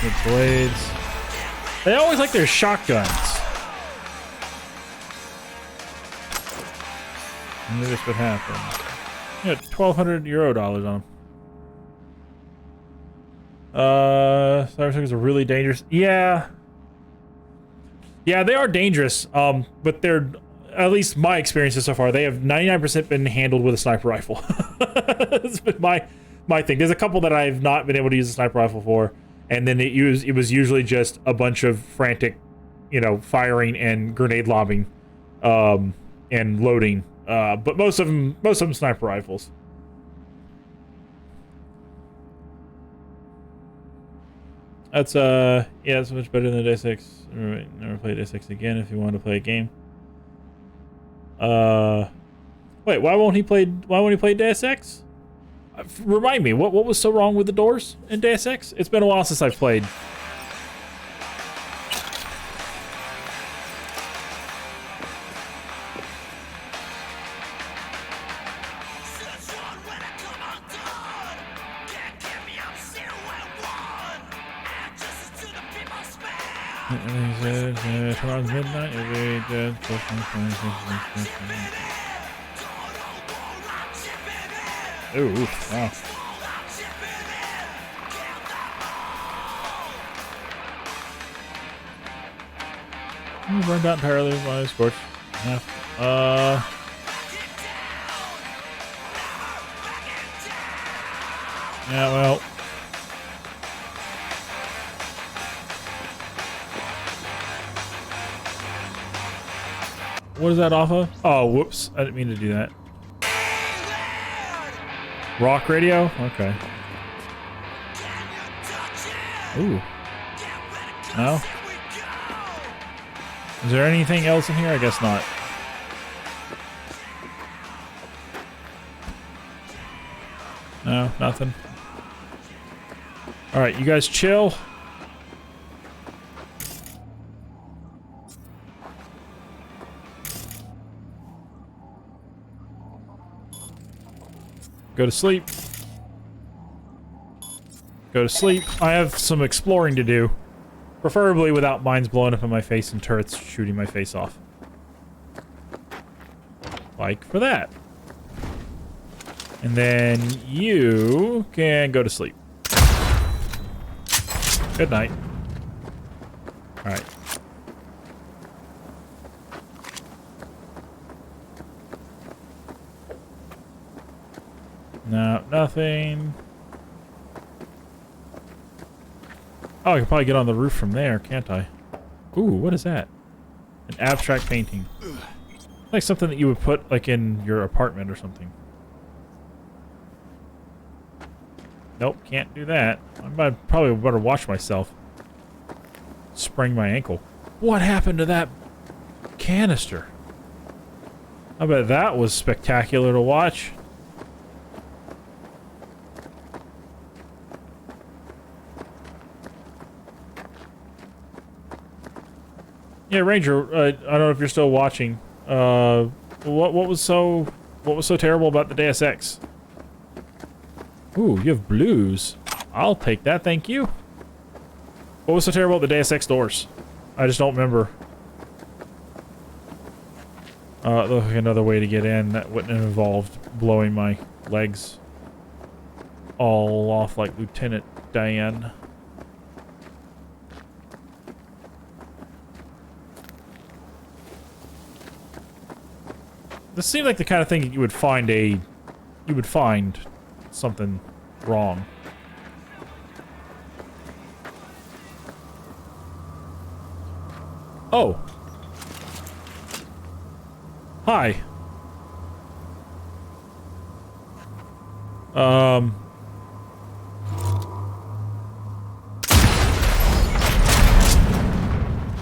Good blades. They always like their shotguns. I knew this would happen. Yeah, 1,200 Euro dollars on them. Cyberpunk's are really dangerous. Yeah. Yeah, they are dangerous. But they're, at least my experiences so far, they have 99% been handled with a sniper rifle. That's been my thing. There's a couple that I've not been able to use a sniper rifle for, and then it was usually just a bunch of frantic, you know, firing and grenade lobbing, and loading. But most of them sniper rifles. That's yeah, that's much better than Deus Ex. Never play Deus Ex again if you want to play a game. Wait, why won't he play Deus Ex? Remind me, what was so wrong with the doors in Deus Ex? It's been a while since I've played. Around midnight, every dead ooh, wow. Burned out entirely by scorched half. Yeah, well. What is that off of? Oh, whoops. I didn't mean to do that. Rock radio? Okay. Ooh. No? Is there anything else in here? I guess not. No, nothing. Alright, you guys chill. Go to sleep. Go to sleep. I have some exploring to do. Preferably without mines blowing up in my face and turrets shooting my face off. Like for that. And then you can go to sleep. Good night. Alright. No, nothing. Oh, I can probably get on the roof from there, can't I? Ooh, what is that? An abstract painting. Like something that you would put like in your apartment or something. Nope, can't do that. I probably better watch myself. Sprain my ankle. What happened to that canister? I bet that was spectacular to watch. Yeah, Ranger, I don't know if you're still watching. What was so terrible about the Deus Ex? Ooh, you have blues. I'll take that, thank you. What was so terrible about the Deus Ex doors? I just don't remember. Look, another way to get in that wouldn't have involved blowing my legs all off like Lieutenant Dan. This seemed like the kind of thing you would find something wrong. Oh. Hi.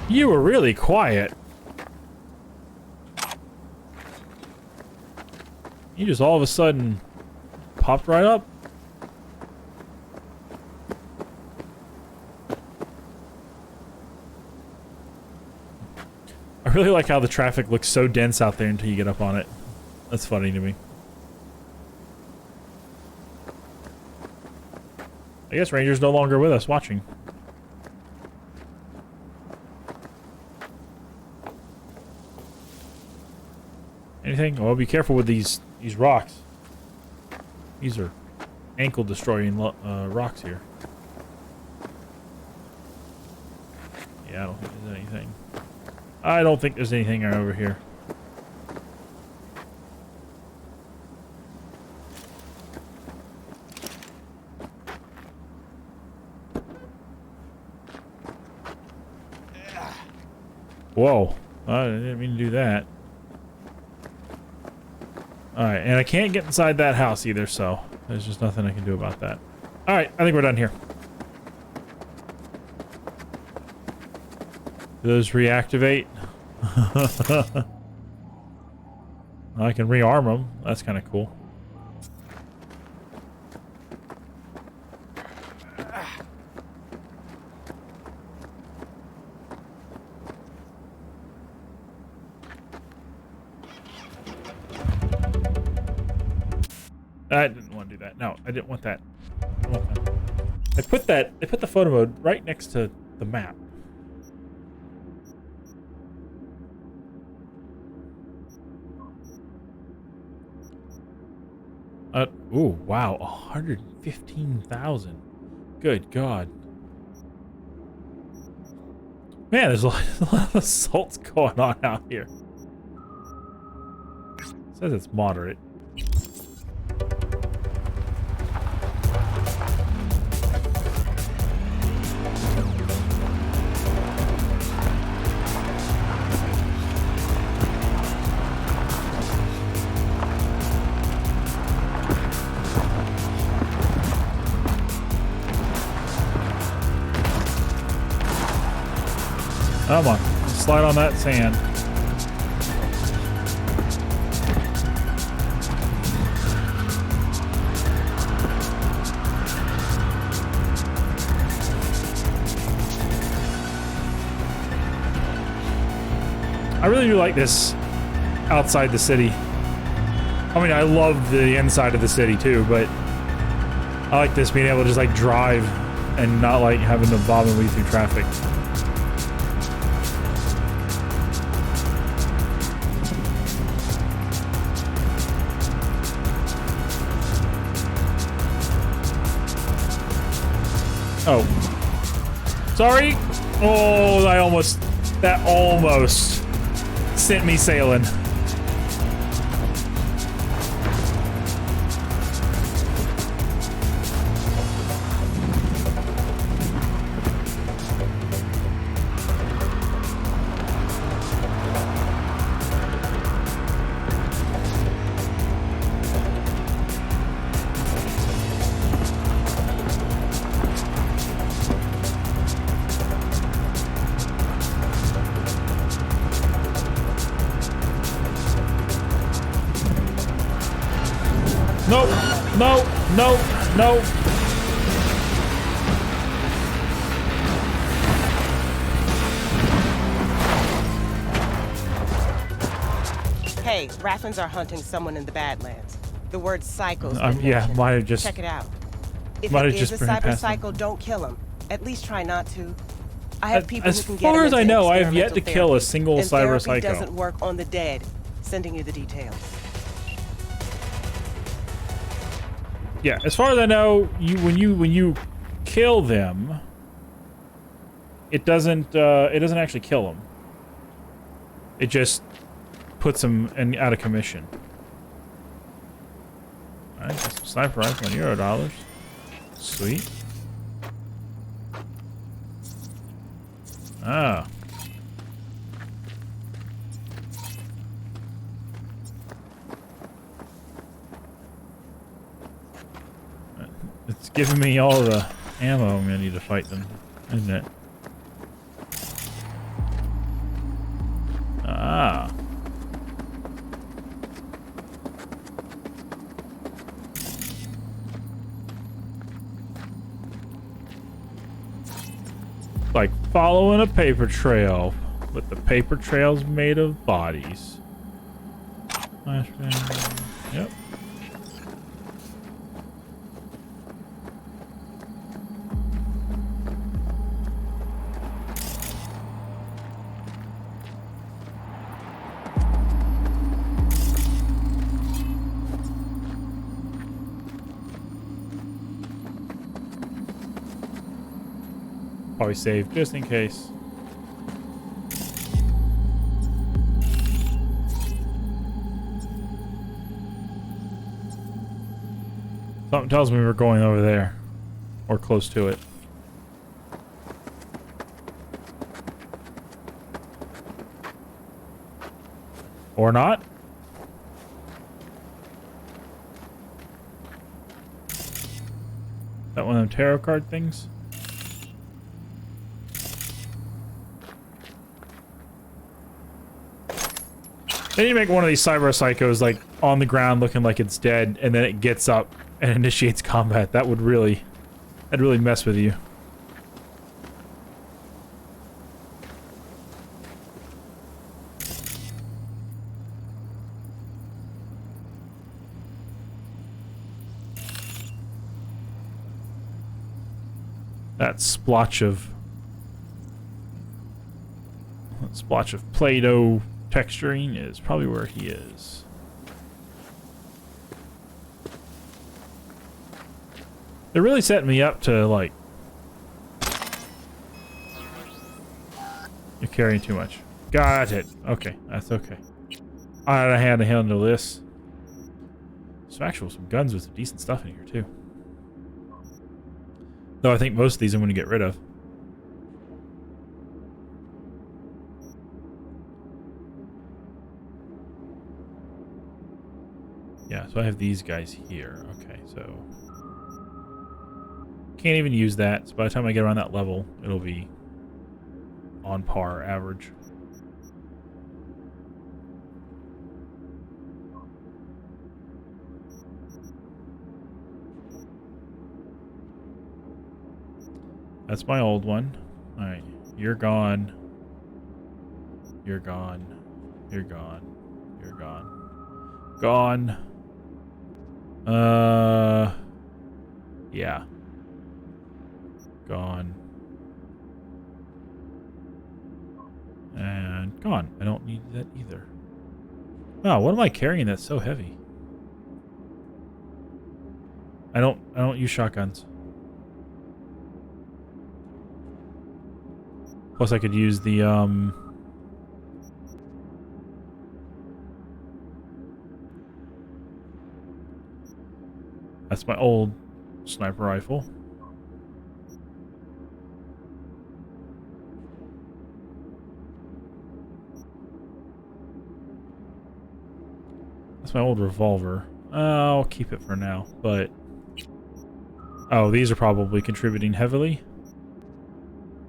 You were really quiet. You just all of a sudden popped right up. I really like how the traffic looks so dense out there until you get up on it. That's funny to me. I guess Ranger's no longer with us watching. Anything? Oh, be careful with these rocks. These are ankle-destroying rocks here. Yeah, I don't think there's anything. I don't think there's anything over here. Whoa. I didn't mean to do that. Alright, and I can't get inside that house either, so there's just nothing I can do about that. Alright, I think we're done here. Do those reactivate? I can rearm them. That's kind of cool. I didn't want to do that. No, I didn't want that. I put the photo mode right next to the map. Ooh, wow, 115,000. Good God. Man, there's a lot of assaults going on out here. It says it's moderate. Come on, slide on that sand. I really do like this outside the city. I mean, I love the inside of the city too, but I like this being able to just like drive and not like having to bob and weave through traffic. Oh. Sorry. Oh, that almost sent me sailing. Nope. No. No. No. Hey, Raffens are hunting someone in the Badlands. The word psycho's been Yeah, mentioned. might have just... Check it out. If might it have is just a been cyber past psycho, don't kill him. At least try not to. I have people As who can get far him as I into know, I have yet to experimental kill a therapy. single And cyber therapy psycho. doesn't work on the dead. Sending you the details. Yeah, as far as I know, when you kill them, it doesn't actually kill them. It just puts them out of commission. All right, got some sniper rifle and $0. Sweet. Ah. It's giving me all the ammo I'm gonna need to fight them, isn't it? Ah. Like following a paper trail, but the paper trail's made of bodies. Yep. Probably save just in case. Something tells me we're going over there. Or close to it. Or not. That one of them tarot card things? Then you make one of these cyber psychos like on the ground looking like it's dead, and then it gets up and initiates combat. That'd really mess with you. That splotch of Play-Doh texturing is probably where he is. They're really setting me up to, like... You're carrying too much. Got it. Okay, that's okay. I had to handle this. Some guns with some decent stuff in here, too. Though I think most of these I'm going to get rid of. Yeah, so I have these guys here. Okay, so... Can't even use that. So by the time I get around that level, it'll be on par average. That's my old one. Alright, you're gone. You're gone. You're gone. You're gone. Gone. Yeah. Gone. And gone. I don't need that either. Wow, what am I carrying that's so heavy? I don't use shotguns. Plus I could use the that's my old sniper rifle. That's my old revolver. I'll keep it for now, but... Oh, these are probably contributing heavily.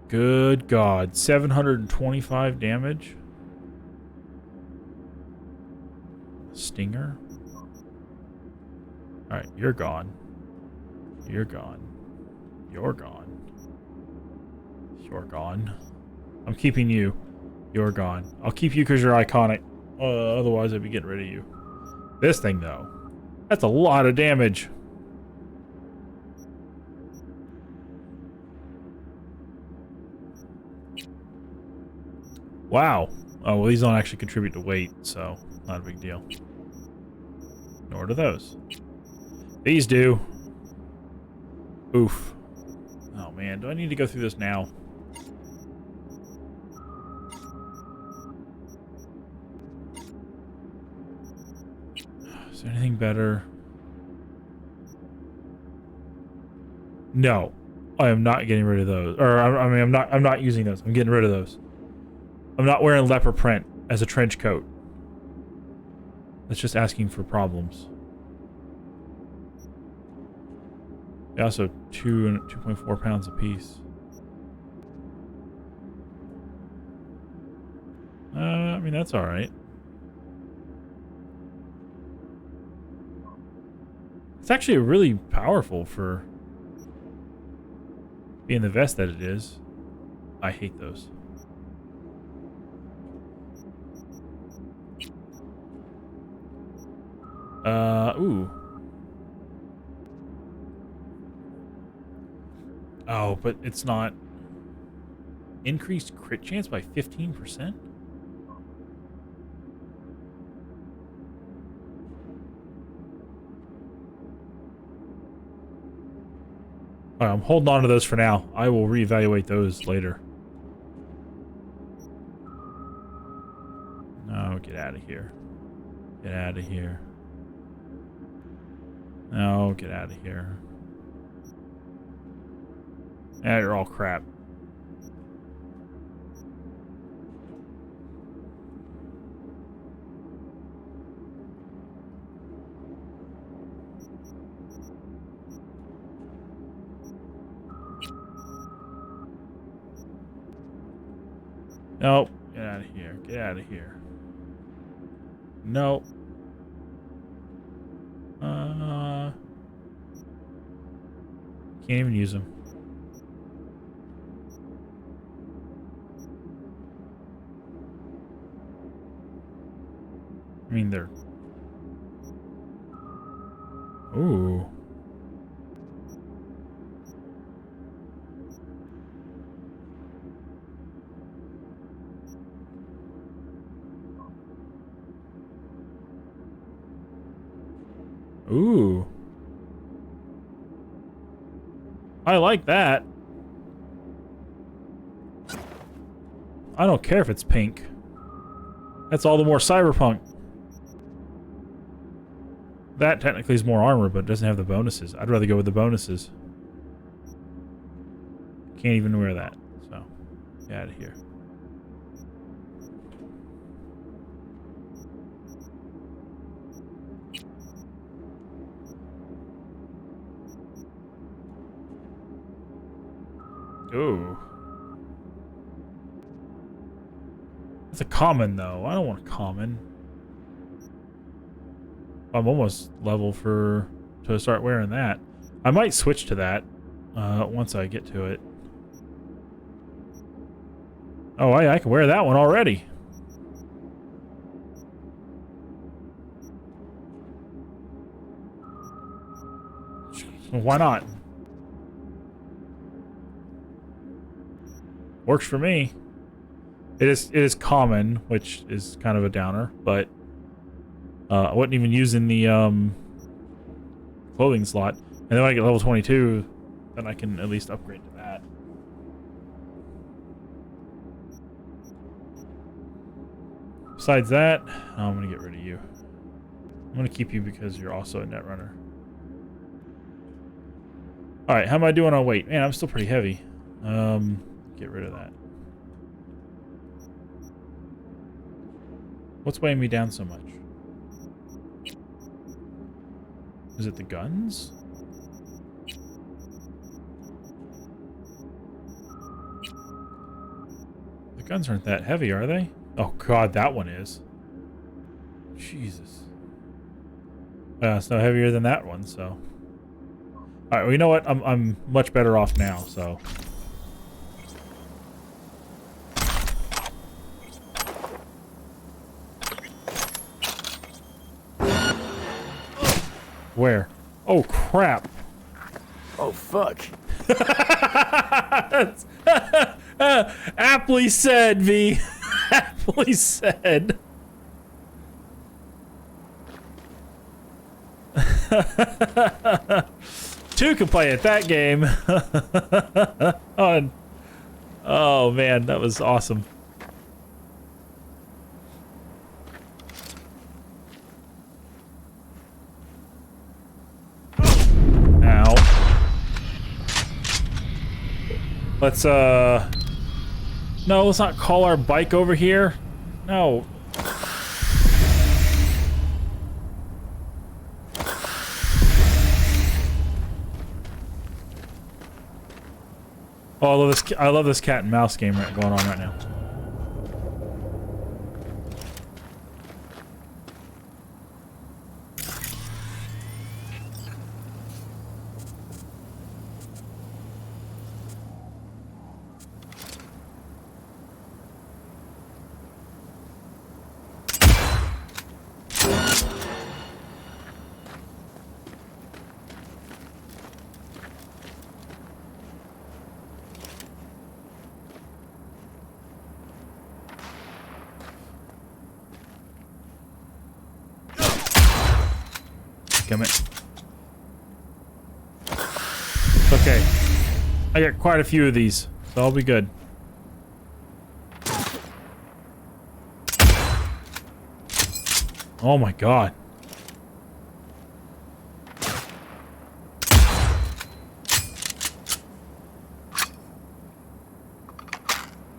Good God. 725 damage. Stinger. Alright, you're gone. You're gone. You're gone. You're gone. I'm keeping you. You're gone. I'll keep you because you're iconic. Otherwise, I'd be getting rid of you. This thing, though. That's a lot of damage. Wow. Oh, well, these don't actually contribute to weight, so not a big deal. Nor do those. These do. Oof. Oh, man. Do I need to go through this now? Is there anything better? No. I am not getting rid of those. Or, I mean, I'm not using those. I'm getting rid of those. I'm not wearing leopard print as a trench coat. That's just asking for problems. They also 2.4 pounds a piece. I mean, that's alright. It's actually really powerful for being the vest that it is. I hate those. Ooh. Oh, but it's not... Increased crit chance by 15%? Alright, I'm holding on to those for now. I will reevaluate those later. No, get out of here. Get out of here. No, get out of here. Yeah, you're all crap. Nope. Get out of here. Get out of here. Nope. Can't even use them. I mean, they're... Ooh. Ooh. I like that. I don't care if it's pink. That's all the more cyberpunk. That technically is more armor, but it doesn't have the bonuses. I'd rather go with the bonuses. Can't even wear that, so get out of here. Ooh. It's a common, though. I don't want a common. I'm almost level to start wearing that. I might switch to that once I get to it. Oh, I can wear that one already. Well, why not? Works for me. It is common, which is kind of a downer, but I wasn't even using the clothing slot. And then when I get level 22, then I can at least upgrade to that. Besides that, I'm gonna get rid of you. I'm gonna keep you because you're also a netrunner. Alright, how am I doing on weight? Man, I'm still pretty heavy. Get rid of that. What's weighing me down so much? Is it the guns? The guns aren't that heavy, are they? Oh god, that one is. Jesus. It's no heavier than that one, so. Alright, well, you know what? I'm much better off now, so. Where? Oh, crap. Oh, fuck. Aptly said, V. Aptly said. Two can play at that game. Oh man, that was awesome. Ow. Let's no, let's not call our bike over here. No. Oh, I love this cat and mouse game going on right now. Damn it. Okay. I got quite a few of these, so I'll be good. Oh my god.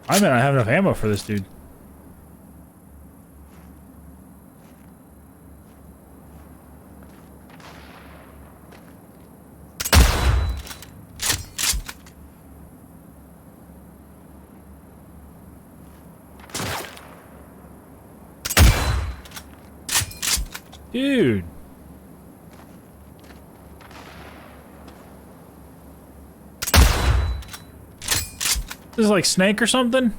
I may not have enough ammo for this dude. Dude. This is like Snake or something?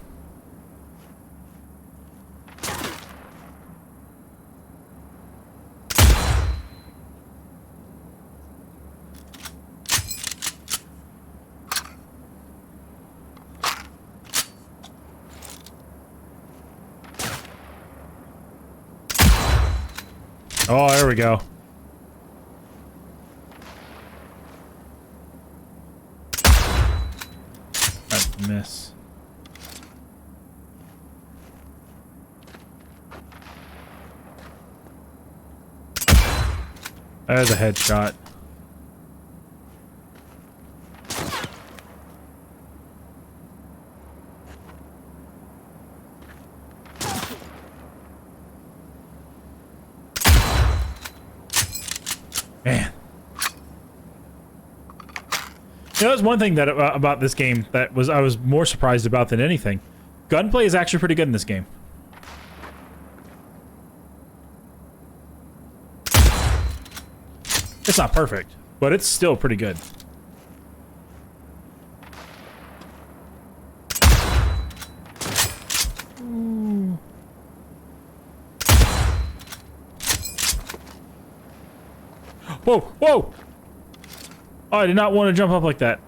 Oh, there we go. That's a miss. There's a headshot. Man. You know, that's one thing that about this game that I was more surprised about than anything. Gunplay is actually pretty good in this game. It's not perfect, but it's still pretty good. Ooh. Whoa, whoa! Oh, I did not want to jump up like that.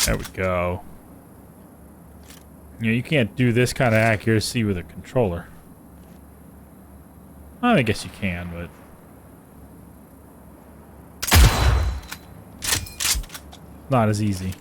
There we go. You know, you can't do this kind of accuracy with a controller. I guess you can, but... not as easy.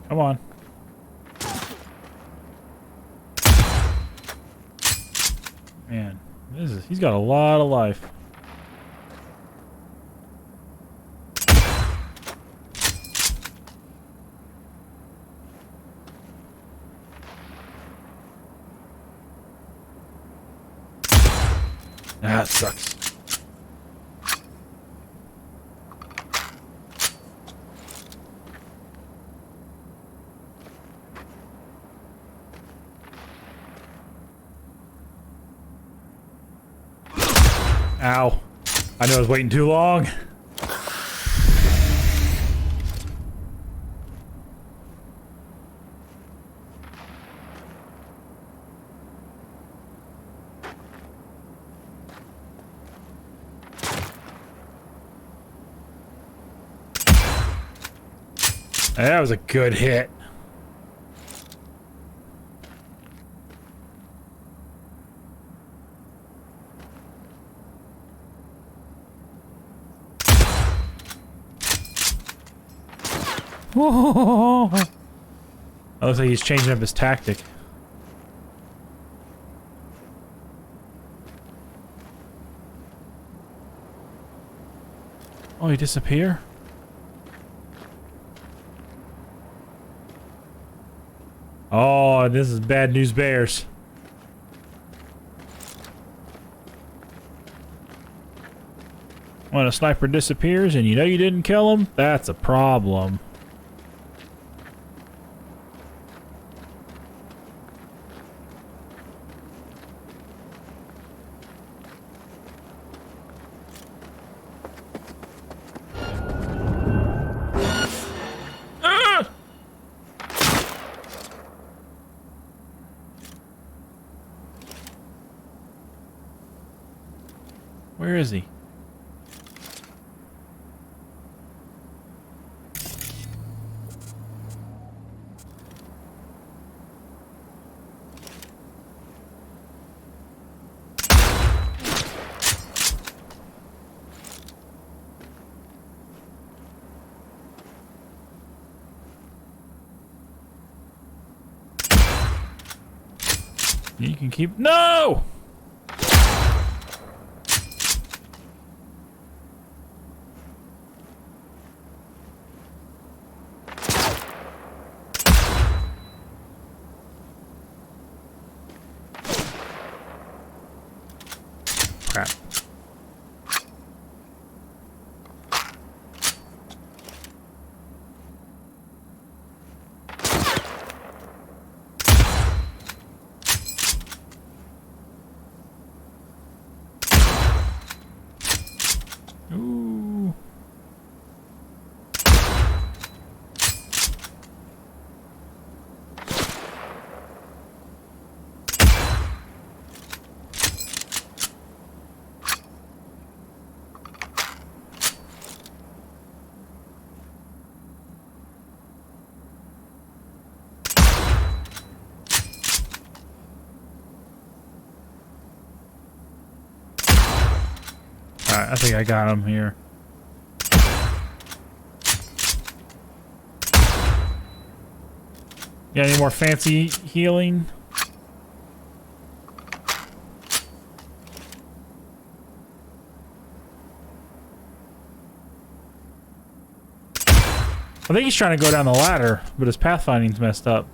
Come on. Man, he's got a lot of life. That sucks. Ow. I knew I was waiting too long. That was a good hit. Whoa. It looks like he's changing up his tactic. Oh, he disappear? Oh, this is bad news bears. When a sniper disappears and you know you didn't kill him, that's a problem. Where is he? You can keep... No! Crap. Ooh. Alright, I think I got him here. Got any more fancy healing? I think he's trying to go down the ladder, but his pathfinding's messed up.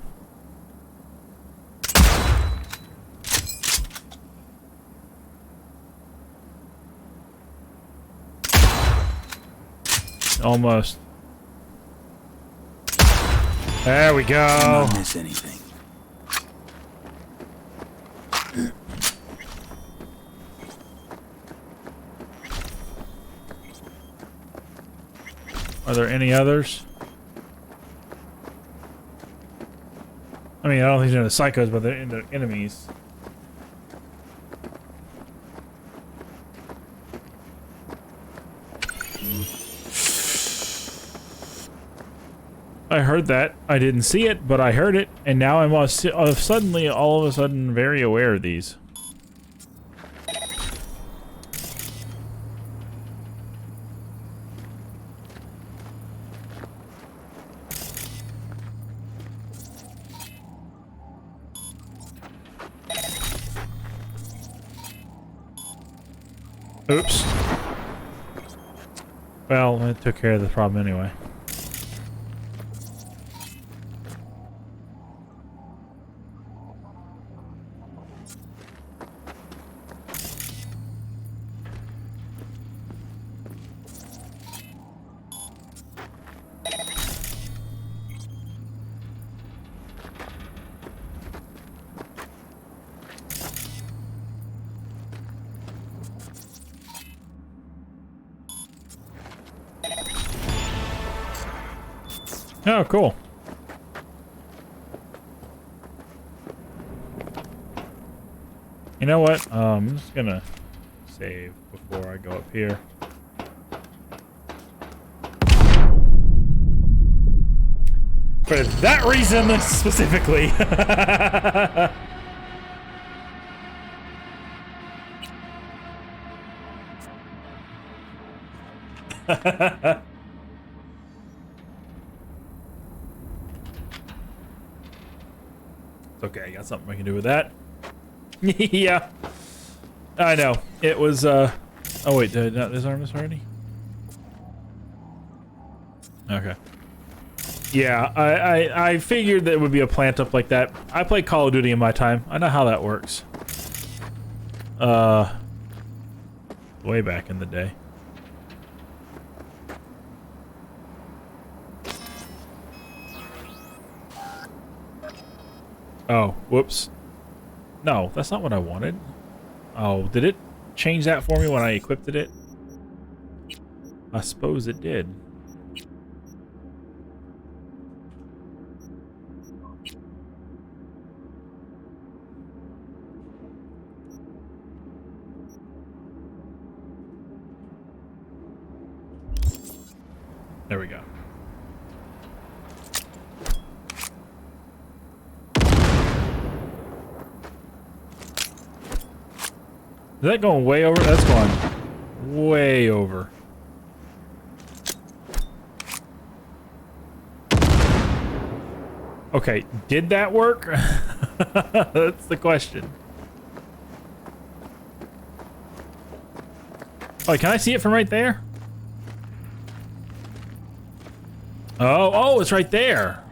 Almost. There we go. Not miss anything. Are there any others? I mean, I don't think they're the psychos, but they're the enemies. I heard that. I didn't see it, but I heard it, and now I'm all of a sudden very aware of these. Oops. Well, it took care of the problem anyway. Oh, cool. You know what? I'm just gonna save before I go up here. For that reason specifically. It's okay, I got something I can do with that. Yeah. I know. It was, oh wait, did I not disarm this already? Okay. Yeah, I figured that it would be a plant up like that. I played Call of Duty in my time. I know how that works. Way back in the day. Oh, whoops. No, that's not what I wanted. Oh, did it change that for me when I equipped it? I suppose it did. There we go. Is that going way over? That's going way over. Okay, did that work? That's the question. Oh, can I see it from right there? Oh, it's right there.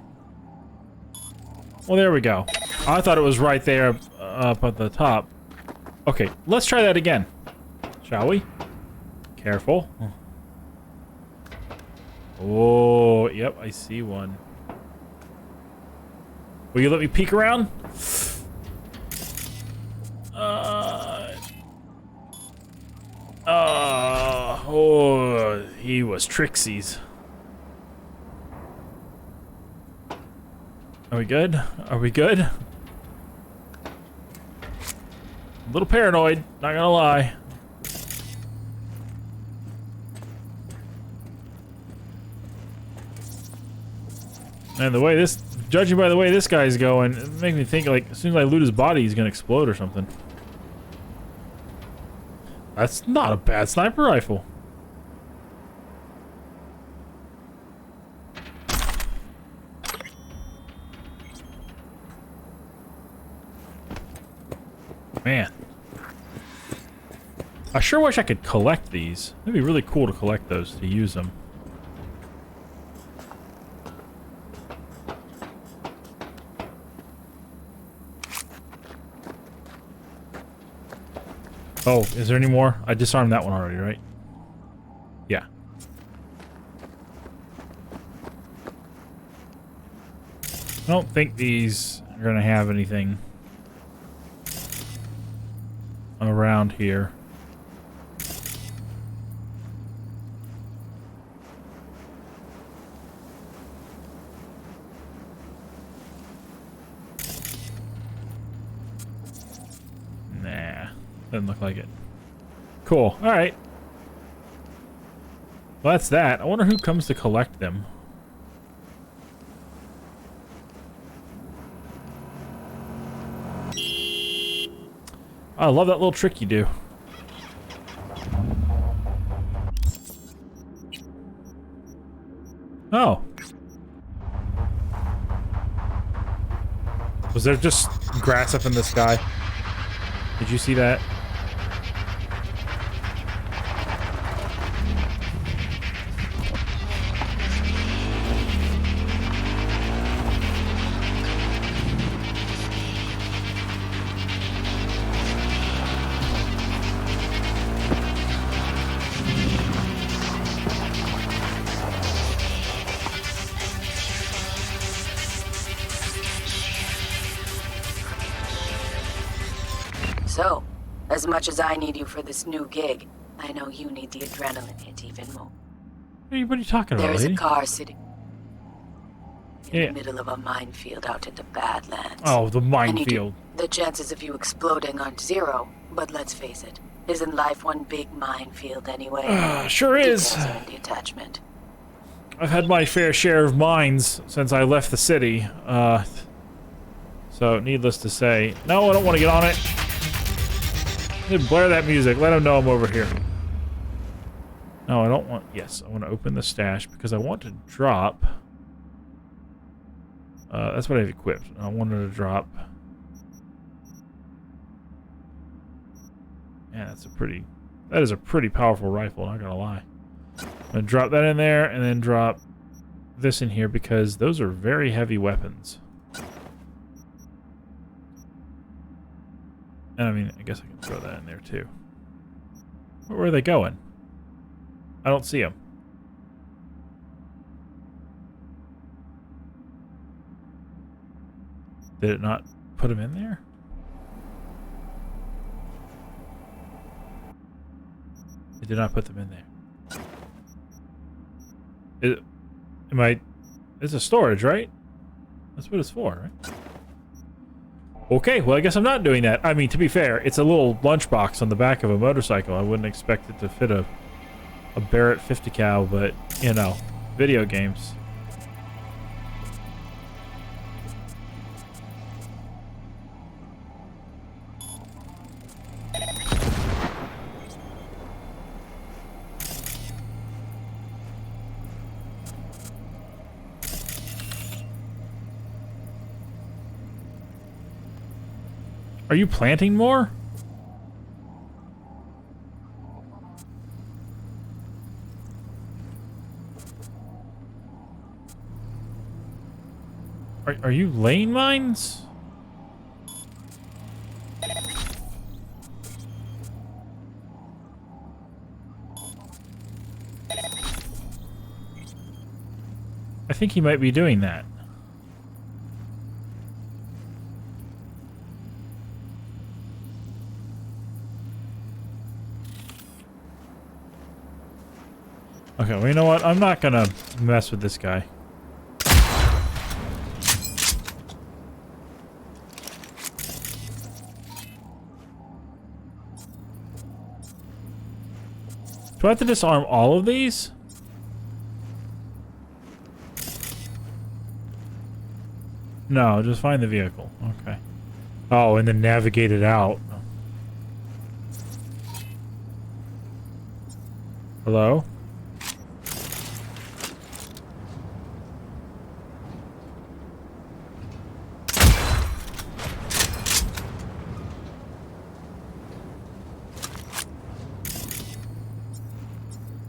Well, there we go. I thought it was right there up at the top. Okay, let's try that again. Shall we? Careful. Oh, yep, I see one. Will you let me peek around? Oh, he was Trixie's. Are we good? Are we good? A little paranoid, not gonna lie. And the way this, judging by the way this guy's going, it makes me think like as soon as I loot his body, he's gonna explode or something. That's not a bad sniper rifle. Man. I sure wish I could collect these. It'd be really cool to collect those, to use them. Oh, is there any more? I disarmed that one already, right? Yeah. I don't think these are going to have anything around here. Nah, doesn't look like it. Cool. All right. Well, that's that. I wonder who comes to collect them. I love that little trick you do. Oh. Was there just grass up in the sky? Did you see that? So, as much as I need you for this new gig, I know you need the adrenaline hit even more. What are you talking about, There's lady? a car sitting in Yeah. the middle of a minefield out in the Badlands. Oh, the And minefield. the chances of you exploding aren't zero, but let's face it, isn't life one big minefield anyway? Sure is. Details are in the attachment. I've had my fair share of mines since I left the city. So, needless to say... No, I don't want to get on it. Blare that music. Let them know I'm over here. No, I don't want... Yes, I want to open the stash because I want to drop... that's what I've equipped. I wanted to drop... Yeah, that's a pretty... That is a pretty powerful rifle, not gonna lie. I'm gonna drop that in there and then drop this in here because those are very heavy weapons. And I mean, I guess I can throw that in there too. Where are they going? I don't see them. Did it not put them in there? It did not put them in there. It's a storage, right? That's what it's for, right? Okay, well, I guess I'm not doing that. I mean, to be fair, it's a little lunchbox on the back of a motorcycle. I wouldn't expect it to fit a Barrett 50 cal, but, you know, video games. Are you planting more? Are you laying mines? I think he might be doing that. Okay, well, you know what? I'm not gonna mess with this guy. Do I have to disarm all of these? No, just find the vehicle. Okay. Oh, and then navigate it out. Hello?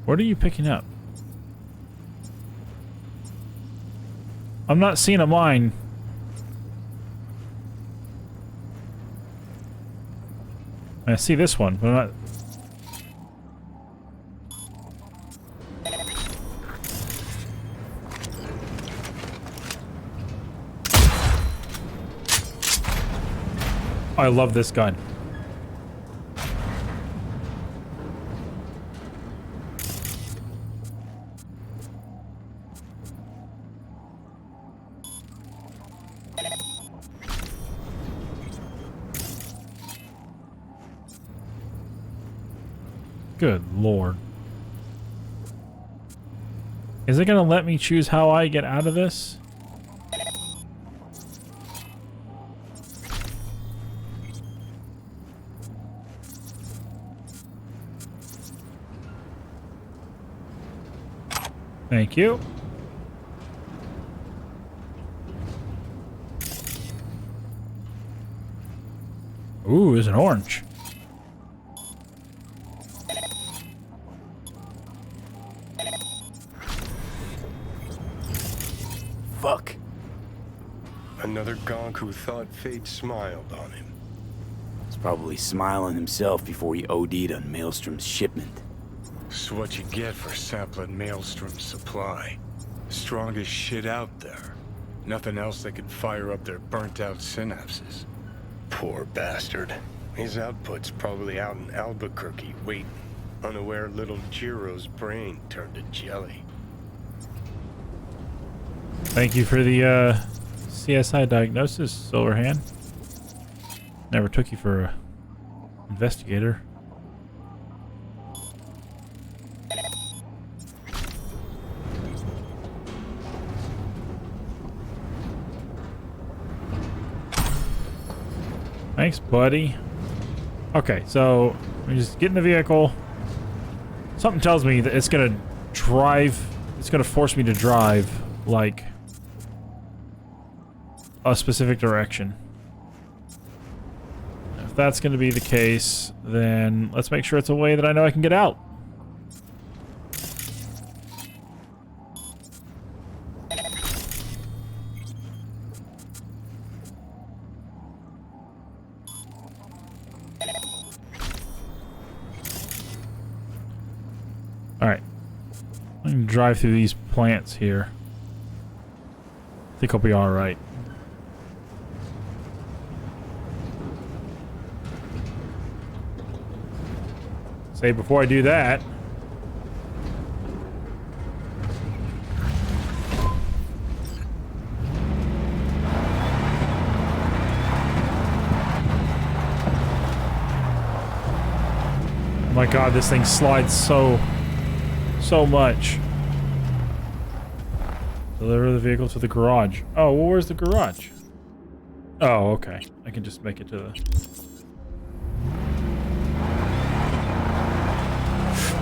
What are you picking up? I'm not seeing a mine. I see this one, but I'm not... I love this gun. Good Lord. Is it gonna let me choose how I get out of this? Thank you. Ooh, there's an orange. Fuck. Another gonk who thought fate smiled on him. He's probably smiling himself before he OD'd on Maelstrom's shipment. It's what you get for sampling Maelstrom's supply. Strongest shit out there. Nothing else that could fire up their burnt-out synapses. Poor bastard. His output's probably out in Albuquerque waiting, unaware little Jiro's brain turned to jelly. Thank you for the CSI diagnosis, Silverhand. Never took you for a investigator. Thanks, buddy. Okay, so we just get in the vehicle. Something tells me that it's gonna drive. It's gonna force me to drive like a specific direction. If that's gonna be the case, then let's make sure it's a way that I know I can get out. Alright. I can drive through these plants here. I think I'll be alright. Say before I do that. Oh my god, this thing slides so much. Deliver the vehicle to the garage. Oh, well, where's the garage? Oh, okay. I can just make it to the...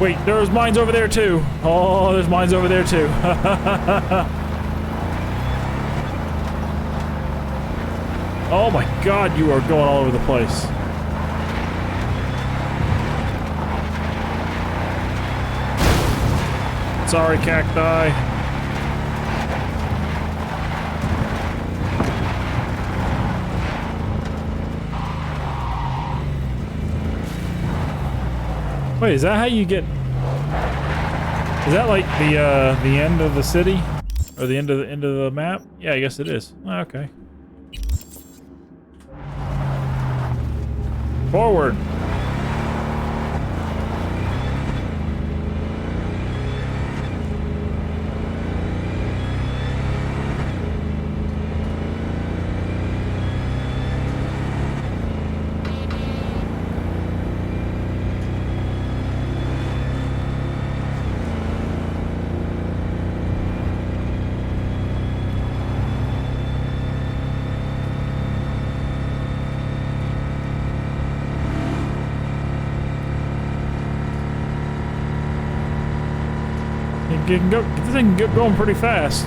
Wait, there's mines over there too. Oh, there's mines over there too. Oh my god, you are going all over the place. Sorry, cacti. Wait, is that how you get? Is that like the end of the city, or the end of the map? Yeah, I guess it is. Okay. Forward. This thing can get going pretty fast.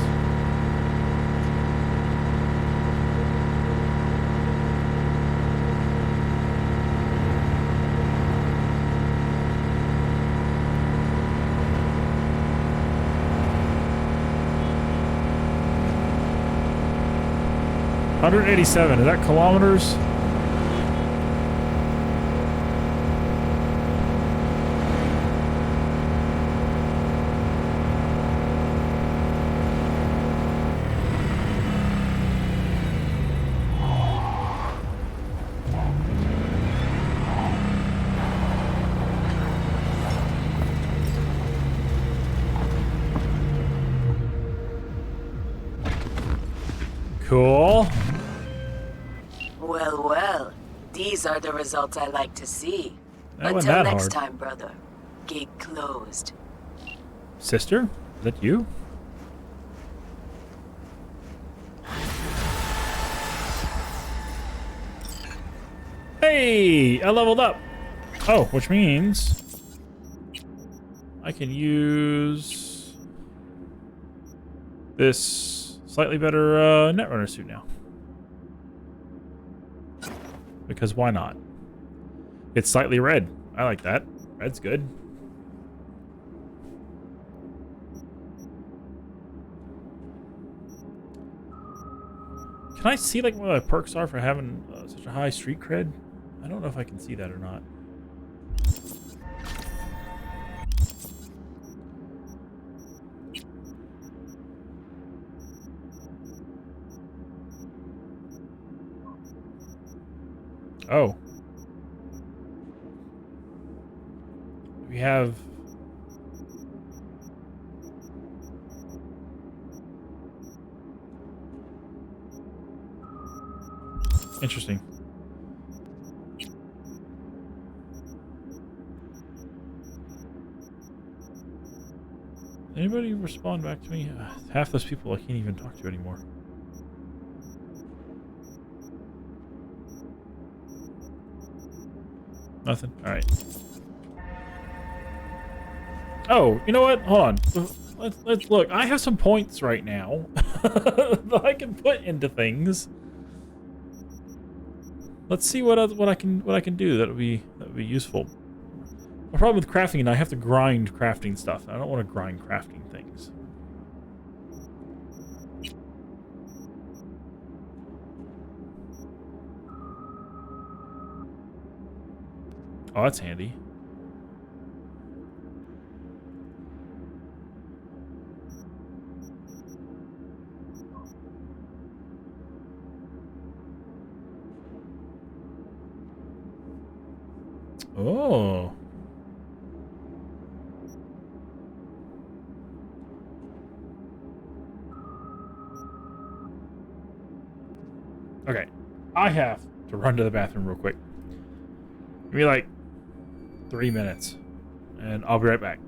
$187. Is that kilometers? Cool. Well, well. These are the results I like to see. That wasn't Until that next hard. time, brother. Gig closed. Sister? Is that you? Hey! I leveled up! Oh, which means I can use this slightly better Netrunner suit now. Because why not? It's slightly red. I like that. Red's good. Can I see like what my perks are for having such a high street cred? I don't know if I can see that or not. Oh. We have... Interesting. Anybody respond back to me? Half those people I can't even talk to anymore. Nothing? Alright. Oh, you know what? Hold on. Let's look. I have some points right now that I can put into things. Let's see what I can do that would be useful. The problem with crafting, I have to grind crafting stuff. I don't want to grind crafting things. Oh, that's handy. Oh. Okay. I have to run to the bathroom real quick. Give me like 3 minutes. And I'll be right back.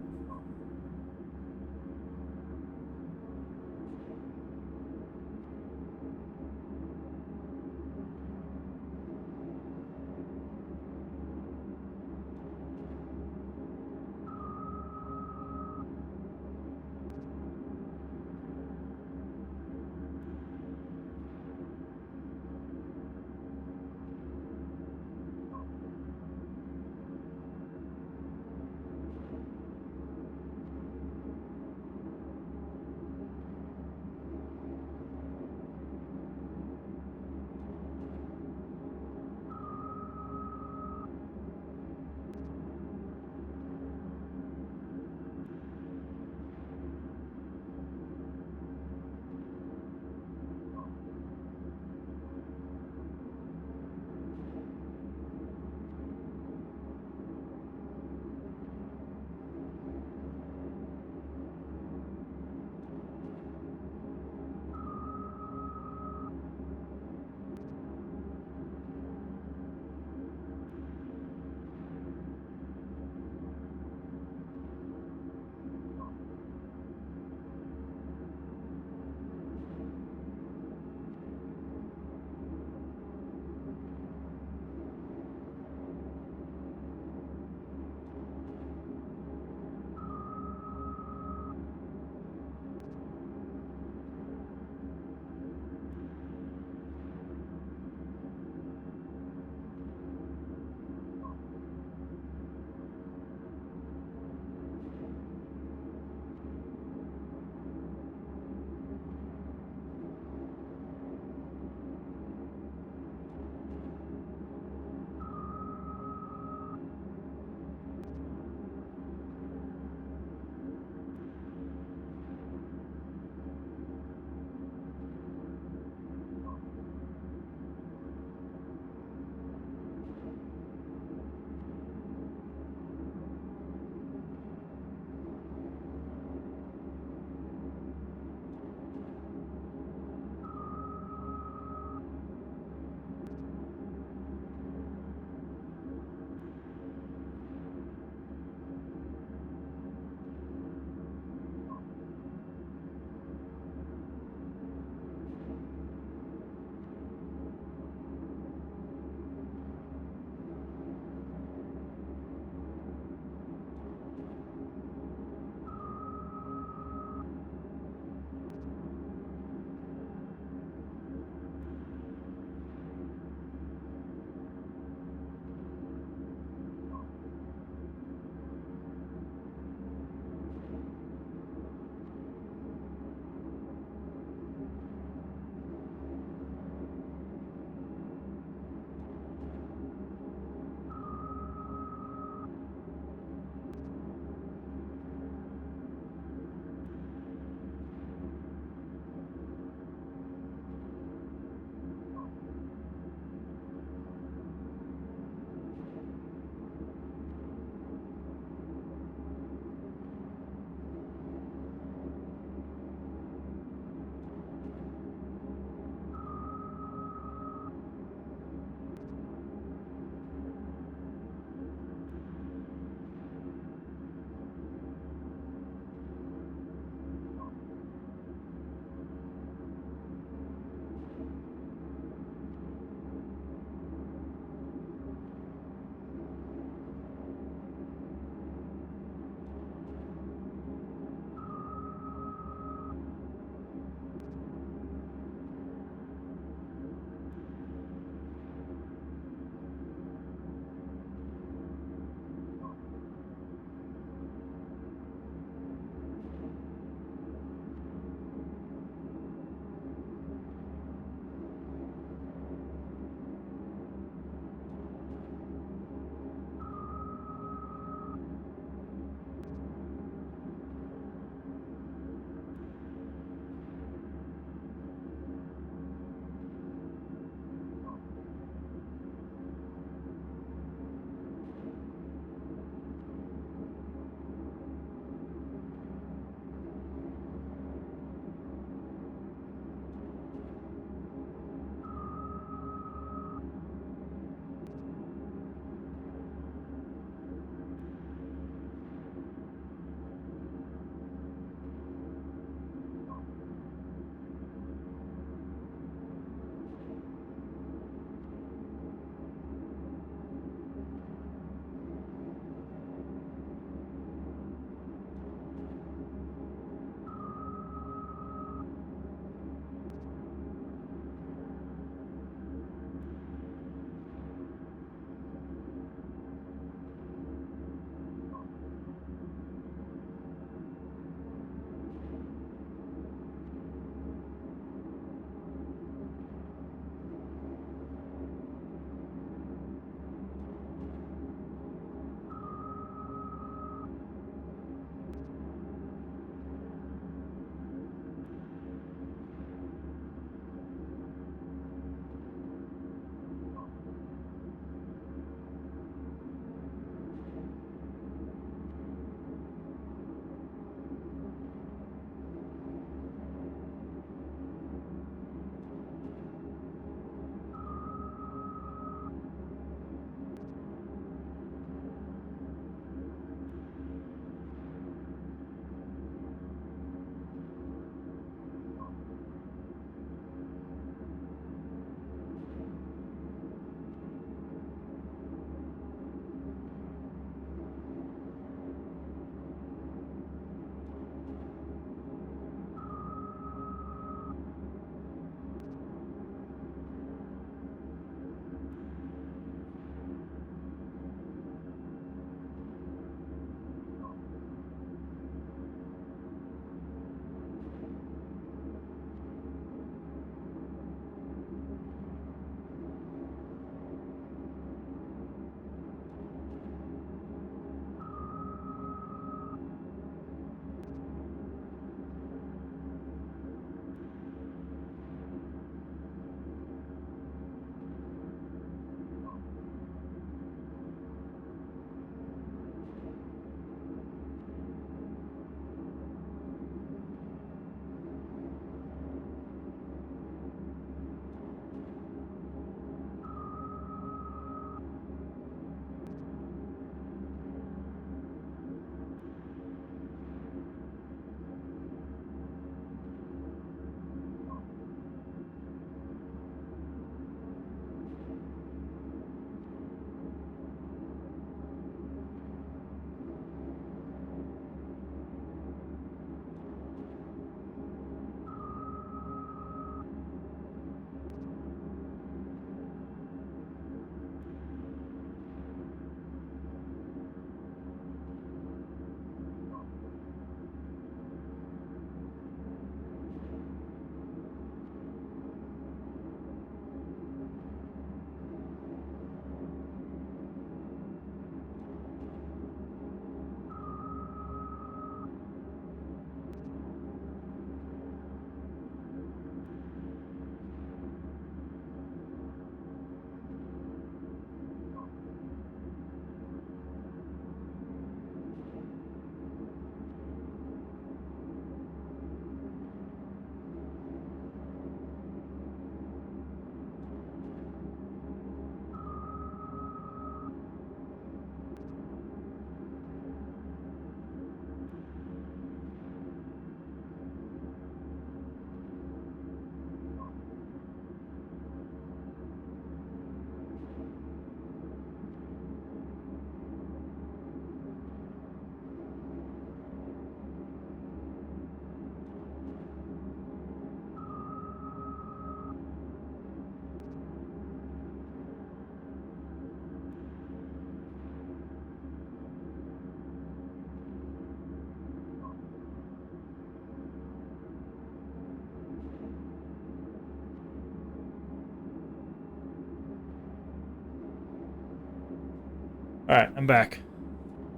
Alright, I'm back.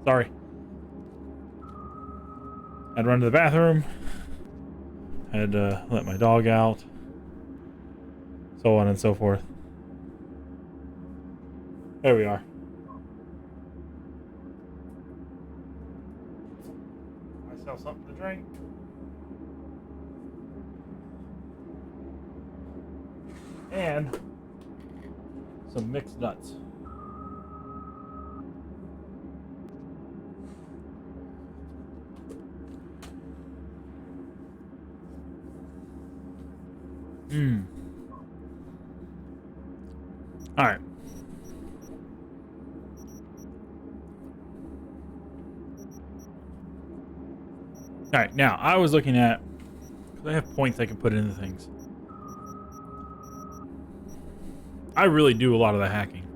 Sorry. Had to run to the bathroom. Had to let my dog out. So on and so forth. There we are. Myself something to drink. And some mixed nuts. Mmm. Alright. Alright, now I was looking at, because I have points I can put into things. I really do a lot of the hacking.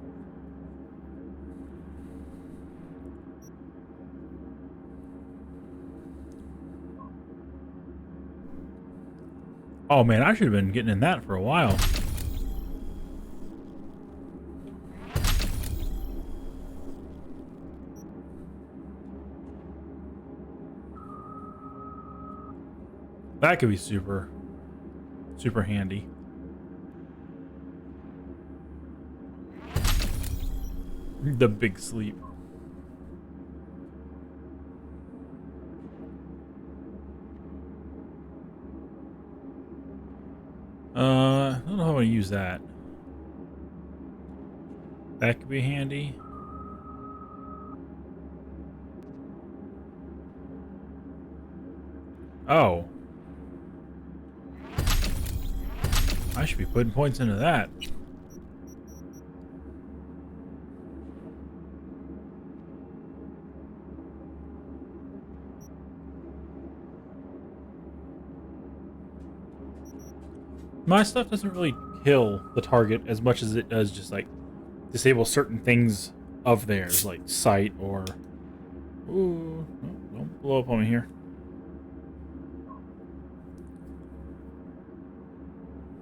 Oh man, I should have been getting in that for a while. That could be super handy. The big sleep. I don't know how I want to use that. That could be handy. Oh. I should be putting points into that. My stuff doesn't really kill the target as much as it does just like disable certain things of theirs, like sight or... Ooh, don't blow up on me here.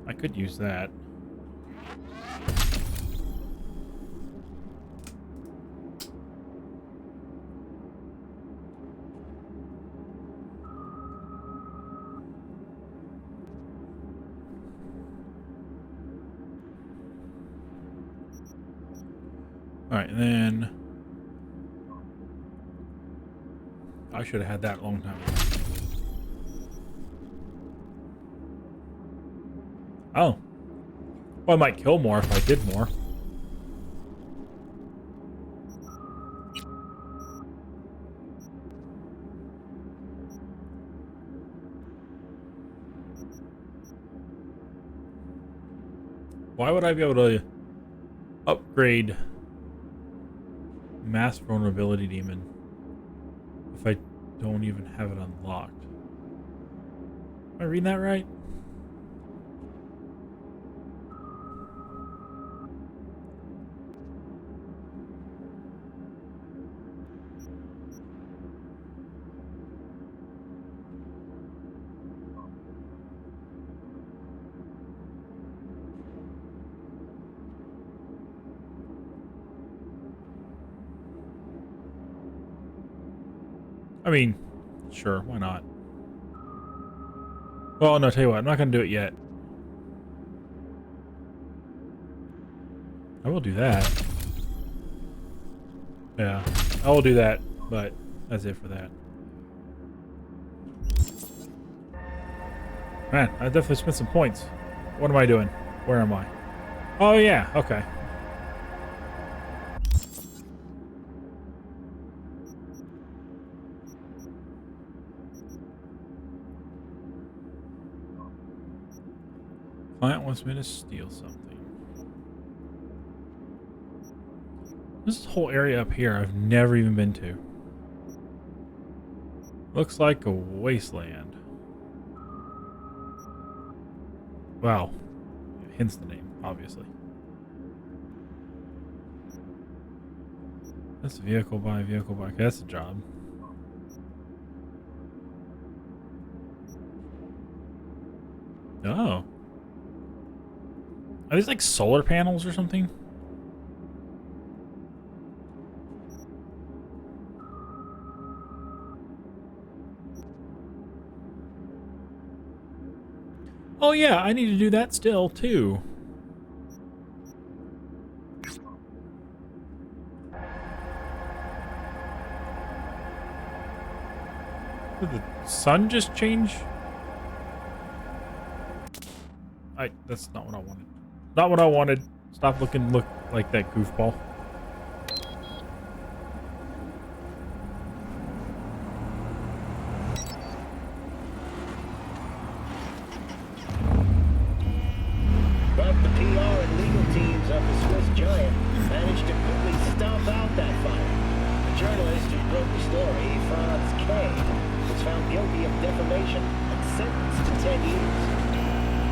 I could use that. Alright, and then... I should have had that a long time ago. Oh. Well, I might kill more if I did more. Why would I be able to upgrade Mass Vulnerability Demon if I don't even have it unlocked? Am I reading that right? I mean, sure, why not? Well, no, tell you what, I'm not going to do it yet. I will do that. Yeah, I will do that, but that's it for that. Man, I definitely spent some points. What am I doing? Where am I? Oh, yeah, okay. Client wants me to steal something. This whole area up here I've never even been to. Looks like a wasteland. Wow. Hence the name, obviously. That's vehicle by vehicle by. Okay, that's a job. Oh. Are these like solar panels or something? Oh yeah, I need to do that still too. Did the sun just change? That's not what I wanted. Not what I wanted. Stop look like that goofball. But the PR and legal teams of the Swiss Giant managed to quickly stomp out that fire. The journalist who broke the story, Franz K., was found guilty of defamation and sentenced to 10 years.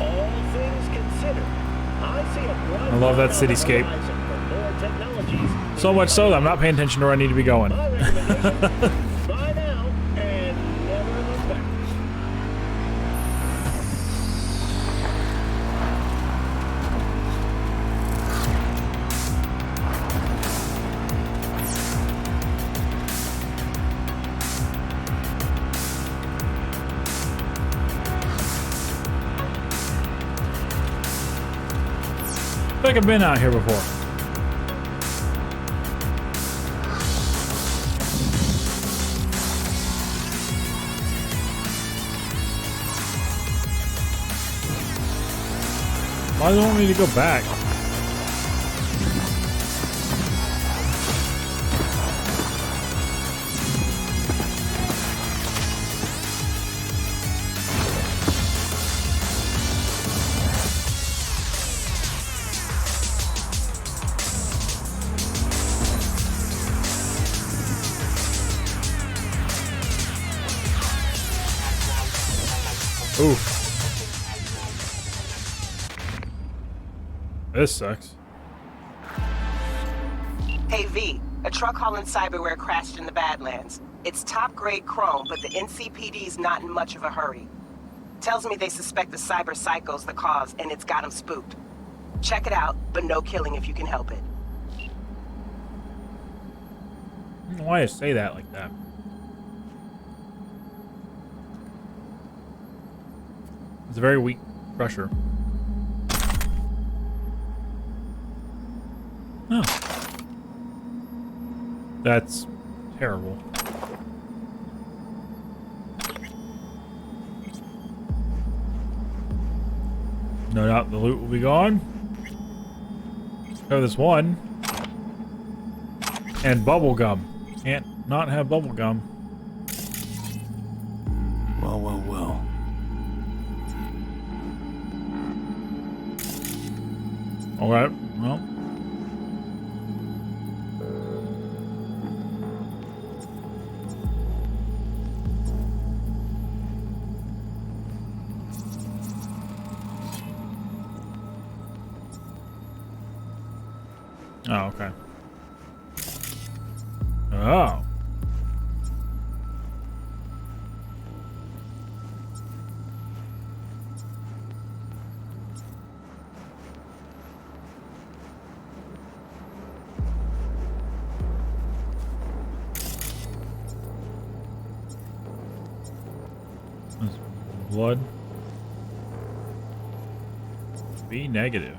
All things considered, I see a bright I love that cityscape. So much so that I'm not paying attention to where I need to be going. Buy now and never look back. I feel like I've been out here before. Why do they want me to go back? Oof. This sucks. Hey V, a truck hauling cyberware crashed in the Badlands. It's top-grade chrome, but the NCPD's not in much of a hurry. Tells me they suspect the cyber psycho's the cause, and it's got them spooked. Check it out, but no killing if you can help it. I don't know why I say that like that. It's a very weak crusher. Oh. That's terrible. No doubt the loot will be gone. Oh, this one. And bubble gum. Can't not have bubble gum. Well, well, well. Alright, well. Oh, okay. Oh. That's blood. B negative.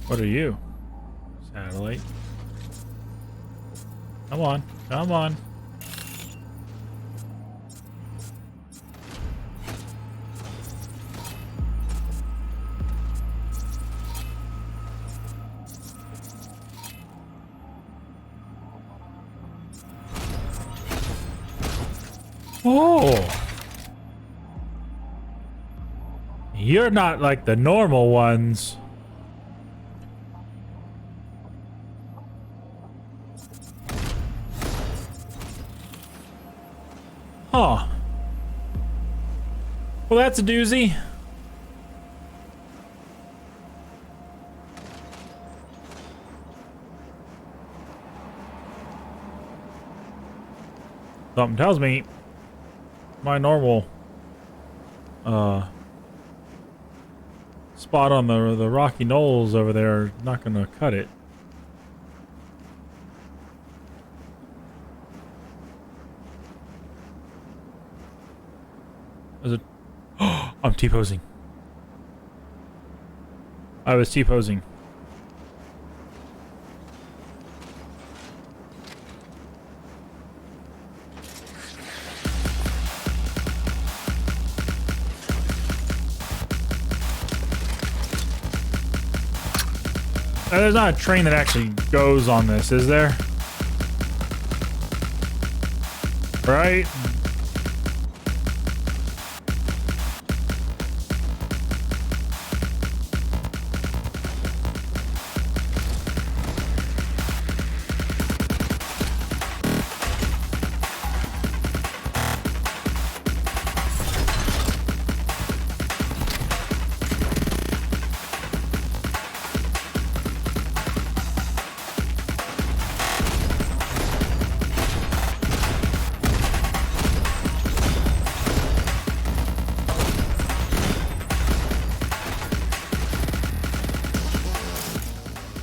What are you? Satellite. Come on. Come on. Oh. You're not like the normal ones. Huh. Well, that's a doozy. Something tells me my normal spot on the rocky knolls over there not gonna cut it. Is it? I'm T-posing. I was T-posing. There's not a train that actually goes on this, is there? Right?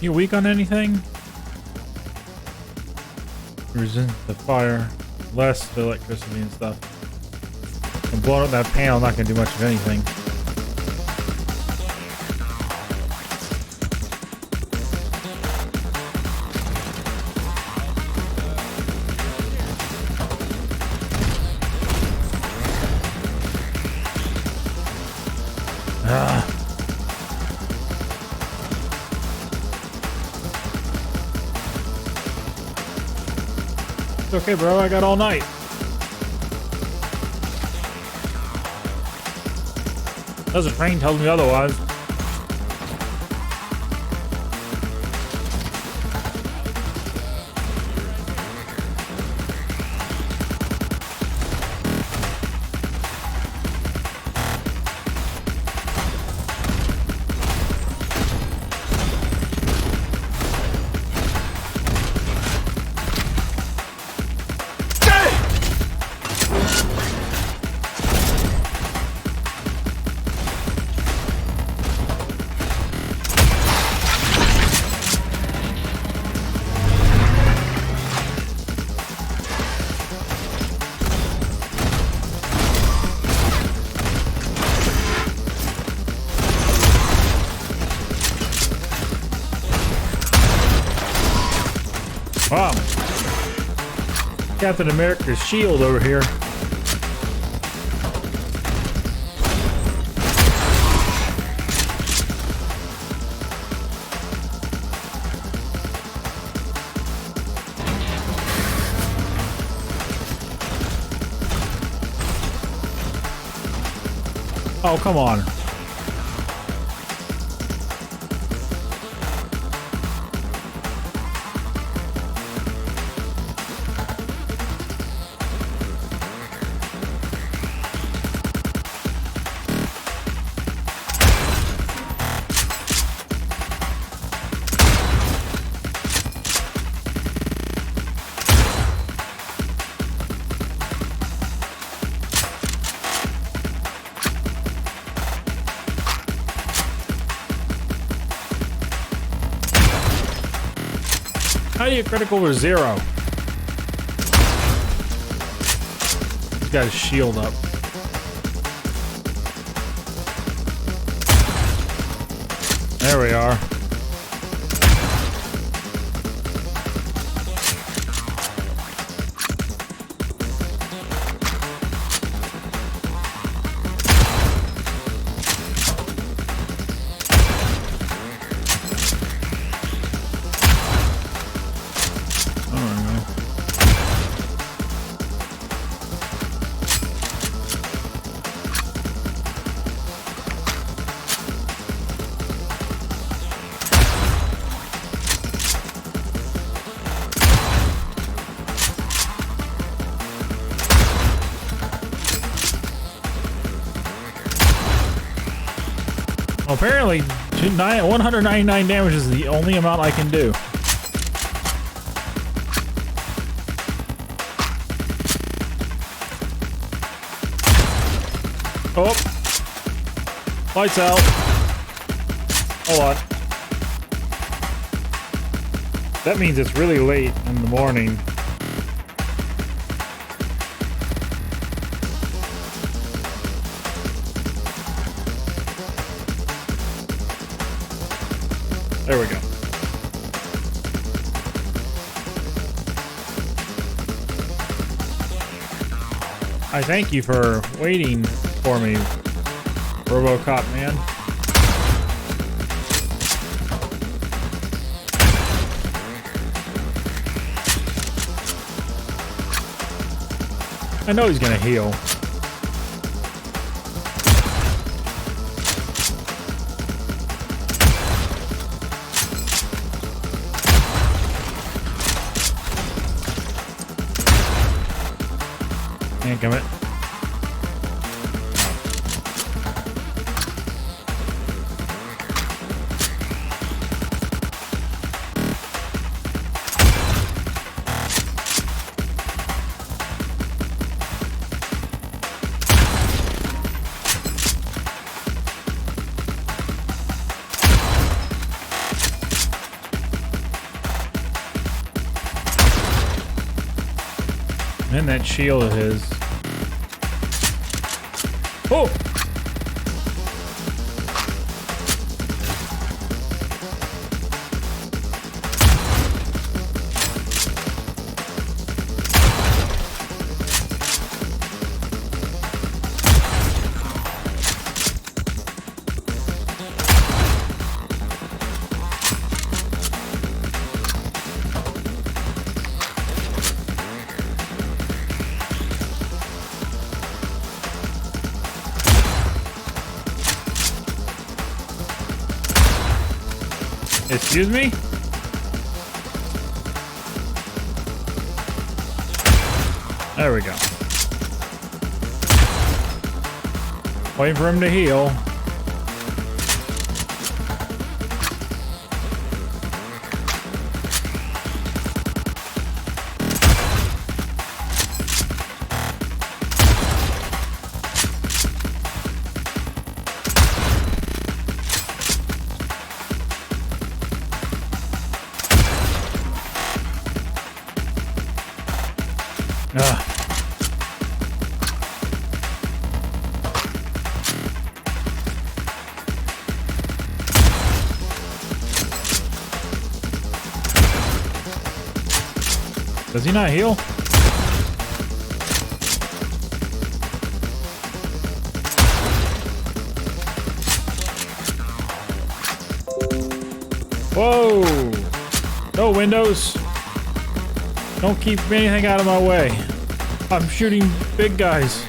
You weak on anything? Resist the fire, less the electricity and stuff. And blowing up that panel, not gonna do much of anything. It's okay, bro. I got all night. Doesn't rain tells me otherwise. Wow. Captain America's shield over here. Oh, come on. How do you critical with 0? He's got his shield up. There we are. Apparently, 199 damage is the only amount I can do. Oh. Lights out. Hold on. That means it's really late in the morning. There we go. I thank you for waiting for me, RoboCop man. I know he's gonna heal. Can't come it. And that shield of his. Oh! Excuse me? There we go. Waiting for him to heal. Does he not heal? Whoa! No windows! Don't keep anything out of my way. I'm shooting big guys.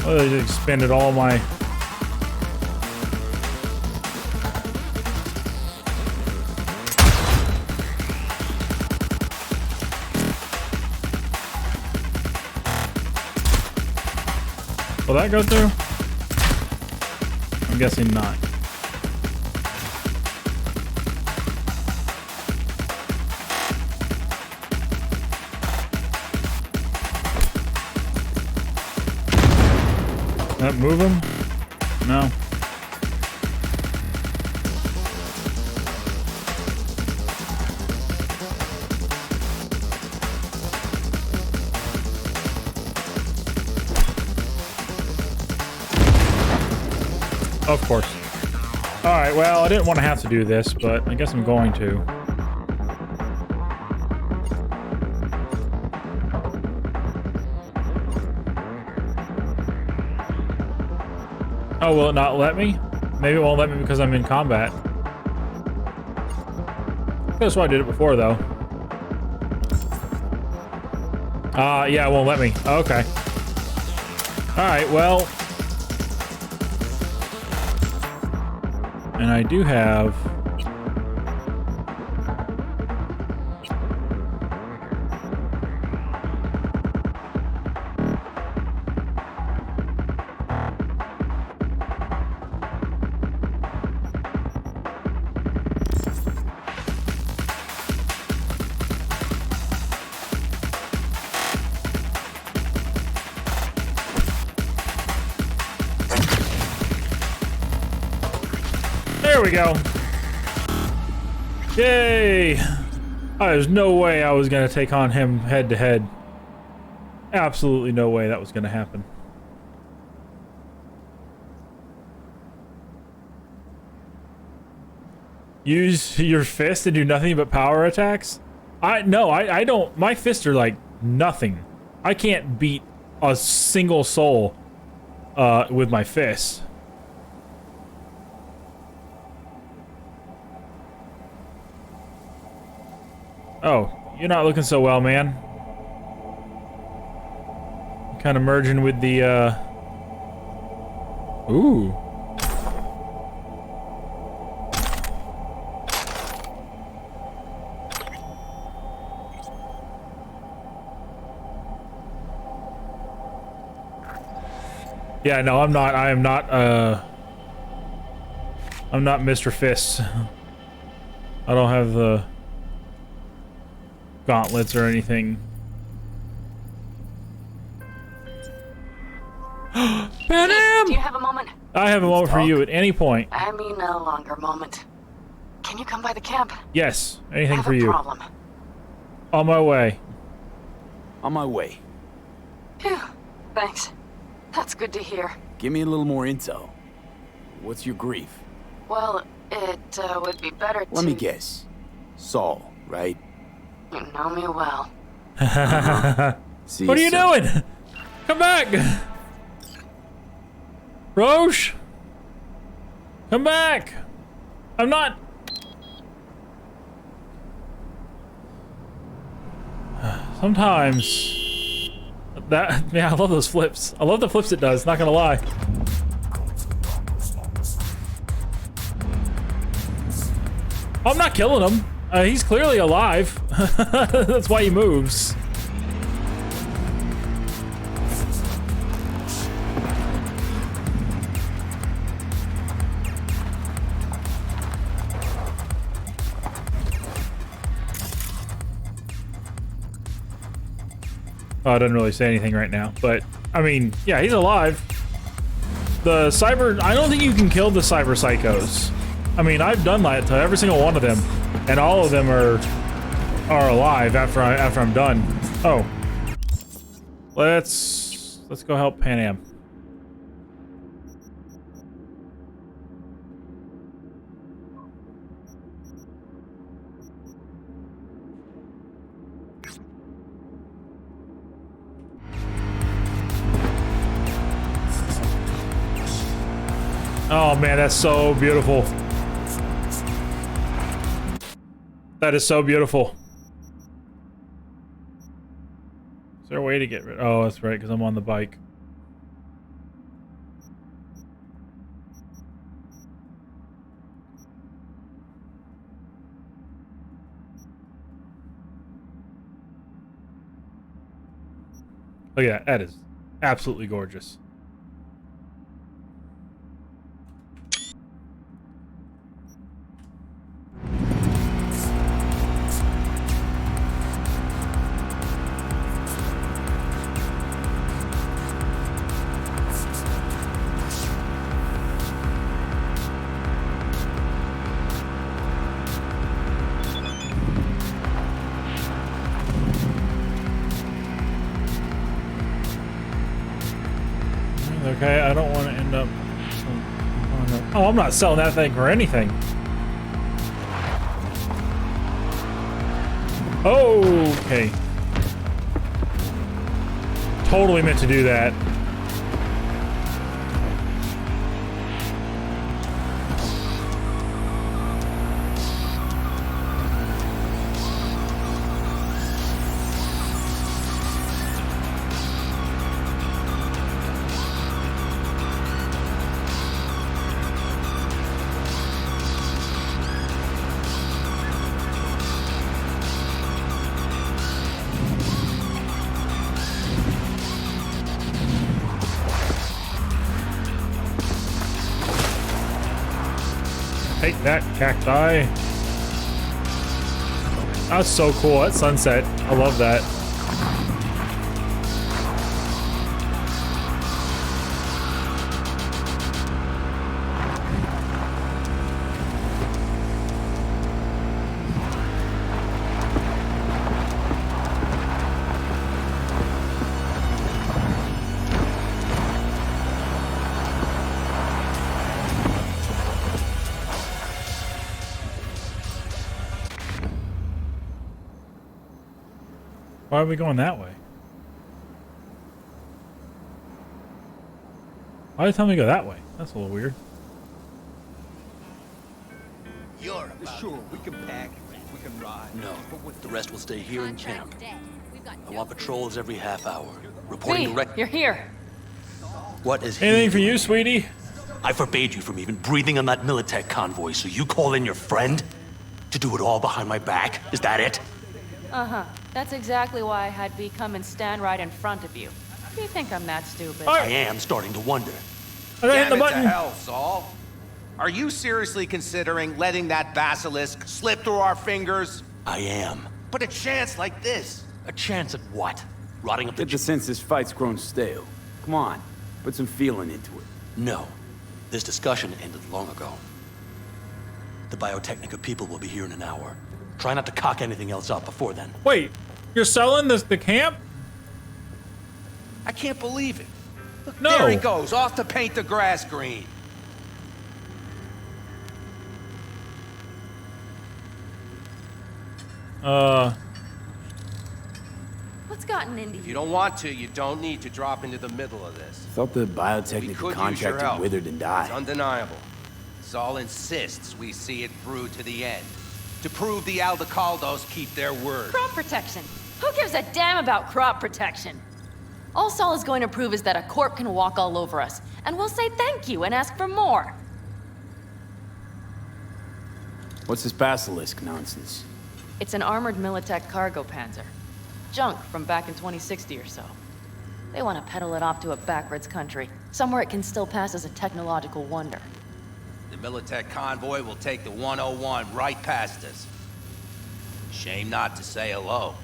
Oh, they just expended all my... Will that go through? I'm guessing not. That move him? No. Of course. Alright, well, I didn't want to have to do this, but I guess I'm going to. Oh, will it not let me? Maybe it won't let me because I'm in combat. That's why I did it before, though. Yeah, it won't let me. Okay. Alright, well... And I do have... There we go. Yay! There's no way I was gonna take on him head to head. Absolutely no way that was gonna happen. Use your fist and do nothing but power attacks? I don't. My fists are like nothing. I can't beat a single soul with my fists. Oh, you're not looking so well, man. Kind of merging with the, Ooh. Yeah, no, I'm not. I am not, I'm not Mr. Fists. I don't have the gauntlets or anything. Panam! Do you have a moment? I have a moment for you at any point. I mean a longer moment. Can you come by the camp? Yes, anything I have for you. a problem. On my way. On my way. Phew, thanks. That's good to hear. Give me a little more intel. What's your grief? Well, it would be better to... Let me guess. Saul, right? You know me well. See what are you soon. doing? Come back! Roche! Come back! I'm not... Sometimes... That... Yeah, I love those flips. I love the flips it does, not gonna lie. I'm not killing him. He's clearly alive. That's why he moves. Oh, it doesn't really say anything right now, but I mean, yeah, he's alive. The cyber, I don't think you can kill the cyber psychos. I mean, I've done that to every single one of them, and all of them are alive after I'm done. Oh, let's go help Panam. Oh man, that's so beautiful. That is so beautiful. Is there a way to get rid? Oh, that's right, because I'm on the bike. Look at that. That is absolutely gorgeous. Okay, I don't want to end up... Oh, I'm not selling that thing for anything. Okay. Totally meant to do that. Take that, cacti. That's so cool. That sunset. I love that. Why are we going that way? Why did they tell me to go that way? That's a little weird. You're sure we can pack, we can ride. No, the rest will stay here in camp. I want patrols every half hour. Reporting direct. You're here. What is anything for you, sweetie? I forbade you from even breathing on that Militech convoy, so you call in your friend to do it all behind my back? Is that it? Uh-huh. That's exactly why I had V come and stand right in front of you. Do you think I'm that stupid? I am starting to wonder. Damn it to hell, Saul. Are you seriously considering letting that basilisk slip through our fingers? I am. But a chance like this. A chance at what? Rotting up the... Get the sense this fight's grown stale. Come on, put some feeling into it. No. This discussion ended long ago. The Biotechnica people will be here in an hour. Try not to cock anything else up before then. Wait, you're selling the camp? I can't believe it. Look, No. there he goes, off to paint the grass green. What's gotten into If you? you don't want to, you don't need to drop into the middle of this. Thought the We Biotechnica could use your contract had help. withered and died. It's undeniable. Saul insists we see it through to the end. To prove the Aldecaldos keep their word. Crop protection. Who gives a damn about crop protection? All Saul is going to prove is that a corp can walk all over us, and we'll say thank you and ask for more. What's this basilisk nonsense? It's an armored Militech cargo panzer. Junk from back in 2060 or so. They want to peddle it off to a backwards country, somewhere it can still pass as a technological wonder. The Militech convoy will take the 101 right past us. Shame not to say hello.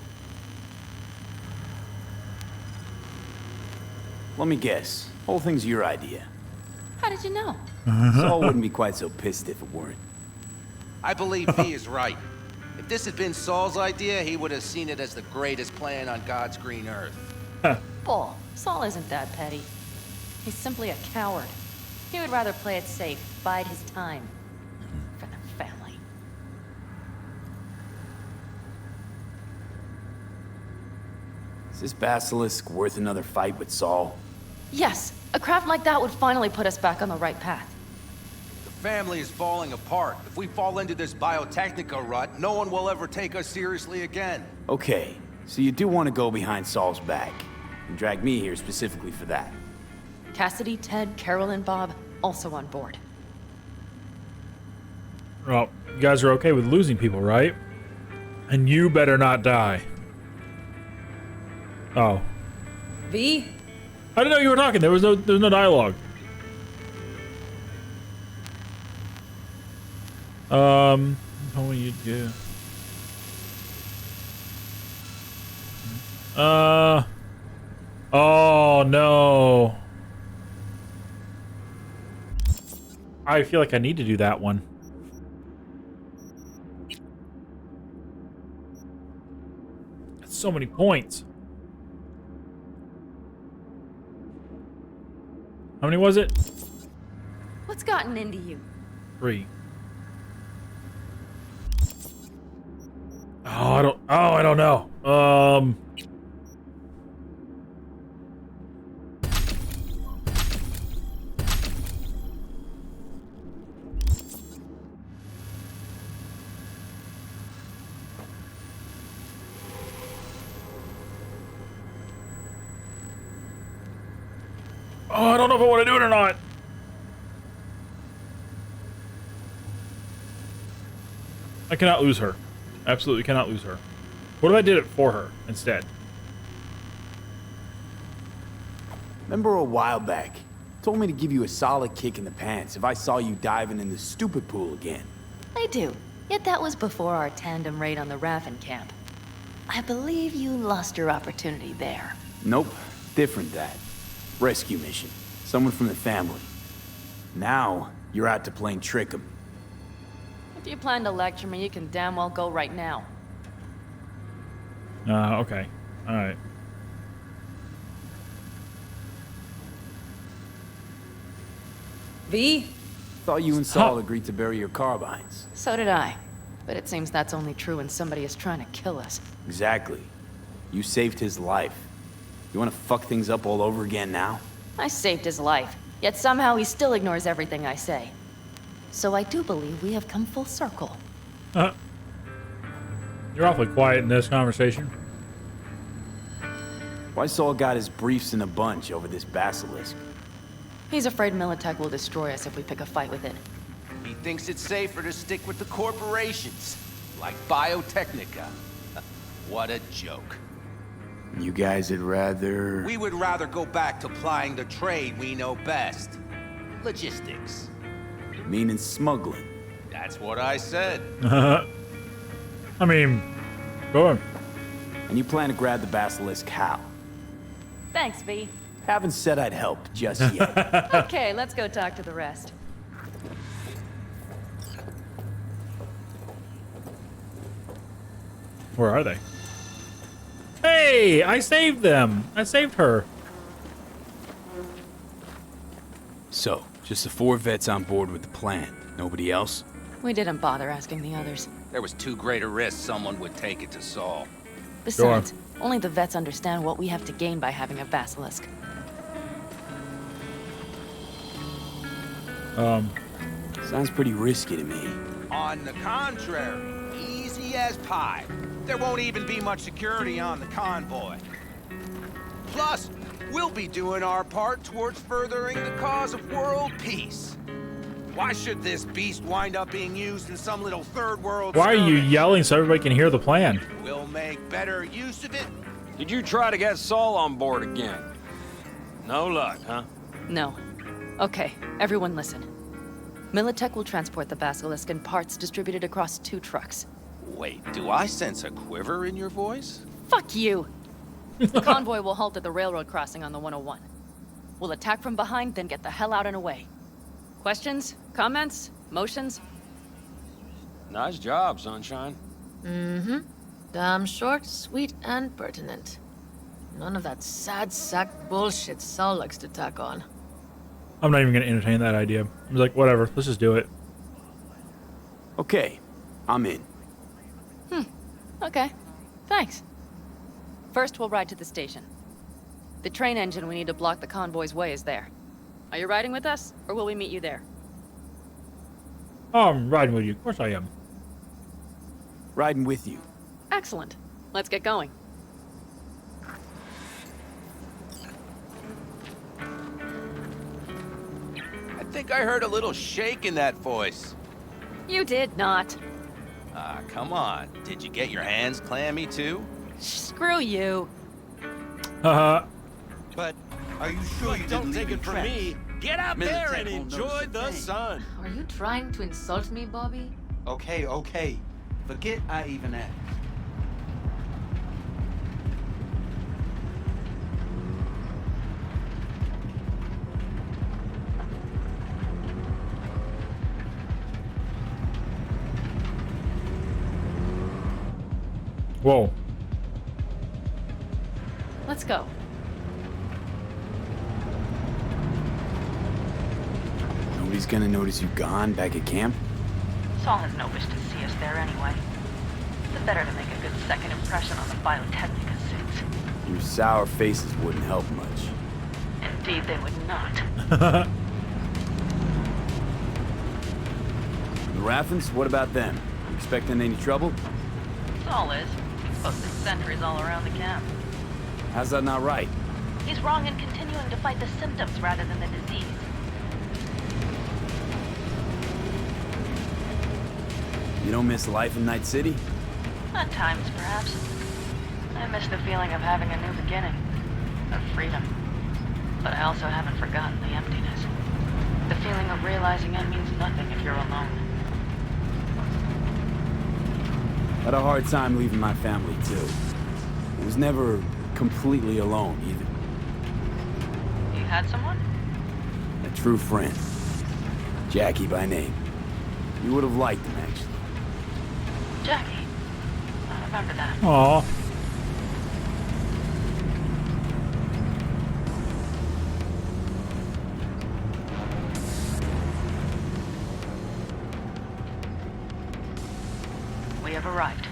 Let me guess. Whole thing's your idea. How did you know? Saul wouldn't be quite so pissed if it weren't. I believe he is right. If this had been Saul's idea, he would have seen it as the greatest plan on God's green earth. Bull. Saul isn't that petty. He's simply a coward. He would rather play it safe, bide his time. For the family. Is this basilisk worth another fight with Saul? Yes, a craft like that would finally put us back on the right path. The family is falling apart. If we fall into this Biotechnica rut, no one will ever take us seriously again. Okay, so you do want to go behind Saul's back. And drag me here specifically for that. Cassidy, Ted, Carol, and Bob also on board. Well, you guys are okay with losing people, right? And you better not die. Oh. V? I didn't know you were talking. There was no dialogue. What will you do? Oh no. I feel like I need to do that one. That's so many points. How many was it? What's gotten into you? 3. Oh, I don't know. Oh, I don't know if I want to do it or not. I cannot lose her. Absolutely cannot lose her. What if I did it for her instead? Remember a while back, told me to give you a solid kick in the pants if I saw you diving in the stupid pool again. I do. Yet that was before our tandem raid on the Raffen camp. I believe you lost your opportunity there. Nope, different that. Rescue mission. Someone from the family. Now, you're out to plain trick 'em. If you plan to lecture me, you can damn well go right now. Okay. Alright. V? Thought you and Saul agreed to bury your carbines. So did I. But it seems that's only true when somebody is trying to kill us. Exactly. You saved his life. You want to fuck things up all over again now? I saved his life, yet somehow he still ignores everything I say. So I do believe we have come full circle. You're awfully quiet in this conversation. Why Saul got his briefs in a bunch over this basilisk? He's afraid Militech will destroy us if we pick a fight with it. He thinks it's safer to stick with the corporations, like Biotechnica. What a joke. You guys would rather... We would rather go back to plying the trade we know best. Logistics. Meaning smuggling. That's what I said. I mean, go on. And you plan to grab the basilisk how? Thanks, V. Haven't said I'd help just yet. Okay, let's go talk to the rest. Where are they? Hey, I saved them. I saved her. So, just the 4 vets on board with the plan. Nobody else? We didn't bother asking the others. There was too great a risk someone would take it to Saul. Besides, only the vets understand what we have to gain by having a basilisk. Sounds pretty risky to me. On the contrary, easy as pie. There won't even be much security on the convoy. Plus, we'll be doing our part towards furthering the cause of world peace. Why should this beast wind up being used in some little third world Why are you skirmish? yelling so everybody can hear the plan? We'll make better use of it. Did you try to get Saul on board again? No luck, huh? No. Okay, everyone listen. Militech will transport the basilisk in parts distributed across 2 trucks. Wait, do I sense a quiver in your voice? Fuck you! The convoy will halt at the railroad crossing on the 101. We'll attack from behind, then get the hell out and away. Questions? Comments? Motions? Nice job, Sunshine. Mm-hmm. Damn short, sweet, and pertinent. None of that sad sack bullshit Saul likes to tack on. I'm not even going to entertain that idea. I'm like, whatever, let's just do it. Okay, I'm in. Okay. Thanks. First, we'll ride to the station. The train engine we need to block the convoy's way is there. Are you riding with us, or will we meet you there? Oh, I'm riding with you. Of course I am. Riding with you. Excellent. Let's get going. I think I heard a little shake in that voice. You did not. Ah, come on. Did you get your hands clammy too? Screw you. But are you sure you don't didn't take leave it from tracks? me? Get out there Militech and won't enjoy notice a the thing. sun. Are you trying to insult me, Bobby? Okay. Forget I even asked. Whoa. Let's go. Nobody's gonna notice you gone back at camp? Saul has no wish to see us there anyway. It's better to make a good second impression on the Biotechnica suits. Your sour faces wouldn't help much. Indeed, they would not. The Raffens, what about them? Expecting any trouble? Saul is. He's posted sentries all around the camp. How's that not right? He's wrong in continuing to fight the symptoms rather than the disease. You don't miss life in Night City? At times, perhaps. I miss the feeling of having a new beginning. Of freedom. But I also haven't forgotten the emptiness. The feeling of realizing it means nothing if you're alone. Had a hard time leaving my family, too. I was never completely alone, either. You had someone? A true friend. Jackie by name. You would have liked him, actually. Jackie. I remember that. Aw. We have arrived.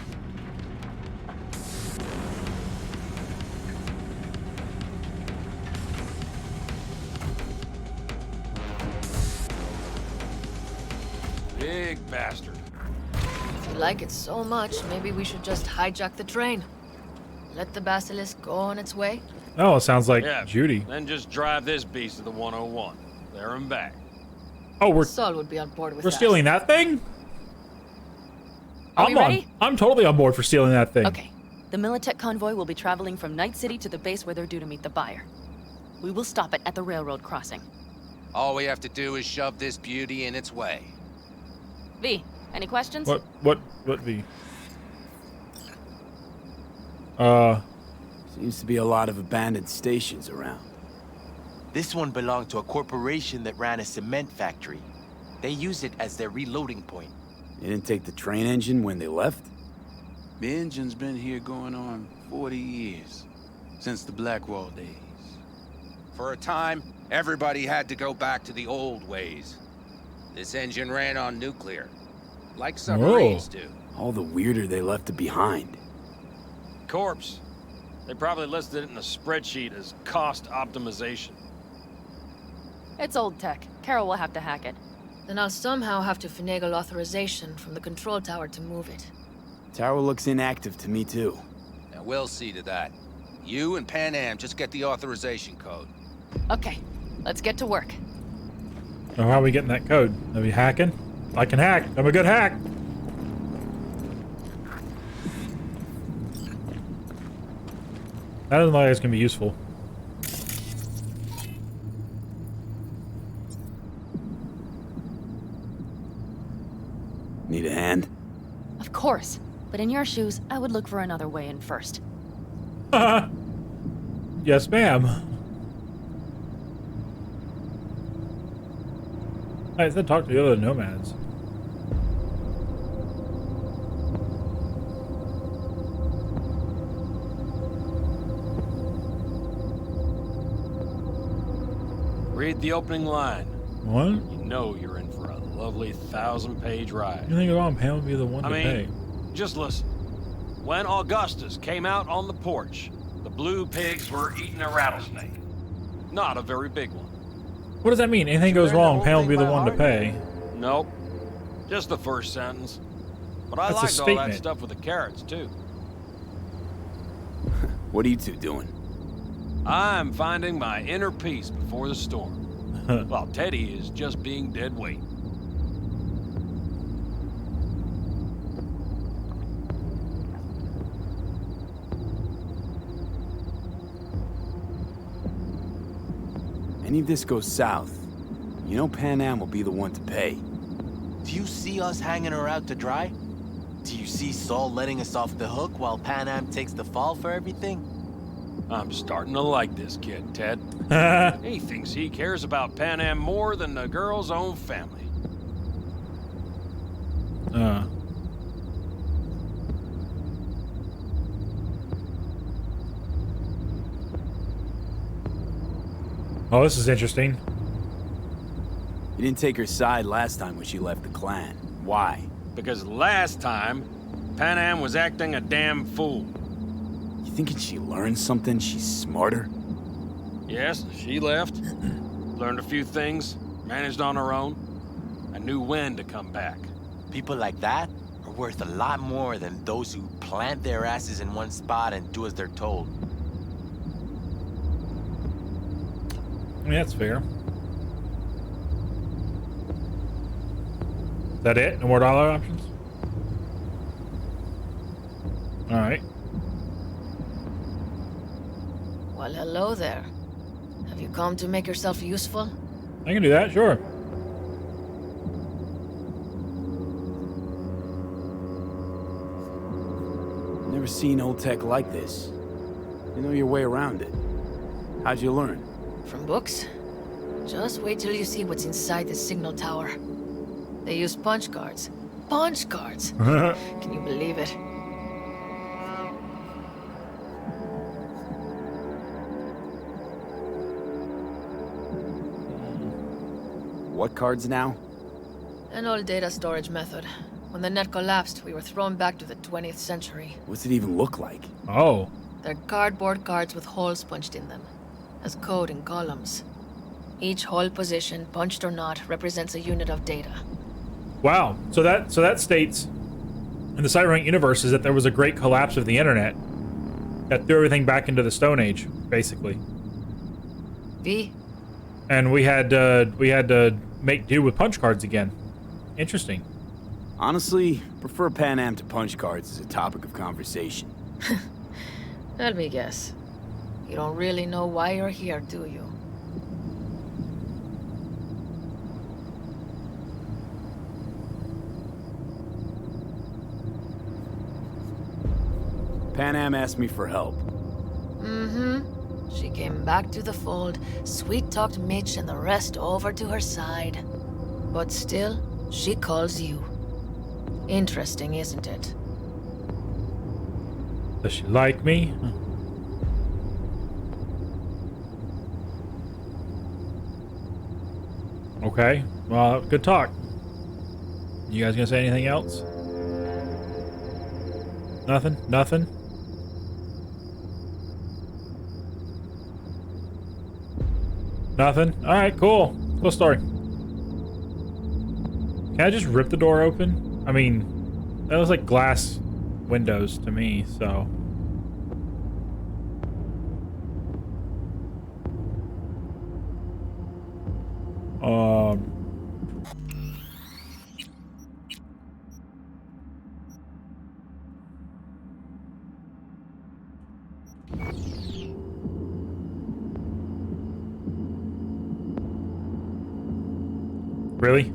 big bastard. If you like it so much, maybe we should just hijack the train. Let the basilisk go on its way. Oh, it sounds like Yeah, Judy. then just drive this beast to the 101. There and back. Oh, we're Saul would be on board with we're that. stealing that thing? Are we ready? I'm totally on board for stealing that thing. Okay. The Militech convoy will be traveling from Night City to the base where they're due to meet the buyer. We will stop it at the railroad crossing. All we have to do is shove this beauty in its way. V, any questions? What V? Seems to be a lot of abandoned stations around. This one belonged to a corporation that ran a cement factory. They use it as their reloading point. They didn't take the train engine when they left? The engine's been here going on 40 years. Since the Blackwall days. For a time, everybody had to go back to the old ways. This engine ran on nuclear, like submarines do. All the weirder they left it behind. Corpse. They probably listed it in the spreadsheet as cost optimization. It's old tech. Carol will have to hack it. Then I'll somehow have to finagle authorization from the control tower to move it. Tower looks inactive to me too. Now we'll see to that. You and Pan Am just get the authorization code. Okay, let's get to work. So how are we getting that code? Are we hacking? I can hack. I'm a good hack. That doesn't look like it's gonna be useful. Need a hand? Of course. But in your shoes, I would look for another way in first. Yes, ma'am. I said talk to the other nomads. Read the opening line. What? You know you're in for a lovely 1,000-page ride. You think Ron Pam would be the one to pay? Just listen. When Augustus came out on the porch, the blue pigs were eating a rattlesnake. Not a very big one. What does that mean? Anything goes wrong, Pam will be the one to pay. Nope. Just the first sentence. But I That's a liked all that statement. stuff with the carrots, too. What are you two doing? I'm finding my inner peace before the storm. While Teddy is just being dead weight. Any of this goes south, you know Pan Am will be the one to pay. Do you see us hanging her out to dry? Do you see Saul letting us off the hook while Pan Am takes the fall for everything? I'm starting to like this kid, Ted. He thinks he cares about Pan Am more than the girl's own family. Oh, this is interesting. You didn't take her side last time when she left the clan. Why? Because last time, Pan Am was acting a damn fool. You thinking she learned something? She's smarter? Yes, she left. Learned a few things, managed on her own. I knew when to come back. People like that are worth a lot more than those who plant their asses in one spot and do as they're told. I mean, that's fair. Is that it? No more dollar options? Alright. Well, hello there. Have you come to make yourself useful? I can do that, sure. Never seen old tech like this. You know your way around it. How'd you learn? From books? Just wait till you see what's inside the signal tower. They use punch cards. Punch cards! Can you believe it? What cards now? An old data storage method. When the net collapsed, we were thrown back to the 20th century. What's it even look like? Oh. They're cardboard cards with holes punched in them, as code in columns. Each hole position, punched or not, represents a unit of data. Wow. So that states in the Cyberpunk universe is that there was a great collapse of the internet that threw everything back into the Stone Age, basically. V? And we had to make do with punch cards again. Interesting. Honestly, prefer Pan Am to punch cards as a topic of conversation. Let me guess. You don't really know why you're here, do you? Pan Am asked me for help. Mm-hmm. She came back to the fold, sweet-talked Mitch and the rest over to her side. But still, she calls you. Interesting, isn't it? Does she like me? Okay. Well, good talk. You guys gonna say anything else? Nothing? Nothing? Nothing? Alright, cool. Cool story. Can I just rip the door open? I mean, that looks like glass windows to me, so... Really?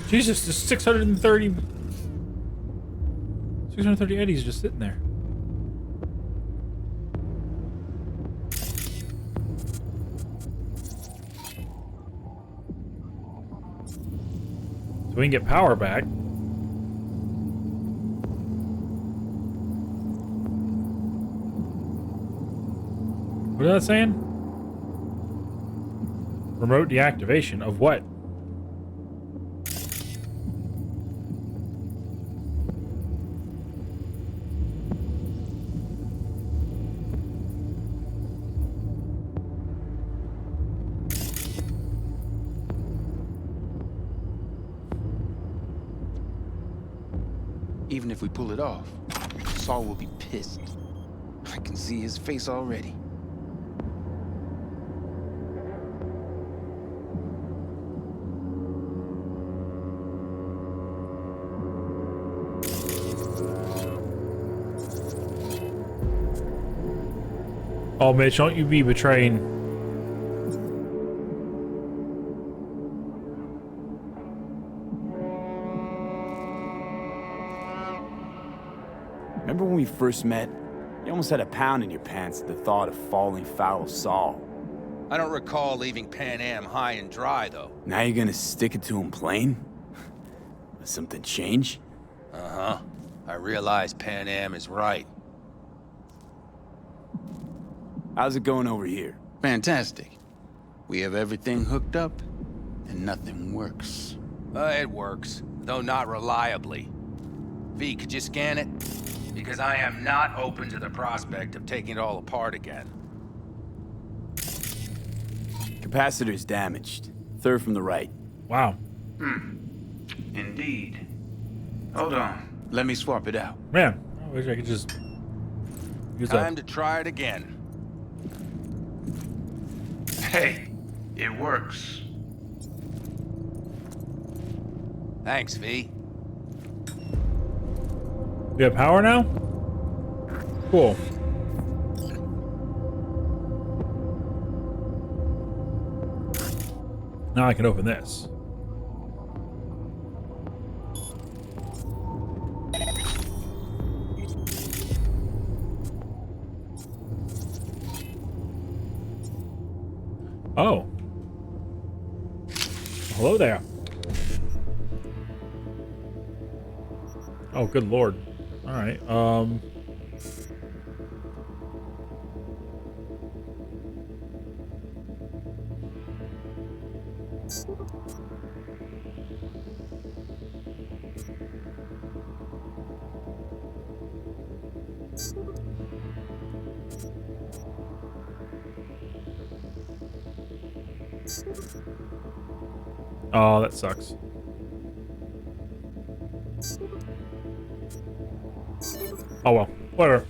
Jesus, there's 630 eddies just sitting there. So we can get power back. What is that saying? Remote deactivation of what? Even if we pull it off, Saul will be pissed. I can see his face already. Oh, Mitch, don't you be betraying. Remember when we first met? You almost had a pound in your pants at the thought of falling foul of Saul. I don't recall leaving Pan Am high and dry, though. Now you're gonna stick it to him plain? Does something change? Uh-huh. I realize Pan Am is right. How's it going over here? Fantastic. We have everything hooked up, and nothing works. It works, though not reliably. V, could you scan it? Because I am not open to the prospect of taking it all apart again. Capacitor's damaged. Third from the right. Wow. Indeed. Hold on. Let me swap it out. Man, I wish I could just use that. Time to try it again. Hey, it works. Thanks, V. You have power now? Cool. Now I can open this. Oh. Hello there. Oh, good lord. All right. Oh, that sucks. Oh well, whatever.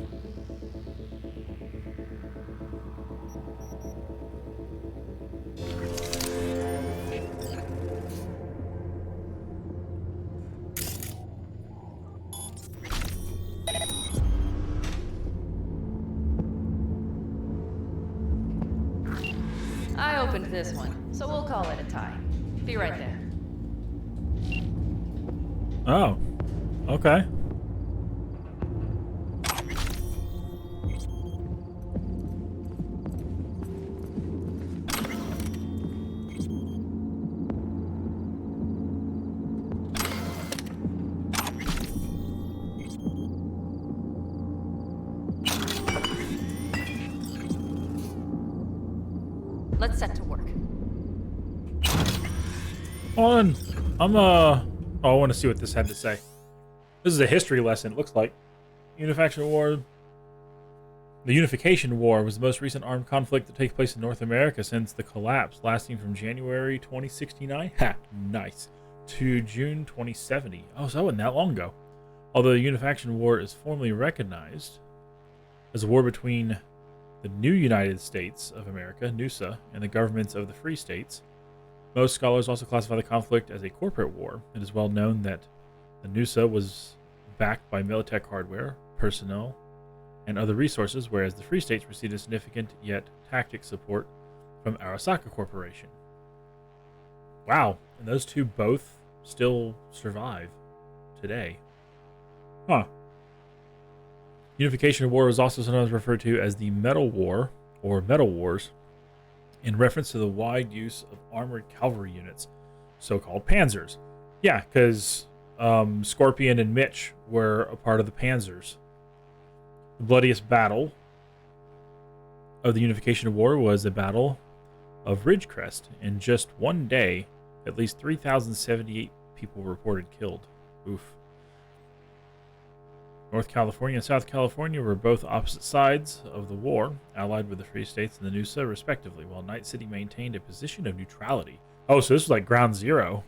I opened this one, so we'll call it a tie. Be right there. Oh, okay. Let's set to work. On, oh, I want to see what this had to say. This is a history lesson, it looks like. Unification War. The Unification War was the most recent armed conflict to take place in North America since the collapse, lasting from January 2069, nice, to June 2070. Oh, so that wasn't that long ago. Although the Unification War is formally recognized as a war between the new United States of America, NUSA, and the governments of the Free States, most scholars also classify the conflict as a corporate war. It is well known that the NUSA was backed by Militech hardware, personnel, and other resources, whereas the Free States received a significant yet tactic support from Arasaka Corporation. Wow, and those two both still survive today. Huh. Unification War was also sometimes referred to as the Metal War, or Metal Wars, in reference to the wide use of armored cavalry units, so-called panzers. Yeah, because Scorpion and Mitch were a part of the panzers. The bloodiest battle of the Unification War was the Battle of Ridgecrest. In just one day, at least 3,078 people were reported killed. Oof. North California and South California were both opposite sides of the war, allied with the Free States and the NUSA, respectively, while Night City maintained a position of neutrality. Oh, so this was like ground zero.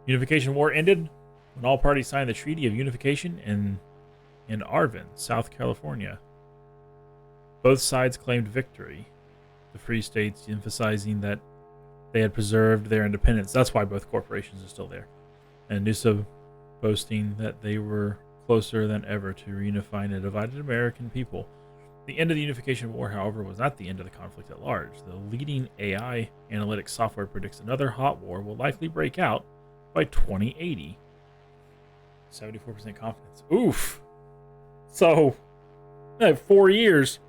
Unification War ended when all parties signed the Treaty of Unification in Arvin, South California. Both sides claimed victory, the Free States emphasizing that they had preserved their independence. That's why both corporations are still there. And NUSA boasting that they were closer than ever to reunifying a divided American people. The end of the Unification War, however, was not the end of the conflict at large. The leading AI analytics software predicts another hot war will likely break out by 2080. 74% confidence. Oof! So, 4 years,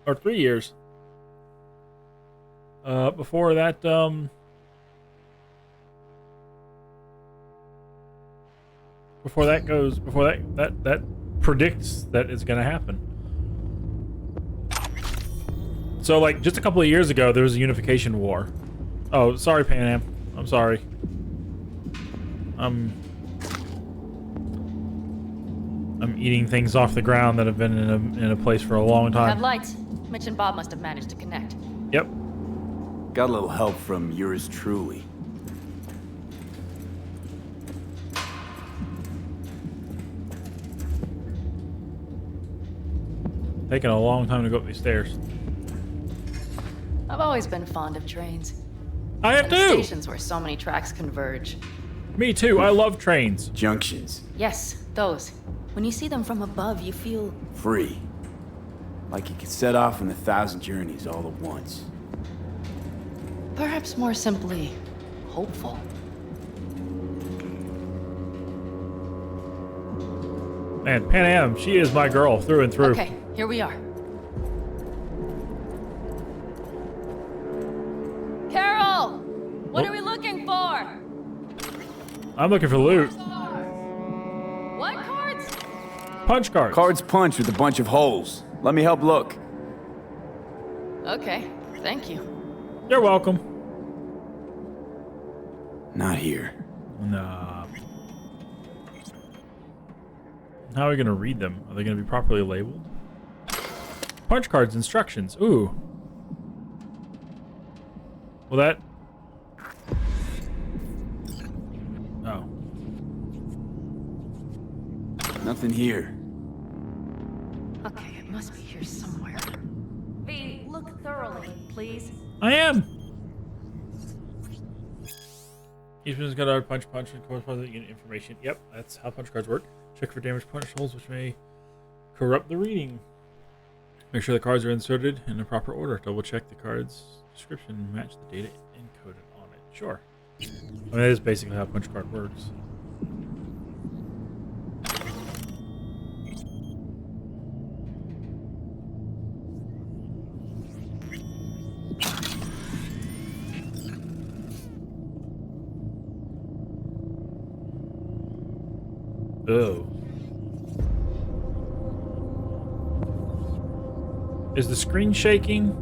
or 3 years, before that, before that predicts that it's going to happen. So, like, just a couple of years ago, there was a Unification War. Oh, sorry, Pan Am. I'm sorry. I'm eating things off the ground that have been in a place for a long We have time. lights. Mitch and Bob must have managed to connect. Yep. Got a little help from yours truly. Taking a long time to go up these stairs. I've always been fond of trains. I have And too. Stations where so many tracks converge. Me too. I love trains. Junctions. Yes, those. When you see them from above, you feel... Free. Like you could set off on 1,000 journeys all at once. perhaps more simply, hopeful. Man, Pan Am, she is my girl through and through. Okay, here we are. Carol! What are we looking for? I'm looking for loot. What cards? Punch cards. Cards punch with a bunch of holes. Let me help look. Okay, thank you. You're welcome. Not here. Nah. How are we going to read them? Are they going to be properly labeled? Punch cards instructions. Ooh. Well, that... Oh. Nothing here. Okay, it must be here somewhere. V, look thoroughly, please. I am! Each person's got a punch and corresponding information. Yep, that's how punch cards work. Check for damaged punch holes, which may corrupt the reading. Make sure the cards are inserted in the proper order. Double check the card's description, match the data encoded on it. Sure. I mean, that is basically how a punch card works. Oh. Is the screen shaking?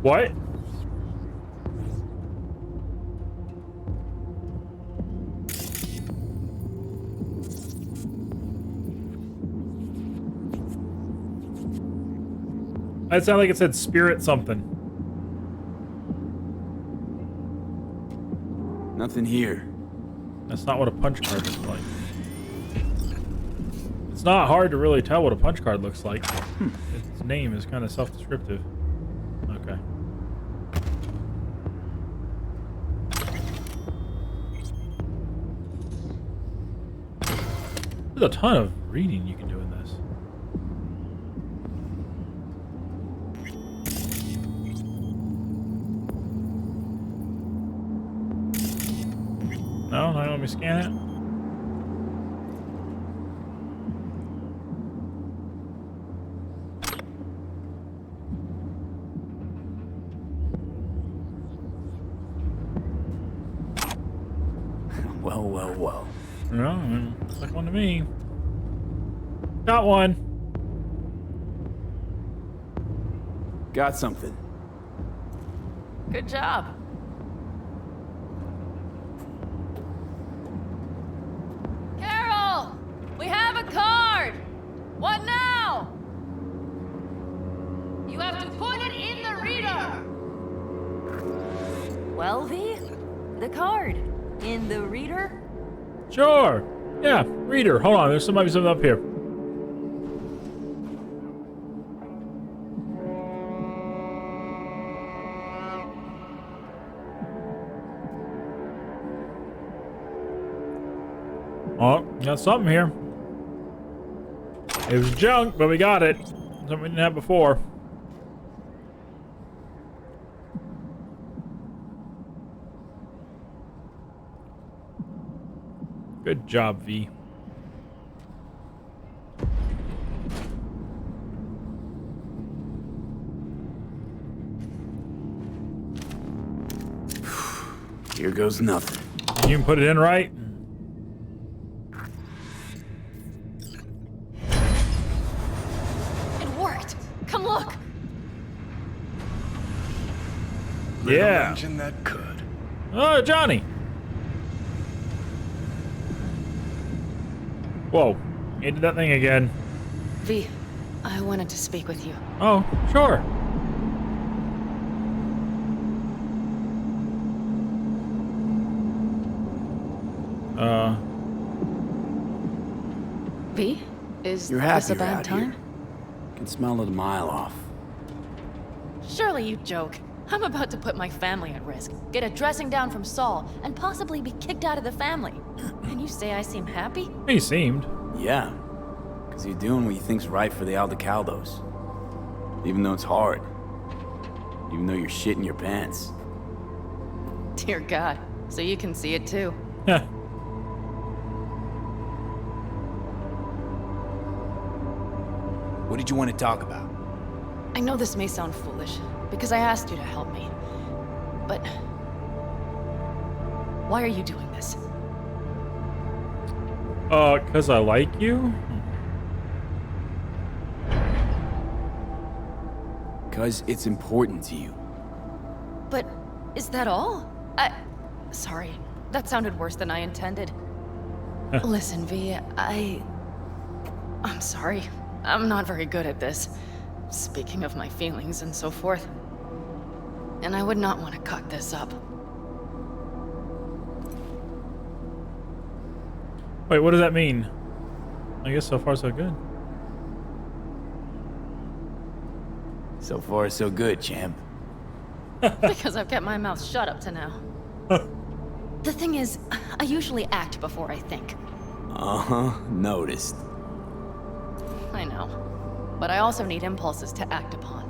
What? That sounded like it said spirit something. Nothing here. That's not what a punch card looks like. It's not hard to really tell what a punch card looks like. Its name is kind of self-descriptive. Okay. There's a ton of reading you can do in this. No, not let me scan it. Well. No, looks like one to me. Got one. Got something. Good job. Carol! We have a card! What now? You have to put it in the reader! Well, V? The card. In the reader? Sure. Yeah, reader. Hold on, there's something up here. Oh, got something here. It was junk, but we got it. Something we didn't have before. Good job, V. Here goes nothing. You can put it in right. It worked. Come look. Yeah. Imagine that could. Oh, Johnny. Whoa. You did that thing again. V, I wanted to speak with you. Oh, sure. V, is You're this happy a you're bad out time? here. Can smell it a mile off. Surely you joke. I'm about to put my family at risk, get a dressing down from Saul, and possibly be kicked out of the family. And you say I seem happy? He seemed. Yeah. Because you're doing what you think's right for the Aldecaldos. Even though it's hard. Even though you're shitting your pants. Dear God, so you can see it too. What did you want to talk about? I know this may sound foolish, because I asked you to help me. But... why are you doing this? 'Cause I like you? 'Cause it's important to you. But is that all? Sorry, that sounded worse than I intended. Listen, V, I'm sorry. I'm not very good at this. Speaking of my feelings and so forth. And I would not want to cut this up. Wait, what does that mean? I guess so far so good. So far so good, champ. Because I've kept my mouth shut up to now. The thing is, I usually act before I think. Uh-huh, noticed. I know. But I also need impulses to act upon.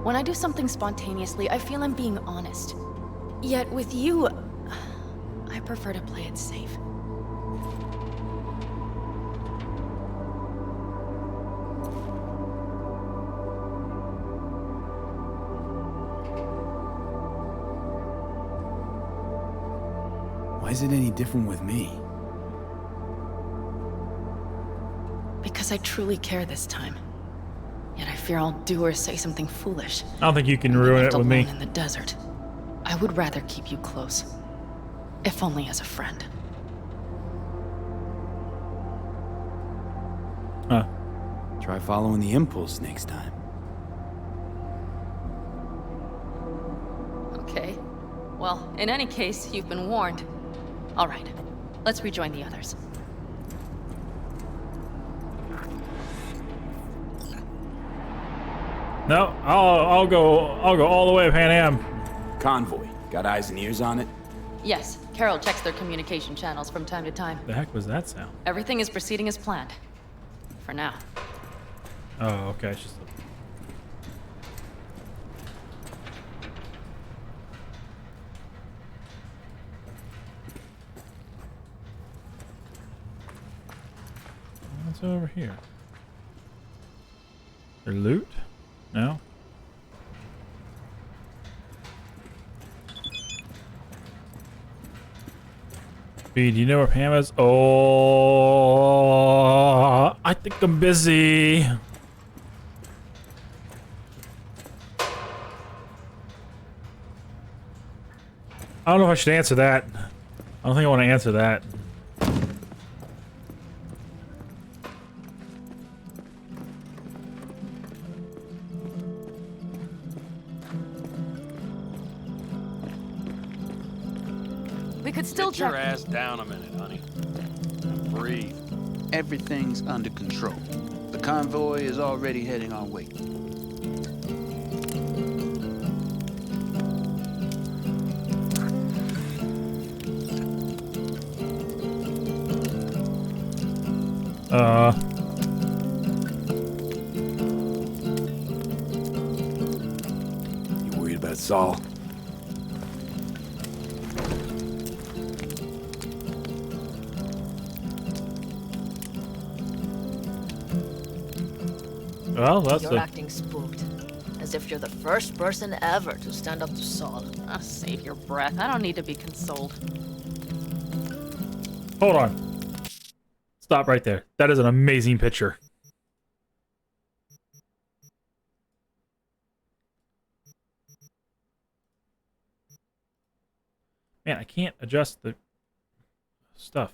When I do something spontaneously, I feel I'm being honest. Yet with you, I prefer to play it safe. Why is it any different with me? Because I truly care this time. Yet I fear I'll do or say something foolish. I don't think you can ruin it with me. In the desert. I would rather keep you close. If only as a friend. Huh. Try following the impulse next time. Okay. Well, in any case, you've been warned. All right. Let's rejoin the others. No, I'll go all the way to Pan Am. Convoy. Got eyes and ears on it? Yes, Carol checks their communication channels from time to time. The heck was that sound? Everything is proceeding as planned. For now. Oh, okay. It's just what's over here? Their loot? No? B, do you know where Pam is? Oh, I think I'm busy. I don't know if I should answer that. I don't think I want to answer that. We could still Get your check. ass down a minute, honey. Breathe. Everything's under control. The convoy is already heading our way. You worried about Saul? Well, that's You're acting spooked. As if you're the first person ever to stand up to Saul. Oh, save your breath. I don't need to be consoled. Hold on. Stop right there. That is an amazing picture. Man, I can't adjust the stuff.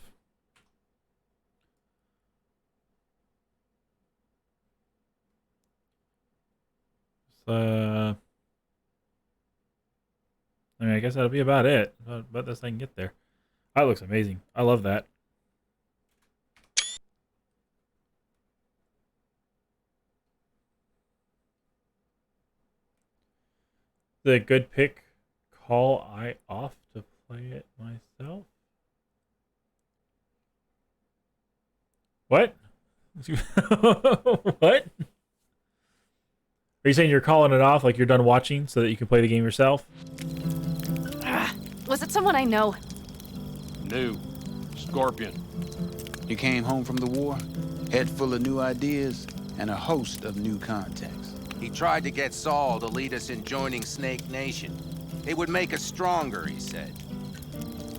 I mean, I guess that'll be about it. About this I can get there. That looks amazing. I love that. The good pick. Call I off to play it myself. What? What? Are you saying you're calling it off like you're done watching so that you can play the game yourself? Was it someone I know? New. Scorpion. You came home from the war, head full of new ideas, and a host of new contacts. He tried to get Saul to lead us in joining Snake Nation. It would make us stronger, he said.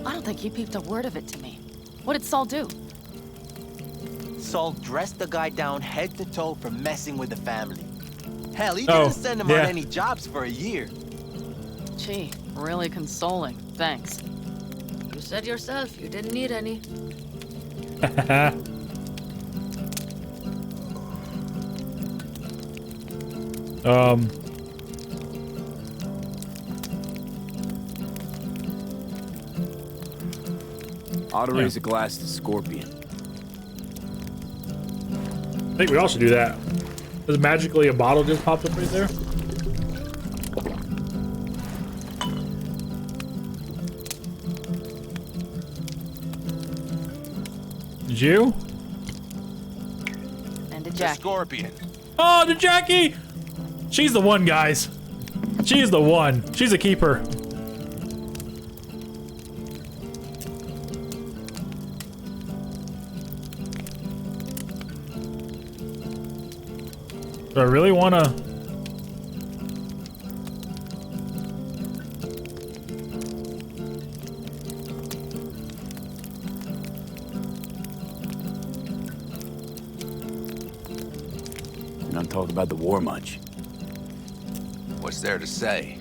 I don't think he peeped a word of it to me. What did Saul do? Saul dressed the guy down head to toe for messing with the family. Hell, he didn't send him on any jobs for a year. Gee, really consoling. Thanks. You said yourself you didn't need any. Ought to raise a glass to Scorpion. I think we all should do that. Does magically a bottle just popped up right there? Did you? And a The Jackie. Scorpion. Oh, the Jackie! She's the one, guys. She's the one. She's a keeper. Do I really want to... You don't talk about the war much. What's there to say?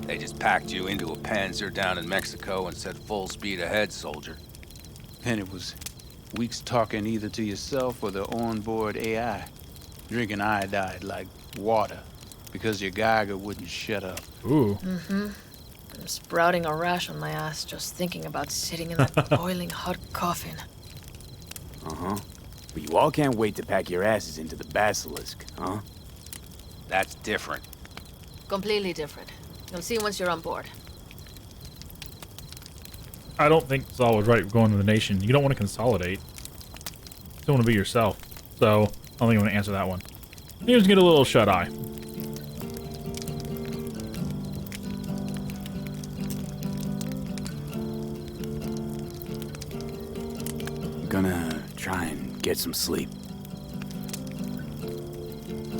They just packed you into a Panzer down in Mexico and said full speed ahead, soldier. And it was weeks talking either to yourself or the onboard AI. Drinking iodide like water because your Geiger wouldn't shut up. Ooh. Mm-hmm. I'm sprouting a rash on my ass just thinking about sitting in that boiling hot coffin. Uh-huh. But you all can't wait to pack your asses into the Basilisk, huh? That's different. Completely different. You'll see once you're on board. I don't think Saul was right going to the nation. You don't want to consolidate. You still want to be yourself. So, I don't think I'm going to answer that one. You just get a little shut-eye. I'm gonna try and get some sleep.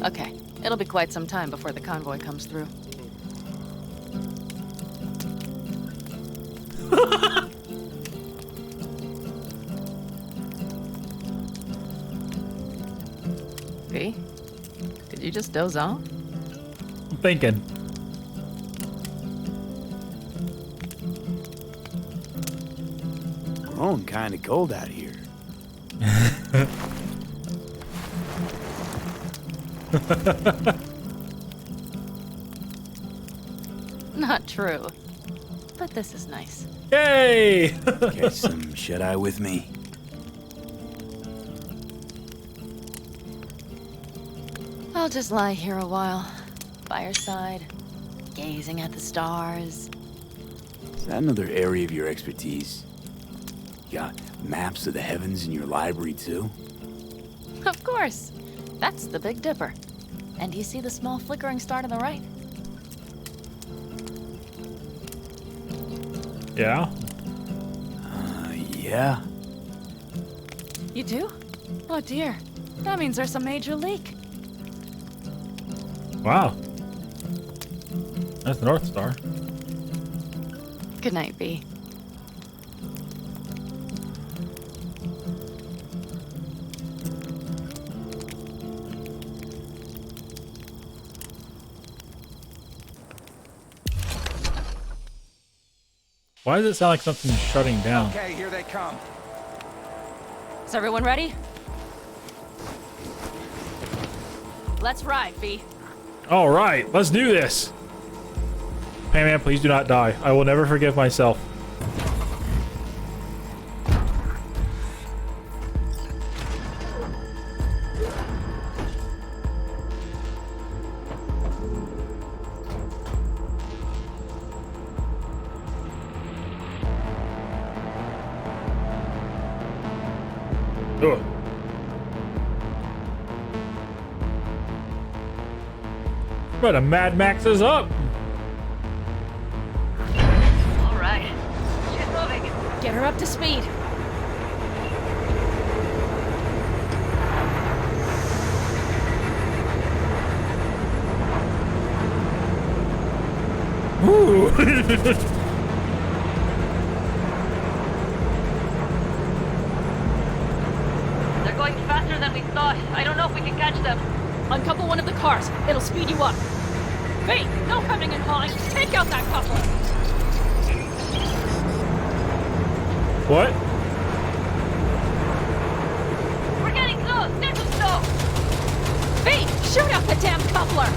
Okay, it'll be quite some time before the convoy comes through. V? Did you just doze off? I'm thinking. Growing kind of cold out here. Not true. But this is nice. Yay! Catch some shut-eye with me. I'll just lie here a while, by your side, gazing at the stars. Is that another area of your expertise? You got maps of the heavens in your library, too? Of course. That's the Big Dipper. And do you see the small flickering star to the right? Yeah? Yeah. You do? Oh dear. That means there's a major leak. Wow. That's the North Star. Good night, V. Why does it sound like something's shutting down? Okay, here they come. Is everyone ready? Let's ride, V. All right, let's do this. Hey man, please do not die. I will never forgive myself. Ugh. But a Mad Max is up. All right, her up to speed. Ooh. They're going faster than we thought. I don't know if we can catch them. Uncouple one of the cars. It'll speed you up. Wait, no coming and hawing. Take out that coupler. What? We're getting close. They're too slow. Wait, shoot out the damn coupler.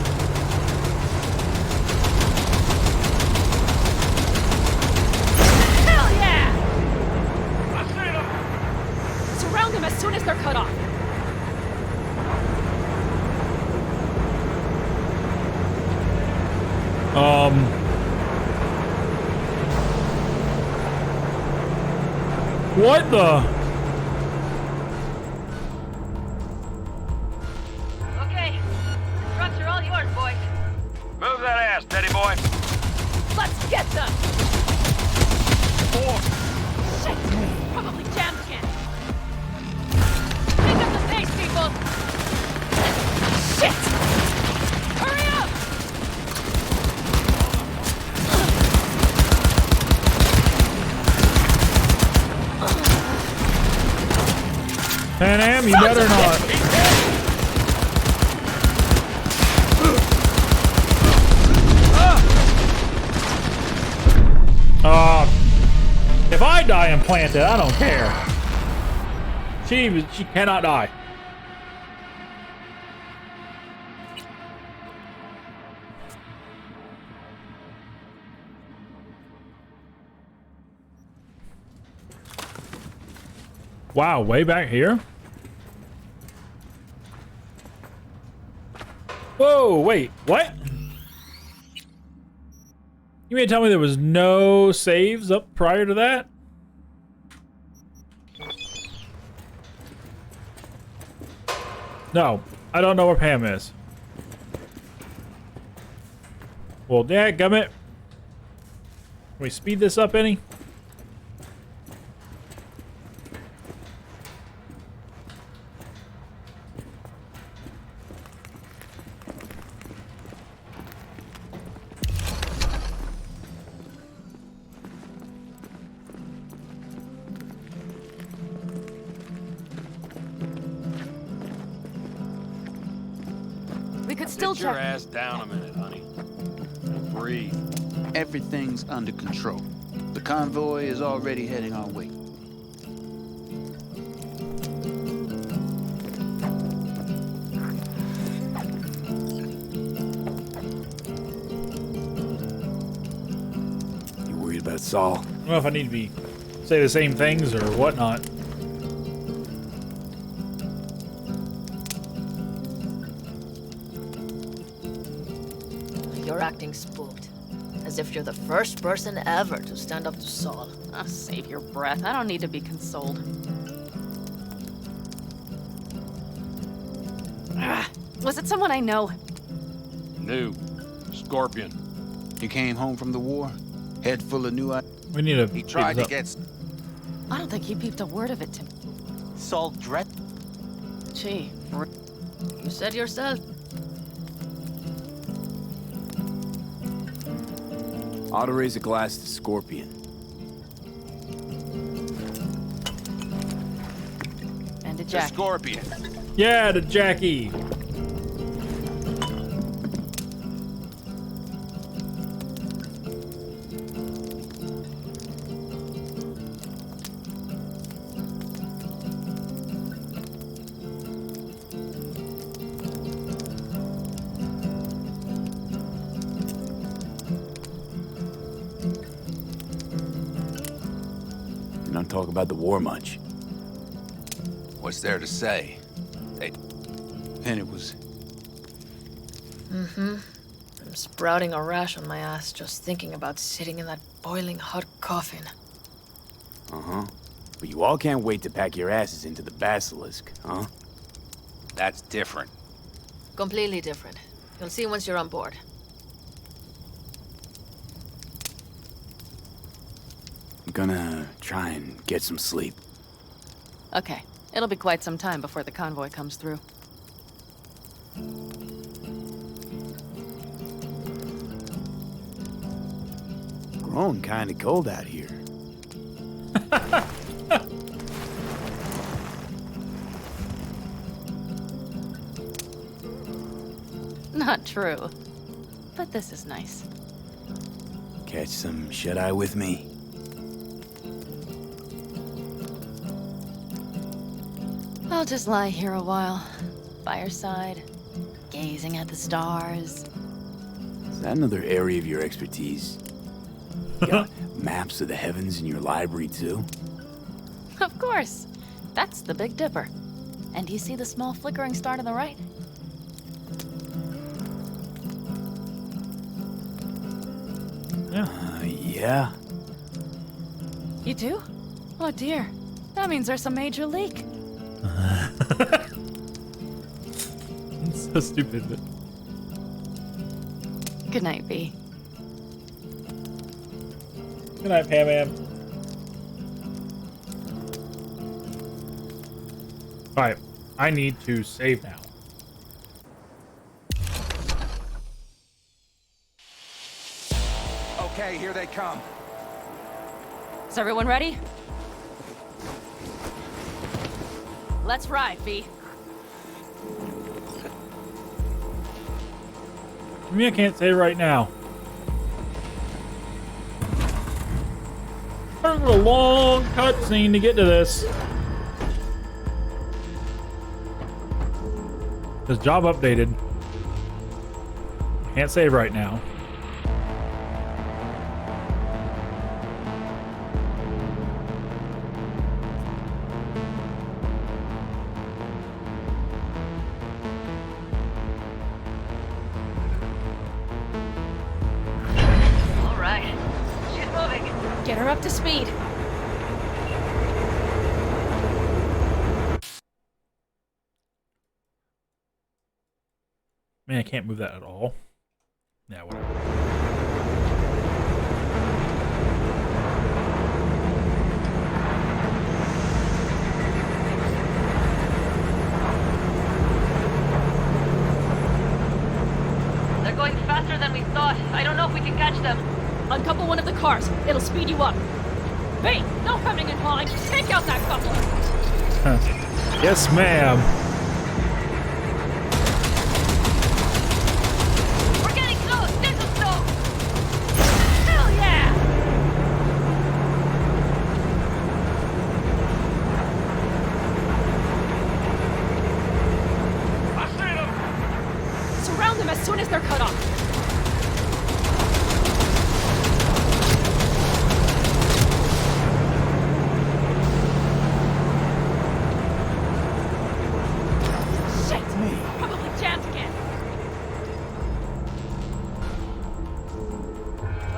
Hell yeah! I see them! Surround them as soon as they're cut off. What the? Okay, the trucks are all yours, boys. Move that ass, Teddy boy. Let's get them! Four. Shit! Probably jam can. Pick up the pace, people! Shit! Hurry up! Pan Am, you better not. If I die implanted, I don't care. She cannot die. Wow, way back here? Whoa, wait, what? You mean to tell me there was no saves up prior to that? No, I don't know where Pam is. Well, dadgummit. Can we speed this up any? Still Get your ass down a minute, honey. Breathe. Everything's under control. The convoy is already heading our way. You worried about Saul? I don't know if I need to say the same things or whatnot. You're acting spooked. As if you're the first person ever to stand up to Saul. Oh, save your breath. I don't need to be consoled. Was it someone I know? New. Scorpion. He came home from the war, head full of new ideas. We need to. He tried to get... I don't think he peeped a word of it to me. Saul Dredd? Gee, you said yourself. Ought to raise a glass to Scorpion. And to Jack. Scorpion. Yeah, to Jackie. Don't talk about the war much. What's there to say? And it was... Mm-hmm. I'm sprouting a rash on my ass just thinking about sitting in that boiling hot coffin. Uh-huh. But you all can't wait to pack your asses into the Basilisk, huh? That's different. Completely different. You'll see once you're on board. I'm gonna try and get some sleep. Okay, it'll be quite some time before the convoy comes through. Grown kinda cold out here. Not true. But this is nice. Catch some shut-eye with me? I'll just lie here a while, by your side, gazing at the stars. Is that another area of your expertise? You got maps of the heavens in your library, too? Of course. That's the Big Dipper. And do you see the small flickering star to the right? Yeah. You do? Oh dear. That means there's a major leak. It's so stupid. Good night, V. Good night, Pam. Alright, I need to save now. Okay, here they come. Is everyone ready? Let's ride, V. I mean, I can't save right now. That was a long cutscene to get to this. This job updated. Can't save right now. All right. She's moving. Get her up to speed. Man, I can't move that at all. Yeah, whatever. They're going faster than we thought. I don't know if we can catch them. Uncouple one of the cars. It'll speed you up. V, no hemming and hawing. Take out that couple. Yes, ma'am. We're getting close. This is slow. Hell yeah! I see them! Surround them as soon as they're cut off. Shit! Probably jammed again.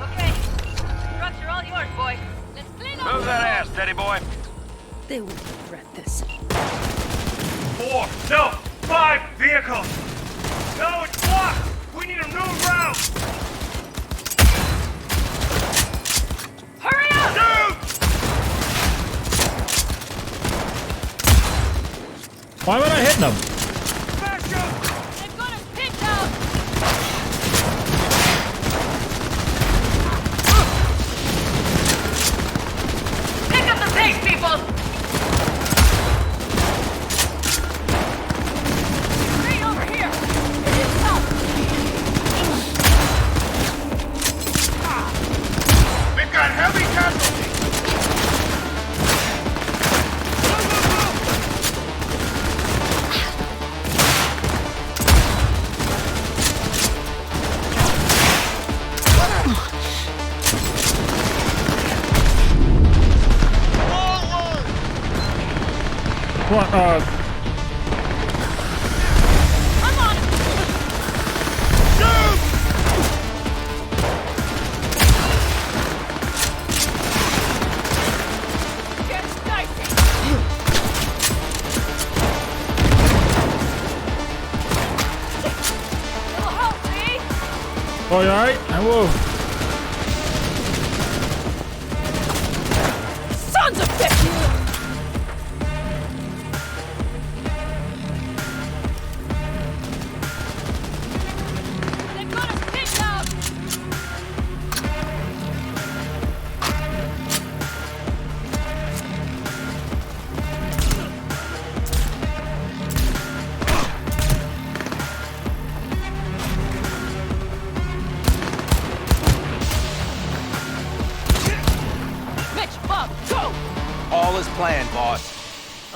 Okay. Trucks are all yours, boy. Let's clean up. Move that ass, Teddy boy. They will regret this. 4, no, 5 vehicles! No, it's blocked! We need a new route! Hurry up! Shoot! Why am I not hitting them? Back up! They've got us pinned down! Pick up the pace, people! Right over here! It is tough! We've got heavy casualties! What, I'm on it! Gets dicey! Little help, me! oh, you alright? I will.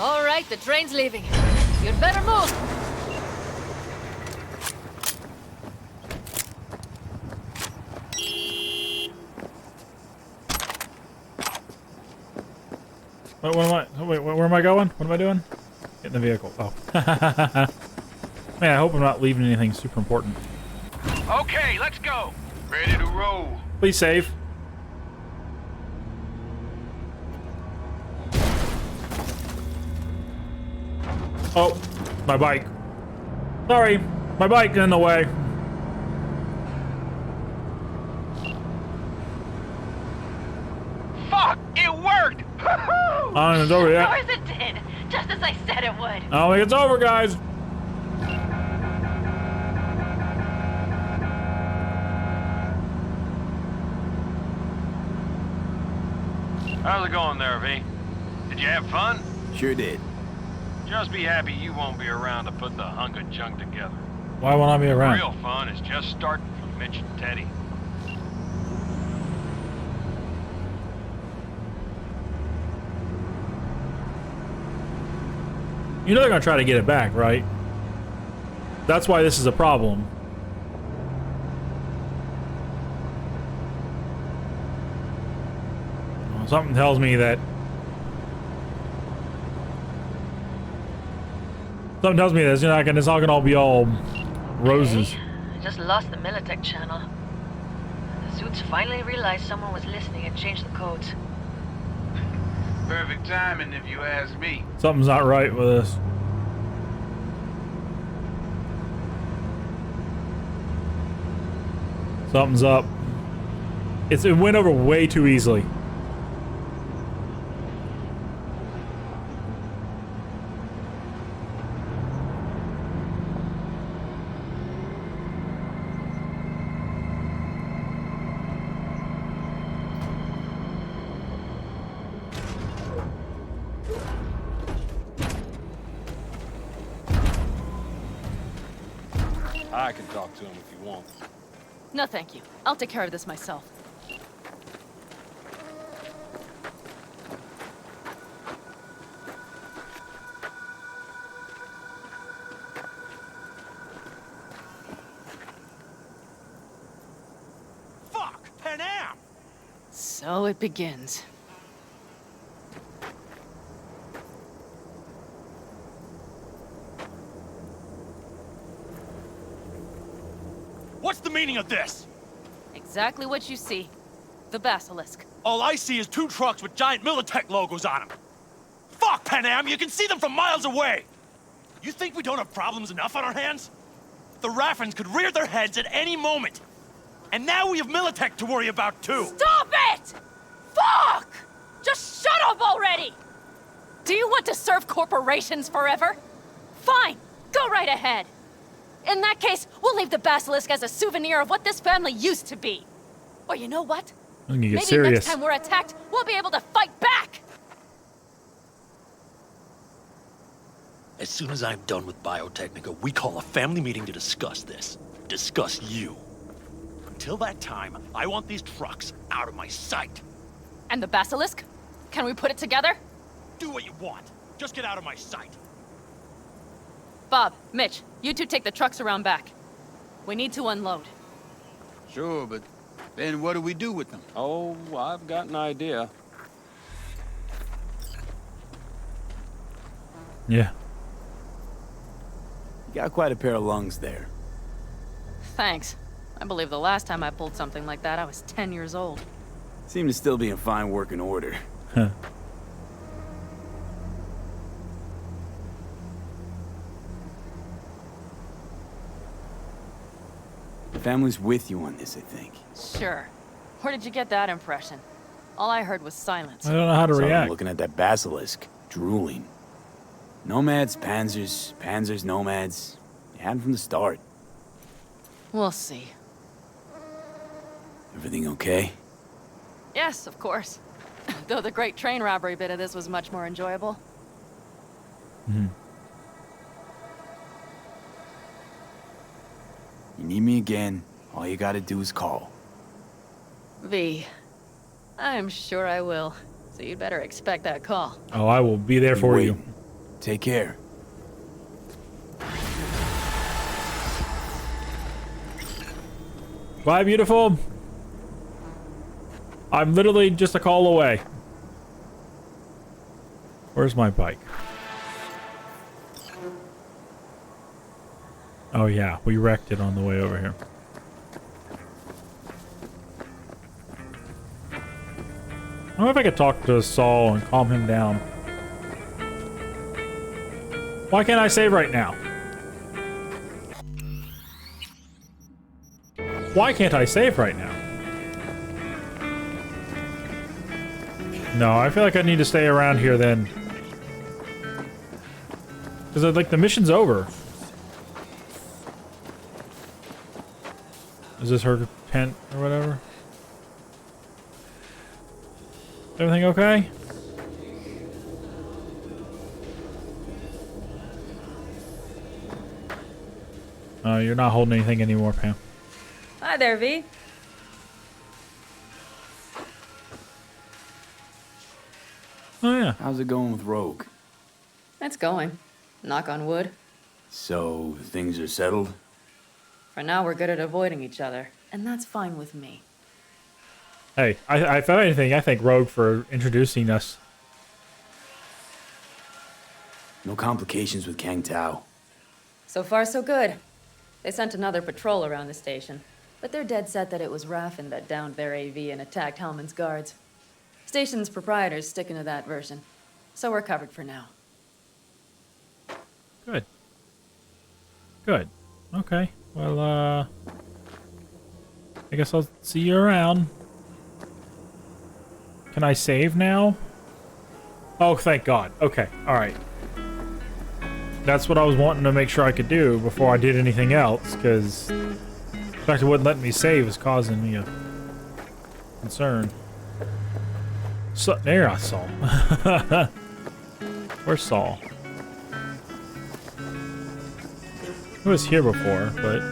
All right, the train's leaving. You'd better move. What am I? Wait, where am I going? What am I doing? Get in the vehicle. Oh. Man, I hope I'm not leaving anything super important. Okay, let's go. Ready to roll. Please save. Oh, my bike. Sorry, my bike in the way. Fuck, it worked! It's over yet. Of course it did, just as I said it would. I don't think it's over, guys. How's it going there, V? Did you have fun? Sure did. Just be happy you won't be around to put the hunk of junk together. Why won't I be around? Real fun is just starting for Mitch and Teddy. You know they're gonna try to get it back, right? That's why this is a problem. Well, something tells me that... it's not gonna all be all roses. Okay. I just lost the Militech channel. The suits finally realized someone was listening and changed the codes. Perfect timing, if you ask me. Something's not right with this. Something's up. It went over way too easily. I can talk to him if you want. No, thank you. I'll take care of this myself. Fuck, Pan Am! So it begins. What's the meaning of this? Exactly what you see. The Basilisk. All I see is 2 trucks with giant Militech logos on them. Fuck, Pan Am, you can see them from miles away! You think we don't have problems enough on our hands? The Raffens could rear their heads at any moment. And now we have Militech to worry about too. Stop it! Fuck! Just shut up already! Do you want to serve corporations forever? Fine, go right ahead. In that case, we'll leave the Basilisk as a souvenir of what this family used to be. Or you know what? Maybe Maybe next time we're attacked, we'll be able to fight back! As soon as I'm done with Biotechnica, we call a family meeting to discuss this. Discuss you. Until that time, I want these trucks out of my sight. And the Basilisk? Can we put it together? Do what you want. Just get out of my sight. Bob, Mitch, you two take the trucks around back. We need to unload. Sure, but then what do we do with them? Oh, I've got an idea. Yeah. You got quite a pair of lungs there. Thanks. I believe the last time I pulled something like that, I was 10 years old. Seem to still be in fine working order. Huh. The family's with you on this, I think. Sure. Where did you get that impression? All I heard was silence. I don't know how to So I'm react. looking at that basilisk, drooling. Nomads, panzers, panzers, nomads. You had 'em from the start. We'll see. Everything okay? Yes, of course. Though the great train robbery bit of this was much more enjoyable. You need me again, all you gotta do is call. V. I'm sure I will. So you'd better expect that call. Oh, I will be there for you. Take care. Bye, beautiful. I'm literally just a call away. Where's my bike? Oh yeah, we wrecked it on the way over here. I wonder if I could talk to Saul and calm him down. Why can't I save right now? Why can't I save right now? No, I feel like I need to stay around here then. Because like the mission's over. Is this her tent or whatever? Everything okay? You're not holding anything anymore, Pam. Hi there, V. Oh yeah. How's it going with Rogue? It's going. Knock on wood. So, things are settled? For now, we're good at avoiding each other, and that's fine with me. Hey, if anything, I thank Rogue for introducing us. No complications with Kang Tao. So far, so good. They sent another patrol around the station, but they're dead set that it was Raffen that downed their AV and attacked Hellman's guards. Station's proprietor's sticking to that version, so we're covered for now. Good. Good. Okay. Well, I guess I'll see you around. Can I save now? Oh, thank God. Okay. All right. That's what I was wanting to make sure I could do before I did anything else, because the fact it wouldn't let me save is causing me a concern. So, there I saw. Where's Saul? He was here before, but...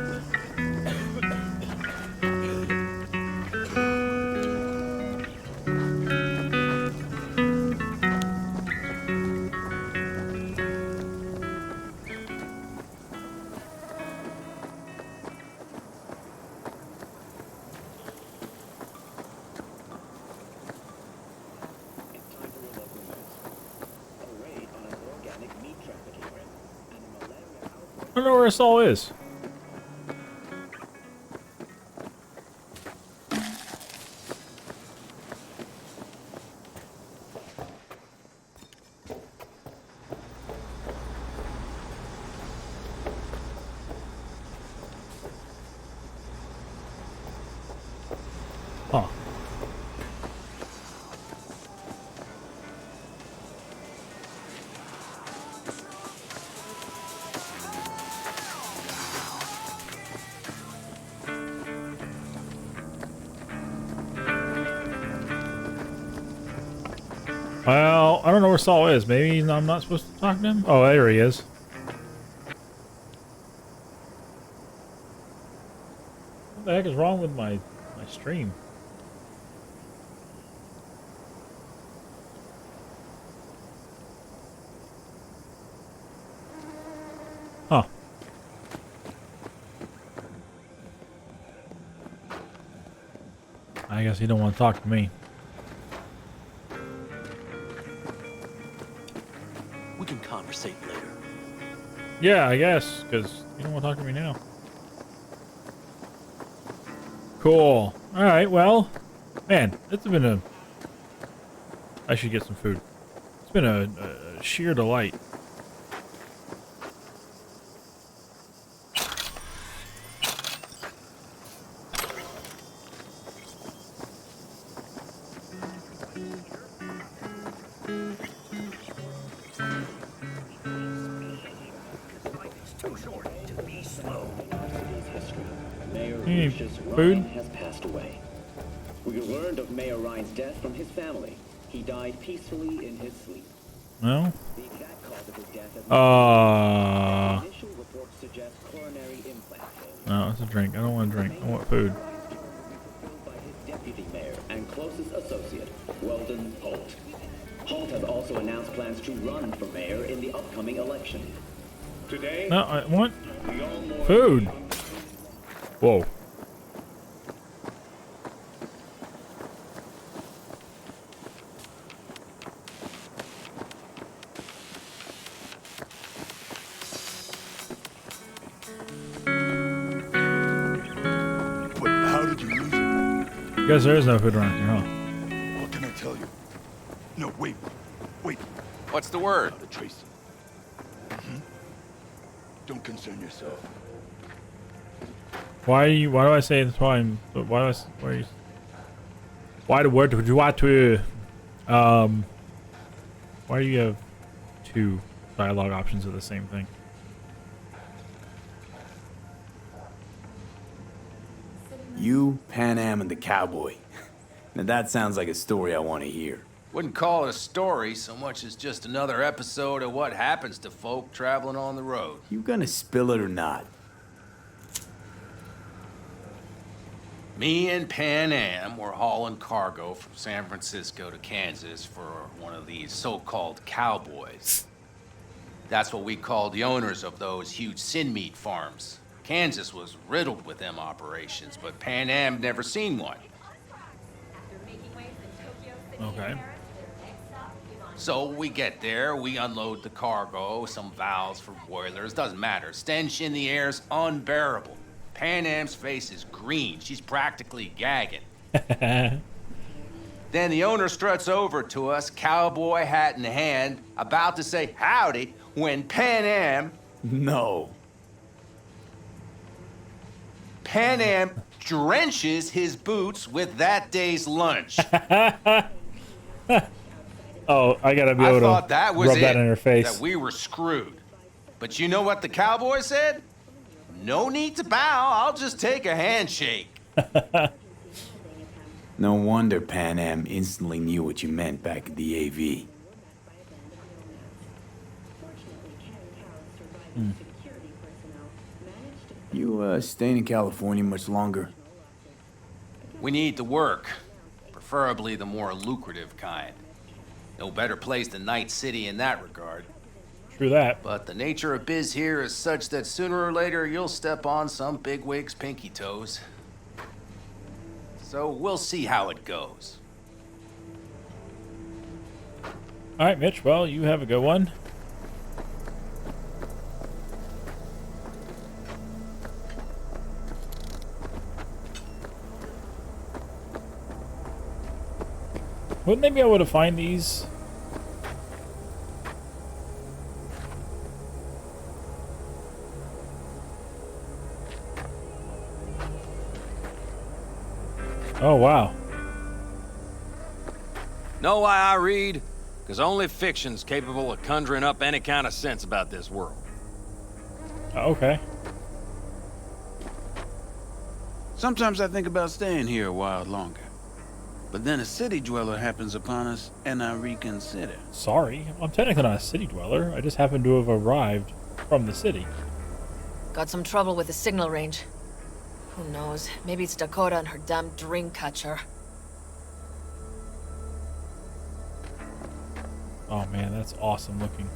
I don't know where Saul is. Huh. Well, I don't know where Saul is. Maybe I'm not supposed to talk to him? Oh, there he is. What the heck is wrong with my stream? Huh. I guess he don't want to talk to me. We can conversate later. Yeah, I guess, because you don't want to talk to me now. Cool. Alright, well, man, it's been a... I should get some food. It's been a sheer delight. Food? Has passed away. We learned of Mayor Ryan's death from his family. He died peacefully in his sleep. No? The exact cause of his death Initial reports suggest coronary implant failure. No, it's a drink. I don't want to drink. I want food. By his deputy mayor and closest associate, Weldon Holt. Holt has also also announced plans to run for mayor in the upcoming election. Today, No, I want food. Whoa. But how did you lose it? Guess there is no food around here, huh? What can I tell you? No, wait. What's the word? How to trace it. Don't concern yourself. Why do I say this time? Why do why do you have two dialogue options of the same thing? You, Pan Am, and the cowboy. Now that sounds like a story I want to hear. Wouldn't call it a story so much as just another episode of what happens to folk traveling on the road. You gonna spill it or not? Me and Pan Am were hauling cargo from San Francisco to Kansas for one of these so-called cowboys. That's what we called the owners of those huge sin meat farms. Kansas was riddled with them operations, but Pan Am never seen one. Okay. So we get there, we unload the cargo, some valves for boilers, doesn't matter. Stench in the air's unbearable. Pan Am's face is green, she's practically gagging. Then the owner struts over to us, cowboy hat in hand, about to say howdy, when Pan Am... No. Pan Am drenches his boots with that day's lunch. Oh, I gotta be I able thought to that was rub it, that in her face. that we were screwed. But you know what the cowboy said? No need to bow, I'll just take a handshake. No wonder Pan Am instantly knew what you meant back at the AV. You, staying in California much longer? We need the work, preferably the more lucrative kind. No better place than Night City in that regard. True that. But the nature of biz here is such that sooner or later you'll step on some bigwig's pinky toes. So we'll see how it goes. All right, Mitch. Well, you have a good one. Wouldn't they be able to find these? Oh, wow. Know why I read? Because only fiction's capable of conjuring up any kind of sense about this world. Okay. Sometimes I think about staying here a while longer. But then a city dweller happens upon us, and I reconsider. Sorry, I'm technically not a city dweller. I just happen to have arrived from the city. Got some trouble with the signal range. Who knows? Maybe it's Dakota and her damn dream catcher. Oh man, that's awesome looking.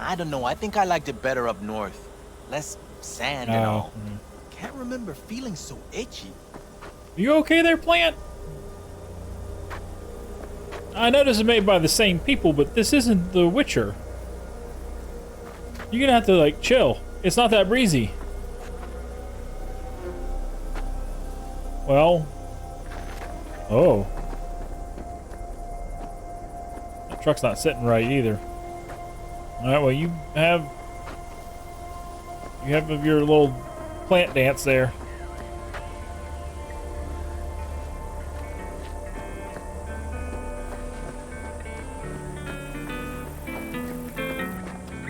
I don't know. I think I liked it better up north. Less sand and all. Mm. Can't remember feeling so itchy. You okay there, plant? I know this is made by the same people, but this isn't The Witcher. You're gonna have to, like, chill. It's not that breezy. Well. Oh. That truck's not sitting right either. Alright, well, you have your little plant dance there.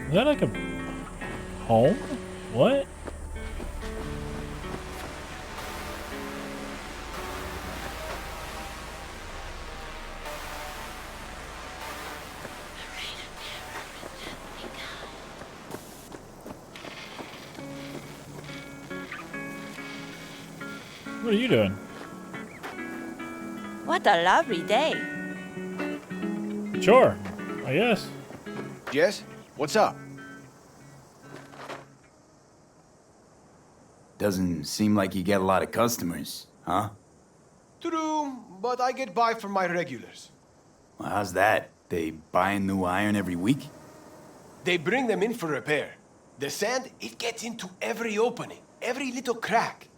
Is that like a home? What? What are you doing? What a lovely day. Sure, I guess. Jess, what's up? Doesn't seem like you get a lot of customers, huh? True, but I get by from my regulars. Well, how's that? They buying new iron every week? They bring them in for repair. The sand, it gets into every opening, every little crack.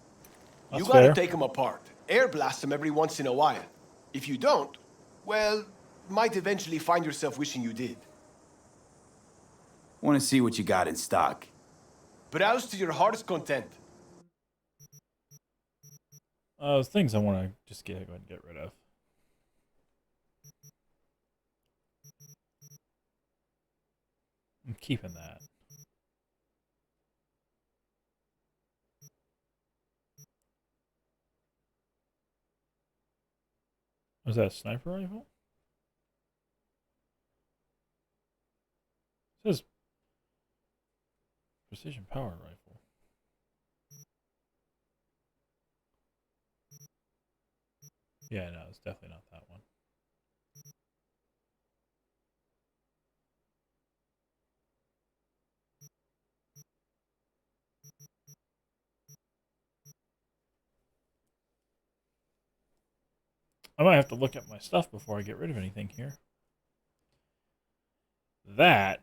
That's You gotta fair. take them apart, air blast them every once in a while. If you don't, well, might eventually find yourself wishing you did. Want to see what you got in stock. Browse to your heart's content. Things I want to just go ahead and get rid of. I'm keeping that. Was that a sniper rifle? It says precision power rifle. Yeah, no, it's definitely not that one. I might have to look at my stuff before I get rid of anything here. That.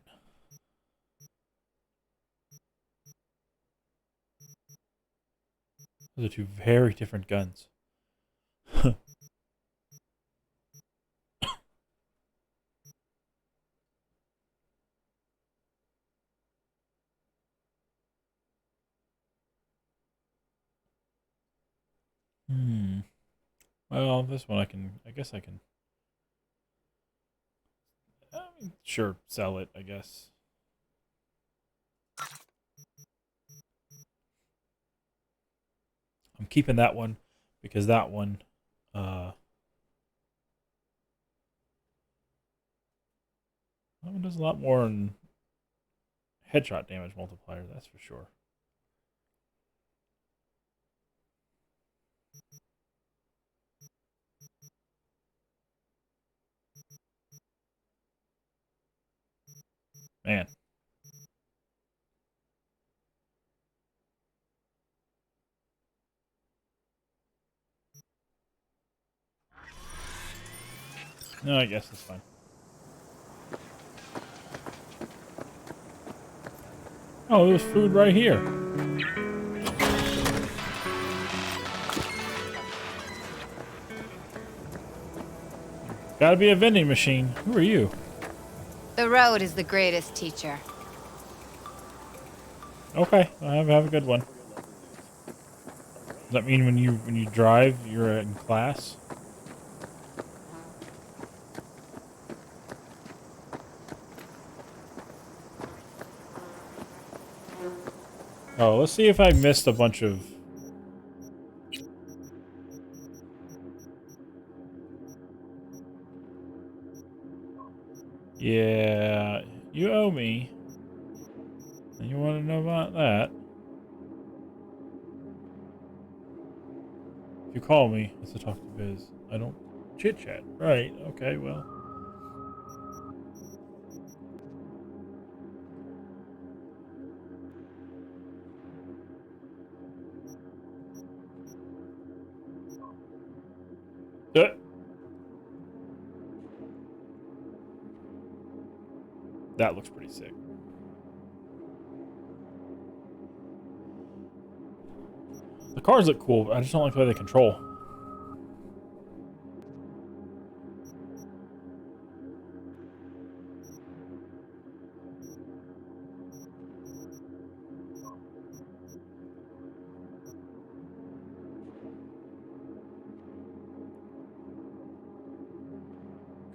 Those are two very different guns. Well, this one I guess I can. Sure, sell it, I guess. I'm keeping that one because that one, that one does a lot more in headshot damage multiplier, that's for sure. Man. No, I guess that's fine. Oh, there's food right here. Gotta be a vending machine. Who are you? The road is the greatest teacher. Okay, have a good one. Does that mean when you drive, you're in class? Oh, let's see if I missed a bunch of... Yeah, you owe me. And you want to know about that? If you call me, it's to talk to Biz. I don't chit-chat. Right, okay, well. That looks pretty sick. The cars look cool, but I just don't like the way they control.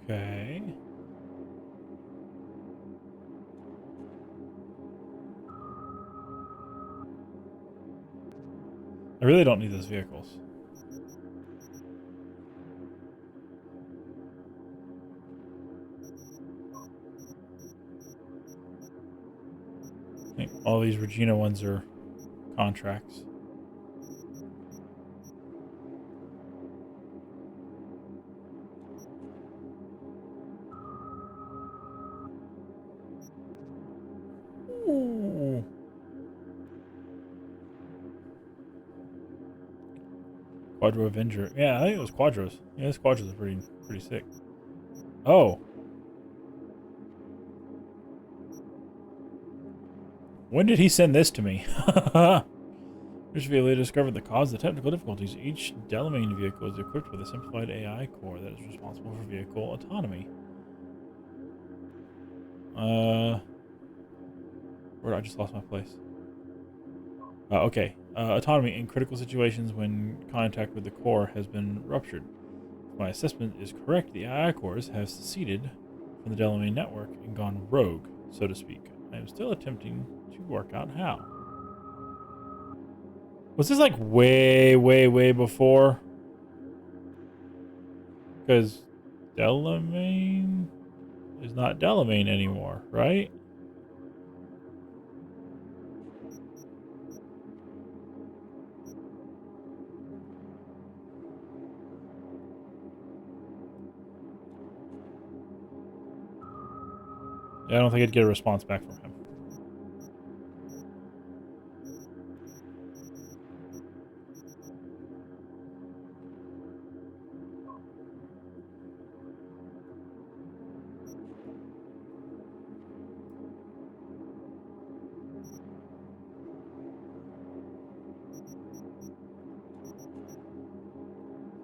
Okay. I really don't need those vehicles. I think all these Regina ones are contracts. Quadro Avenger. Yeah, I think it was Quadros. Yeah, this Quadros is pretty sick. Oh. When did he send this to me? This vehicle discovered the cause of the technical difficulties. Each Delamain vehicle is equipped with a simplified AI core that is responsible for vehicle autonomy. Where I just lost my place. Okay. Autonomy in critical situations when contact with the core has been ruptured. If my assessment is correct, the AI cores have seceded from the Delamain network and gone rogue, so to speak. I am still attempting to work out how. Was this like way before? Because Delamain is not Delamain anymore, right? Yeah, I don't think I'd get a response back from him.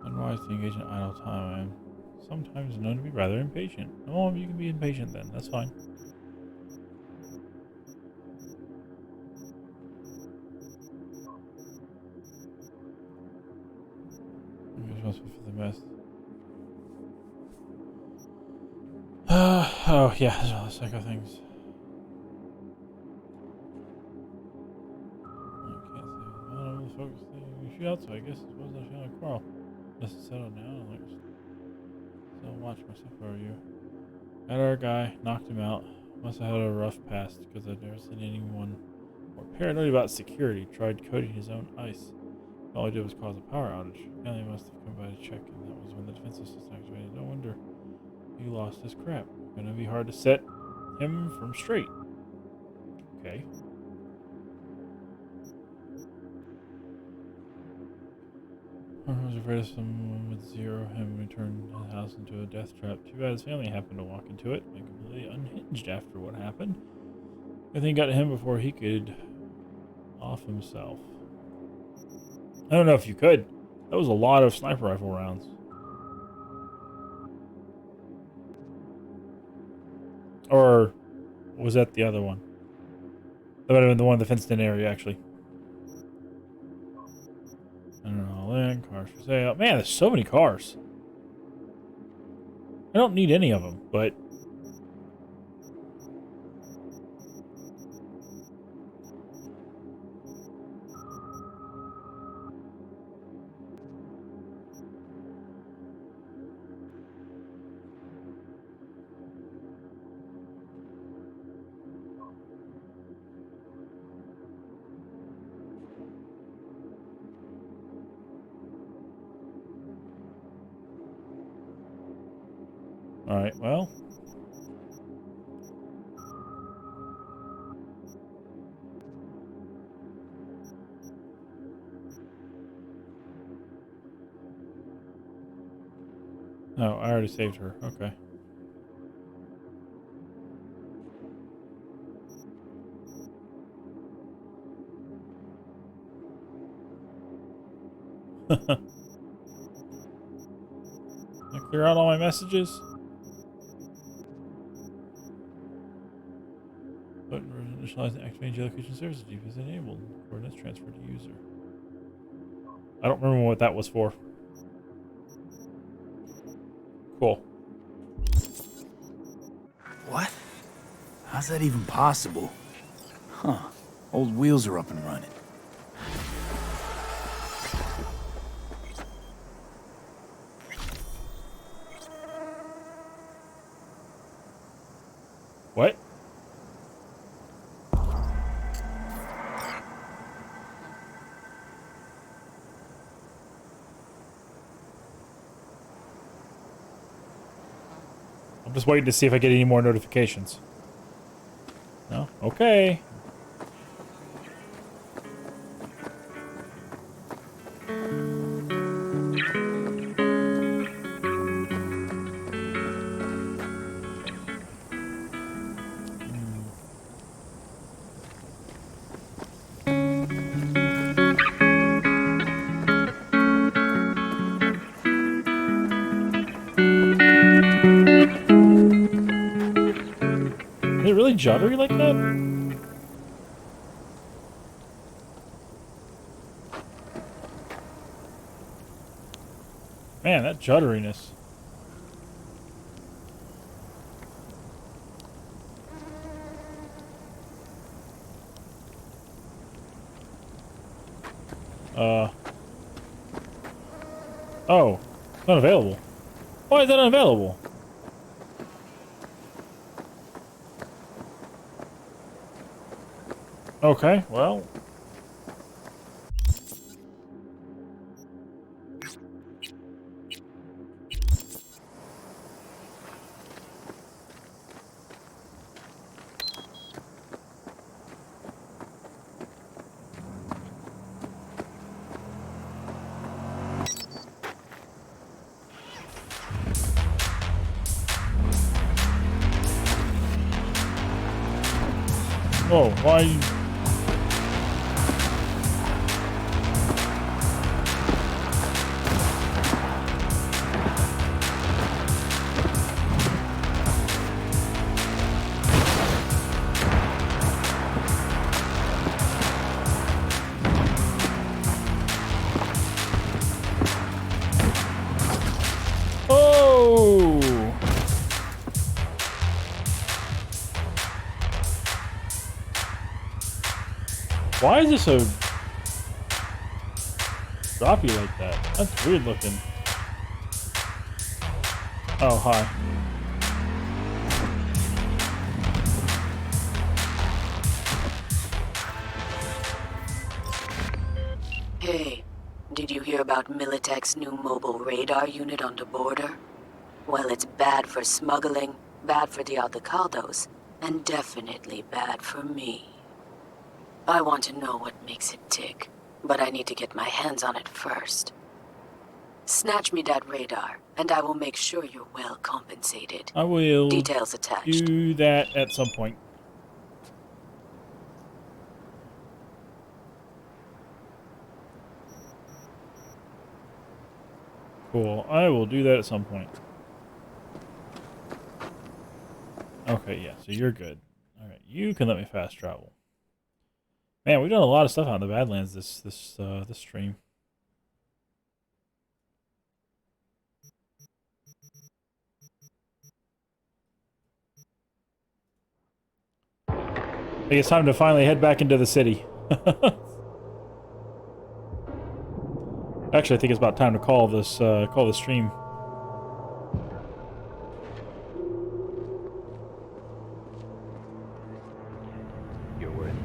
Unwise to engage in idle time. I'm sometimes known to be rather impatient. Oh, you can be impatient then. That's fine. I'm responsible for the mess. Oh, yeah, there's all the psycho things. I can't say. I don't know the focus thing. You shoot out, so I guess it wasn't a feeling quarrel. Unless it's settled now. Like, still watch myself over you. Got our guy, knocked him out. Must have had a rough past because I've never seen anyone more paranoid about security. Tried coding his own ice. All he did was cause a power outage. Apparently, must have come by to check, and that was when the defensive system activated. No wonder he lost his crap. Gonna be hard to set him from straight. Okay. I was afraid of someone would zero him and turn his house into a death trap. Too bad his family happened to walk into it and completely unhinged after what happened. I think got to him before he could off himself. I don't know if you could. That was a lot of sniper rifle rounds. Or was that the other one? That might have been the one in the fenced-in area, actually. I don't know. All in cars for sale. Man, there's so many cars. I don't need any of them, but all right. Well. No, I already saved her. Okay. I clear out all my messages. Button initialize and activate geolocation services if is enabled. Coordinates transferred to user. I don't remember what that was for. Cool. What? How's that even possible? Huh. Old wheels are up and running. What? I'm just waiting to see if I get any more notifications. No? Okay. it really juddery like that? Man, that judderiness. Oh, it's not available. Why is that unavailable? Okay, well. Oh, why? Oh! Why is it so droppy like that? That's weird looking. Oh, hi. Hey, did you hear about Militech's new mobile radar unit on the border? Well, it's bad for smuggling, bad for the Aldecaldos, and definitely bad for me. I want to know what makes it tick, but I need to get my hands on it first. Snatch me that radar, and I will make sure you're well compensated. I will Details attached. do that at some point. Cool. I will do that at some point. Okay, yeah, so you're good. Alright, you can let me fast travel. Man, we've done a lot of stuff out in the Badlands this stream. I think it's time to finally head back into the city. Actually, I think it's about time to call this stream. You're worth it.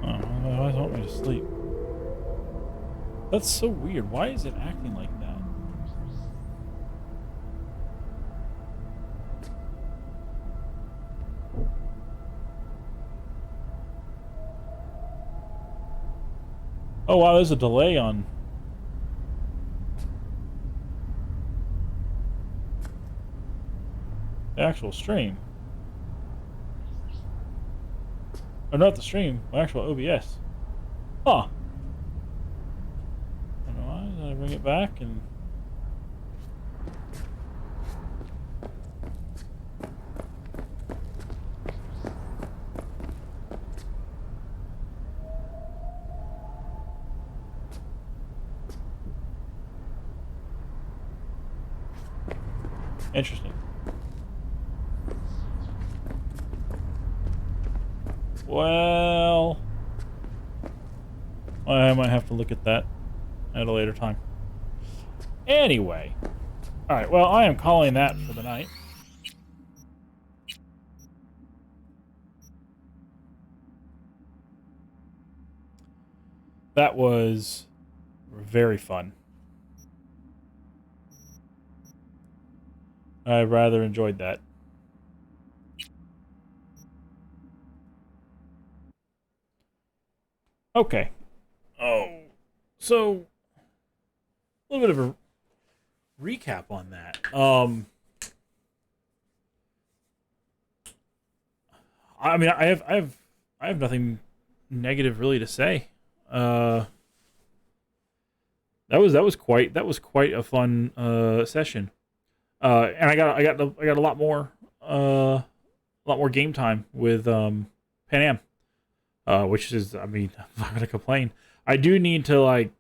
Oh, why does it want me to sleep? That's so weird. Why is it acting like that? Oh wow, there's a delay on... the actual stream. Or not the stream, my actual OBS. Huh. I don't know why. Did I bring it back and... Interesting. Well, I might have to look at that at a later time. Anyway. Alright, well, I am calling that for the night. That was very fun. I rather enjoyed that. Okay. Oh, so a little bit of a recap on that. I mean, I have nothing negative really to say. That was quite a fun session. And I got a lot more game time with Pan Am, which is, I mean, I'm not gonna complain. I do need to like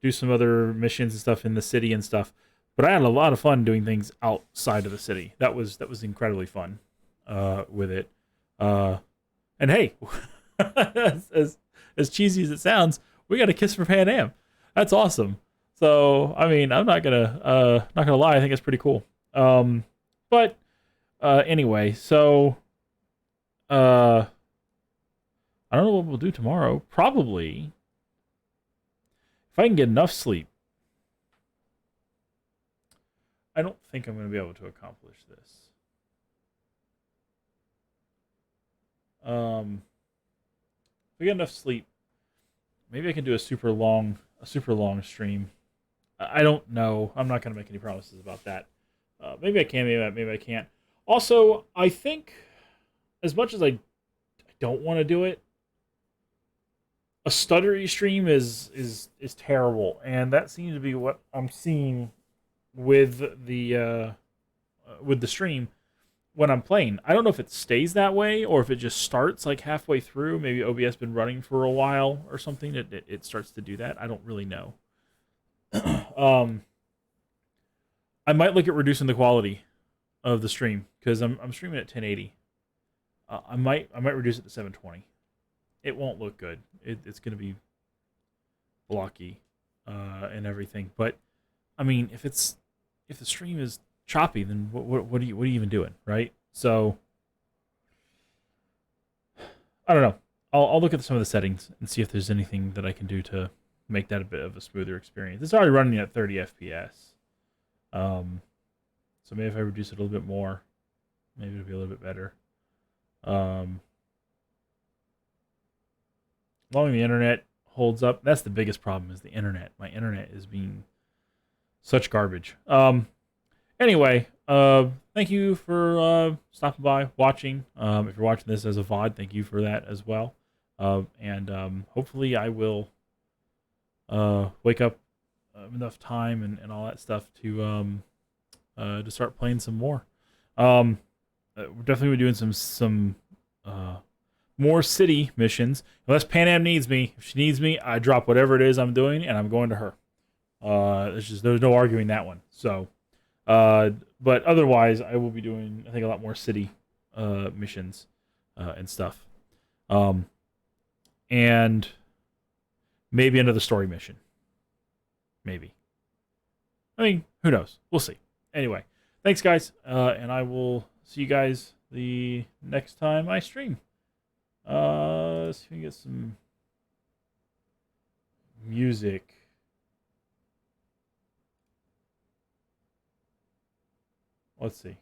do some other missions and stuff in the city and stuff, but I had a lot of fun doing things outside of the city. That was incredibly fun with it. And hey, as cheesy as it sounds, we got a kiss for Pan Am. That's awesome. So I mean, I'm not gonna lie. I think it's pretty cool. But anyway, so I don't know what we'll do tomorrow. Probably if I can get enough sleep. I don't think I'm going to be able to accomplish this. If I get enough sleep, maybe I can do a super long stream. I don't know. I'm not going to make any promises about that. Maybe I can, maybe I can't. Also, I think as much as I don't want to do it, a stuttery stream is terrible, and that seems to be what I'm seeing with the stream when I'm playing. I don't know if it stays that way or if it just starts like halfway through. Maybe OBS been running for a while or something. It starts to do that. I don't really know. I might look at reducing the quality of the stream because I'm streaming at 1080. I might reduce it to 720. It won't look good. It's going to be blocky and everything. But I mean, if the stream is choppy, then what are you even doing, right? So I don't know. I'll look at some of the settings and see if there's anything that I can do to make that a bit of a smoother experience. It's already running at 30 FPS. So maybe if I reduce it a little bit more, maybe it'll be a little bit better. As long as the internet holds up, that's the biggest problem is the internet. My internet is being such garbage. Anyway, thank you for stopping by, watching. If you're watching this as a VOD, thank you for that as well. And hopefully I will wake up enough time and all that stuff to start playing some more. We're definitely doing some more city missions. Unless Pan Am needs me. If she needs me, I drop whatever it is I'm doing and I'm going to her. There's no arguing that one. So, but otherwise, I will be doing, I think, a lot more city missions and stuff. And maybe another story mission. Maybe. I mean, who knows? We'll see. Anyway, thanks, guys. And I will see you guys the next time I stream. Let's see if we can get some music. Let's see.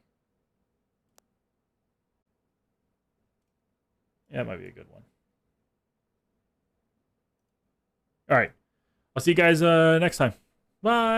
Yeah, that might be a good one. All right. I'll see you guys next time. Bye.